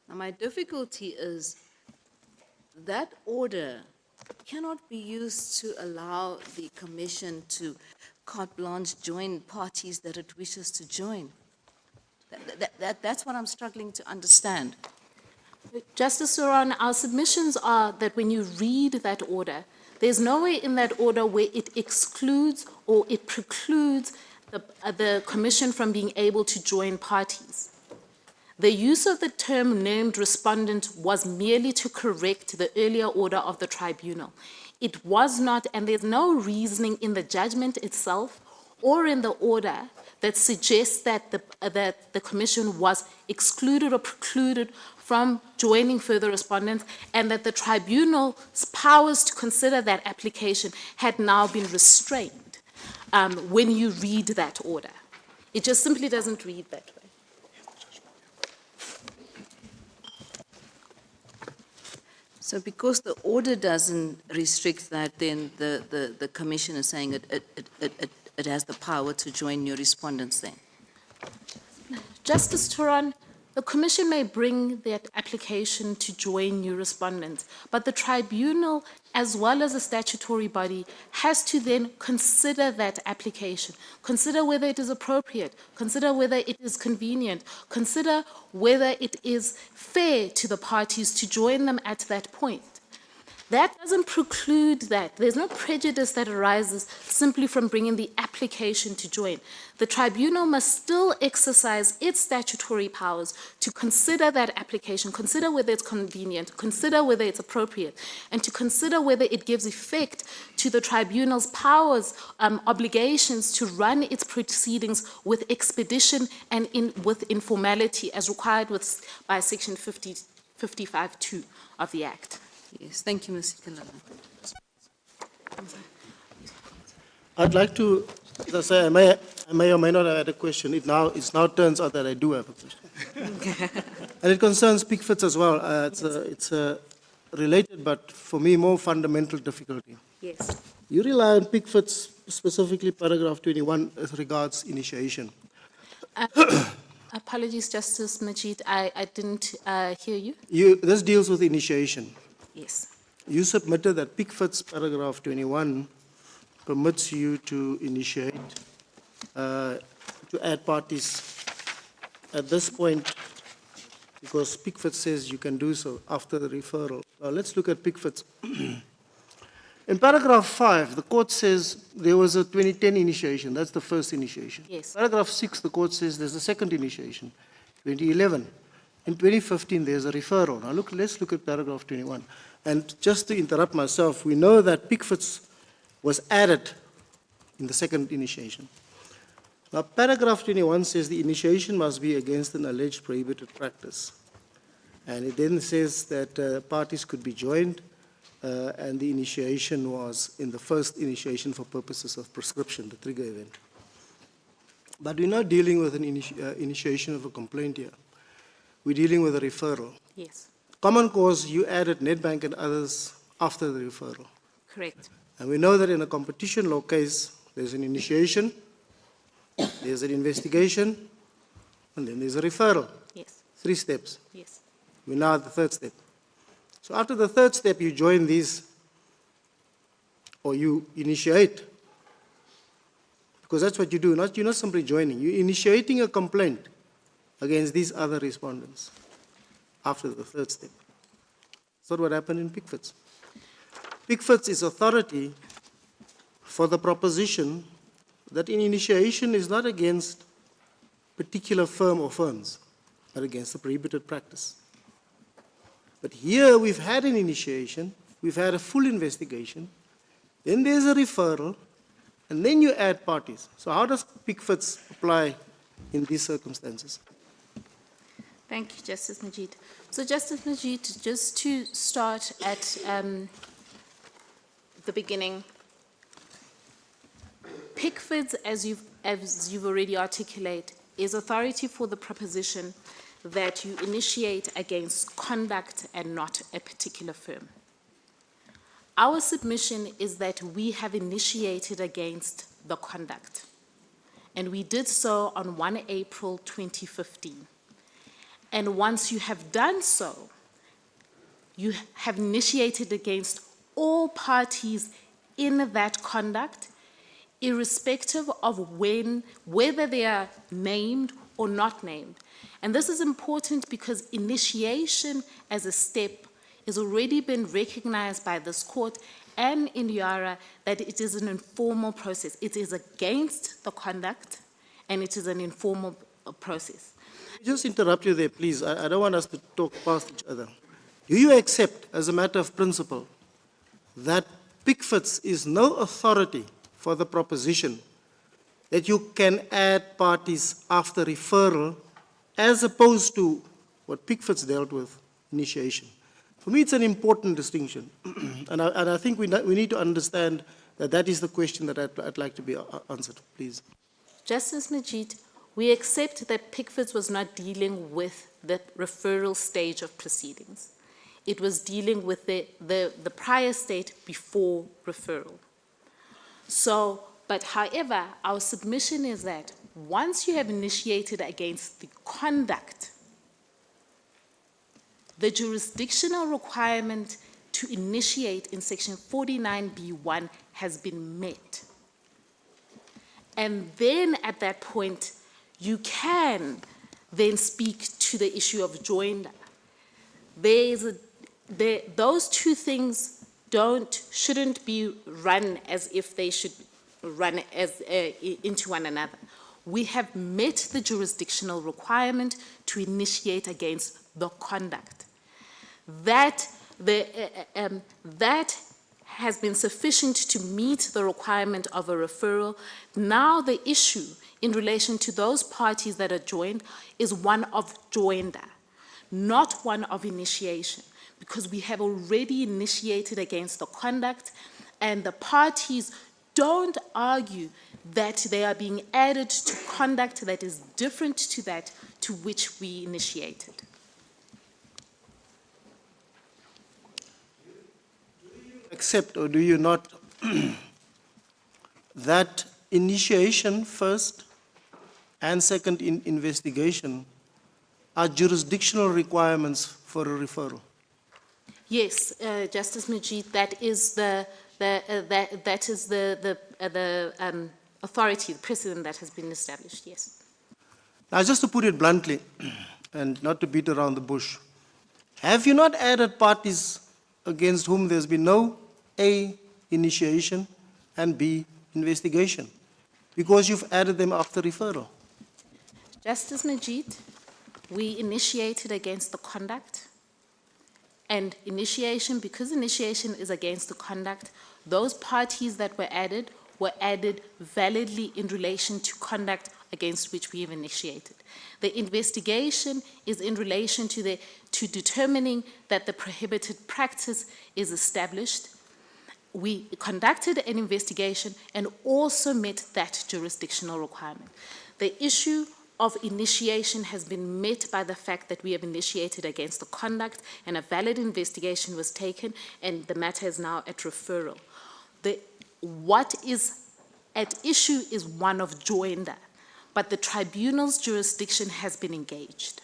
Now, my difficulty is that order cannot be used to allow the Commission to carte blanche join parties that it wishes to join. That's what I'm struggling to understand. Justice Soran, our submissions are that when you read that order, there's nowhere in that order where it excludes or it precludes the Commission from being able to join parties. The use of the term named respondent was merely to correct the earlier order of the tribunal. It was not, and there's no reasoning in the judgment itself or in the order that suggests that the Commission was excluded or precluded from joining further respondents, and that the tribunal's powers to consider that application had now been restrained when you read that order. It just simply doesn't read that way. So because the order doesn't restrict that, then the Commission is saying it has the power to join new respondents then? Justice Turan, the Commission may bring that application to join new respondents, but the tribunal, as well as a statutory body, has to then consider that application, consider whether it is appropriate, consider whether it is convenient, consider whether it is fair to the parties to join them at that point. That doesn't preclude that. There's no prejudice that arises simply from bringing the application to join. The tribunal must still exercise its statutory powers to consider that application, consider whether it's convenient, consider whether it's appropriate, and to consider whether it gives effect to the tribunal's powers, obligations to run its proceedings with expedition and with informality as required by Section 55(2) of the Act. Yes, thank you, Ms. Kalala. I'd like to, as I say, I may or may not have had a question. It now turns out that I do have a question. And it concerns Pickfords as well. It's a related, but for me, more fundamental difficulty. Yes. You rely on Pickford's, specifically paragraph 21, as regards initiation. Apologies, Justice Majid, I didn't hear you. This deals with initiation. Yes. You submitted that Pickford's paragraph 21 permits you to initiate, to add parties at this point, because Pickford says you can do so after the referral. Now let's look at Pickford's. In paragraph 5, the court says there was a 2010 initiation. That's the first initiation. Yes. Paragraph 6, the court says there's a second initiation, 2011. In 2015, there's a referral. Now let's look at paragraph 21. And just to interrupt myself, we know that Pickford's was added in the second initiation. Now, paragraph 21 says the initiation must be against an alleged prohibited practice. And it then says that parties could be joined, and the initiation was in the first initiation for purposes of prescription, the trigger event. But we're not dealing with an initiation of a complaint here. We're dealing with a referral. Yes. Common cause, you added Nedbank and others after the referral. Correct. And we know that in a competition law case, there's an initiation, there's an investigation, and then there's a referral. Yes. 3 steps. Yes. We're now at the third step. So after the third step, you join these, or you initiate, because that's what you do. You're not simply joining. You're initiating a complaint against these other respondents after the third step. That's not what happened in Pickford's. Pickford's is authority for the proposition that an initiation is not against particular firm or firms, but against a prohibited practice. But here we've had an initiation, we've had a full investigation, then there's a referral, and then you add parties. So how does Pickford's apply in these circumstances? Thank you, Justice Majid. So, Justice Majid, just to start at the beginning, Pickford's, as you've already articulated, is authority for the proposition that you initiate against conduct and not a particular firm. Our submission is that we have initiated against the conduct, and we did so on 1 April 2015. And once you have done so, you have initiated against all parties in that conduct, irrespective of whether they are named or not named. And this is important because initiation as a step has already been recognized by this court and in Yara that it is an informal process. It is against the conduct, and it is an informal process. Just interrupt you there, please. I don't want us to talk past each other. Do you accept, as a matter of principle, that Pickford's is no authority for the proposition that you can add parties after referral, as opposed to what Pickford's dealt with, initiation? For me, it's an important distinction. and I think we need to understand that that is the question that I'd like to be answered, please. Justice Majid, we accept that Pickford's was not dealing with the referral stage of proceedings. It was dealing with the prior state before referral. So, but however, our submission is that once you have initiated against the conduct, the jurisdictional requirement to initiate in section 49B1 has been met. And then at that point, you can then speak to the issue of joinder. Those two things shouldn't be run as if they should run as into one another. We have met the jurisdictional requirement to initiate against the conduct. That has been sufficient to meet the requirement of a referral. Now the issue in relation to those parties that are joined is one of joinder, not one of initiation, because we have already initiated against the conduct, and the parties don't argue that they are being added to conduct that is different to that to which we initiated. Accept, or do you not that initiation first and second in investigation are jurisdictional requirements for a referral? Yes, Justice Majid, that is the authority, the precedent that has been established, yes. Now, just to put it bluntly, and not to beat around the bush, have you not added parties against whom there's been no A, initiation, and B, investigation? Because you've added them after referral. Justice Majid, we initiated against the conduct, and initiation, because initiation is against the conduct, those parties that were added validly in relation to conduct against which we have initiated. The investigation is in relation to determining that the prohibited practice is established. We conducted an investigation and also met that jurisdictional requirement. The issue of initiation has been met by the fact that we have initiated against the conduct and a valid investigation was taken and the matter is now at referral. What is at issue is one of joinder, but the tribunal's jurisdiction has been engaged.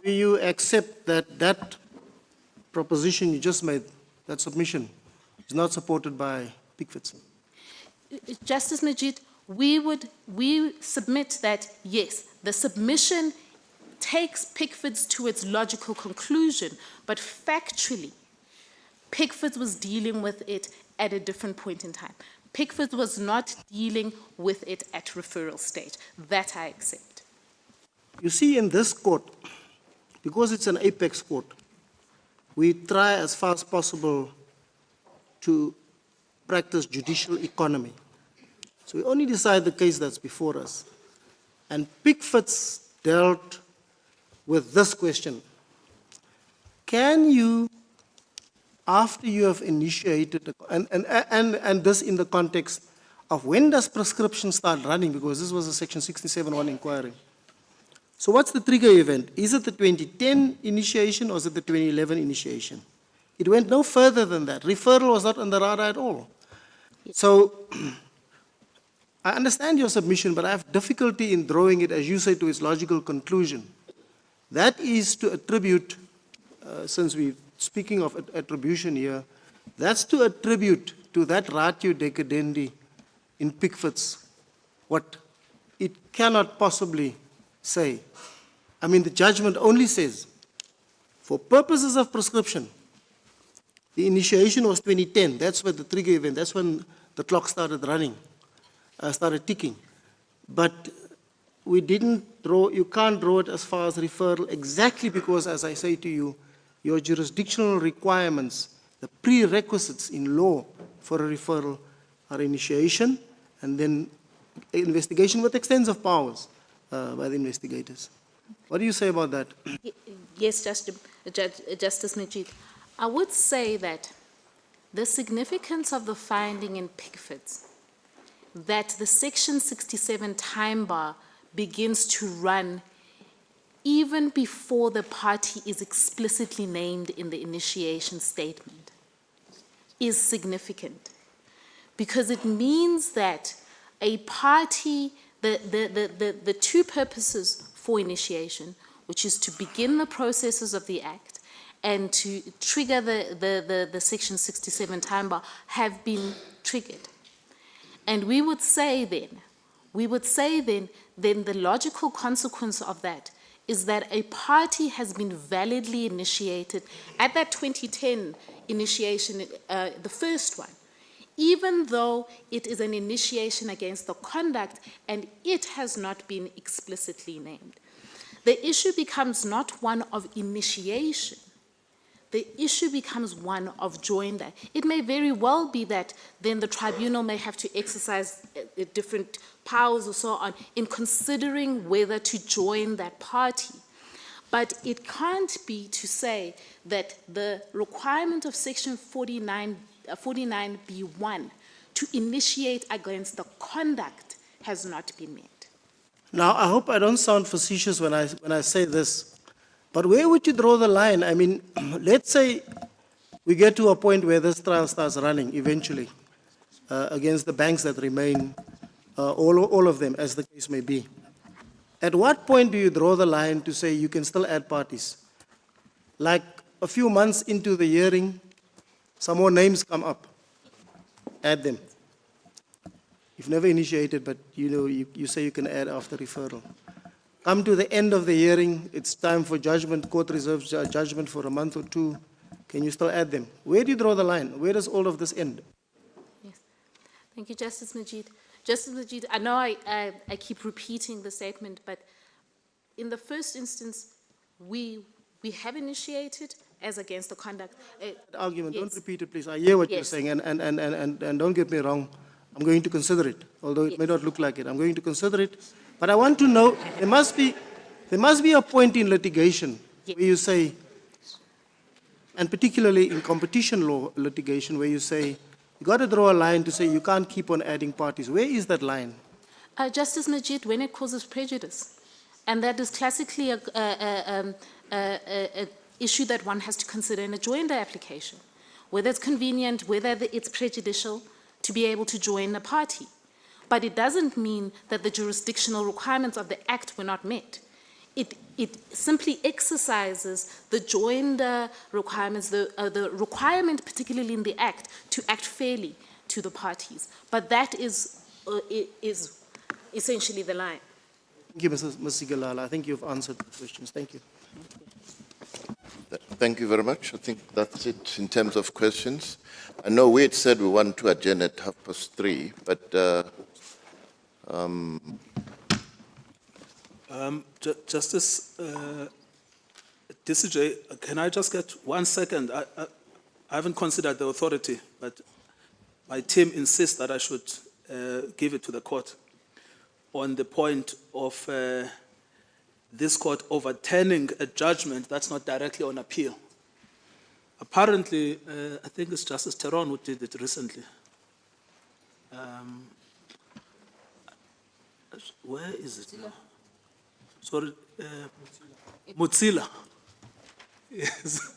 Do you accept that that proposition you just made, that submission, is not supported by Pickford's? Justice Majid, we submit that, yes, the submission takes Pickford's to its logical conclusion, but factually, Pickford's was dealing with it at a different point in time. Pickford was not dealing with it at referral stage. That I accept. You see, in this court, because it's an apex court, we try as far as possible to practice judicial economy. So we only decide the case that's before us. And Pickford's dealt with this question. Can you, after you have initiated, and this in the context of when does prescription start running, because this was a Section 67(1) inquiry. So what's the trigger event? Is it the 2010 initiation or is it the 2011 initiation? It went no further than that. Referral was not on the radar at all. So I understand your submission, but I have difficulty in drawing it, as you say, to its logical conclusion. That is to attribute, since we're speaking of attribution here, that's to attribute to that ratio decadendi in Pickford's what it cannot possibly say. I mean, the judgment only says, for purposes of prescription, the initiation was 2010. That's when the trigger event, that's when the clock started running, started ticking. But we didn't draw, you can't draw it as far as referral exactly because, as I say to you, your jurisdictional requirements, the prerequisites in law for a referral are initiation and then investigation with extensive powers by the investigators. What do you say about that? Yes, Justice Majid. I would say that the significance of the finding in Pickford's that the Section 67 time bar begins to run even before the party is explicitly named in the initiation statement is significant, because it means that a party, the two purposes for initiation, which is to begin the processes of the Act and to trigger the Section 67 time bar, have been triggered. And we would say then the logical consequence of that is that a party has been validly initiated at that 2010 initiation, the first one, even though it is an initiation against the conduct and it has not been explicitly named. The issue becomes not one of initiation. The issue becomes one of joinder. It may very well be that then the tribunal may have to exercise different powers or so on in considering whether to join that party. But it can't be to say that the requirement of Section 49B1 to initiate against the conduct has not been met. Now, I hope I don't sound facetious when I say this, but where would you draw the line? I mean, let's say we get to a point where this trial starts running eventually. against the banks that remain, all of them, as the case may be. At what point do you draw the line to say you can still add parties? Like a few months into the hearing, some more names come up. Add them. You've never initiated, but you say you can add after referral. Come to the end of the hearing, it's time for judgment, court reserves judgment for a month or two. Can you still add them? Where do you draw the line? Where does all of this end? Yes. Thank you, Justice Majid. Justice Majid, I know I keep repeating the statement, but in the first instance, we have initiated as against the conduct. Argument, yes. don't repeat it, please. I hear what Yes. you're saying, and don't get me wrong. I'm going to consider it, although it may not look like it. I'm going to consider it. But I want to know, there must be a point in litigation where you say, and particularly in competition law litigation, where you say, you got to draw a line to say you can't keep on adding parties. Where is that line? Justice Majid, when it causes prejudice, and that is classically a issue that one has to consider in a joinder application, whether it's convenient, whether it's prejudicial to be able to join a party. But it doesn't mean that the jurisdictional requirements of the Act were not met. It simply exercises the joinder requirements, the requirement, particularly in the Act, to act fairly to the parties. But that is essentially the line. Thank you, Ms. Sigalala. I think you've answered the questions. Thank you. Thank you very much. I think that's it in terms of questions. I know we had said we want to adjourn at 3:30, but Justice DCJ, can I just get 1 second? I haven't considered the authority, but my team insists that I should give it to the court on the point of this court overturning a judgment that's not directly on appeal. Apparently, I think it's Justice Teron who did it recently. Where is it now? Sorry, Mutsila. Yes.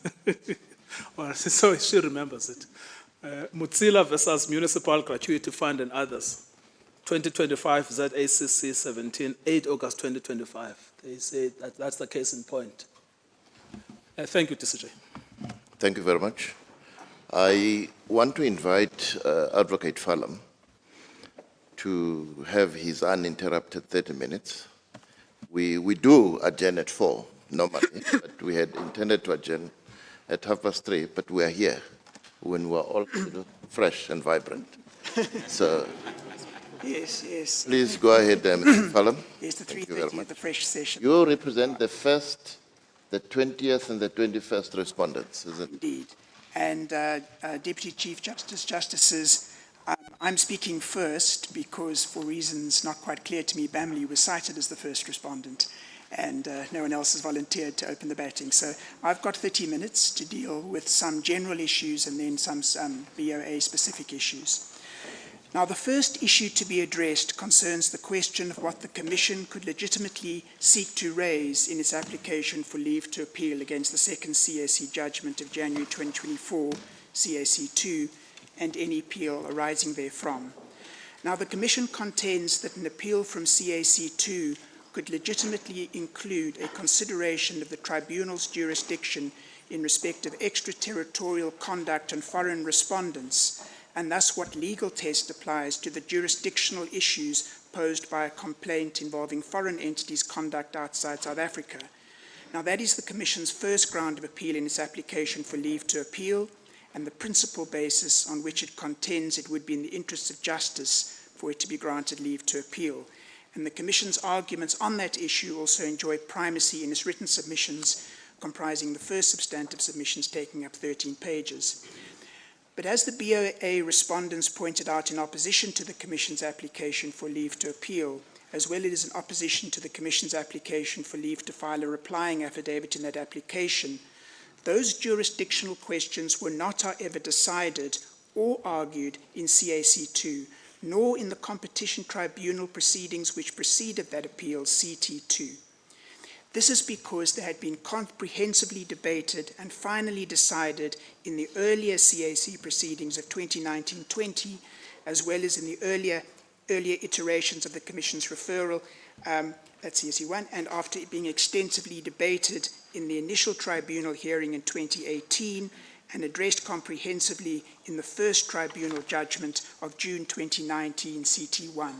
Well, so she remembers it. Mutsila versus Municipal Gratuity Fund and others. 2025 ZACC 17, 8 August 2025. They say that that's the case in point. Thank you, TCJ. thank you very much. I want to invite Advocate Falam to have his uninterrupted 30 minutes. We do adjourn at 4 normally, but we had intended to adjourn at 3:30, but we are here when we're all fresh and vibrant. So yes. Please go ahead, Mr. Falam. Yes, the Thank you very 3:30, much. the fresh session. You represent the 1st, the 20th, and the 21st respondents, isn't it? Indeed. And Deputy Chief Justice, Justices, I'm speaking first because for reasons not quite clear to me, Bamley was cited as the first respondent and no one else has volunteered to open the batting. So I've got 30 minutes to deal with some general issues and then some BOA specific issues. Now, the first issue to be addressed concerns the question of what the Commission could legitimately seek to raise in its application for leave to appeal against the second CAC judgment of January 2024, CAC 2, and any appeal arising therefrom. Now, the Commission contends that an appeal from CAC 2 could legitimately include a consideration of the Tribunal's jurisdiction in respect of extraterritorial conduct and foreign respondents, and thus what legal test applies to the jurisdictional issues posed by a complaint involving foreign entities' conduct outside South Africa. Now, that is the Commission's first ground of appeal in its application for leave to appeal, and the principal basis on which it contends it would be in the interests of justice for it to be granted leave to appeal. And the Commission's arguments on that issue also enjoy primacy in its written submissions, comprising the first substantive submissions taking up 13 pages. But as the BOA respondents pointed out in opposition to the Commission's application for leave to appeal, as well as in opposition to the Commission's application for leave to file a replying affidavit in that application, those jurisdictional questions were not, however, decided or argued in CAC 2, nor in the Competition Tribunal proceedings which preceded that appeal, CT2. This is because they had been comprehensively debated and finally decided in the earlier CAC proceedings of 2019-20 as well as in the earlier iterations of the Commission's referral, that's CSC1, and after it being extensively debated in the initial tribunal hearing in 2018 and addressed comprehensively in the first tribunal judgment of June 2019, CT1.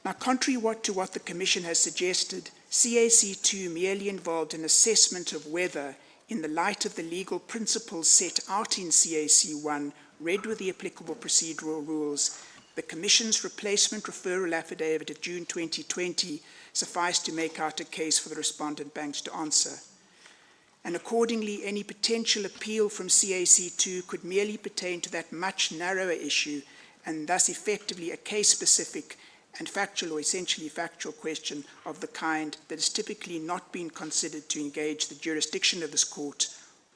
Now, contrary to what the Commission has suggested, CAC2 merely involved an assessment of whether, in the light of the legal principles set out in CAC1, read with the applicable procedural rules, the Commission's replacement referral affidavit of June 2020 sufficed to make out a case for the respondent banks to answer. And accordingly, any potential appeal from CAC2 could merely pertain to that much narrower issue, and thus effectively a case-specific and factual or essentially factual question of the kind that has typically not been considered to engage the jurisdiction of this court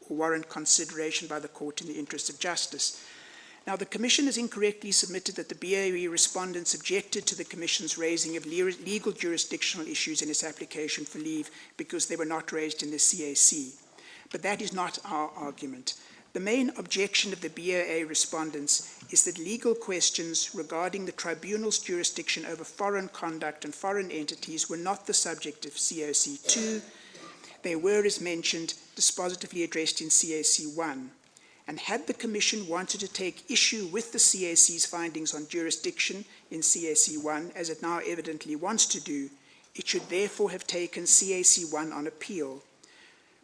or warrant consideration by the court in the interest of justice. Now, the Commission has incorrectly submitted that the BOE respondents objected to the Commission's raising of legal jurisdictional issues in its application for leave because they were not raised in the CAC. But that is not our argument. The main objection of the BOA respondents is that legal questions regarding the tribunal's jurisdiction over foreign conduct and foreign entities were not the subject of COC2. They were, as mentioned, dispositively addressed in CAC1. And had the Commission wanted to take issue with the CAC's findings on jurisdiction in CAC1, as it now evidently wants to do, it should therefore have taken CAC1 on appeal.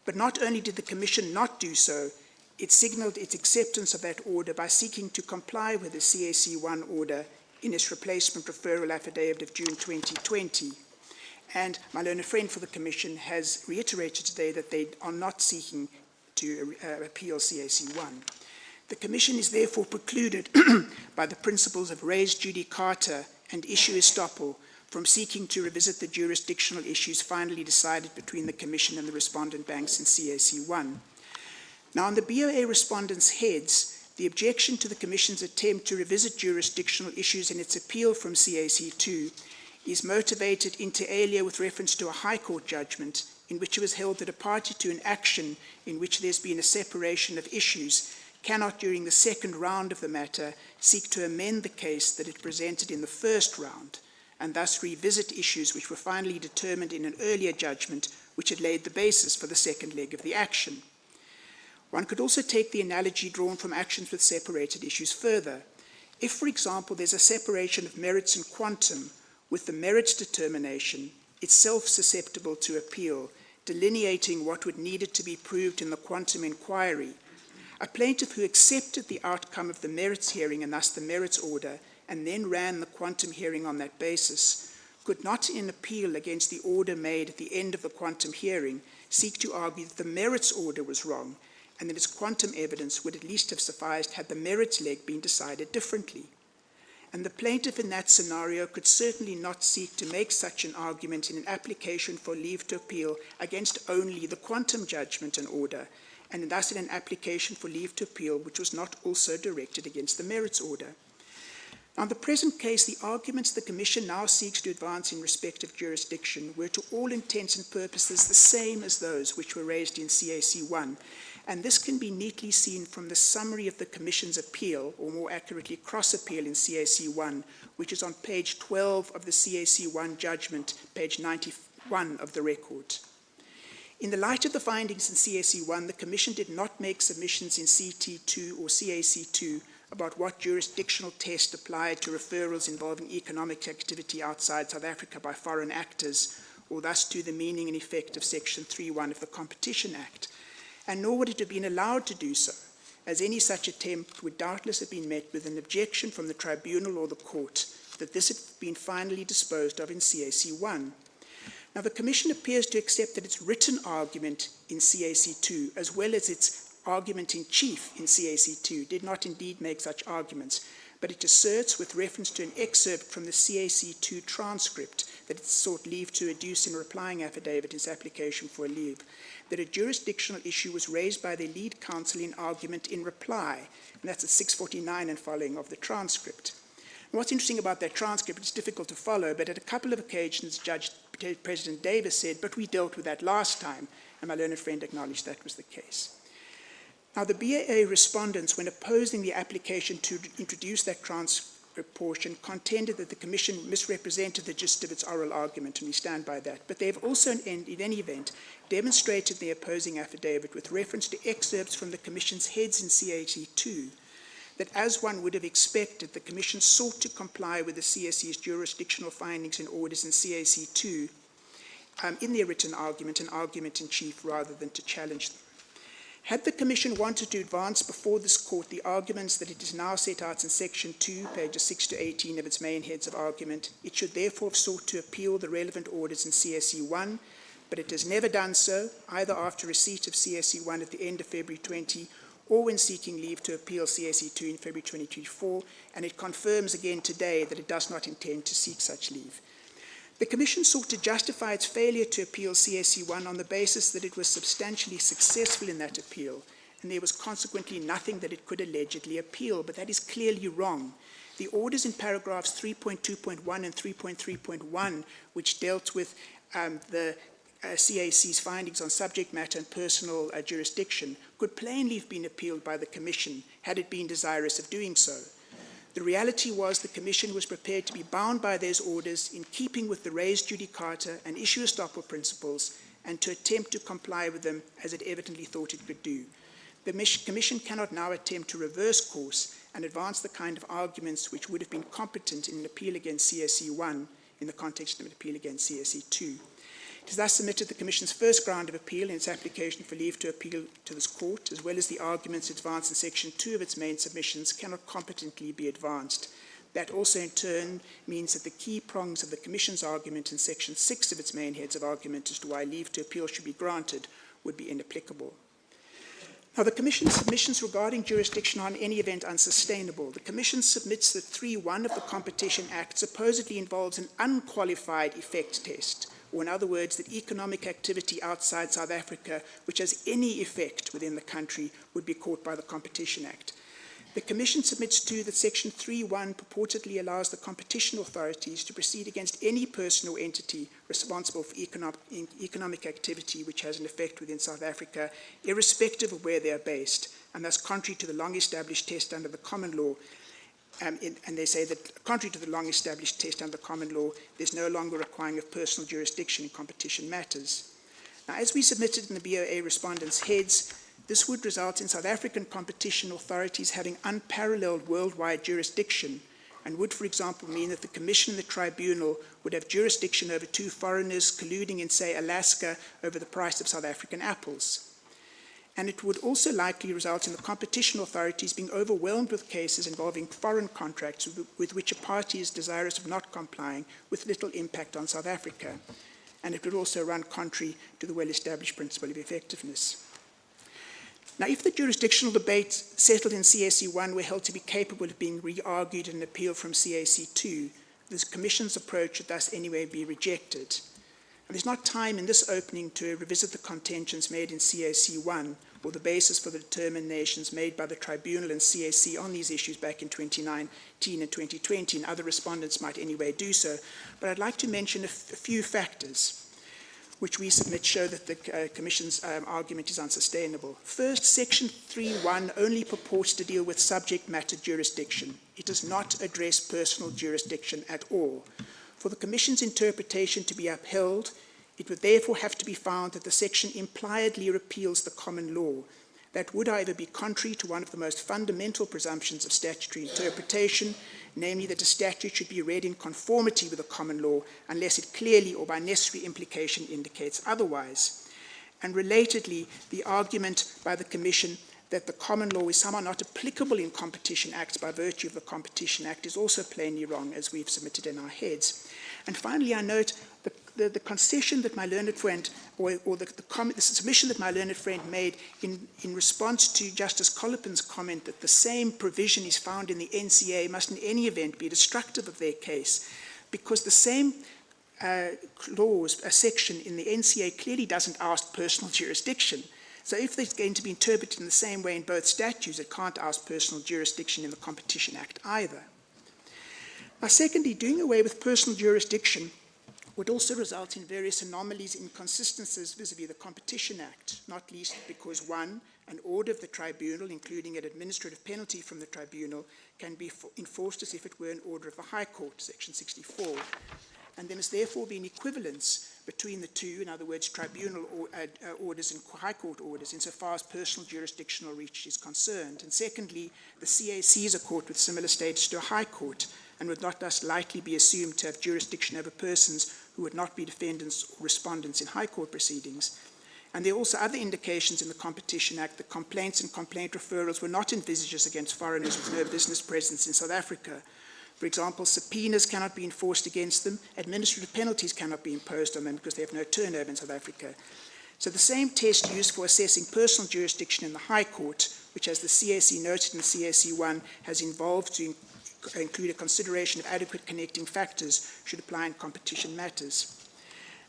But not only did the Commission not do so, it signalled its acceptance of that order by seeking to comply with the CAC1 order in its replacement referral affidavit of June 2020. And my learned friend for the Commission has reiterated today that they are not seeking to appeal CAC1. The Commission is therefore precluded by the principles of res judicata and issue estoppel from seeking to revisit the jurisdictional issues finally decided between the Commission and the respondent banks in CAC1. Now, on the BOA respondents' heads, the objection to the Commission's attempt to revisit jurisdictional issues in its appeal from CAC2 is motivated inter alia with reference to a High Court judgment in which it was held that a party to an action in which there's been a separation of issues cannot, during the second round of the matter, seek to amend the case that it presented in the first round, and thus revisit issues which were finally determined in an earlier judgment which had laid the basis for the second leg of the action. One could also take the analogy drawn from actions with separated issues further. If, for example, there's a separation of merits and quantum, with the merits determination itself susceptible to appeal, delineating what would needed to be proved in the quantum inquiry, a plaintiff who accepted the outcome of the merits hearing and thus the merits order, and then ran the quantum hearing on that basis, could not, in appeal against the order made at the end of the quantum hearing, seek to argue that the merits order was wrong, and that its quantum evidence would at least have sufficed had the merits leg been decided differently. And the plaintiff in that scenario could certainly not seek to make such an argument in an application for leave to appeal against only the quantum judgment and order, and thus in an application for leave to appeal which was not also directed against the merits order. Now, in the present case, the arguments the Commission now seeks to advance in respect of jurisdiction were to all intents and purposes the same as those which were raised in CAC1, and this can be neatly seen from the summary of the Commission's appeal, or more accurately, cross-appeal in CAC1, which is on page 12 of the CAC1 judgment, page 91 of the record. In the light of the findings in CAC1, the Commission did not make submissions in CT2 or CAC2 about what jurisdictional test applied to referrals involving economic activity outside South Africa by foreign actors, or thus to the meaning and effect of Section 3.1 of the Competition Act, and nor would it have been allowed to do so, as any such attempt would doubtless have been met with an objection from the tribunal or the court that this had been finally disposed of in CAC1. Now, the Commission appears to accept that its written argument in CAC2, as well as its argument in chief in CAC2, did not indeed make such arguments, but it asserts, with reference to an excerpt from the CAC2 transcript that it sought leave to adduce in a replying affidavit in its application for a leave, that a jurisdictional issue was raised by the lead counsel in argument in reply, and that's at 649 and following of the transcript. And what's interesting about that transcript, it's difficult to follow, but at a couple of occasions, President Davis said, but we dealt with that last time, and my learned friend acknowledged that was the case. Now, the BAA respondents, when opposing the application to introduce that portion contended that the Commission misrepresented the gist of its oral argument, and we stand by that. But they have also, in any event, demonstrated the opposing affidavit with reference to excerpts from the Commission's heads in CAC 2 that, as one would have expected, the Commission sought to comply with the CSE's jurisdictional findings and orders in CAC 2 in their written argument, an argument in chief, rather than to challenge them. Had the Commission wanted to advance before this Court the arguments that it is now set out in Section 2, pages 6 to 18 of its main heads of argument, it should therefore have sought to appeal the relevant orders in CSE 1, but it has never done so, either after receipt of CSE 1 at the end of February 20 or when seeking leave to appeal CSE 2 in February 2024, and it confirms again today that it does not intend to seek such leave. The Commission sought to justify its failure to appeal CSE 1 on the basis that it was substantially successful in that appeal, and there was consequently nothing that it could allegedly appeal, but that is clearly wrong. The orders in paragraphs 3.2.1 and 3.3.1, which dealt with the CAC's findings on subject matter and personal jurisdiction, could plainly have been appealed by the Commission had it been desirous of doing so. The reality was the Commission was prepared to be bound by those orders in keeping with the res judicata and issue estoppel principles, and to attempt to comply with them as it evidently thought it could do. The Commission cannot now attempt to reverse course and advance the kind of arguments which would have been competent in an appeal against CSE 1 in the context of an appeal against CSE 2. It has thus submitted the Commission's first ground of appeal in its application for leave to appeal to this Court, as well as the arguments advanced in Section 2 of its main submissions cannot competently be advanced. That also in turn means that the key prongs of the Commission's argument in Section 6 of its main heads of argument as to why leave to appeal should be granted would be inapplicable. Now, the Commission's submissions regarding jurisdiction are in any event unsustainable. The Commission submits that 3.1 of the Competition Act supposedly involves an unqualified effect test, or in other words, that economic activity outside South Africa, which has any effect within the country, would be caught by the Competition Act. The Commission submits too that Section 3.1 purportedly allows the competition authorities to proceed against any person or entity responsible for economic activity which has an effect within South Africa, irrespective of where they are based, and thus contrary to the long-established test under the common law. And they say that, contrary to the long-established test under common law, there's no longer requiring of personal jurisdiction in competition matters. Now, as we submitted in the BOA respondents' heads, this would result in South African competition authorities having unparalleled worldwide jurisdiction, and would, for example, mean that the Commission and the Tribunal would have jurisdiction over two foreigners colluding in, say, Alaska over the price of South African apples. And it would also likely result in the competition authorities being overwhelmed with cases involving foreign contracts with which a party is desirous of not complying, with little impact on South Africa. And it would also run contrary to the well-established principle of effectiveness. Now, if the jurisdictional debate settled in CAC 1 were held to be capable of being re-argued in an appeal from CAC 2, the Commission's approach should thus anyway be rejected. And there's not time in this opening to revisit the contentions made in CAC 1 or the basis for the determinations made by the Tribunal and CAC on these issues back in 2019 and 2020, and other respondents might anyway do so. But I'd like to mention a few factors which we submit show that the Commission's argument is unsustainable. First, Section 3.1 only purports to deal with subject matter jurisdiction. It does not address personal jurisdiction at all. For the Commission's interpretation to be upheld, it would therefore have to be found that the section impliedly repeals the common law. That would either be contrary to one of the most fundamental presumptions of statutory interpretation, namely that a statute should be read in conformity with the common law unless it clearly or by necessary implication indicates otherwise. And relatedly, the argument by the Commission that the common law is somehow not applicable in competition acts by virtue of the Competition Act is also plainly wrong, as we've submitted in our heads. And finally, I note the concession that my learned friend, or the submission that my learned friend made in response to Justice Colopin's comment that the same provision is found in the NCA must in any event be destructive of their case, because the same clause, a section in the NCA clearly doesn't ask personal jurisdiction. So if it's going to be interpreted in the same way in both statutes, it can't ask personal jurisdiction in the Competition Act either. Now, secondly, doing away with personal jurisdiction would also result in various anomalies and inconsistencies vis-à-vis the Competition Act, not least because, one, an order of the tribunal, including an administrative penalty from the tribunal, can be enforced as if it were an order of the High Court, Section 64. And there must therefore be an equivalence between the two, in other words, tribunal orders and High Court orders, insofar as personal jurisdictional reach is concerned. And secondly, the CAC is a court with similar status to a High Court, and would not thus likely be assumed to have jurisdiction over persons who would not be defendants or respondents in High Court proceedings. And there are also other indications in the Competition Act that complaints and complaint referrals were not envisaged against foreigners with no business presence in South Africa. For example, subpoenas cannot be enforced against them, administrative penalties cannot be imposed on them because they have no turnover in South Africa. So the same test used for assessing personal jurisdiction in the High Court, which as the CAC noted in the CAC 1 has involved to include a consideration of adequate connecting factors, should apply in competition matters.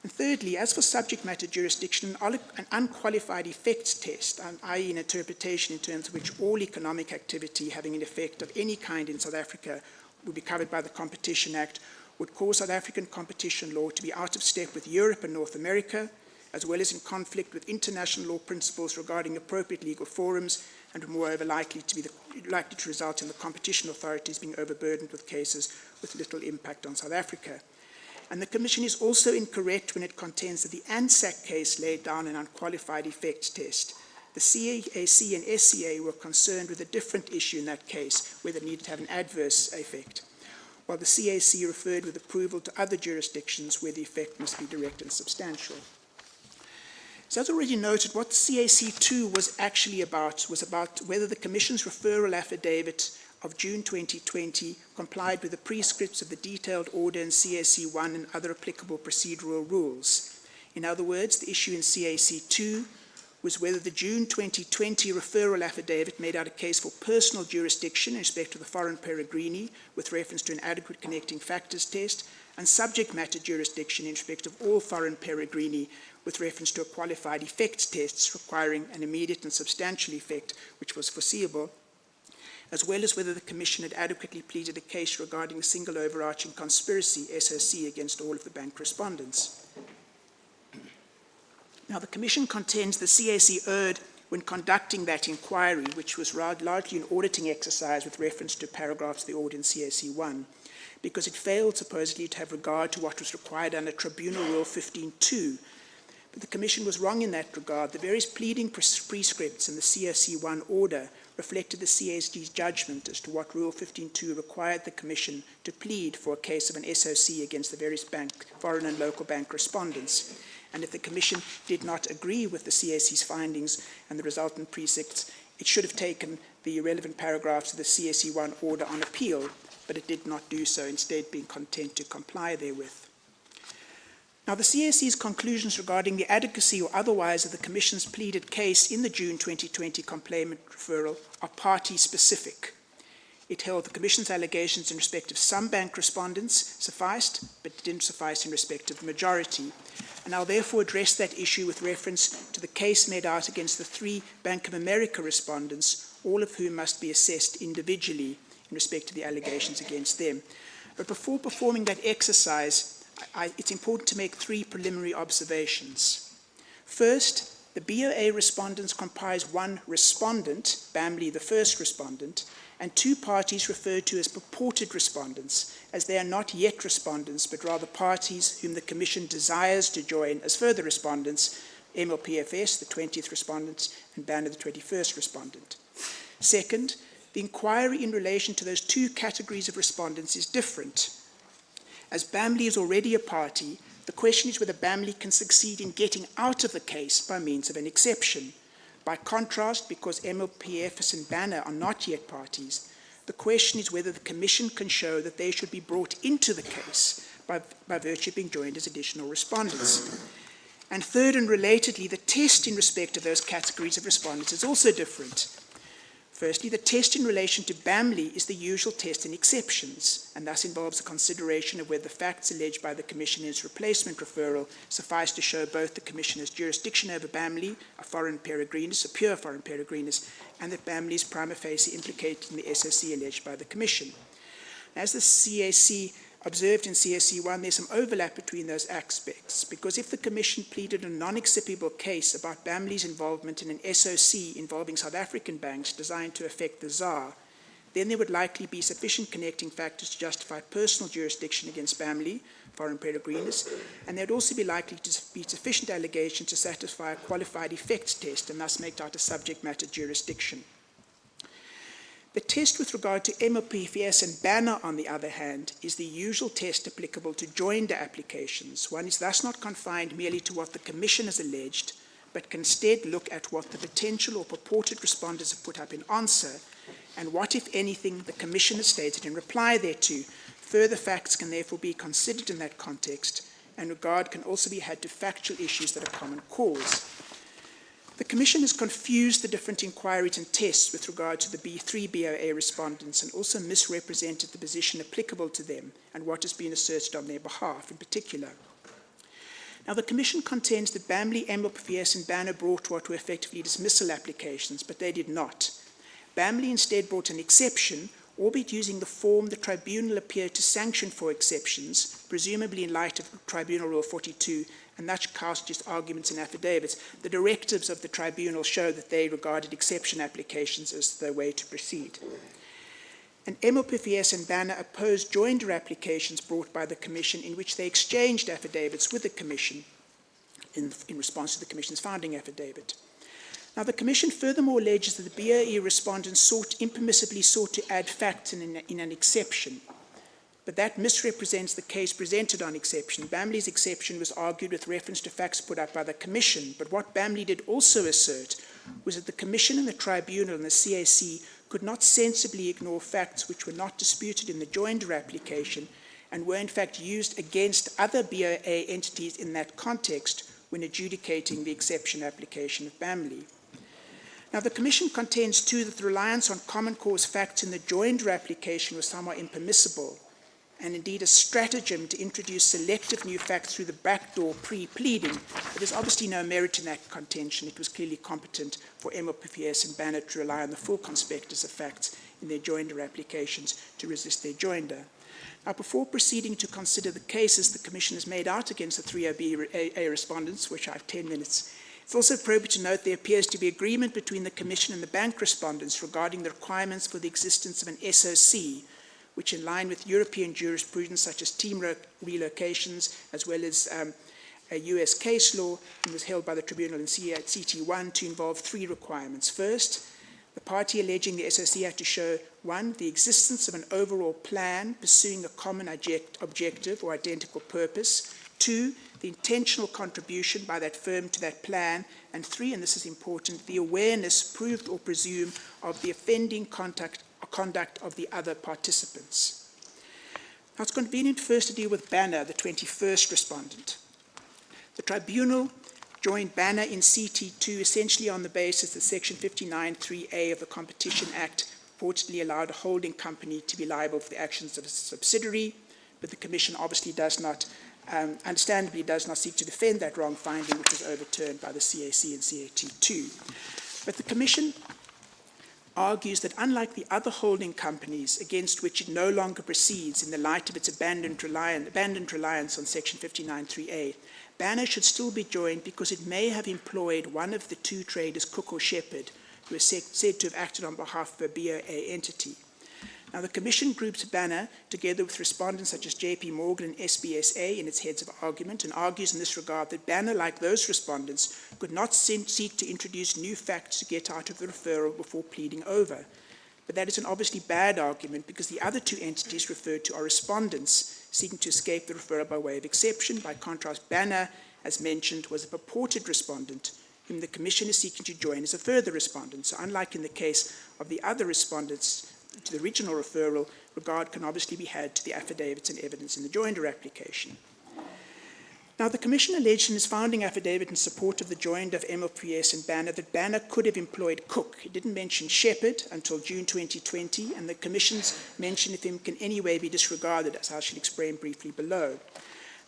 And thirdly, as for subject matter jurisdiction, an unqualified effects test, i.e. an interpretation in terms of which all economic activity having an effect of any kind in South Africa would be covered by the Competition Act, would cause South African competition law to be out of step with Europe and North America, as well as in conflict with international law principles regarding appropriate legal forums, and moreover likely to result in the competition authorities being overburdened with cases with little impact on South Africa. And the Commission is also incorrect when it contends that the ANSAC case laid down an unqualified effects test. The CAC and SCA were concerned with a different issue in that case, whether it needed to have an adverse effect, while the CAC referred with approval to other jurisdictions where the effect must be direct and substantial. So as already noted, what CAC 2 was actually about was about whether the Commission's referral affidavit of June 2020 complied with the prescripts of the detailed order in CAC 1 and other applicable procedural rules. In other words, the issue in CAC 2 was whether the June 2020 referral affidavit made out a case for personal jurisdiction in respect of the foreign peregrini with reference to an adequate connecting factors test, and subject matter jurisdiction in respect of all foreign peregrini with reference to a qualified effects test requiring an immediate and substantial effect which was foreseeable, as well as whether the Commission had adequately pleaded a case regarding a single overarching conspiracy, SOC, against all of the bank respondents. Now, the Commission contends the CAC erred when conducting that inquiry, which was largely an auditing exercise with reference to paragraphs of the order in CAC 1, because it failed supposedly to have regard to what was required under Tribunal Rule 15.2. But the Commission was wrong in that regard. The various pleading prescripts in the CAC 1 order reflected the CAC's judgment as to what Rule 15.2 required the Commission to plead for a case of an SOC against the various foreign and local bank respondents. And if the Commission did not agree with the CAC's findings and the resultant precepts, it should have taken the relevant paragraphs of the CAC 1 order on appeal, but it did not do so, instead being content to comply therewith. Now, the CAC's conclusions regarding the adequacy or otherwise of the Commission's pleaded case in the June 2020 complaint referral are party-specific. It held the Commission's allegations in respect of some bank respondents sufficed, but didn't suffice in respect of the majority. And I'll therefore address that issue with reference to the case made out against the 3 Bank of America respondents, all of whom must be assessed individually in respect to the allegations against them. But before performing that exercise, it's important to make 3 preliminary observations. First, the BOA respondents comprise 1 respondent, Bamley, the first respondent, and 2 parties referred to as purported respondents, as they are not yet respondents, but rather parties whom the Commission desires to join as further respondents, MLPFS, the 20th respondent, and Banner, the 21st respondent. Second, the inquiry in relation to those 2 categories of respondents is different. As Bamley is already a party, the question is whether Bamley can succeed in getting out of the case by means of an exception. By contrast, because MLPFS and Banner are not yet parties, the question is whether the Commission can show that they should be brought into the case by virtue of being joined as additional respondents. And third and relatedly, the test in respect of those categories of respondents is also different. Firstly, the test in relation to Bamley is the usual test in exceptions, and thus involves a consideration of whether the facts alleged by the Commission in its replacement referral suffice to show both the Commissioner's jurisdiction over Bamley, a foreign peregrinus, a pure foreign peregrinus, and that Bamley is prima facie implicated in the SOC alleged by the Commission. As the CAC observed in CSC1, there's some overlap between those aspects, because if the Commission pleaded a non-acceptable case about BAMLI's involvement in an SOC involving South African banks designed to affect the ZAR, then there would likely be sufficient connecting factors to justify personal jurisdiction against BAMLI, foreign peregrinus, and there would also be likely to be sufficient allegation to satisfy a qualified effects test and thus make out a subject matter jurisdiction. The test with regard to MOPFS and Banner, on the other hand, is the usual test applicable to joinder applications. One is thus not confined merely to what the Commission has alleged, but can instead look at what the potential or purported respondents have put up in answer, and what, if anything, the Commission has stated in reply thereto. Further facts can therefore be considered in that context, and regard can also be had to factual issues that are common cause. The Commission has confused the different inquiries and tests with regard to the B3 BOA respondents and also misrepresented the position applicable to them and what has been asserted on their behalf in particular. Now, the Commission contends that BAMLI, MOPFS and Banner brought what were effectively dismissal applications, but they did not. BAMLI instead brought an exception, albeit using the form the Tribunal appeared to sanction for exceptions, presumably in light of Tribunal Rule 42, and that cast just arguments and affidavits. The directives of the Tribunal show that they regarded exception applications as the way to proceed. And MOPFS and Banner opposed joinder applications brought by the Commission in which they exchanged affidavits with the Commission in response to the Commission's founding affidavit. Now, the Commission furthermore alleges that the BOE respondents impermissibly sought to add facts in an exception, but that misrepresents the case presented on exception. BAMLI's exception was argued with reference to facts put up by the Commission, but what BAMLI did also assert was that the Commission and the Tribunal and the CAC could not sensibly ignore facts which were not disputed in the joinder application and were in fact used against other BOA entities in that context when adjudicating the exception application of BAMLI. Now, the Commission contends too that the reliance on common cause facts in the joinder application was somewhat impermissible, and indeed a stratagem to introduce selective new facts through the back door pre-pleading. But there's obviously no merit in that contention. It was clearly competent for MOPFS and Banner to rely on the full conspectus of facts in their joinder applications to resist their joinder. Now, before proceeding to consider the cases the Commission has made out against the 30BA respondents, which I have 10 minutes, it's also appropriate to note there appears to be agreement between the Commission and the bank respondents regarding the requirements for the existence of an SOC, which in line with European jurisprudence such as team relocations, as well as a US case law, and was held by the Tribunal in CT1 to involve three requirements. First, the party alleging the SOC had to show, one, the existence of an overall plan pursuing a common objective or identical purpose, two, the intentional contribution by that firm to that plan, and three, and this is important, the awareness, proved or presumed, of the offending conduct of the other participants. Now, it's convenient first to deal with Banner, the 21st respondent. The Tribunal joined Banner in CT2 essentially on the basis that Section 59(3)A of the Competition Act purportedly allowed a holding company to be liable for the actions of a subsidiary, but the Commission obviously does not, understandably does not seek to defend that wrong finding, which was overturned by the CAC and CAT2. But the Commission argues that unlike the other holding companies against which it no longer proceeds in the light of its abandoned reliance on Section 59(3)A, Banner should still be joined because it may have employed one of the two traders, Cook or Shepherd, who is said to have acted on behalf of a BOA entity. Now, the Commission groups Banner together with respondents such as JP Morgan and SBSA in its heads of argument and argues in this regard that Banner, like those respondents, could not seek to introduce new facts to get out of the referral before pleading over. But that is an obviously bad argument because the other two entities referred to are respondents seeking to escape the referral by way of exception. By contrast, Banner, as mentioned, was a purported respondent whom the Commission is seeking to join as a further respondent. So unlike in the case of the other respondents to the original referral, regard can obviously be had to the affidavits and evidence in the joinder application. Now, the Commission alleged in its founding affidavit in support of the joinder of MOPS and Banner that Banner could have employed Cook. It didn't mention Shepherd until June 2020, and the Commission's mention of him can anyway be disregarded, as I shall explain briefly below.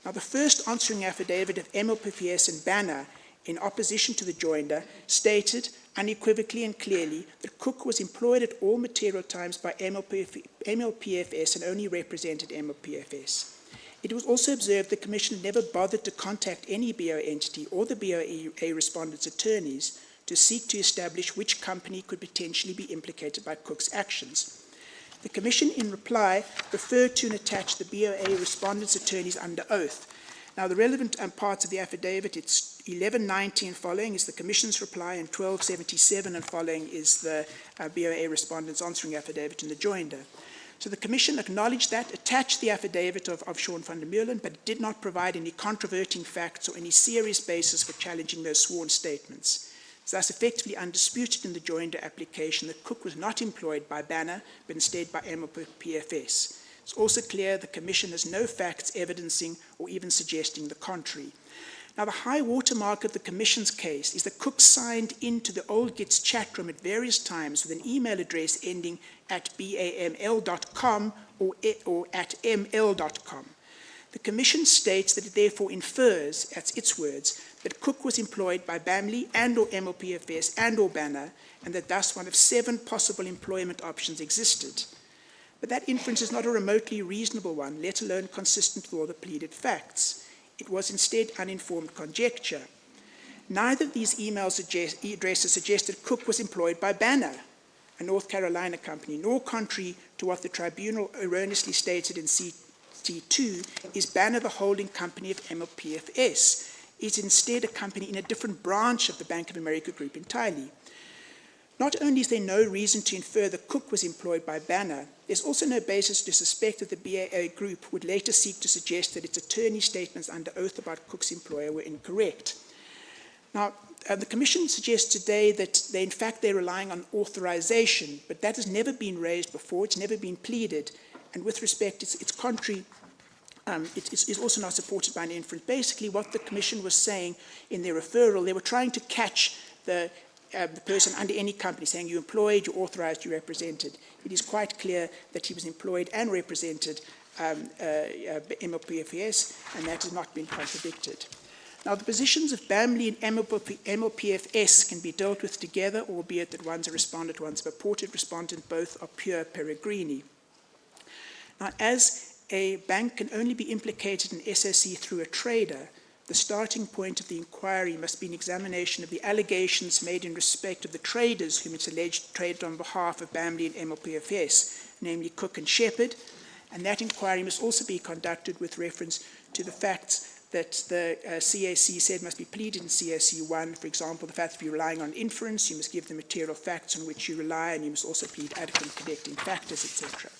Now, the first answering affidavit of MOPS and Banner in opposition to the joinder, stated unequivocally and clearly that Cook was employed at all material times by MLPFS and only represented MLPFS. It was also observed the Commission never bothered to contact any BOA entity or the BOA respondent's attorneys to seek to establish which company could potentially be implicated by Cook's actions. The Commission, in reply, referred to and attached the BOA respondent's attorneys under oath. Now, the relevant parts of the affidavit, it's 1190 and following is the Commission's reply, and 1277 and following is the BOA respondent's answering affidavit in the joinder. So the Commission acknowledged that, attached the affidavit of Sean van der Meulen, but did not provide any controverting facts or any serious basis for challenging those sworn statements. It's thus effectively undisputed in the joinder application that Cook was not employed by Banner, but instead by MLPFS. It's also clear the Commission has no facts evidencing or even suggesting the contrary. Now, the high watermark of the Commission's case is that Cook signed into the old GITS chat room at various times with an email address ending at baml.com or at ml.com. The Commission states that it therefore infers, that's its words, that Cook was employed by BAMLI and or MLPFS and or Banner, and that thus one of 7 possible employment options existed. But that inference is not a remotely reasonable one, let alone consistent with all the pleaded facts. It was instead uninformed conjecture. Neither of these email addresses suggested Cook was employed by Banner, a North Carolina company, nor, contrary to what the tribunal erroneously stated in C2, is Banner the holding company of MLPFS. It's instead a company in a different branch of the Bank of America Group entirely. Not only is there no reason to infer that Cook was employed by Banner, there's also no basis to suspect that the BAA Group would later seek to suggest that its attorney statements under oath about Cook's employer were incorrect. Now, the Commission suggests today that in fact they're relying on authorization, but that has never been raised before, it's never been pleaded, and with respect, it's contrary. It's also not supported by an inference. Basically, what the Commission was saying in their referral, they were trying to catch the person under any company, saying you employed, you authorized, you represented. It is quite clear that he was employed and represented MLPFS, and that has not been contradicted. Now, the positions of BAMLI and MLPFS can be dealt with together, albeit that one's a respondent, one's a purported respondent, both are pure peregrini. Now, as a bank can only be implicated in SOC through a trader, the starting point of the inquiry must be an examination of the allegations made in respect of the traders whom it's alleged traded on behalf of BAMLI and MLPFS, namely Cook and Shepherd, and that inquiry must also be conducted with reference to the facts that the CAC said must be pleaded in CAC 1. For example, the fact that if you're relying on inference, you must give the material facts on which you rely, and you must also plead adequate connecting factors, etc.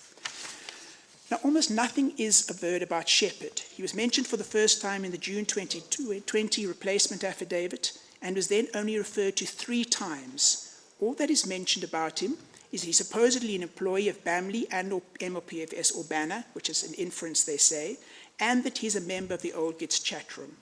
Now, almost nothing is averred about Shepherd. He was mentioned for the first time in the June 2020 replacement affidavit and was then only referred to 3 times. All that is mentioned about him is he's supposedly an employee of BAMLI and or MLPFS or Banner, which is an inference they say, and that he's a member of the old GITS chat room.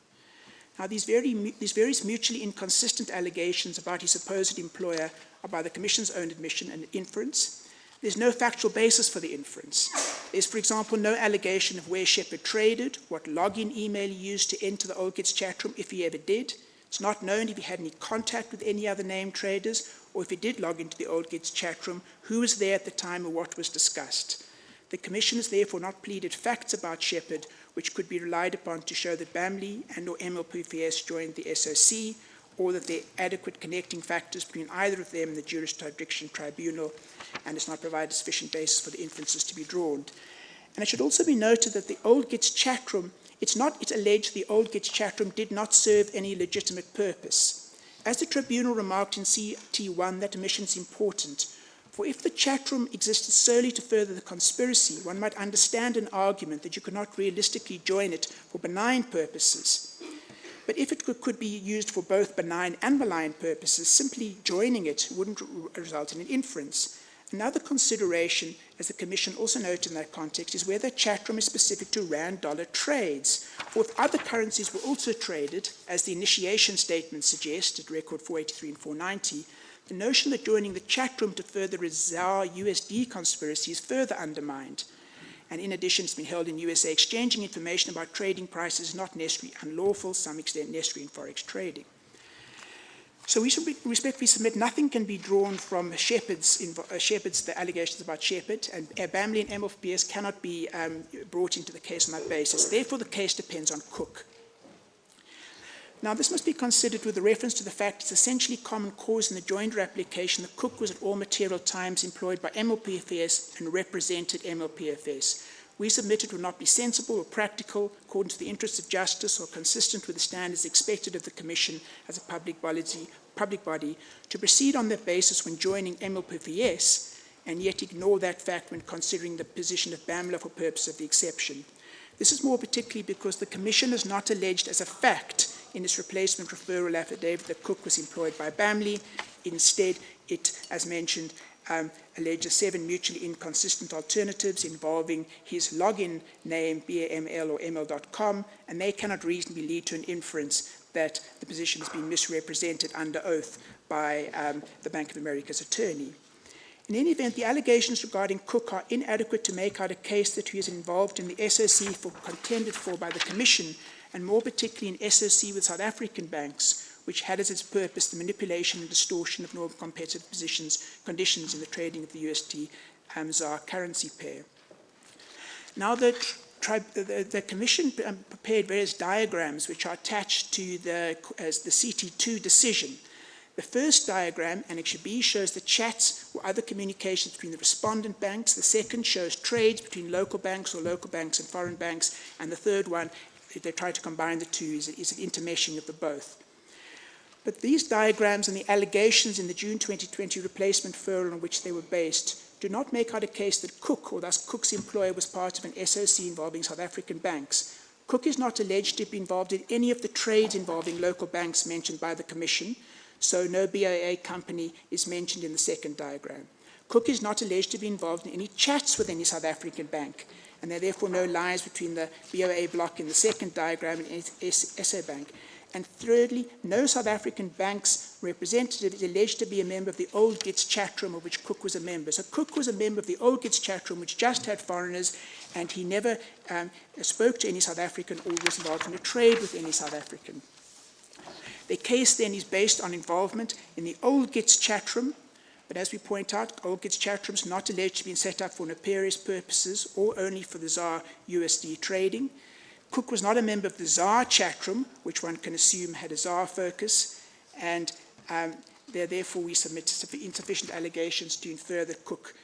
Now, these various mutually inconsistent allegations about his supposed employer are by the Commission's own admission an inference. There's no factual basis for the inference. There's, for example, no allegation of where Shepherd traded, what login email he used to enter the old GITS chat room, if he ever did. It's not known if he had any contact with any other named traders, or if he did log into the old GITS chat room, who was there at the time or what was discussed. The Commission has therefore not pleaded facts about Shepherd which could be relied upon to show that BAMLI and or MLPFS joined the SOC, or that there are adequate connecting factors between either of them and the Jurisdictional Tribunal, and it's not provided sufficient basis for the inferences to be drawn. And it should also be noted that the old GITS chat room, it's alleged the old GITS chat room did not serve any legitimate purpose. As the Tribunal remarked in CT1, that omission is important, for if the chat room existed solely to further the conspiracy, one might understand an argument that you could not realistically join it for benign purposes. But if it could be used for both benign and malign purposes, simply joining it wouldn't result in an inference. Another consideration, as the Commission also noted in that context, is whether chat room is specific to rand-dollar trades, or if other currencies were also traded, as the initiation statement suggests at record 483 and 490, the notion that joining the chat room to further a ZAR USD conspiracy is further undermined. And in addition, it's been held in USA exchanging information about trading prices is not necessarily unlawful, to some extent necessary in forex trading. So we should respectfully submit nothing can be drawn from the allegations about Shepherd, and Bamley and MFPS cannot be brought into the case on that basis. Therefore, the case depends on Cook. Now, this must be considered with a reference to the fact it's essentially common cause in the Joinder application that Cook was at all material times employed by MLPFS and represented MLPFS. We submit it would not be sensible or practical, according to the interests of justice or consistent with the standards expected of the Commission as a public body, to proceed on that basis when joining MLPFS and yet ignore that fact when considering the position of BAMLA for purpose of the exception. This is more particularly because the Commission has not alleged as a fact in its replacement referral affidavit that Cook was employed by Bamley. Instead, it, as mentioned, alleges 7 mutually inconsistent alternatives involving his login name, BAML or ML.com, and they cannot reasonably lead to an inference that the position has been misrepresented under oath by the Bank of America's attorney. In any event, the allegations regarding Cook are inadequate to make out a case that he is involved in the SOC contended for by the Commission, and more particularly in SOC with South African banks, which had as its purpose the manipulation and distortion of normal competitive conditions in the trading of the USD-ZAR currency pair. Now, the Commission prepared various diagrams which are attached to the CT2 decision. The first diagram, Annex B, shows the chats or other communications between the respondent banks. The second shows trades between local banks or local banks and foreign banks. And the third one, if they try to combine the two, is an intermeshing of the both. But these diagrams and the allegations in the June 2020 replacement referral on which they were based do not make out a case that Cook, or thus Cook's employer, was part of an SOC involving South African banks. Cook is not alleged to be involved in any of the trades involving local banks mentioned by the Commission, so no BIA company is mentioned in the second diagram. Cook is not alleged to be involved in any chats with any South African bank, and there are therefore no lines between the BOA block in the second diagram and SA Bank. And thirdly, no South African bank's representative is alleged to be a member of the old GITS chat room of which Cook was a member. So Cook was a member of the old GITS chat room which just had foreigners, and he never spoke to any South African or was involved in a trade with any South African. The case then is based on involvement in the old GITS chat room, but as we point out, old GITS chat rooms not alleged to be set up for nefarious purposes or only for the ZAR USD trading. Cook was not a member of the ZAR chat room, which one can assume had a ZAR focus, and therefore we submit insufficient allegations to infer that Cook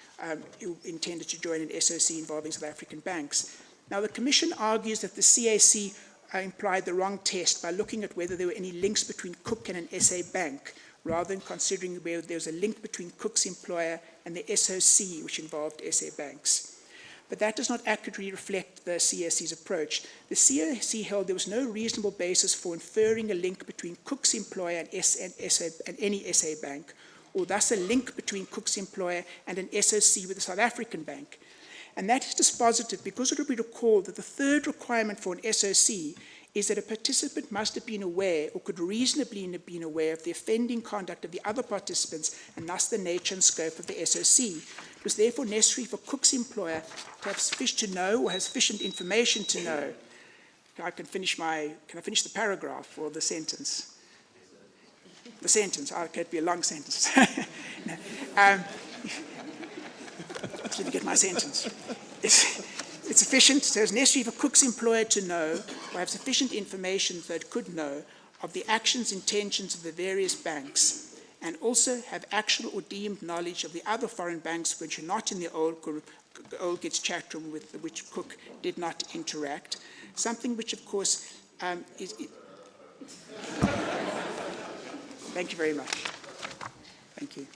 intended to join an SOC involving South African banks. Now, the Commission argues that the CAC implied the wrong test by looking at whether there were any links between Cook and an SA bank, rather than considering whether there was a link between Cook's employer and the SOC, which involved SA banks. But that does not accurately reflect the CAC's approach. The CAC held there was no reasonable basis for inferring a link between Cook's employer and any SA bank, or thus a link between Cook's employer and an SOC with a South African bank. And that is dispositive because it will be recalled that the third requirement for an SOC is that a participant must have been aware or could reasonably have been aware of the offending conduct of the other participants and thus the nature and scope of the SOC. It was therefore necessary for Cook's employer to have sufficient to know or have sufficient information to know. Can I finish the paragraph or the sentence? The sentence, it could be a long sentence. Let me get my sentence. It's sufficient, so it's necessary for Cook's employer to know or have sufficient information that it could know of the actions, intentions of the various banks, and also have actual or deemed knowledge of the other foreign banks which are not in the old GITS chat room with which Cook did not interact, something which, of course, is... Thank you very much. Thank you.